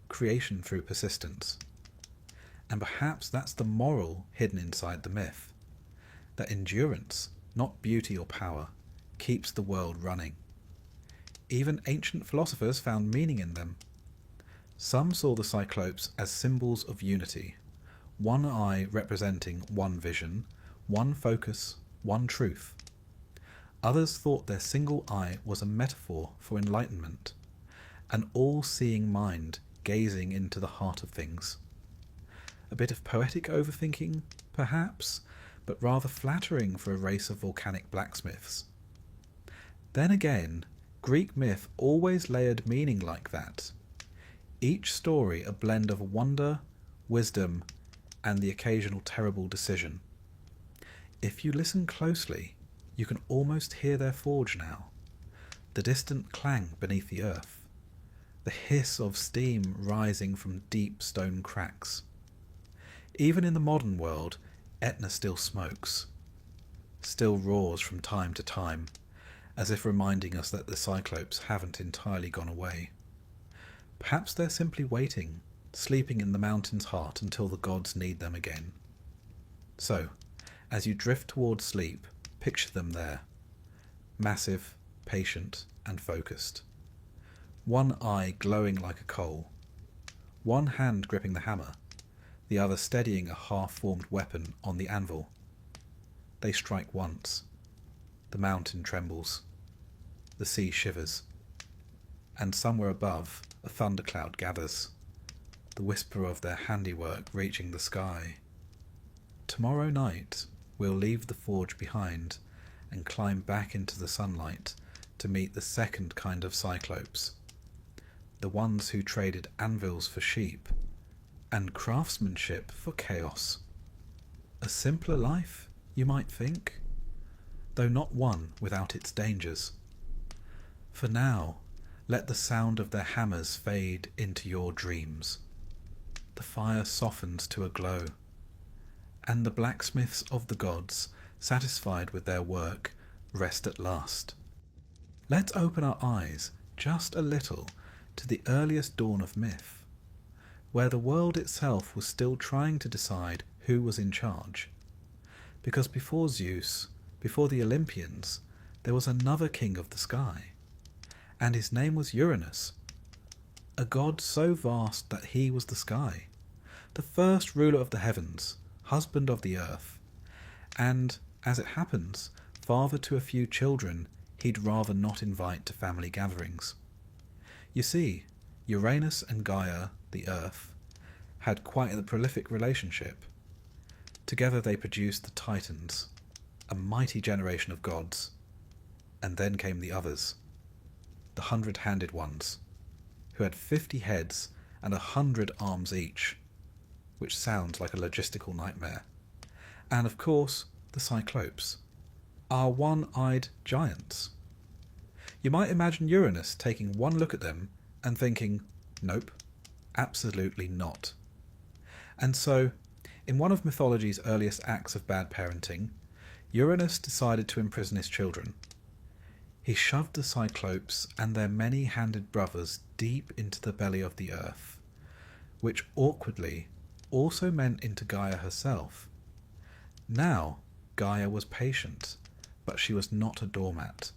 creation through persistence. And perhaps that's the moral hidden inside the myth, that endurance, not beauty or power, keeps the world running. Even ancient philosophers found meaning in them. Some saw the Cyclopes as symbols of unity, one eye representing one vision, one focus, one truth. Others thought their single eye was a metaphor for enlightenment, an all-seeing mind gazing into the heart of things. A bit of poetic overthinking, perhaps, but rather flattering for a race of volcanic blacksmiths. Then again, Greek myth always layered meaning like that. Each story a blend of wonder, wisdom, and the occasional terrible decision. If you listen closely, you can almost hear their forge now. The distant clang beneath the earth. The hiss of steam rising from deep stone cracks. Even in the modern world, Etna still smokes, still roars from time to time, as if reminding us that the Cyclopes haven't entirely gone away. Perhaps they're simply waiting, sleeping in the mountain's heart until the gods need them again. So, as you drift towards sleep, picture them there, massive, patient, and focused. One eye glowing like a coal, one hand gripping the hammer, the other steadying a half-formed weapon on the anvil. They strike once. The mountain trembles. The sea shivers. And somewhere above, a thundercloud gathers, the whisper of their handiwork reaching the sky. Tomorrow night, we'll leave the forge behind and climb back into the sunlight to meet the second kind of Cyclopes, the ones who traded anvils for sheep and craftsmanship for chaos. A simpler life, you might think, though not one without its dangers. For now, let the sound of their hammers fade into your dreams. The fire softens to a glow, and the blacksmiths of the gods, satisfied with their work, rest at last. Let's open our eyes just a little to the earliest dawn of myth. where the world itself was still trying to decide who was in charge. Because before Zeus, before the Olympians, there was another king of the sky, and his name was Uranus, a god so vast that he was the sky, the first ruler of the heavens, husband of the earth, and, as it happens, father to a few children he'd rather not invite to family gatherings. You see, Uranus and Gaia, the earth, had quite a prolific relationship. Together they produced the Titans, a mighty generation of gods, and then came the others, the 100-handed ones, who had 50 heads and 100 arms each, which sounds like a logistical nightmare. And of course, the Cyclopes, our one-eyed giants. You might imagine Uranus taking one look at them and thinking, nope, absolutely not. And so, in one of mythology's earliest acts of bad parenting, Uranus decided to imprison his children. He shoved the Cyclopes and their many-handed brothers deep into the belly of the earth, which awkwardly also meant into Gaia herself. Now, Gaia was patient, but she was not a doormat.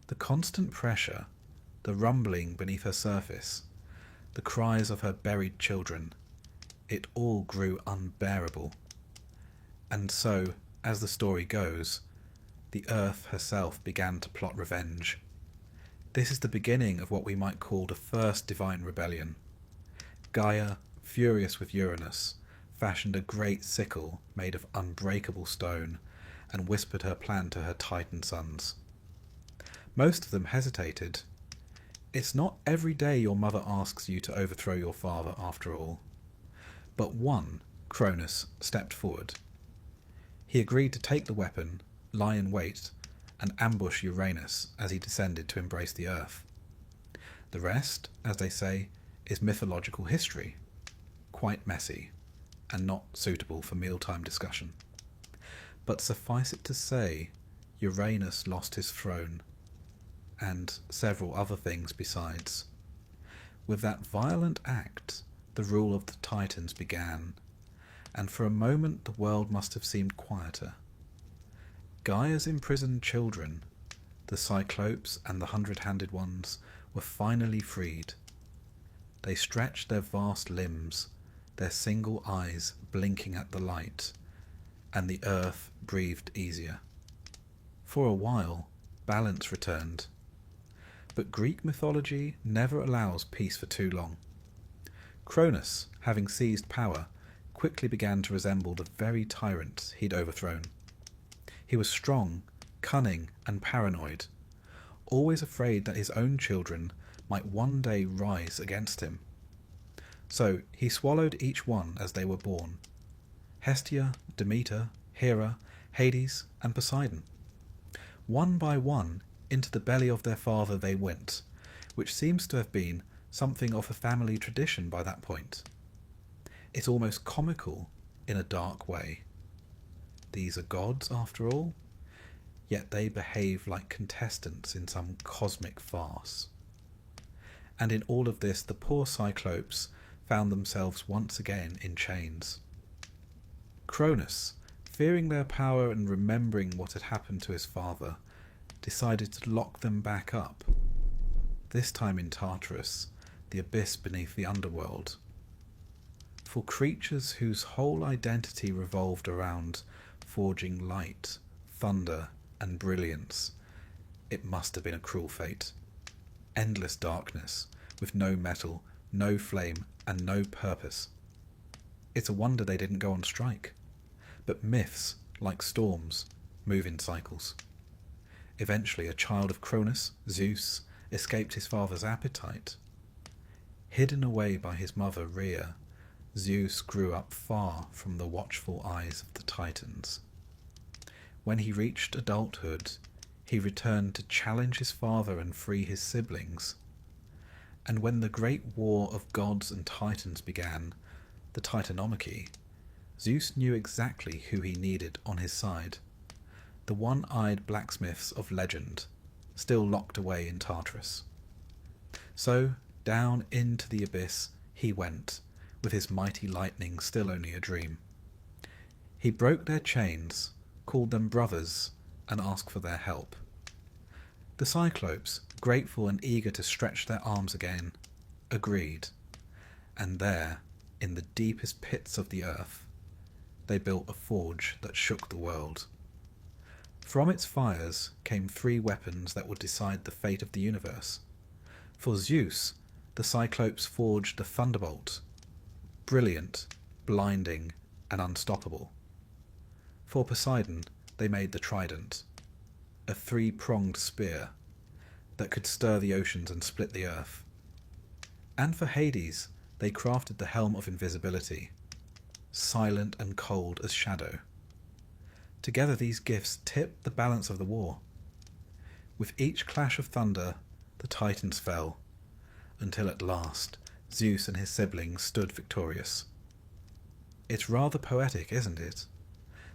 The constant pressure, the rumbling beneath her surface, the cries of her buried children, it all grew unbearable. And so, as the story goes, the earth herself began to plot revenge. This is the beginning of what we might call the first divine rebellion. Gaia, furious with Uranus, fashioned a great sickle made of unbreakable stone and whispered her plan to her Titan sons. Most of them hesitated. It's not every day your mother asks you to overthrow your father, after all. But one, Cronus, stepped forward. He agreed to take the weapon, lie in wait, and ambush Uranus as he descended to embrace the earth. The rest, as they say, is mythological history, quite messy, and not suitable for mealtime discussion. But suffice it to say, Uranus lost his throne, and several other things besides. With that violent act, the rule of the Titans began, and for a moment the world must have seemed quieter. Gaia's imprisoned children, the Cyclopes and the 100-handed ones, were finally freed. They stretched their vast limbs, their single eyes blinking at the light, and the earth breathed easier. For a while, balance returned. But Greek mythology never allows peace for too long. Cronus, having seized power, quickly began to resemble the very tyrant he'd overthrown. He was strong, cunning, and paranoid, always afraid that his own children might one day rise against him. So he swallowed each one as they were born: Hestia, Demeter, Hera, Hades, and Poseidon. One by one, into the belly of their father they went, which seems to have been something of a family tradition by that point. It's almost comical in a dark way. These are gods, after all, yet they behave like contestants in some cosmic farce. And in all of this, the poor Cyclopes found themselves once again in chains. Cronus, fearing their power and remembering what had happened to his father, decided to lock them back up, this time in Tartarus, the abyss beneath the underworld. For creatures whose whole identity revolved around forging light, thunder, and brilliance, it must have been a cruel fate. Endless darkness, with no metal, no flame, and no purpose. It's a wonder they didn't go on strike. But myths, like storms, move in cycles. Eventually, a child of Cronus, Zeus, escaped his father's appetite. Hidden away by his mother, Rhea, Zeus grew up far from the watchful eyes of the Titans. When he reached adulthood, he returned to challenge his father and free his siblings. And when the great war of gods and Titans began, the Titanomachy, Zeus knew exactly who he needed on his side: the one-eyed blacksmiths of legend, still locked away in Tartarus. So, down into the abyss he went, with his mighty lightning still only a dream. He broke their chains, called them brothers, and asked for their help. The Cyclopes, grateful and eager to stretch their arms again, agreed, and there, in the deepest pits of the earth, they built a forge that shook the world. From its fires came 3 weapons that would decide the fate of the universe. For Zeus, the Cyclopes forged the thunderbolt, brilliant, blinding, and unstoppable. For Poseidon, they made the trident, a 3-pronged spear that could stir the oceans and split the earth. And for Hades, they crafted the helm of invisibility, silent and cold as shadow. Together these gifts tipped the balance of the war. With each clash of thunder, the Titans fell, until at last Zeus and his siblings stood victorious. It's rather poetic, isn't it?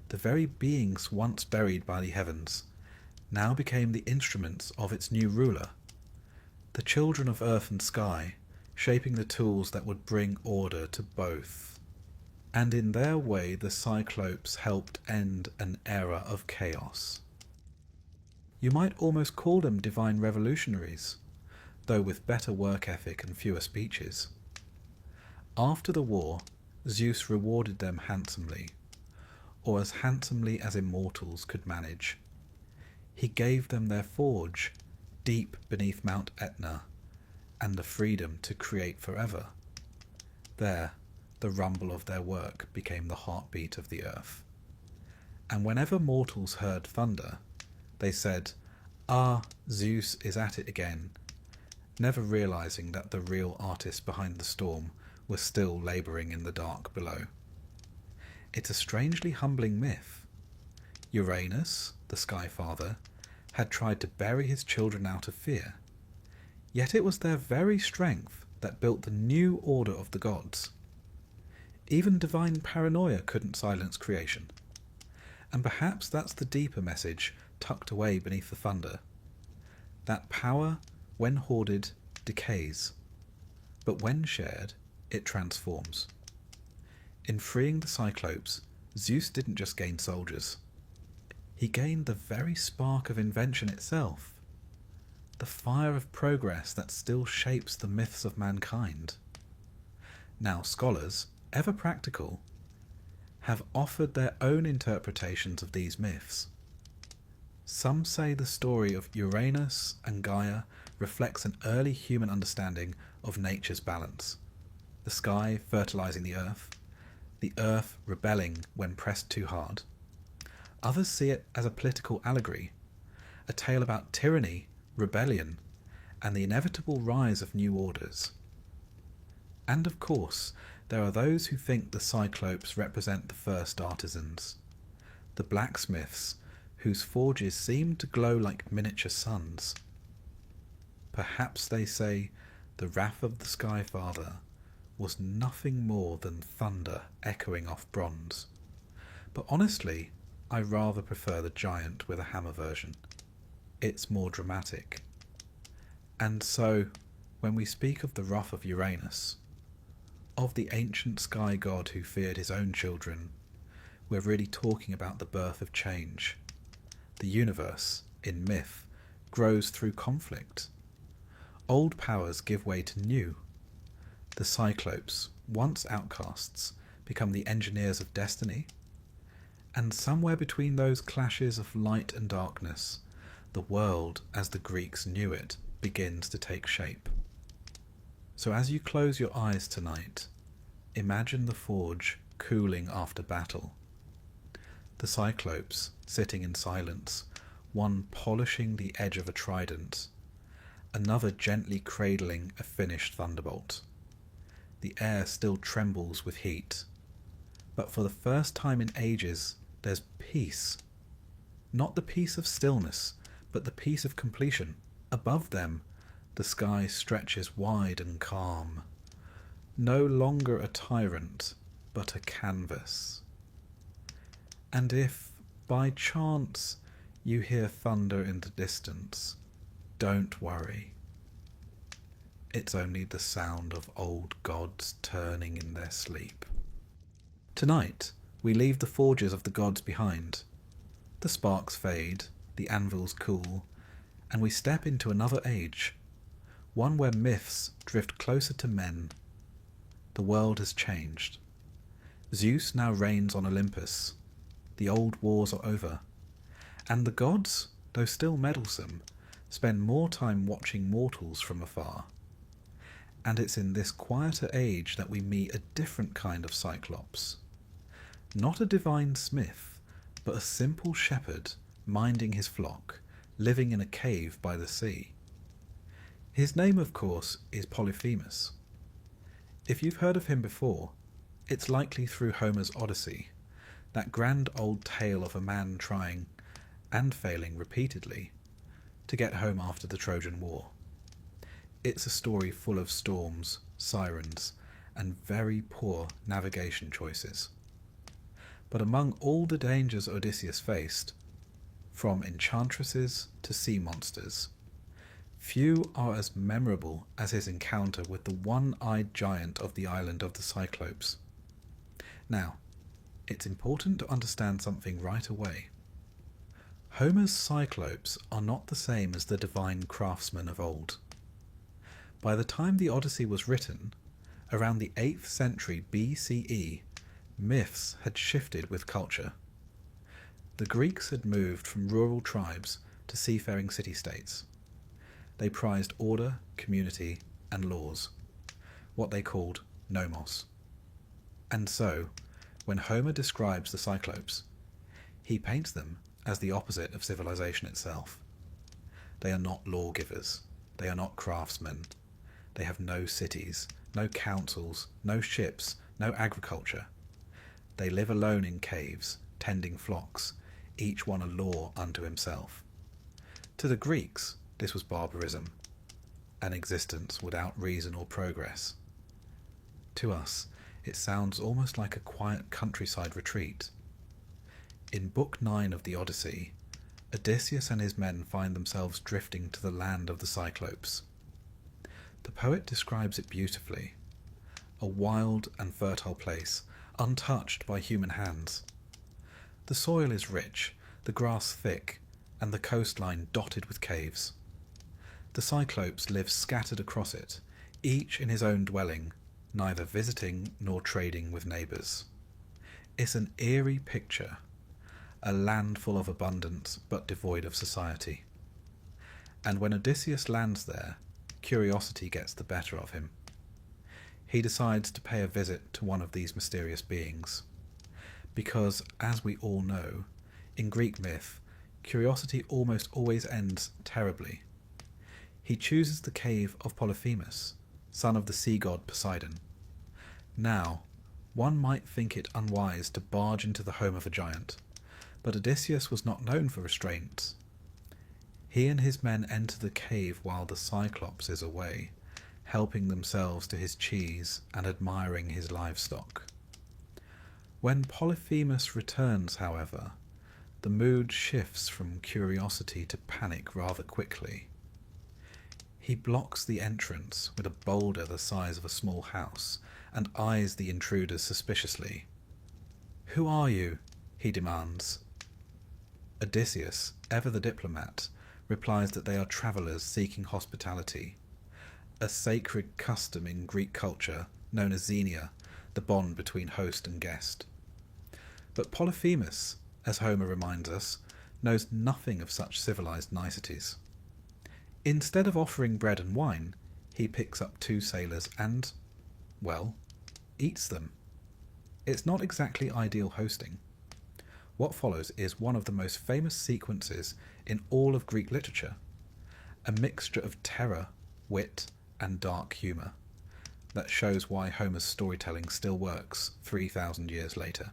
The very beings once buried by the heavens now became the instruments of its new ruler, the children of earth and sky, shaping the tools that would bring order to both. And in their way the Cyclopes helped end an era of chaos. You might almost call them divine revolutionaries, though with better work ethic and fewer speeches. After the war, Zeus rewarded them handsomely, or as handsomely as immortals could manage. He gave them their forge, deep beneath Mount Etna, and the freedom to create forever. There, the rumble of their work became the heartbeat of the earth. And whenever mortals heard thunder, they said, "Ah, Zeus is at it again," never realizing that the real artist behind the storm was still labouring in the dark below. It's a strangely humbling myth. Uranus, the Sky Father, had tried to bury his children out of fear, yet it was their very strength that built the new order of the gods. Even divine paranoia couldn't silence creation. And perhaps that's the deeper message tucked away beneath the thunder. That power, when hoarded, decays, but when shared, it transforms. In freeing the Cyclopes, Zeus didn't just gain soldiers. He gained the very spark of invention itself, the fire of progress that still shapes the myths of mankind. Now scholars, ever practical, have offered their own interpretations of these myths. Some say the story of Uranus and Gaia reflects an early human understanding of nature's balance, the sky fertilizing the earth rebelling when pressed too hard. Others see it as a political allegory, a tale about tyranny, rebellion, and the inevitable rise of new orders. And of course, there are those who think the Cyclopes represent the first artisans, the blacksmiths whose forges seem to glow like miniature suns. Perhaps, they say, the wrath of the Sky Father was nothing more than thunder echoing off bronze. But honestly, I rather prefer the giant with a hammer version. It's more dramatic. And so, when we speak of the wrath of Uranus, of the ancient sky god who feared his own children, we're really talking about the birth of change. The universe, in myth, grows through conflict. Old powers give way to new. The Cyclopes, once outcasts, become the engineers of destiny. And somewhere between those clashes of light and darkness, the world, as the Greeks knew it, begins to take shape. So as you close your eyes tonight, imagine the forge cooling after battle. The Cyclopes sitting in silence, one polishing the edge of a trident, another gently cradling a finished thunderbolt. The air still trembles with heat, but for the first time in ages, there's peace. Not the peace of stillness, but the peace of completion. Above them, the sky stretches wide and calm. No longer a tyrant, but a canvas. And if, by chance, you hear thunder in the distance, don't worry. It's only the sound of old gods turning in their sleep. Tonight, we leave the forges of the gods behind. The sparks fade, the anvils cool, and we step into another age, one where myths drift closer to men. The world has changed. Zeus now reigns on Olympus. The old wars are over, and the gods, though still meddlesome, spend more time watching mortals from afar. And it's in this quieter age that we meet a different kind of Cyclops. Not a divine smith, but a simple shepherd minding his flock, living in a cave by the sea. His name, of course, is Polyphemus. If you've heard of him before, it's likely through Homer's Odyssey, that grand old tale of a man trying, and failing repeatedly, to get home after the Trojan War. It's a story full of storms, sirens, and very poor navigation choices. But among all the dangers Odysseus faced, from enchantresses to sea monsters, few are as memorable as his encounter with the one-eyed giant of the island of the Cyclopes. Now, it's important to understand something right away. Homer's Cyclopes are not the same as the divine craftsmen of old. By the time the Odyssey was written, around the 8th century BCE, myths had shifted with culture. The Greeks had moved from rural tribes to seafaring city-states. They prized order, community, and laws, what they called nomos. And so, when Homer describes the Cyclopes, he paints them as the opposite of civilization itself. They are not lawgivers, they are not craftsmen, they have no cities, no councils, no ships, no agriculture. They live alone in caves, tending flocks, each one a law unto himself. To the Greeks, this was barbarism, an existence without reason or progress. To us, it sounds almost like a quiet countryside retreat. In Book 9 of the Odyssey, Odysseus and his men find themselves drifting to the land of the Cyclopes. The poet describes it beautifully, a wild and fertile place, untouched by human hands. The soil is rich, the grass thick, and the coastline dotted with caves. The Cyclopes live scattered across it, each in his own dwelling, neither visiting nor trading with neighbours. It's an eerie picture, a land full of abundance but devoid of society. And when Odysseus lands there, curiosity gets the better of him. He decides to pay a visit to one of these mysterious beings. Because, as we all know, in Greek myth, curiosity almost always ends terribly. He chooses the cave of Polyphemus, son of the sea god Poseidon. Now, one might think it unwise to barge into the home of a giant, but Odysseus was not known for restraints. He and his men enter the cave while the Cyclops is away, helping themselves to his cheese and admiring his livestock. When Polyphemus returns, however, the mood shifts from curiosity to panic rather quickly. He blocks the entrance with a boulder the size of a small house and eyes the intruders suspiciously. "Who are you?" he demands. Odysseus, ever the diplomat, replies that they are travellers seeking hospitality, a sacred custom in Greek culture known as xenia, the bond between host and guest. But Polyphemus, as Homer reminds us, knows nothing of such civilized niceties. Instead of offering bread and wine, he picks up two sailors and, well, eats them. It's not exactly ideal hosting. What follows is one of the most famous sequences in all of Greek literature, a mixture of terror, wit, and dark humour that shows why Homer's storytelling still works 3,000 years later.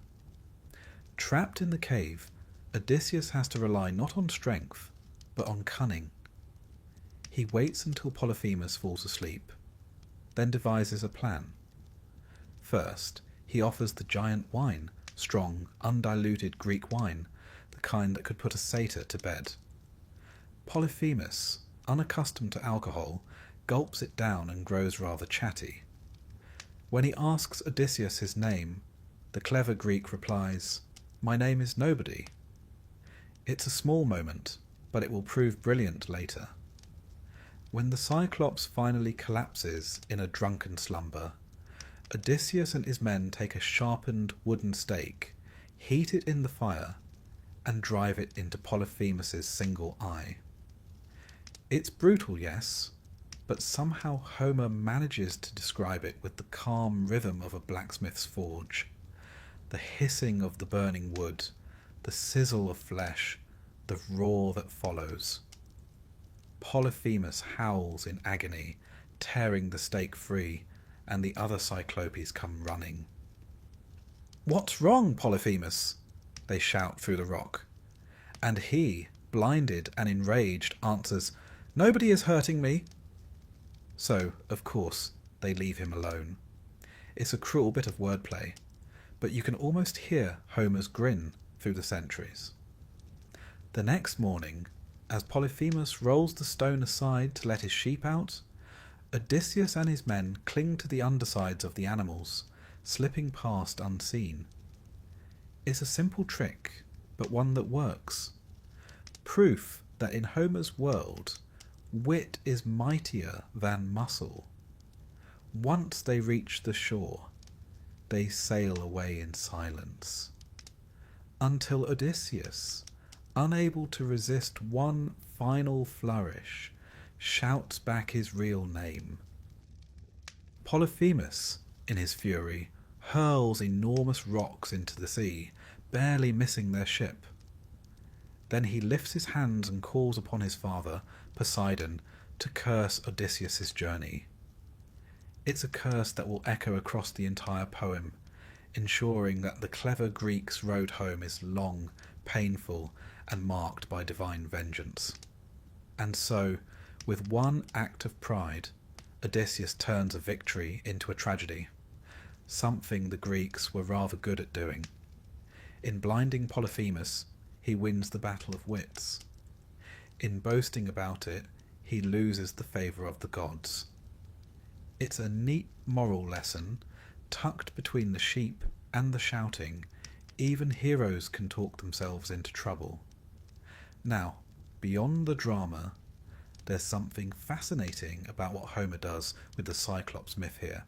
Trapped in the cave, Odysseus has to rely not on strength, but on cunning. He waits until Polyphemus falls asleep, then devises a plan. First, he offers the giant wine, strong, undiluted Greek wine, the kind that could put a satyr to bed. Polyphemus, unaccustomed to alcohol, gulps it down and grows rather chatty. When he asks Odysseus his name, the clever Greek replies, "My name is Nobody." It's a small moment, but it will prove brilliant later. When the Cyclops finally collapses in a drunken slumber, Odysseus and his men take a sharpened wooden stake, heat it in the fire, and drive it into Polyphemus's single eye. It's brutal, yes, but somehow Homer manages to describe it with the calm rhythm of a blacksmith's forge. The hissing of the burning wood, the sizzle of flesh, the roar that follows. Polyphemus howls in agony, tearing the stake free, and the other Cyclopes come running. "What's wrong, Polyphemus?" they shout through the rock. And he, blinded and enraged, answers, "Nobody is hurting me." So, of course, they leave him alone. It's a cruel bit of wordplay, but you can almost hear Homer's grin through the centuries. The next morning, as Polyphemus rolls the stone aside to let his sheep out, Odysseus and his men cling to the undersides of the animals, slipping past unseen. It's a simple trick, but one that works. Proof that in Homer's world, wit is mightier than muscle. Once they reach the shore, they sail away in silence, until Odysseus, unable to resist one final flourish, shouts back his real name. Polyphemus, in his fury, hurls enormous rocks into the sea, barely missing their ship. Then he lifts his hands and calls upon his father, Poseidon, to curse Odysseus' journey. It's a curse that will echo across the entire poem, ensuring that the clever Greek's road home is long, painful, and marked by divine vengeance. And so, with one act of pride, Odysseus turns a victory into a tragedy, something the Greeks were rather good at doing. In blinding Polyphemus, he wins the battle of wits. In boasting about it, he loses the favour of the gods. It's a neat moral lesson, tucked between the sheep and the shouting. Even heroes can talk themselves into trouble. Now, beyond the drama, there's something fascinating about what Homer does with the Cyclops myth here.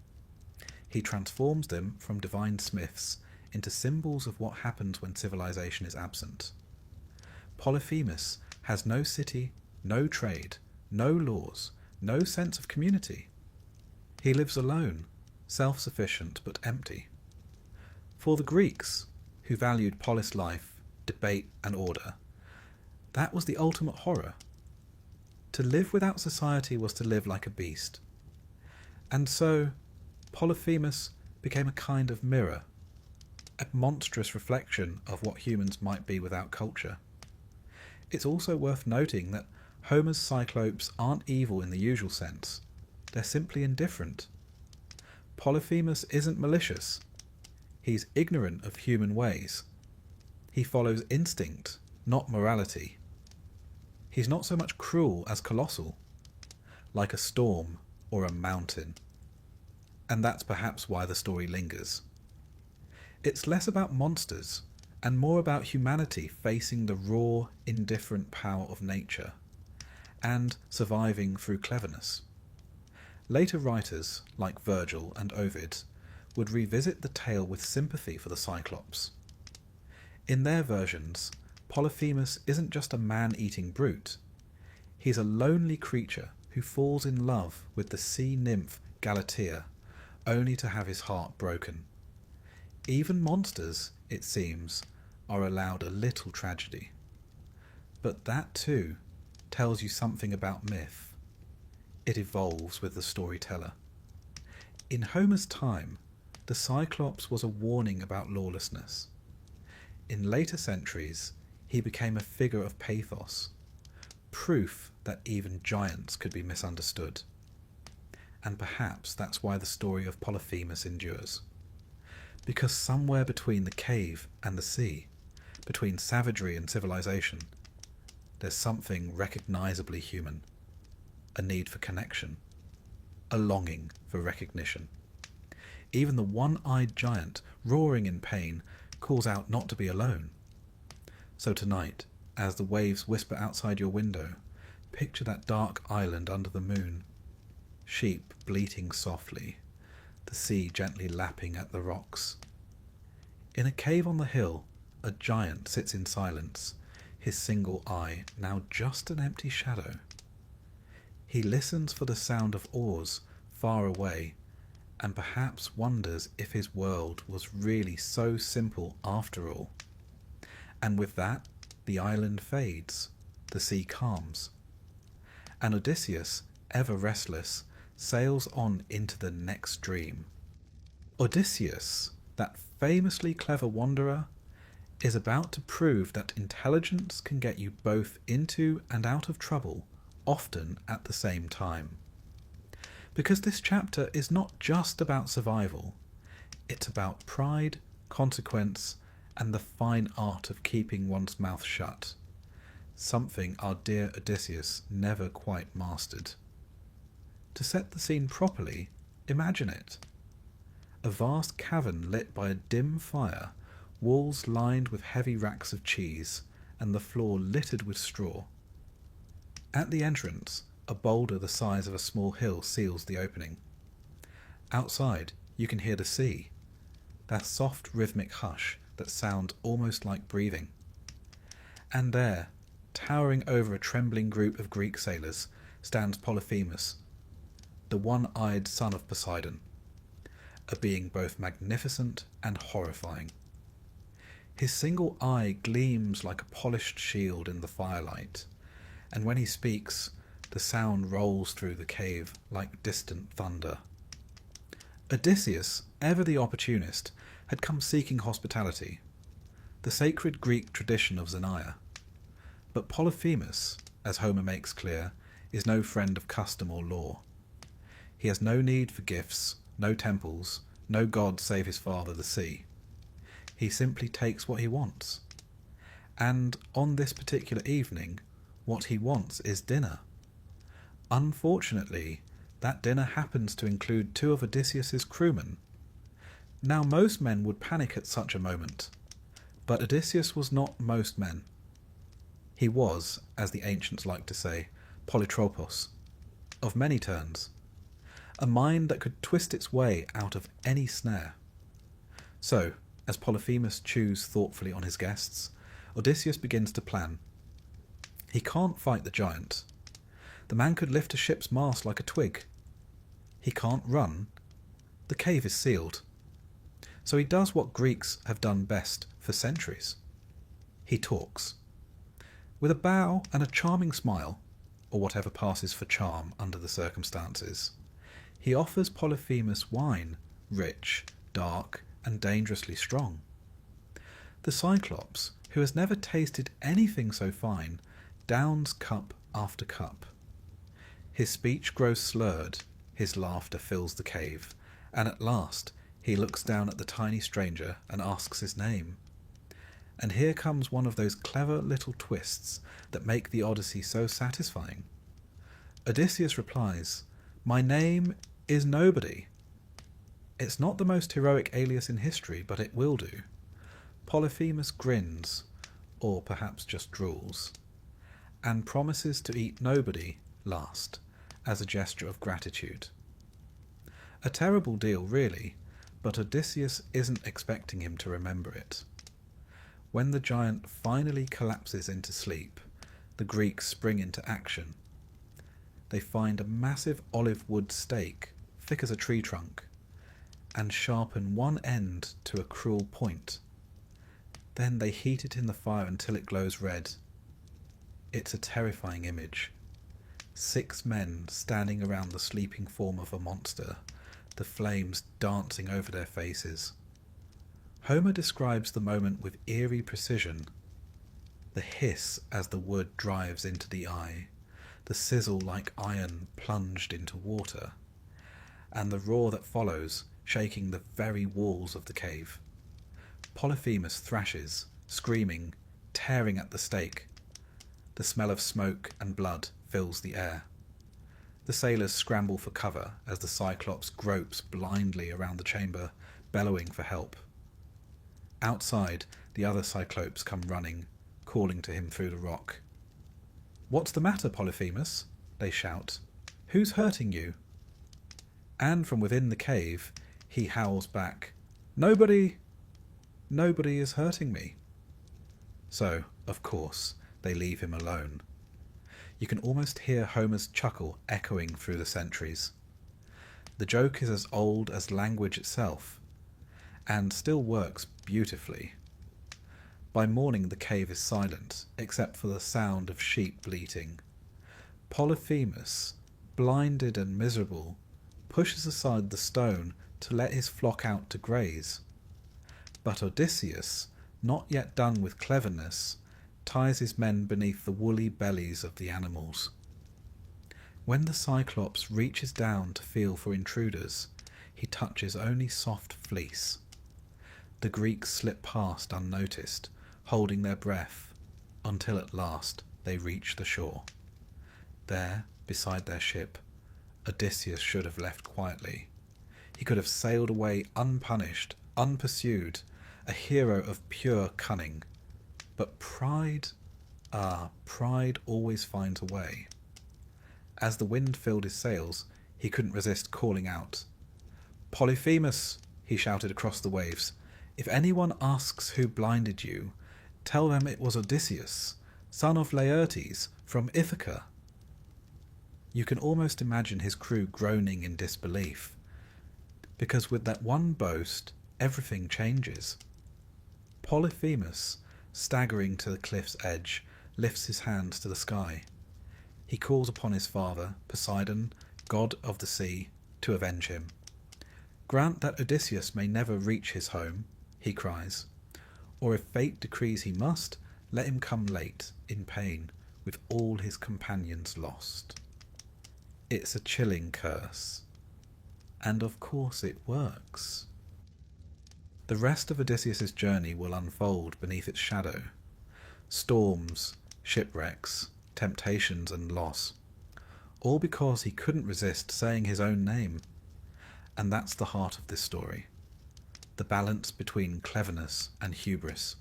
He transforms them from divine smiths into symbols of what happens when civilization is absent. Polyphemus has no city, no trade, no laws, no sense of community. He lives alone, self-sufficient but empty. For the Greeks, who valued polis life, debate and order, that was the ultimate horror. To live without society was to live like a beast. And so, Polyphemus became a kind of mirror, a monstrous reflection of what humans might be without culture. It's also worth noting that Homer's Cyclopes aren't evil in the usual sense. They're simply indifferent. Polyphemus isn't malicious. He's ignorant of human ways. He follows instinct, not morality. He's not so much cruel as colossal, like a storm or a mountain. And that's perhaps why the story lingers. It's less about monsters and more about humanity facing the raw, indifferent power of nature and surviving through cleverness. Later writers, like Virgil and Ovid, would revisit the tale with sympathy for the Cyclops. In their versions, Polyphemus isn't just a man-eating brute. He's a lonely creature who falls in love with the sea nymph Galatea, only to have his heart broken. Even monsters, it seems, are allowed a little tragedy. But that too tells you something about myth. It evolves with the storyteller. In Homer's time, the Cyclops was a warning about lawlessness. In later centuries, he became a figure of pathos, proof that even giants could be misunderstood. And perhaps that's why the story of Polyphemus endures. Because somewhere between the cave and the sea, between savagery and civilization, there's something recognizably human, a need for connection. a longing for recognition. Even the one-eyed giant, roaring in pain, calls out not to be alone. So tonight, as the waves whisper outside your window, picture that dark island under the moon, sheep bleating softly, the sea gently lapping at the rocks. In a cave on the hill, a giant sits in silence, his single eye now just an empty shadow. He listens for the sound of oars far away, and perhaps wonders if his world was really so simple after all. And with that, the island fades, the sea calms, and Odysseus, ever restless, sails on into the next dream. Odysseus, that famously clever wanderer, is about to prove that intelligence can get you both into and out of trouble, often at the same time. Because this chapter is not just about survival, it's about pride, consequence, and the fine art of keeping one's mouth shut, something our dear Odysseus never quite mastered. To set the scene properly, imagine it. A vast cavern lit by a dim fire, walls lined with heavy racks of cheese, and the floor littered with straw. At the entrance, a boulder the size of a small hill seals the opening. Outside, you can hear the sea, that soft rhythmic hush that sounds almost like breathing. And there, towering over a trembling group of Greek sailors, stands Polyphemus, the one-eyed son of Poseidon, a being both magnificent and horrifying. His single eye gleams like a polished shield in the firelight, and when he speaks, the sound rolls through the cave like distant thunder. Odysseus, ever the opportunist, had come seeking hospitality, the sacred Greek tradition of Xenia. But Polyphemus, as Homer makes clear, is no friend of custom or law. He has no need for gifts, no temples, no god save his father the sea. He simply takes what he wants. And on this particular evening, what he wants is dinner. Unfortunately, that dinner happens to include two of Odysseus's crewmen. Now most men would panic at such a moment, but Odysseus was not most men. He was, as the ancients like to say, polytropos, of many turns, a mind that could twist its way out of any snare. So, as Polyphemus chews thoughtfully on his guests, Odysseus begins to plan. He can't fight the giant. The man could lift a ship's mast like a twig. He can't run. The cave is sealed. So he does what Greeks have done best for centuries. He talks. With a bow and a charming smile, or whatever passes for charm under the circumstances, he offers Polyphemus wine, rich, dark, and dangerously strong. The Cyclops, who has never tasted anything so fine, downs cup after cup. His speech grows slurred, his laughter fills the cave, and at last he looks down at the tiny stranger and asks his name. And here comes one of those clever little twists that make the Odyssey so satisfying. Odysseus replies, "My name is Nobody." It's not the most heroic alias in history, but it will do. Polyphemus grins, or perhaps just drools, and promises to eat Nobody last, as a gesture of gratitude. A terrible deal, really, but Odysseus isn't expecting him to remember it. When the giant finally collapses into sleep, the Greeks spring into action. They find a massive olive wood stake, thick as a tree trunk, and sharpen one end to a cruel point. Then they heat it in the fire until it glows red. It's a terrifying image. 6 men standing around the sleeping form of a monster, the flames dancing over their faces. Homer describes the moment with eerie precision. The hiss as the wood drives into the eye, the sizzle like iron plunged into water, and the roar that follows, shaking the very walls of the cave. Polyphemus thrashes, screaming, tearing at the stake. The smell of smoke and blood fills the air. The sailors scramble for cover as the Cyclops gropes blindly around the chamber, bellowing for help. Outside, the other Cyclopes come running, calling to him through the rock. "What's the matter, Polyphemus?" they shout. "Who's hurting you?" And from within the cave, he howls back, Nobody is hurting me." So, of course, they leave him alone. You can almost hear Homer's chuckle echoing through the centuries. The joke is as old as language itself, and still works beautifully. By morning the cave is silent, except for the sound of sheep bleating. Polyphemus, blinded and miserable, pushes aside the stone to let his flock out to graze. But Odysseus, not yet done with cleverness, ties his men beneath the woolly bellies of the animals. When the Cyclops reaches down to feel for intruders, he touches only soft fleece. The Greeks slip past unnoticed, holding their breath, until at last they reach the shore. There, beside their ship, Odysseus should have left quietly. He could have sailed away unpunished, unpursued, a hero of pure cunning. But pride always finds a way. As the wind filled his sails, he couldn't resist calling out. "Polyphemus," he shouted across the waves, "if anyone asks who blinded you, tell them it was Odysseus, son of Laertes, from Ithaca." You can almost imagine his crew groaning in disbelief, because with that one boast, everything changes. Polyphemus, staggering to the cliff's edge, lifts his hands to the sky. He calls upon his father, Poseidon, god of the sea, to avenge him. "Grant that Odysseus may never reach his home," he cries, "or if fate decrees he must, let him come late, in pain, with all his companions lost." It's a chilling curse. And of course it works. The rest of Odysseus' journey will unfold beneath its shadow. Storms, shipwrecks, temptations and loss. All because he couldn't resist saying his own name. And that's the heart of this story. The balance between cleverness and hubris.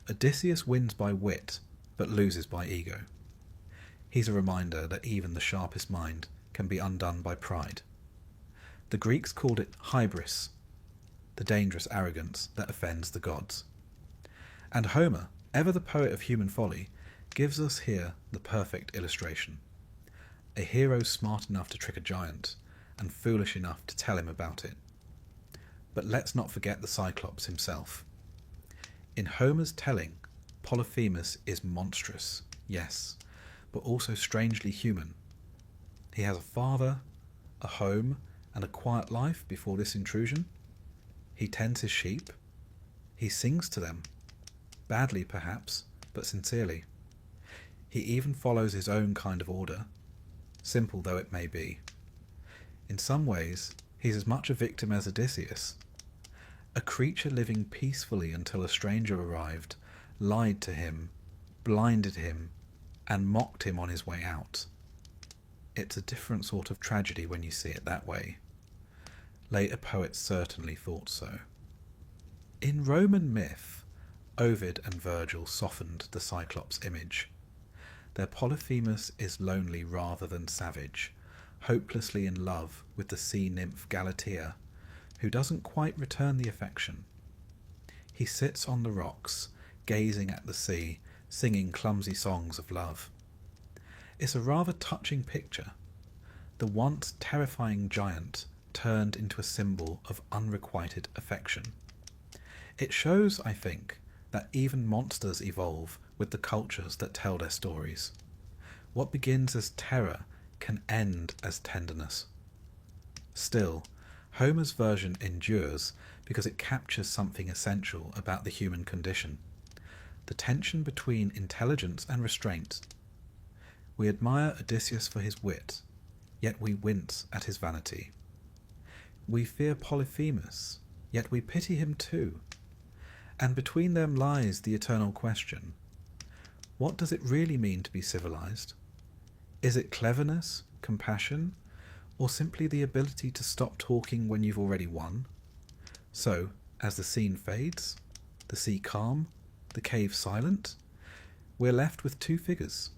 Odysseus wins by wit, but loses by ego. He's a reminder that even the sharpest mind can be undone by pride. The Greeks called it hybris, the dangerous arrogance that offends the gods. And Homer, ever the poet of human folly, gives us here the perfect illustration. A hero smart enough to trick a giant, and foolish enough to tell him about it. But let's not forget the Cyclops himself. In Homer's telling, Polyphemus is monstrous, yes, but also strangely human. He has a father, a home, and a quiet life before this intrusion. He tends his sheep. He sings to them, badly perhaps, but sincerely. He even follows his own kind of order, simple though it may be. In some ways, he's as much a victim as Odysseus, a creature living peacefully until a stranger arrived, lied to him, blinded him, and mocked him on his way out. It's a different sort of tragedy when you see it that way. Later poets certainly thought so. In Roman myth, Ovid and Virgil softened the Cyclops image. Their Polyphemus is lonely rather than savage, hopelessly in love with the sea nymph Galatea, who doesn't quite return the affection. He sits on the rocks, gazing at the sea, singing clumsy songs of love. It's a rather touching picture. The once terrifying giant turned into a symbol of unrequited affection. It shows, I think, that even monsters evolve with the cultures that tell their stories. What begins as terror can end as tenderness. Still, Homer's version endures because it captures something essential about the human condition, the tension between intelligence and restraint. We admire Odysseus for his wit, yet we wince at his vanity. We fear Polyphemus, yet we pity him too. And between them lies the eternal question: what does it really mean to be civilized? Is it cleverness, compassion, or simply the ability to stop talking when you've already won? So, as the scene fades, the sea calm, the cave silent, we're left with two figures,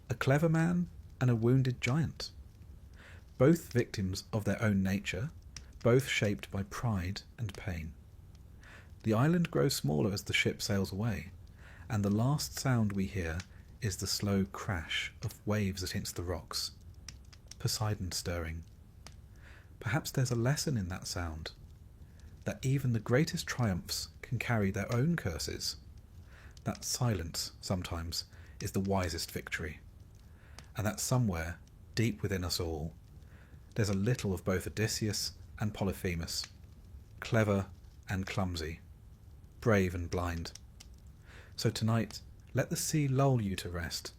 a clever man and a wounded giant, both victims of their own nature, both shaped by pride and pain. The island grows smaller as the ship sails away, and the last sound we hear is the slow crash of waves against the rocks, Poseidon stirring. Perhaps there's a lesson in that sound, that even the greatest triumphs can carry their own curses, that silence sometimes is the wisest victory, and that somewhere, deep within us all, there's a little of both Odysseus and Polyphemus, clever and clumsy, brave and blind. So tonight, let the sea lull you to rest.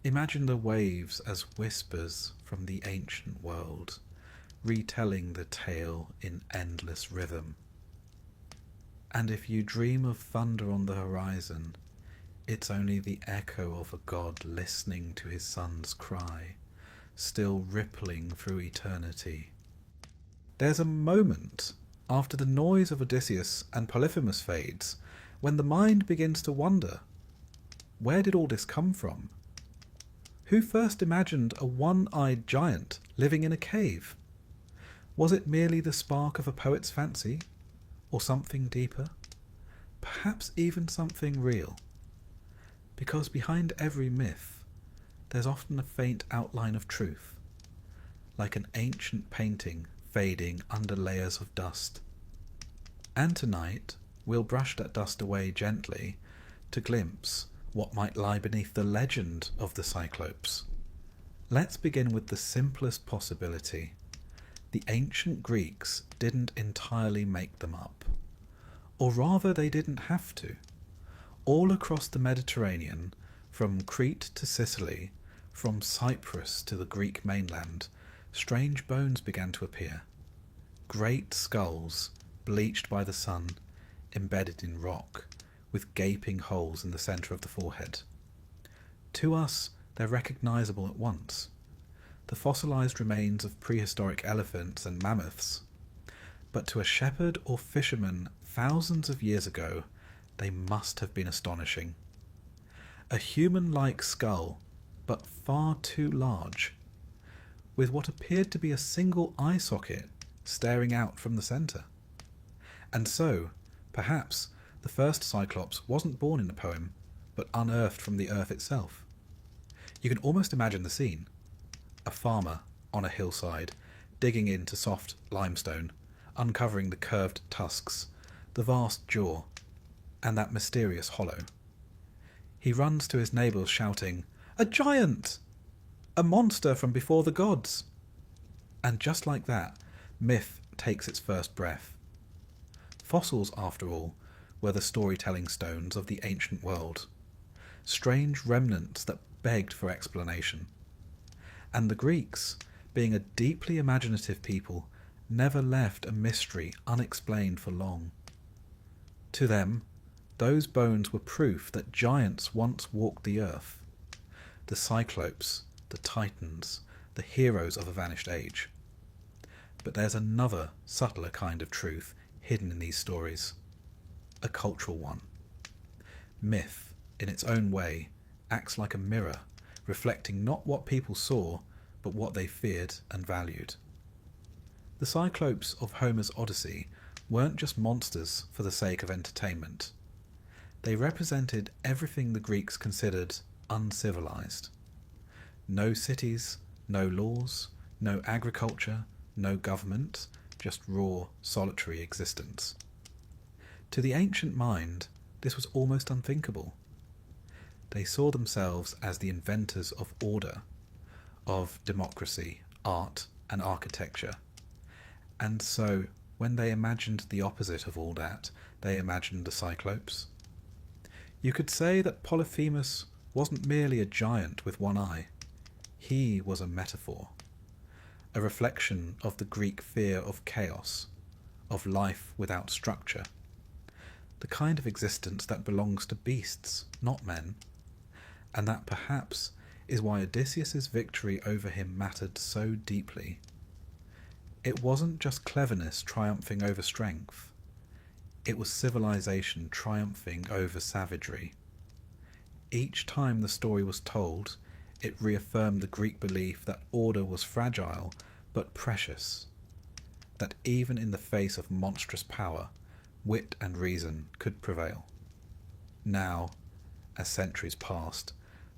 Imagine the waves as whispers from the ancient world, retelling the tale in endless rhythm. And if you dream of thunder on the horizon, it's only the echo of a god listening to his son's cry, still rippling through eternity. There's a moment after the noise of Odysseus and Polyphemus fades, when the mind begins to wonder, where did all this come from? Who first imagined a one-eyed giant living in a cave? Was it merely the spark of a poet's fancy, or something deeper? Perhaps even something real? Because behind every myth, there's often a faint outline of truth, like an ancient painting fading under layers of dust. And tonight, we'll brush that dust away gently to glimpse what might lie beneath the legend of the Cyclopes. Let's begin with the simplest possibility. The ancient Greeks didn't entirely make them up. Or rather, they didn't have to. All across the Mediterranean, from Crete to Sicily, from Cyprus to the Greek mainland, strange bones began to appear. Great skulls, bleached by the sun, embedded in rock, with gaping holes in the centre of the forehead. To us, they're recognisable at once. The fossilised remains of prehistoric elephants and mammoths. But to a shepherd or fisherman thousands of years ago, they must have been astonishing. A human-like skull, but far too large, with what appeared to be a single eye socket staring out from the centre. And so, perhaps, the first Cyclops wasn't born in a poem, but unearthed from the earth itself. You can almost imagine the scene. A farmer on a hillside, digging into soft limestone, uncovering the curved tusks, the vast jaw, and that mysterious hollow. He runs to his neighbours shouting, "A giant! A monster from before the gods!" And just like that, myth takes its first breath. Fossils, after all, were the storytelling stones of the ancient world, strange remnants that begged for explanation. And the Greeks, being a deeply imaginative people, never left a mystery unexplained for long. To them, those bones were proof that giants once walked the earth, the Cyclopes, the Titans, the heroes of a vanished age. But there's another, subtler kind of truth hidden in these stories. A cultural one. Myth, in its own way, acts like a mirror, reflecting not what people saw, but what they feared and valued. The Cyclopes of Homer's Odyssey weren't just monsters for the sake of entertainment. They represented everything the Greeks considered uncivilized. No cities, no laws, no agriculture, no government, just raw, solitary existence. To the ancient mind, this was almost unthinkable. They saw themselves as the inventors of order, of democracy, art, and architecture. And so, when they imagined the opposite of all that, they imagined the Cyclopes. You could say that Polyphemus wasn't merely a giant with one eye. He was a metaphor, a reflection of the Greek fear of chaos, of life without structure, the kind of existence that belongs to beasts, not men, and that perhaps is why Odysseus's victory over him mattered so deeply. It wasn't just cleverness triumphing over strength. It was civilization triumphing over savagery. Each time the story was told, it reaffirmed the Greek belief that order was fragile but precious, that even in the face of monstrous power, wit and reason could prevail. Now, as centuries passed,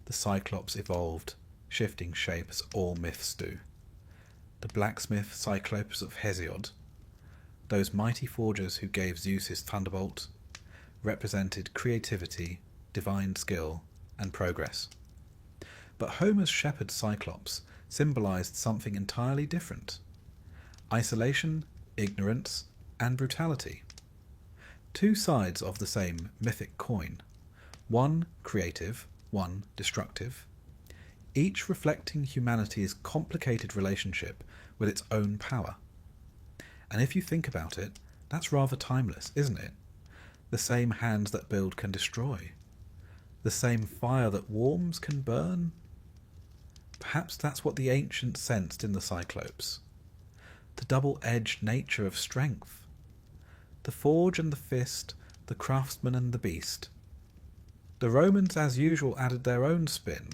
the Cyclops evolved, shifting shape as all myths do. The blacksmith Cyclops of Hesiod, those mighty forgers who gave Zeus his thunderbolt, represented creativity, divine skill, and progress. But Homer's shepherd Cyclops symbolized something entirely different: isolation, ignorance, and brutality. Two sides of the same mythic coin, one creative, one destructive, each reflecting humanity's complicated relationship with its own power. And if you think about it, that's rather timeless, isn't it? The same hands that build can destroy. The same fire that warms can burn. Perhaps that's what the ancients sensed in the Cyclops. The double-edged nature of strength. The forge and the fist, the craftsman and the beast. The Romans, as usual, added their own spin.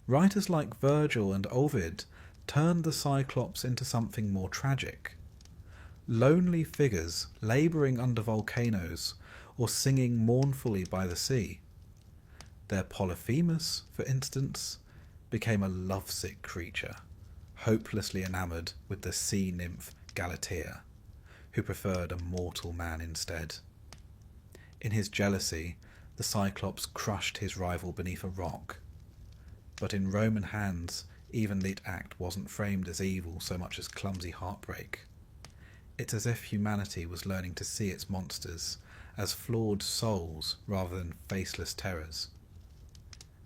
Writers like Virgil and Ovid turned the Cyclops into something more tragic. Lonely figures labouring under volcanoes or singing mournfully by the sea. Their Polyphemus, for instance, became a lovesick creature, hopelessly enamoured with the sea nymph Galatea, who preferred a mortal man instead. In his jealousy, the Cyclops crushed his rival beneath a rock. But in Roman hands, even that act wasn't framed as evil so much as clumsy heartbreak. It's as if humanity was learning to see its monsters as flawed souls rather than faceless terrors.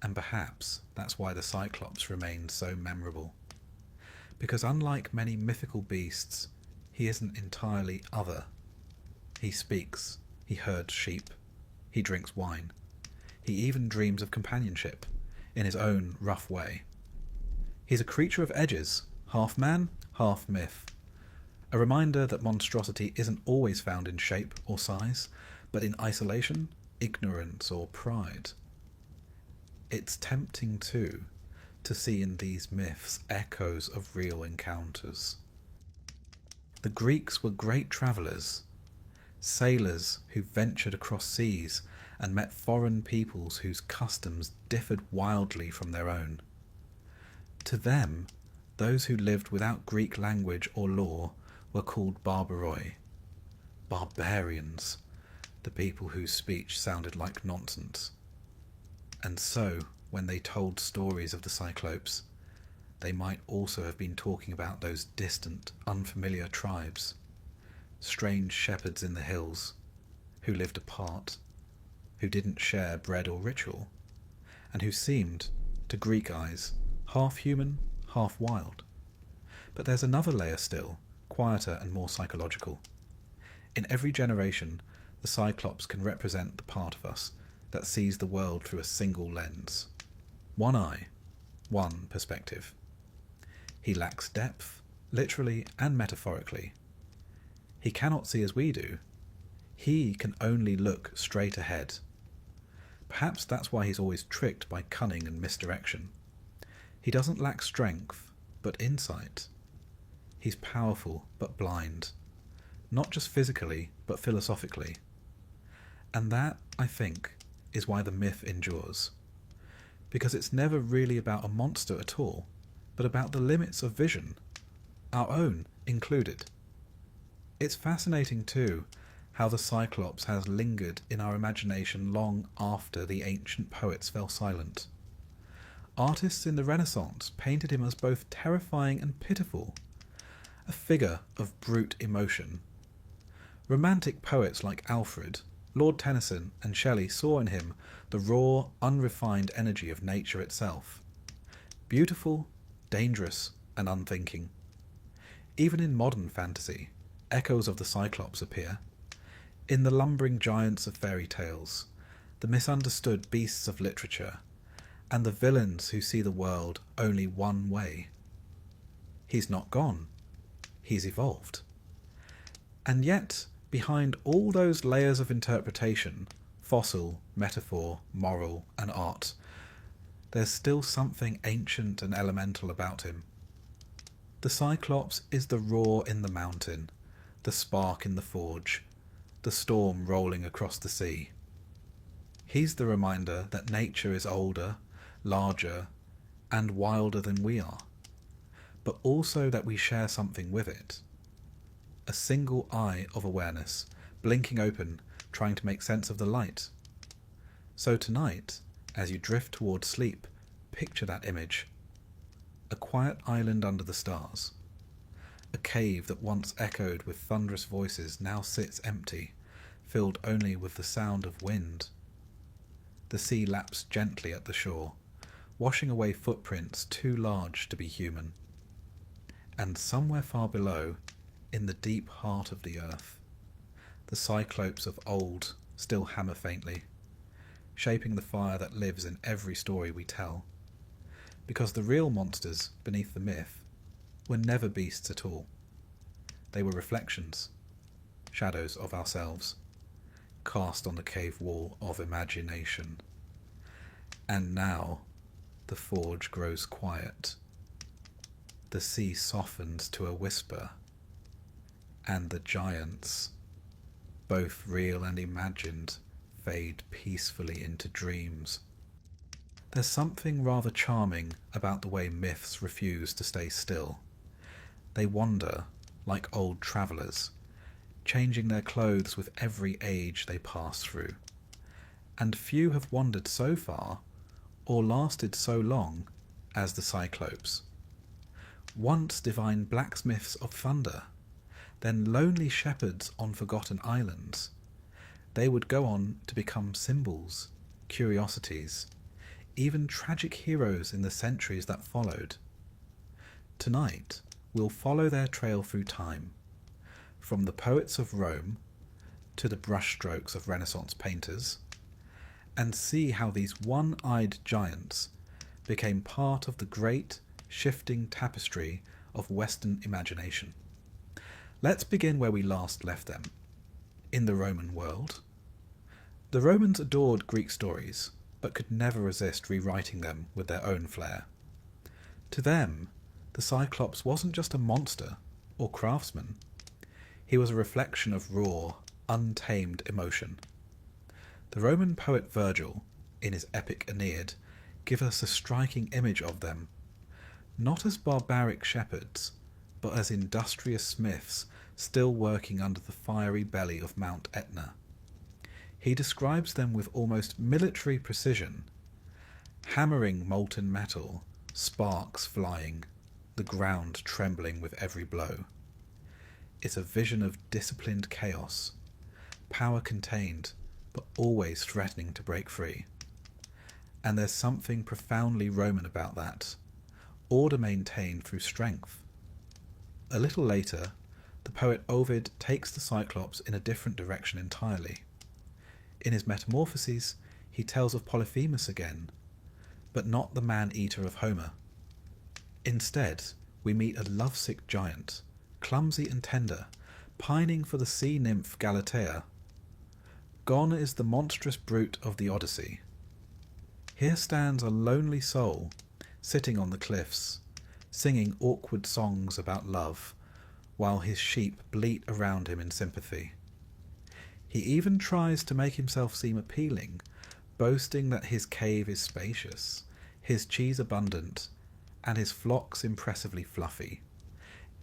And perhaps that's why the Cyclops remains so memorable. Because unlike many mythical beasts, he isn't entirely other. He speaks, he herds sheep, he drinks wine. He even dreams of companionship, in his own rough way. He's a creature of edges, half man, half myth. A reminder that monstrosity isn't always found in shape or size, but in isolation, ignorance, or pride. It's tempting, too, to see in these myths echoes of real encounters. The Greeks were great travellers, sailors who ventured across seas and met foreign peoples whose customs differed wildly from their own. To them, those who lived without Greek language or law were called barbaroi, barbarians, the people whose speech sounded like nonsense. And so, when they told stories of the Cyclops, they might also have been talking about those distant, unfamiliar tribes, strange shepherds in the hills, who lived apart, who didn't share bread or ritual, and who seemed, to Greek eyes, half human, half wild. But there's another layer still, quieter and more psychological. In every generation, the Cyclops can represent the part of us that sees the world through a single lens. One eye, one perspective. He lacks depth, literally and metaphorically. He cannot see as we do. He can only look straight ahead. Perhaps that's why he's always tricked by cunning and misdirection. He doesn't lack strength, but insight. He's powerful, but blind. Not just physically, but philosophically. And that, I think, is why the myth endures. Because it's never really about a monster at all, but about the limits of vision, our own included. It's fascinating, too, how the Cyclops has lingered in our imagination long after the ancient poets fell silent. Artists in the Renaissance painted him as both terrifying and pitiful, a figure of brute emotion. Romantic poets like Alfred, Lord Tennyson and Shelley saw in him the raw, unrefined energy of nature itself. Beautiful, dangerous, and unthinking. Even in modern fantasy, echoes of the Cyclops appear. In the lumbering giants of fairy tales, the misunderstood beasts of literature, and the villains who see the world only one way. He's not gone. He's evolved. And yet, behind all those layers of interpretation, fossil, metaphor, moral, and art, there's still something ancient and elemental about him. The Cyclops is the roar in the mountain, the spark in the forge, the storm rolling across the sea. He's the reminder that nature is older, larger, and wilder than we are, but also that we share something with it. A single eye of awareness, blinking open, trying to make sense of the light. So tonight, as you drift towards sleep, picture that image. A quiet island under the stars. A cave that once echoed with thunderous voices now sits empty, filled only with the sound of wind. The sea laps gently at the shore, washing away footprints too large to be human. And somewhere far below, in the deep heart of the earth, the Cyclopes of old still hammer faintly, shaping the fire that lives in every story we tell. Because the real monsters beneath the myth were never beasts at all. They were reflections, shadows of ourselves, cast on the cave wall of imagination. And now the forge grows quiet. The sea softens to a whisper, and the giants, both real and imagined, fade peacefully into dreams. There's something rather charming about the way myths refuse to stay still. They wander like old travellers, changing their clothes with every age they pass through. And few have wandered so far, or lasted so long, as the Cyclopes. Once divine blacksmiths of thunder, then lonely shepherds on forgotten islands, they would go on to become symbols, curiosities, even tragic heroes in the centuries that followed. Tonight, we'll follow their trail through time, from the poets of Rome to the brushstrokes of Renaissance painters, and see how these one-eyed giants became part of the great, shifting tapestry of Western imagination. Let's begin where we last left them, in the Roman world. The Romans adored Greek stories, but could never resist rewriting them with their own flair. To them, the Cyclops wasn't just a monster or craftsman. He was a reflection of raw, untamed emotion. The Roman poet Virgil, in his epic Aeneid, gives us a striking image of them, not as barbaric shepherds, but as industrious smiths still working under the fiery belly of Mount Etna. He describes them with almost military precision, hammering molten metal, sparks flying, the ground trembling with every blow. It's a vision of disciplined chaos, power contained, but always threatening to break free. And there's something profoundly Roman about that, order maintained through strength. A little later, the poet Ovid takes the Cyclops in a different direction entirely. In his Metamorphoses, he tells of Polyphemus again, but not the man-eater of Homer. Instead, we meet a lovesick giant, clumsy and tender, pining for the sea nymph Galatea. Gone is the monstrous brute of the Odyssey. Here stands a lonely soul, sitting on the cliffs, singing awkward songs about love, while his sheep bleat around him in sympathy. He even tries to make himself seem appealing, boasting that his cave is spacious, his cheese abundant, and his flocks impressively fluffy.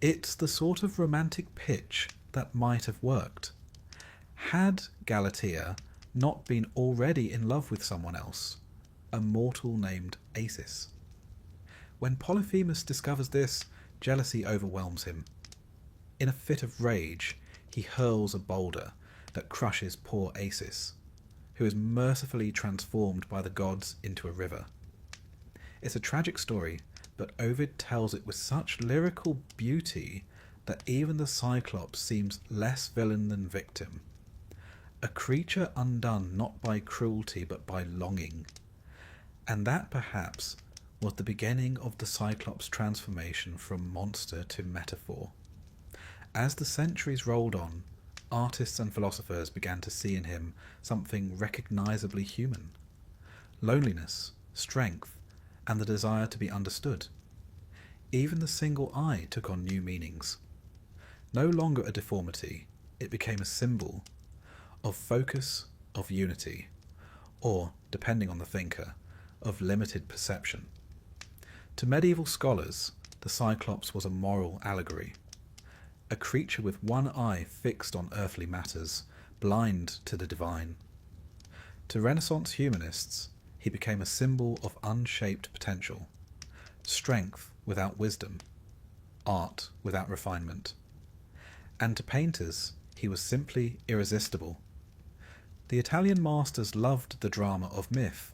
It's the sort of romantic pitch that might have worked. Had Galatea not been already in love with someone else, a mortal named Acis? When Polyphemus discovers this, jealousy overwhelms him. In a fit of rage, he hurls a boulder that crushes poor Acis, who is mercifully transformed by the gods into a river. It's a tragic story, but Ovid tells it with such lyrical beauty that even the Cyclops seems less villain than victim. A creature undone not by cruelty but by longing. And that perhaps was the beginning of the Cyclops' transformation from monster to metaphor. As the centuries rolled on, artists and philosophers began to see in him something recognisably human: loneliness, strength, and the desire to be understood. Even the single eye took on new meanings. No longer a deformity, it became a symbol of focus, of unity, or, depending on the thinker, of limited perception. To medieval scholars, the Cyclops was a moral allegory, a creature with one eye fixed on earthly matters, blind to the divine. To Renaissance humanists, he became a symbol of unshaped potential, strength without wisdom, art without refinement. And to painters, he was simply irresistible. The Italian masters loved the drama of myth.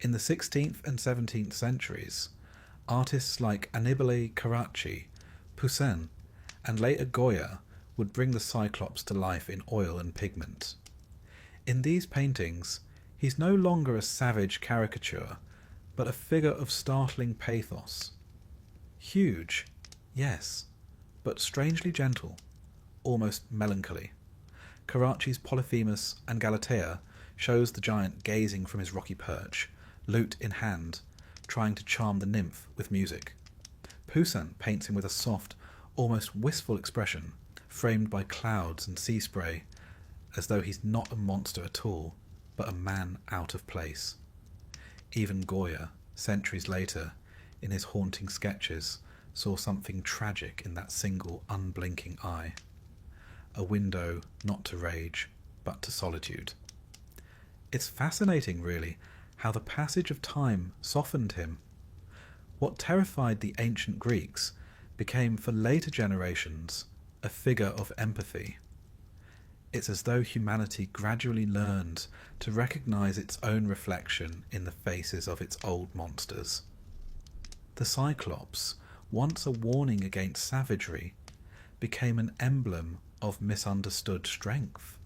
In the 16th and 17th centuries, artists like Annibale Carracci, Poussin, and later Goya would bring the Cyclops to life in oil and pigment. In these paintings, he's no longer a savage caricature, but a figure of startling pathos. Huge, yes, but strangely gentle, almost melancholy. Carracci's Polyphemus and Galatea shows the giant gazing from his rocky perch, lute in hand, trying to charm the nymph with music. Poussin paints him with a soft, almost wistful expression, framed by clouds and sea spray, as though he's not a monster at all, but a man out of place. Even Goya, centuries later, in his haunting sketches, saw something tragic in that single unblinking eye. A window not to rage, but to solitude. It's fascinating, really, how the passage of time softened him. What terrified the ancient Greeks became for later generations a figure of empathy. It's as though humanity gradually learned to recognize its own reflection in the faces of its old monsters. The Cyclops, once a warning against savagery, became an emblem of misunderstood strength.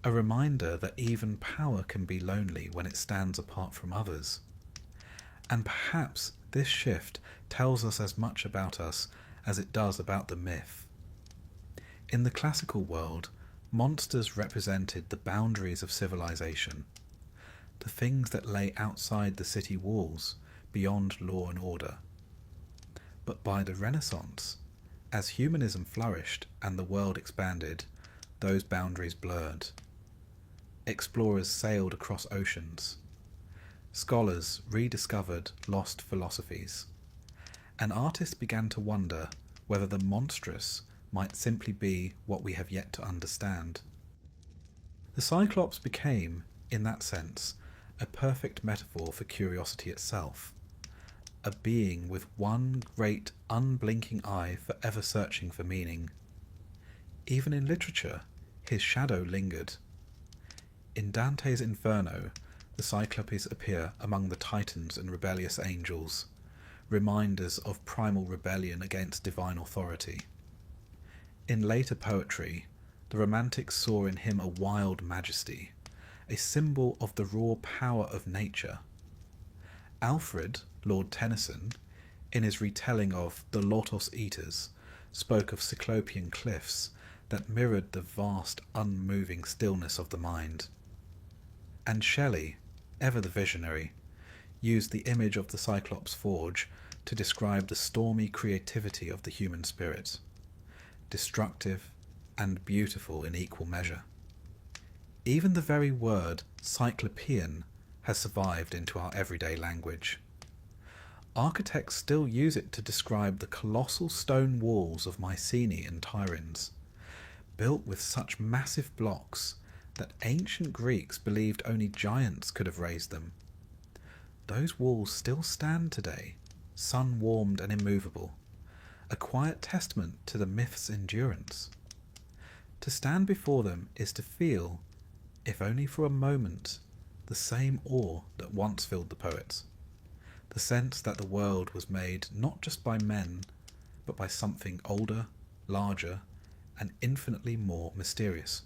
A reminder that even power can be lonely when it stands apart from others. And perhaps this shift tells us as much about us as it does about the myth. In the classical world, monsters represented the boundaries of civilization, the things that lay outside the city walls, beyond law and order. But by the Renaissance, as humanism flourished and the world expanded, those boundaries blurred. Explorers sailed across oceans. Scholars rediscovered lost philosophies. And artists began to wonder whether the monstrous might simply be what we have yet to understand. The Cyclops became, in that sense, a perfect metaphor for curiosity itself, a being with one great unblinking eye forever searching for meaning. Even in literature, his shadow lingered. In Dante's Inferno, the Cyclopes appear among the Titans and rebellious angels, reminders of primal rebellion against divine authority. In later poetry, the Romantics saw in him a wild majesty, a symbol of the raw power of nature. Alfred, Lord Tennyson, in his retelling of The Lotos Eaters, spoke of Cyclopean cliffs that mirrored the vast, unmoving stillness of the mind. And Shelley, ever the visionary, used the image of the Cyclops forge to describe the stormy creativity of the human spirit, destructive and beautiful in equal measure. Even the very word cyclopean has survived into our everyday language. Architects still use it to describe the colossal stone walls of Mycenae and Tiryns, built with such massive blocks that ancient Greeks believed only giants could have raised them. Those walls still stand today, sun-warmed and immovable, a quiet testament to the myth's endurance. To stand before them is to feel, if only for a moment, the same awe that once filled the poets, the sense that the world was made not just by men, but by something older, larger, and infinitely more mysterious.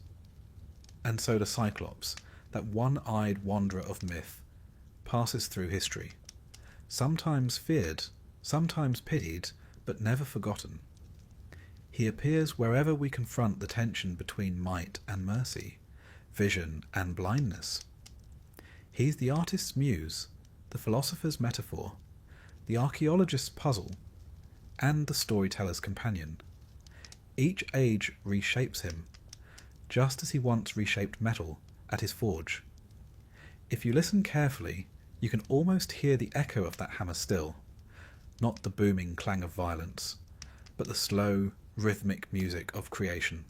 And so the Cyclops, that one-eyed wanderer of myth, passes through history, sometimes feared, sometimes pitied, but never forgotten. He appears wherever we confront the tension between might and mercy, vision and blindness. He's the artist's muse, the philosopher's metaphor, the archaeologist's puzzle, and the storyteller's companion. Each age reshapes him, just as he once reshaped metal at his forge. If you listen carefully, you can almost hear the echo of that hammer still, not the booming clang of violence, but the slow, rhythmic music of creation.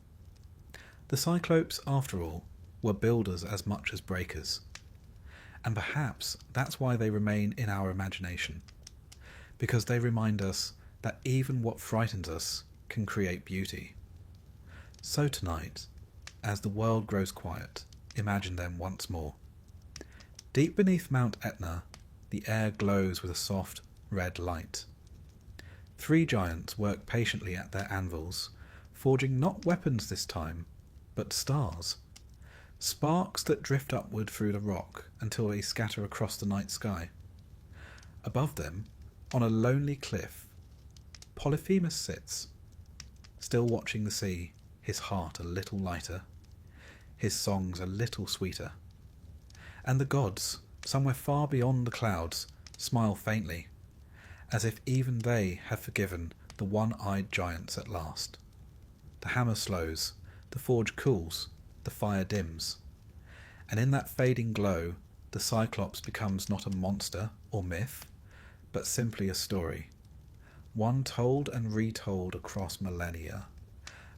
The Cyclopes, after all, were builders as much as breakers. And perhaps that's why they remain in our imagination, because they remind us that even what frightens us can create beauty. So tonight, as the world grows quiet, imagine them once more. Deep beneath Mount Etna, the air glows with a soft, red light. 3 giants work patiently at their anvils, forging not weapons this time, but stars. Sparks that drift upward through the rock until they scatter across the night sky. Above them, on a lonely cliff, Polyphemus sits, still watching the sea, his heart a little lighter, his songs a little sweeter. And the gods, somewhere far beyond the clouds, smile faintly, as if even they have forgiven the one-eyed giants at last. The hammer slows, the forge cools, the fire dims, and in that fading glow, the Cyclops becomes not a monster or myth, but simply a story, one told and retold across millennia,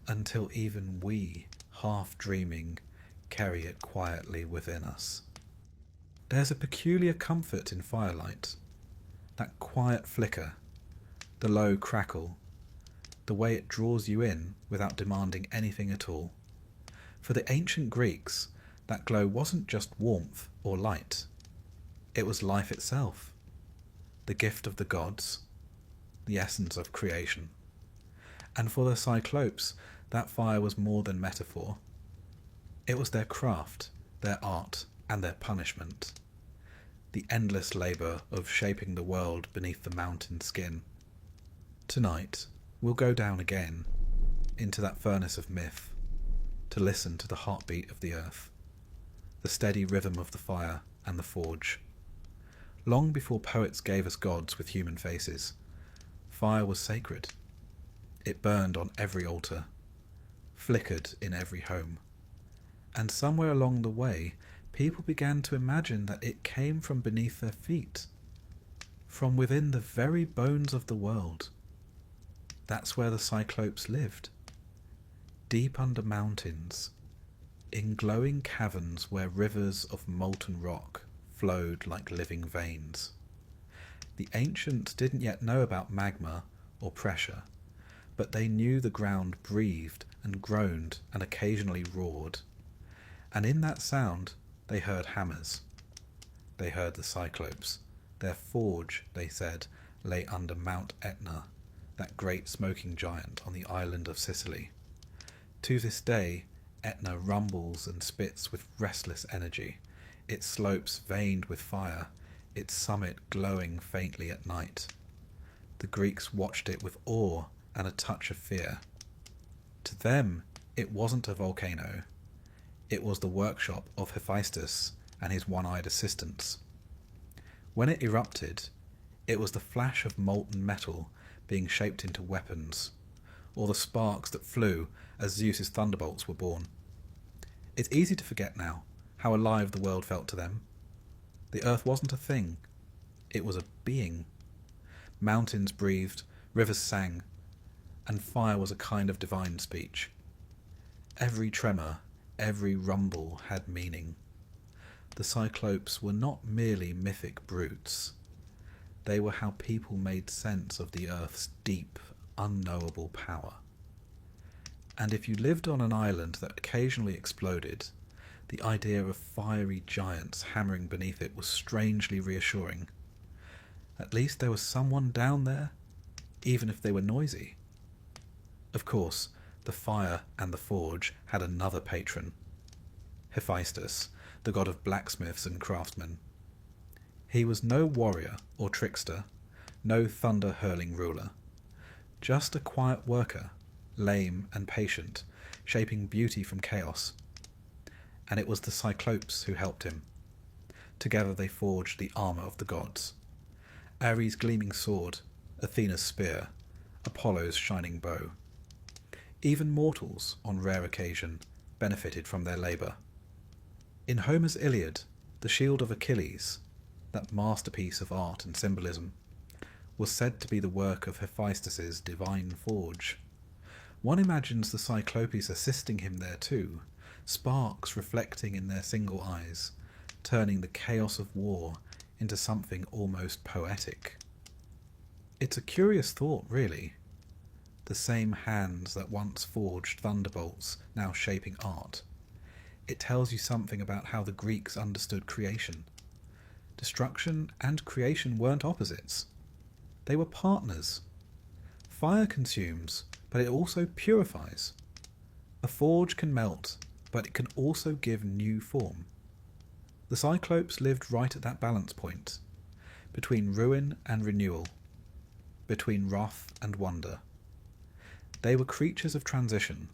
until even we, half dreaming, carry it quietly within us. There's a peculiar comfort in firelight, that quiet flicker, the low crackle, the way it draws you in without demanding anything at all. For the ancient Greeks, that glow wasn't just warmth or light, it was life itself, the gift of the gods, the essence of creation. And for the Cyclopes, that fire was more than metaphor. It was their craft, their art, and their punishment. The endless labour of shaping the world beneath the mountain skin. Tonight, we'll go down again into that furnace of myth, to listen to the heartbeat of the earth, the steady rhythm of the fire and the forge. Long before poets gave us gods with human faces, fire was sacred. It burned on every altar, flickered in every home, and somewhere along the way, people began to imagine that it came from beneath their feet, from within the very bones of the world. That's where the Cyclopes lived, deep under mountains, in glowing caverns where rivers of molten rock flowed like living veins. The ancients didn't yet know about magma or pressure, but they knew the ground breathed and groaned and occasionally roared. And in that sound, they heard hammers. They heard the Cyclopes. Their forge, they said, lay under Mount Etna, that great smoking giant on the island of Sicily. To this day, Etna rumbles and spits with restless energy, its slopes veined with fire, its summit glowing faintly at night. The Greeks watched it with awe and a touch of fear. To them, it wasn't a volcano. It was the workshop of Hephaestus and his one-eyed assistants. When it erupted, it was the flash of molten metal being shaped into weapons, or the sparks that flew as Zeus's thunderbolts were born. It's easy to forget now how alive the world felt to them. The earth wasn't a thing, it was a being. Mountains breathed, rivers sang, and fire was a kind of divine speech. Every tremor, every rumble had meaning. The Cyclopes were not merely mythic brutes. They were how people made sense of the earth's deep, unknowable power. And if you lived on an island that occasionally exploded, the idea of fiery giants hammering beneath it was strangely reassuring. At least there was someone down there, even if they were noisy. Of course, the fire and the forge had another patron, Hephaestus, the god of blacksmiths and craftsmen. He was no warrior or trickster, no thunder-hurling ruler, just a quiet worker, lame and patient, shaping beauty from chaos. And it was the Cyclopes who helped him. Together they forged the armour of the gods. Ares' gleaming sword, Athena's spear, Apollo's shining bow. Even mortals, on rare occasion, benefited from their labour. In Homer's Iliad, the shield of Achilles, that masterpiece of art and symbolism, was said to be the work of Hephaestus's divine forge. One imagines the Cyclopes assisting him there too, sparks reflecting in their single eyes, turning the chaos of war into something almost poetic. It's a curious thought, really. The same hands that once forged thunderbolts now shaping art. It tells you something about how the Greeks understood creation. Destruction and creation weren't opposites. They were partners. Fire consumes, but it also purifies. A forge can melt, but it can also give new form. The Cyclopes lived right at that balance point, between ruin and renewal, between wrath and wonder. They were creatures of transition,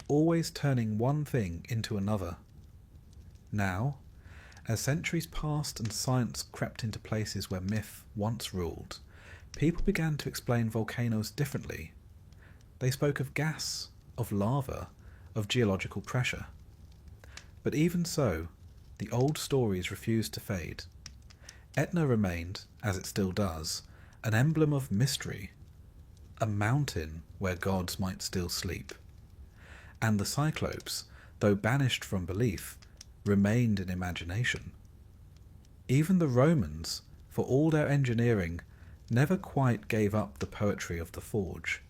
always turning one thing into another. Now, as centuries passed and science crept into places where myth once ruled, people began to explain volcanoes differently. They spoke of gas, of lava, of geological pressure. But even so, the old stories refused to fade. Etna remained, as it still does, an emblem of mystery, a mountain where gods might still sleep. And the Cyclopes, though banished from belief, remained in imagination. Even the Romans, for all their engineering, never quite gave up the poetry of the forge.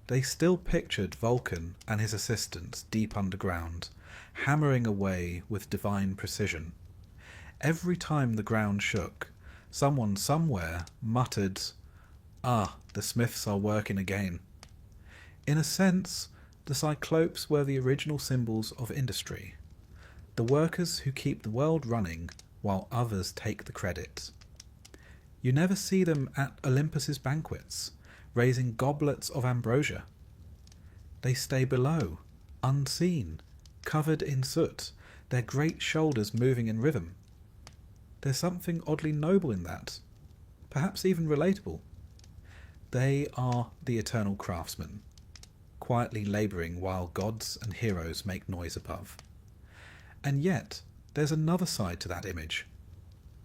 They still pictured Vulcan and his assistants deep underground, hammering away with divine precision. Every time the ground shook, someone somewhere muttered, "Ah, the smiths are working again." In a sense, the Cyclopes were the original symbols of industry, the workers who keep the world running while others take the credit. You never see them at Olympus's banquets, raising goblets of ambrosia. They stay below, unseen, covered in soot, their great shoulders moving in rhythm. There's something oddly noble in that, perhaps even relatable. They are the eternal craftsmen, quietly labouring while gods and heroes make noise above. And yet, there's another side to that image,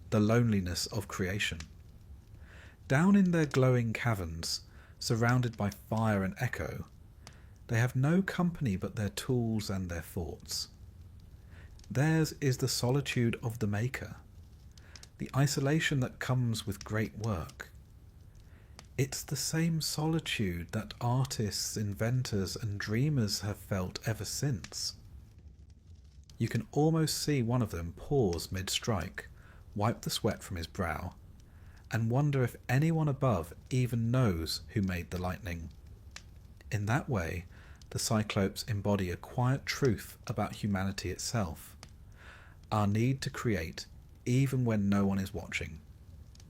the loneliness of creation. Down in their glowing caverns, surrounded by fire and echo, they have no company but their tools and their thoughts. Theirs is the solitude of the maker, the isolation that comes with great work. It's the same solitude that artists, inventors, and dreamers have felt ever since. You can almost see one of them pause mid-strike, wipe the sweat from his brow, and wonder if anyone above even knows who made the lightning. In that way, the Cyclopes embody a quiet truth about humanity itself, our need to create even when no one is watching.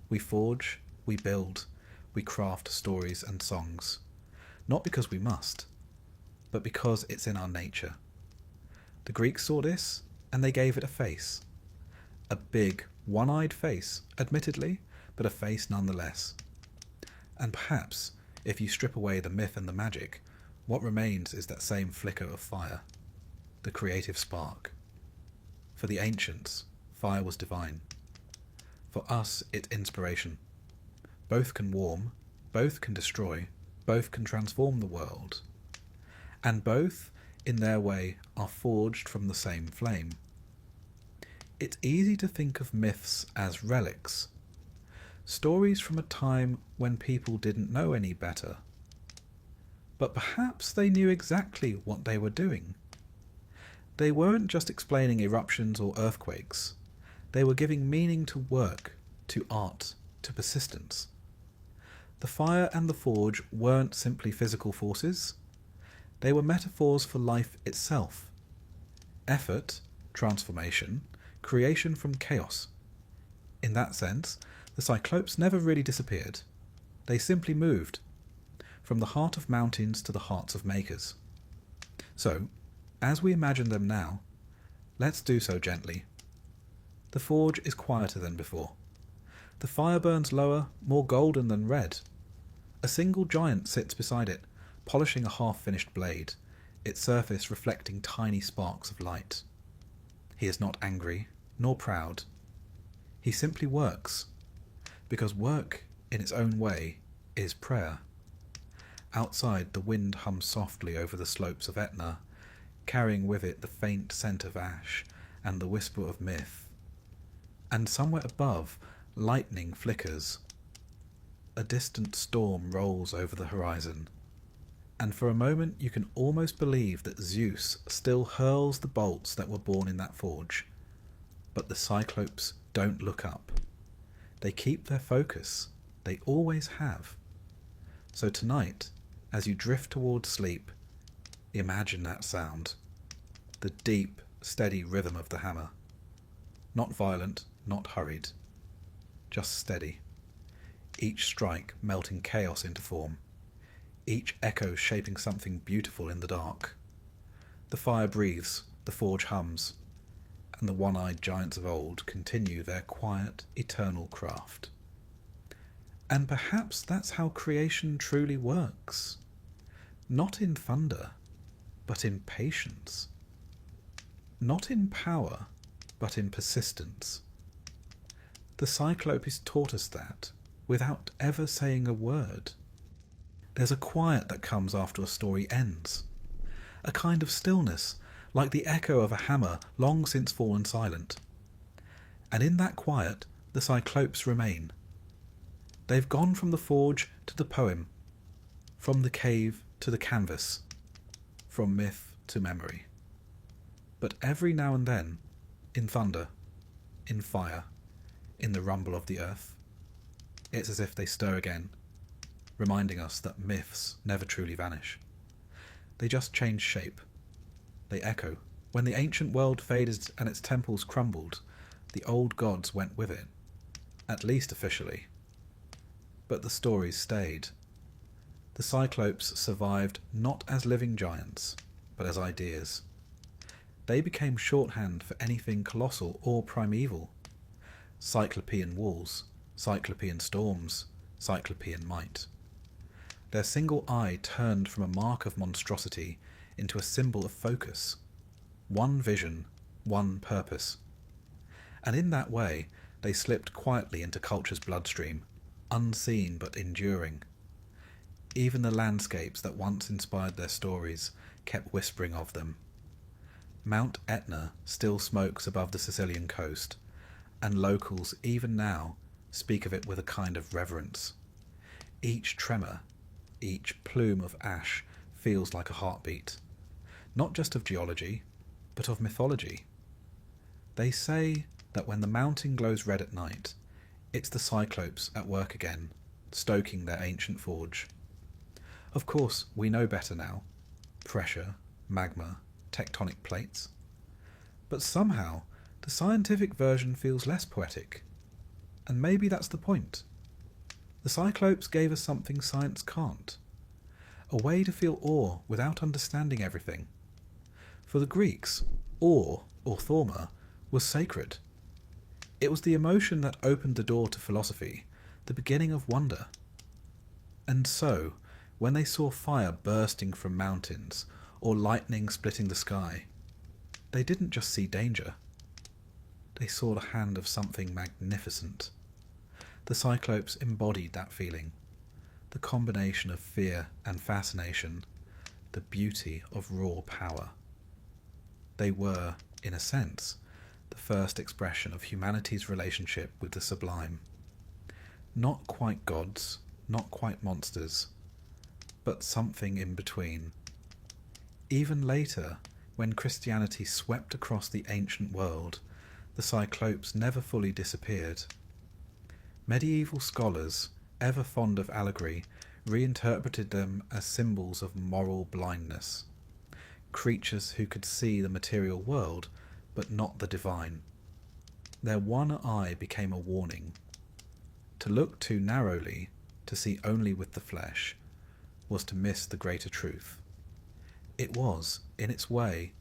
We forge, we build, we craft stories and songs, not because we must, but because it's in our nature. The Greeks saw this, and they gave it a face. A big, one-eyed face, admittedly, but a face nonetheless. And perhaps, if you strip away the myth and the magic, what remains is that same flicker of fire, the creative spark. For the ancients, fire was divine. For us, it's inspiration. Both can warm, both can destroy, both can transform the world. And both, in their way, are forged from the same flame. It's easy to think of myths as relics, stories from a time when people didn't know any better. But perhaps they knew exactly what they were doing. They weren't just explaining eruptions or earthquakes. They were giving meaning to work, to art, to persistence. The fire and the forge weren't simply physical forces. They were metaphors for life itself. Effort, transformation, creation from chaos. In that sense, the Cyclopes never really disappeared. They simply moved, from the heart of mountains to the hearts of makers. So, as we imagine them now, let's do so gently. The forge is quieter than before. The fire burns lower, more golden than red. A single giant sits beside it, polishing a half-finished blade, its surface reflecting tiny sparks of light. He is not angry, nor proud. He simply works, because work, in its own way, is prayer. Outside, the wind hums softly over the slopes of Etna, carrying with it the faint scent of ash and the whisper of myth. And somewhere above, lightning flickers. A distant storm rolls over the horizon, and for a moment you can almost believe that Zeus still hurls the bolts that were born in that forge. But the Cyclopes don't look up. They keep their focus. They always have. So tonight, as you drift towards sleep, imagine that sound. The deep, steady rhythm of the hammer. Not violent, not hurried. Just steady. Each strike melting chaos into form. Each echo shaping something beautiful in the dark. The fire breathes, the forge hums, and the one-eyed giants of old continue their quiet, eternal craft. And perhaps that's how creation truly works. Not in thunder, but in patience. Not in power, but in persistence. The Cyclopes taught us that, without ever saying a word. There's a quiet that comes after a story ends. A kind of stillness, like the echo of a hammer long since fallen silent. And in that quiet, the Cyclopes remain. They've gone from the forge to the poem, from the cave to the canvas, from myth to memory. But every now and then, in thunder, in fire, in the rumble of the earth, it's as if they stir again, reminding us that myths never truly vanish. They just change shape. They echo. When the ancient world faded and its temples crumbled, the old gods went with it, at least officially. But the stories stayed. The Cyclopes survived not as living giants, but as ideas. They became shorthand for anything colossal or primeval. Cyclopean walls, Cyclopean storms, Cyclopean might. Their single eye turned from a mark of monstrosity into a symbol of focus. One vision, one purpose. And in that way, they slipped quietly into culture's bloodstream, unseen but enduring. Even the landscapes that once inspired their stories kept whispering of them. Mount Etna still smokes above the Sicilian coast, and locals even now speak of it with a kind of reverence. Each tremor, each plume of ash feels like a heartbeat, not just of geology, but of mythology. They say that when the mountain glows red at night, it's the Cyclopes at work again, stoking their ancient forge. Of course, we know better now. Pressure, magma, tectonic plates. But somehow, the scientific version feels less poetic. And maybe that's the point. The Cyclopes gave us something science can't. A way to feel awe without understanding everything. For the Greeks, awe, or thorma, was sacred. It was the emotion that opened the door to philosophy, the beginning of wonder. And so, when they saw fire bursting from mountains, or lightning splitting the sky, they didn't just see danger. They saw the hand of something magnificent. The Cyclopes embodied that feeling, the combination of fear and fascination, the beauty of raw power. They were, in a sense, the first expression of humanity's relationship with the sublime. Not quite gods, not quite monsters, but something in between. Even later, when Christianity swept across the ancient world, the Cyclopes never fully disappeared. Medieval scholars, ever fond of allegory, reinterpreted them as symbols of moral blindness, creatures who could see the material world, but not the divine. Their one eye became a warning. To look too narrowly, to see only with the flesh, was to miss the greater truth. It was, in its way,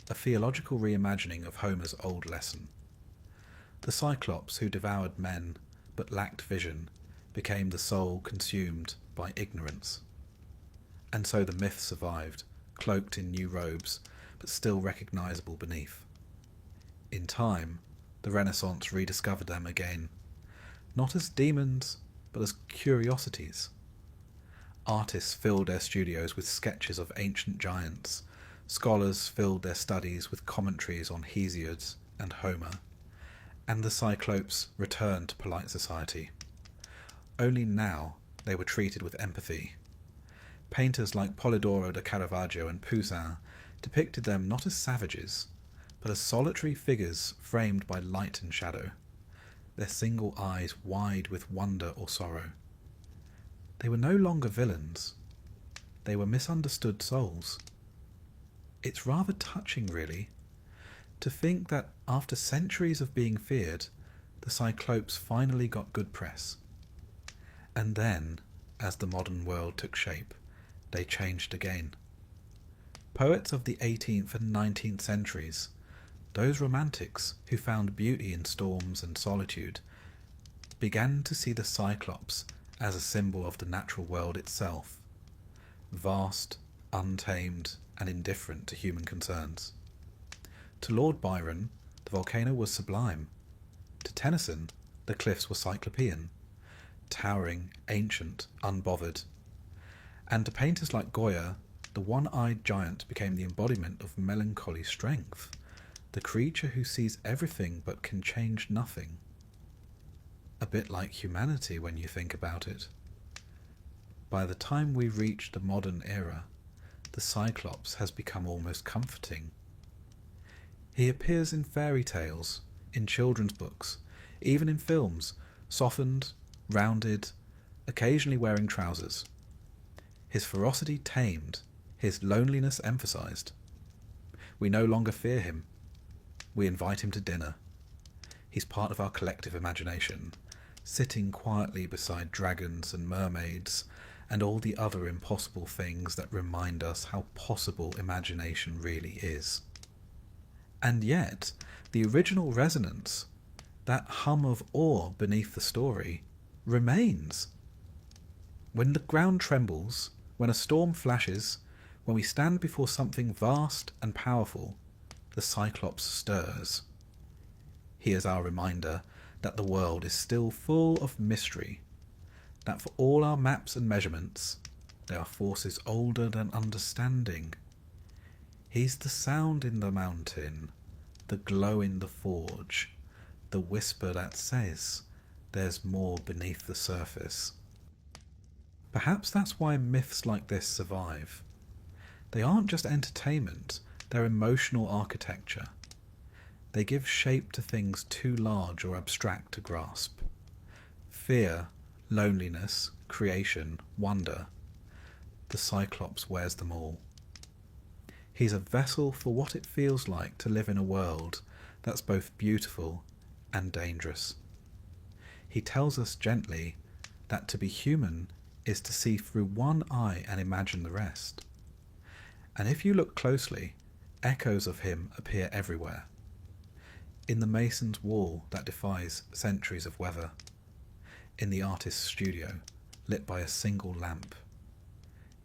a theological reimagining of Homer's old lesson. The Cyclops who devoured men but lacked vision became the soul consumed by ignorance. And so the myth survived, cloaked in new robes, but still recognizable beneath. In time, the Renaissance rediscovered them again, not as demons, but as curiosities. Artists filled their studios with sketches of ancient giants, scholars filled their studies with commentaries on Hesiod and Homer, and the Cyclopes returned to polite society. Only now they were treated with empathy. Painters like Polidoro da Caravaggio and Poussin depicted them not as savages, but as solitary figures framed by light and shadow, their single eyes wide with wonder or sorrow. They were no longer villains. They were misunderstood souls. It's rather touching, really, to think that after centuries of being feared, the Cyclopes finally got good press. And then, as the modern world took shape, they changed again. Poets of the 18th and 19th centuries, those romantics who found beauty in storms and solitude, began to see the Cyclops as a symbol of the natural world itself, vast, untamed, and indifferent to human concerns. To Lord Byron, the volcano was sublime. To Tennyson, the cliffs were cyclopean, towering, ancient, unbothered. And to painters like Goya, the one-eyed giant became the embodiment of melancholy strength, the creature who sees everything but can change nothing. A bit like humanity when you think about it. By the time we reach the modern era, the Cyclops has become almost comforting. He appears in fairy tales, in children's books, even in films, softened, rounded, occasionally wearing trousers. His ferocity tamed, his loneliness emphasized. We no longer fear him. We invite him to dinner. He's part of our collective imagination, sitting quietly beside dragons and mermaids and all the other impossible things that remind us how possible imagination really is. And yet, the original resonance, that hum of awe beneath the story, remains. When the ground trembles, when a storm flashes, when we stand before something vast and powerful, the Cyclops stirs. He is our reminder that the world is still full of mystery, that for all our maps and measurements, there are forces older than understanding. He's the sound in the mountain, the glow in the forge, the whisper that says there's more beneath the surface. Perhaps that's why myths like this survive. They aren't just entertainment, they're emotional architecture. They give shape to things too large or abstract to grasp. Fear, loneliness, creation, wonder. The Cyclops wears them all. He's a vessel for what it feels like to live in a world that's both beautiful and dangerous. He tells us gently that to be human is to see through one eye and imagine the rest. And if you look closely, echoes of him appear everywhere. In the mason's wall that defies centuries of weather. In the artist's studio, lit by a single lamp.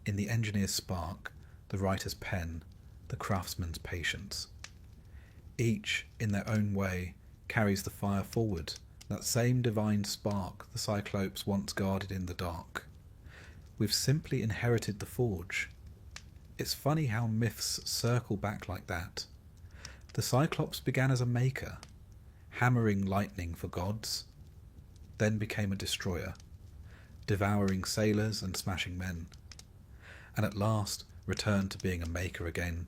In the engineer's spark, the writer's pen, the craftsman's patience. Each, in their own way, carries the fire forward, that same divine spark the Cyclopes once guarded in the dark. We've simply inherited the forge. It's funny how myths circle back like that. The Cyclops began as a maker, hammering lightning for gods, then became a destroyer, devouring sailors and smashing men, and at last returned to being a maker again,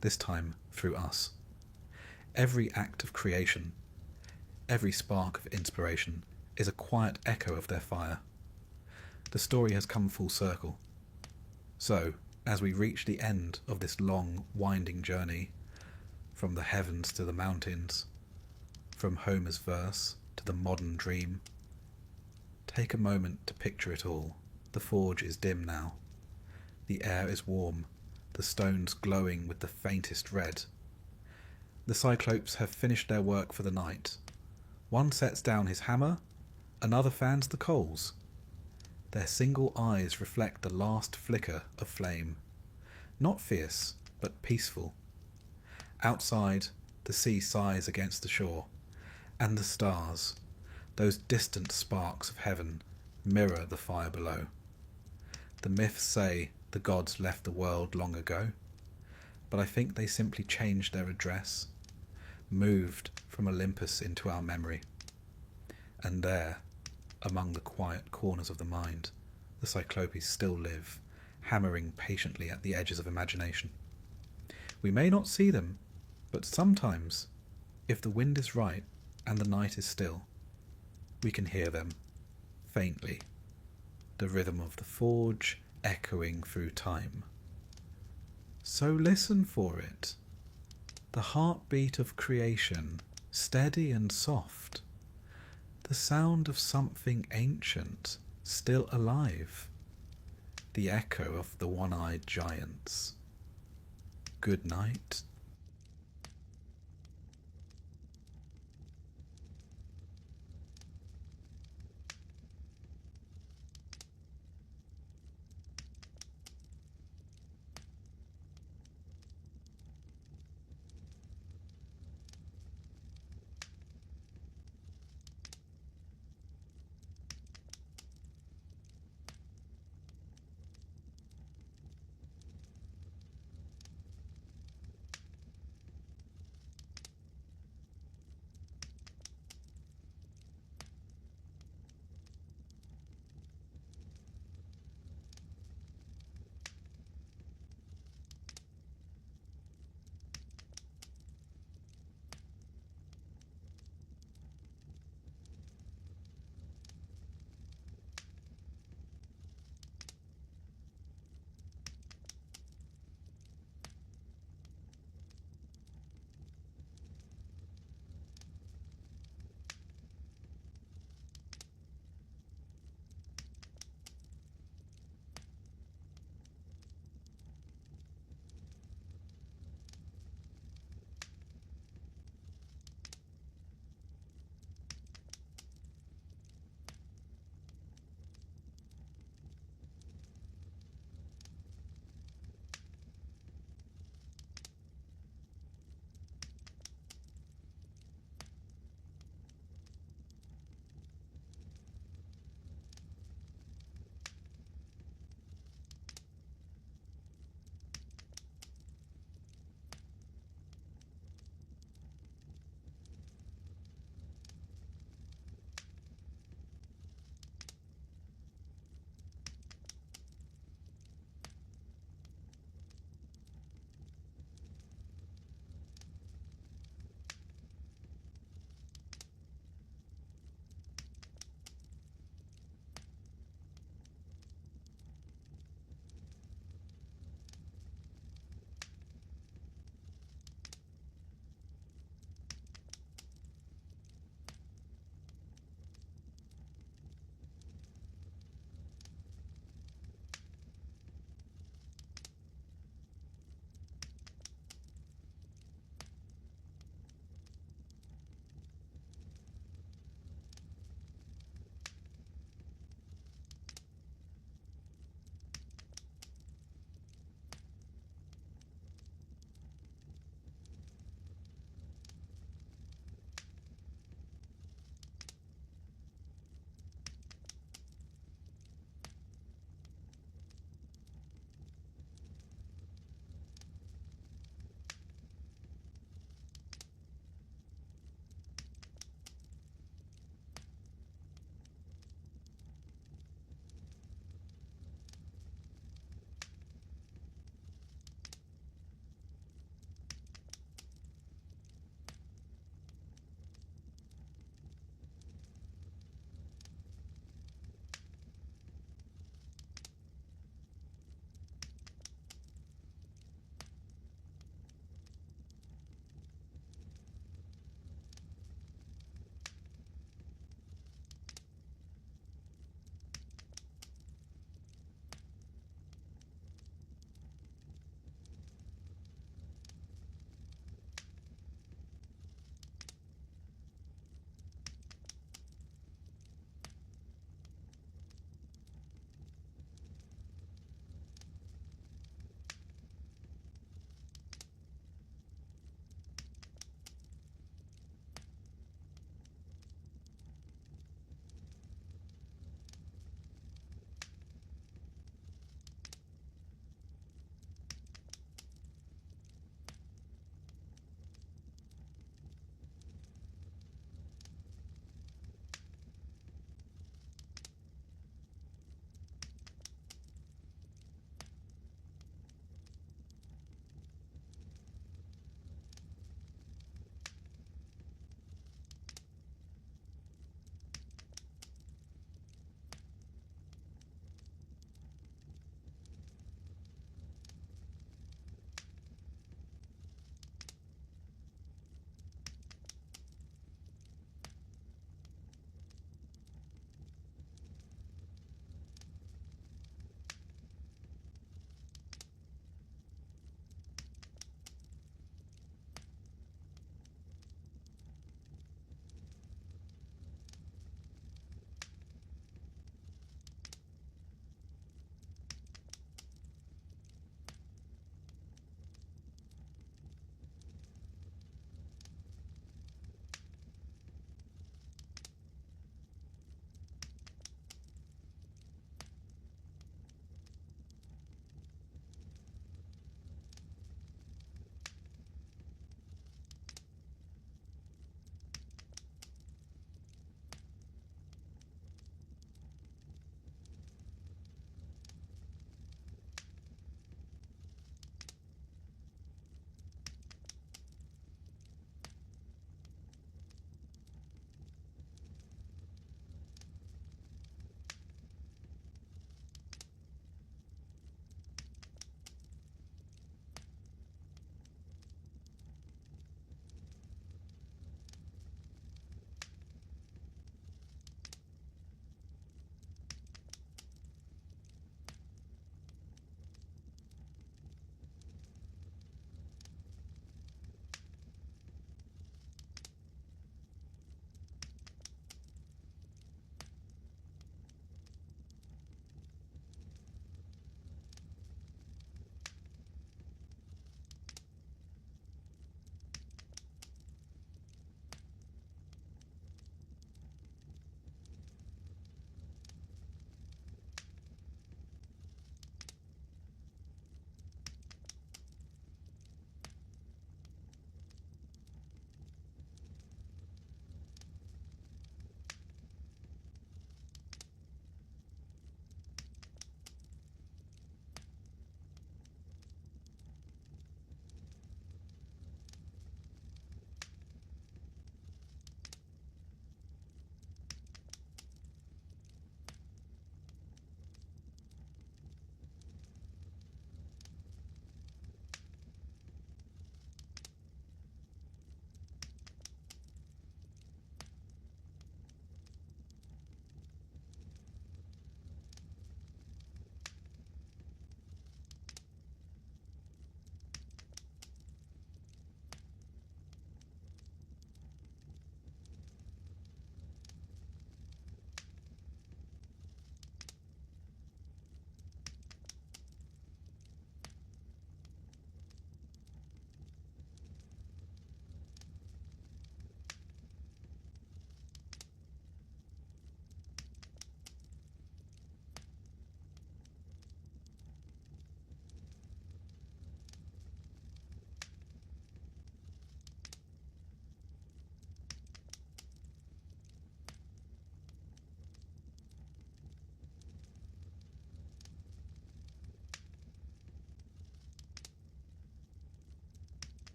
this time through us. Every act of creation, every spark of inspiration is a quiet echo of their fire. The story has come full circle. So, as we reach the end of this long, winding journey, from the heavens to the mountains, from Homer's verse to the modern dream. Take a moment to picture it all. The forge is dim now. The air is warm, the stones glowing with the faintest red. The Cyclopes have finished their work for the night. One sets down his hammer, another fans the coals. Their single eyes reflect the last flicker of flame. Not fierce, but peaceful. Outside, the sea sighs against the shore, and the stars, those distant sparks of heaven, mirror the fire below. The myths say the gods left the world long ago, but I think they simply changed their address, moved from Olympus into our memory. And there, among the quiet corners of the mind, the Cyclopes still live, hammering patiently at the edges of imagination. We may not see them, but sometimes, if the wind is right and the night is still, we can hear them, faintly, the rhythm of the forge echoing through time. So listen for it, the heartbeat of creation, steady and soft, the sound of something ancient, still alive, the echo of the one-eyed giants. Good night.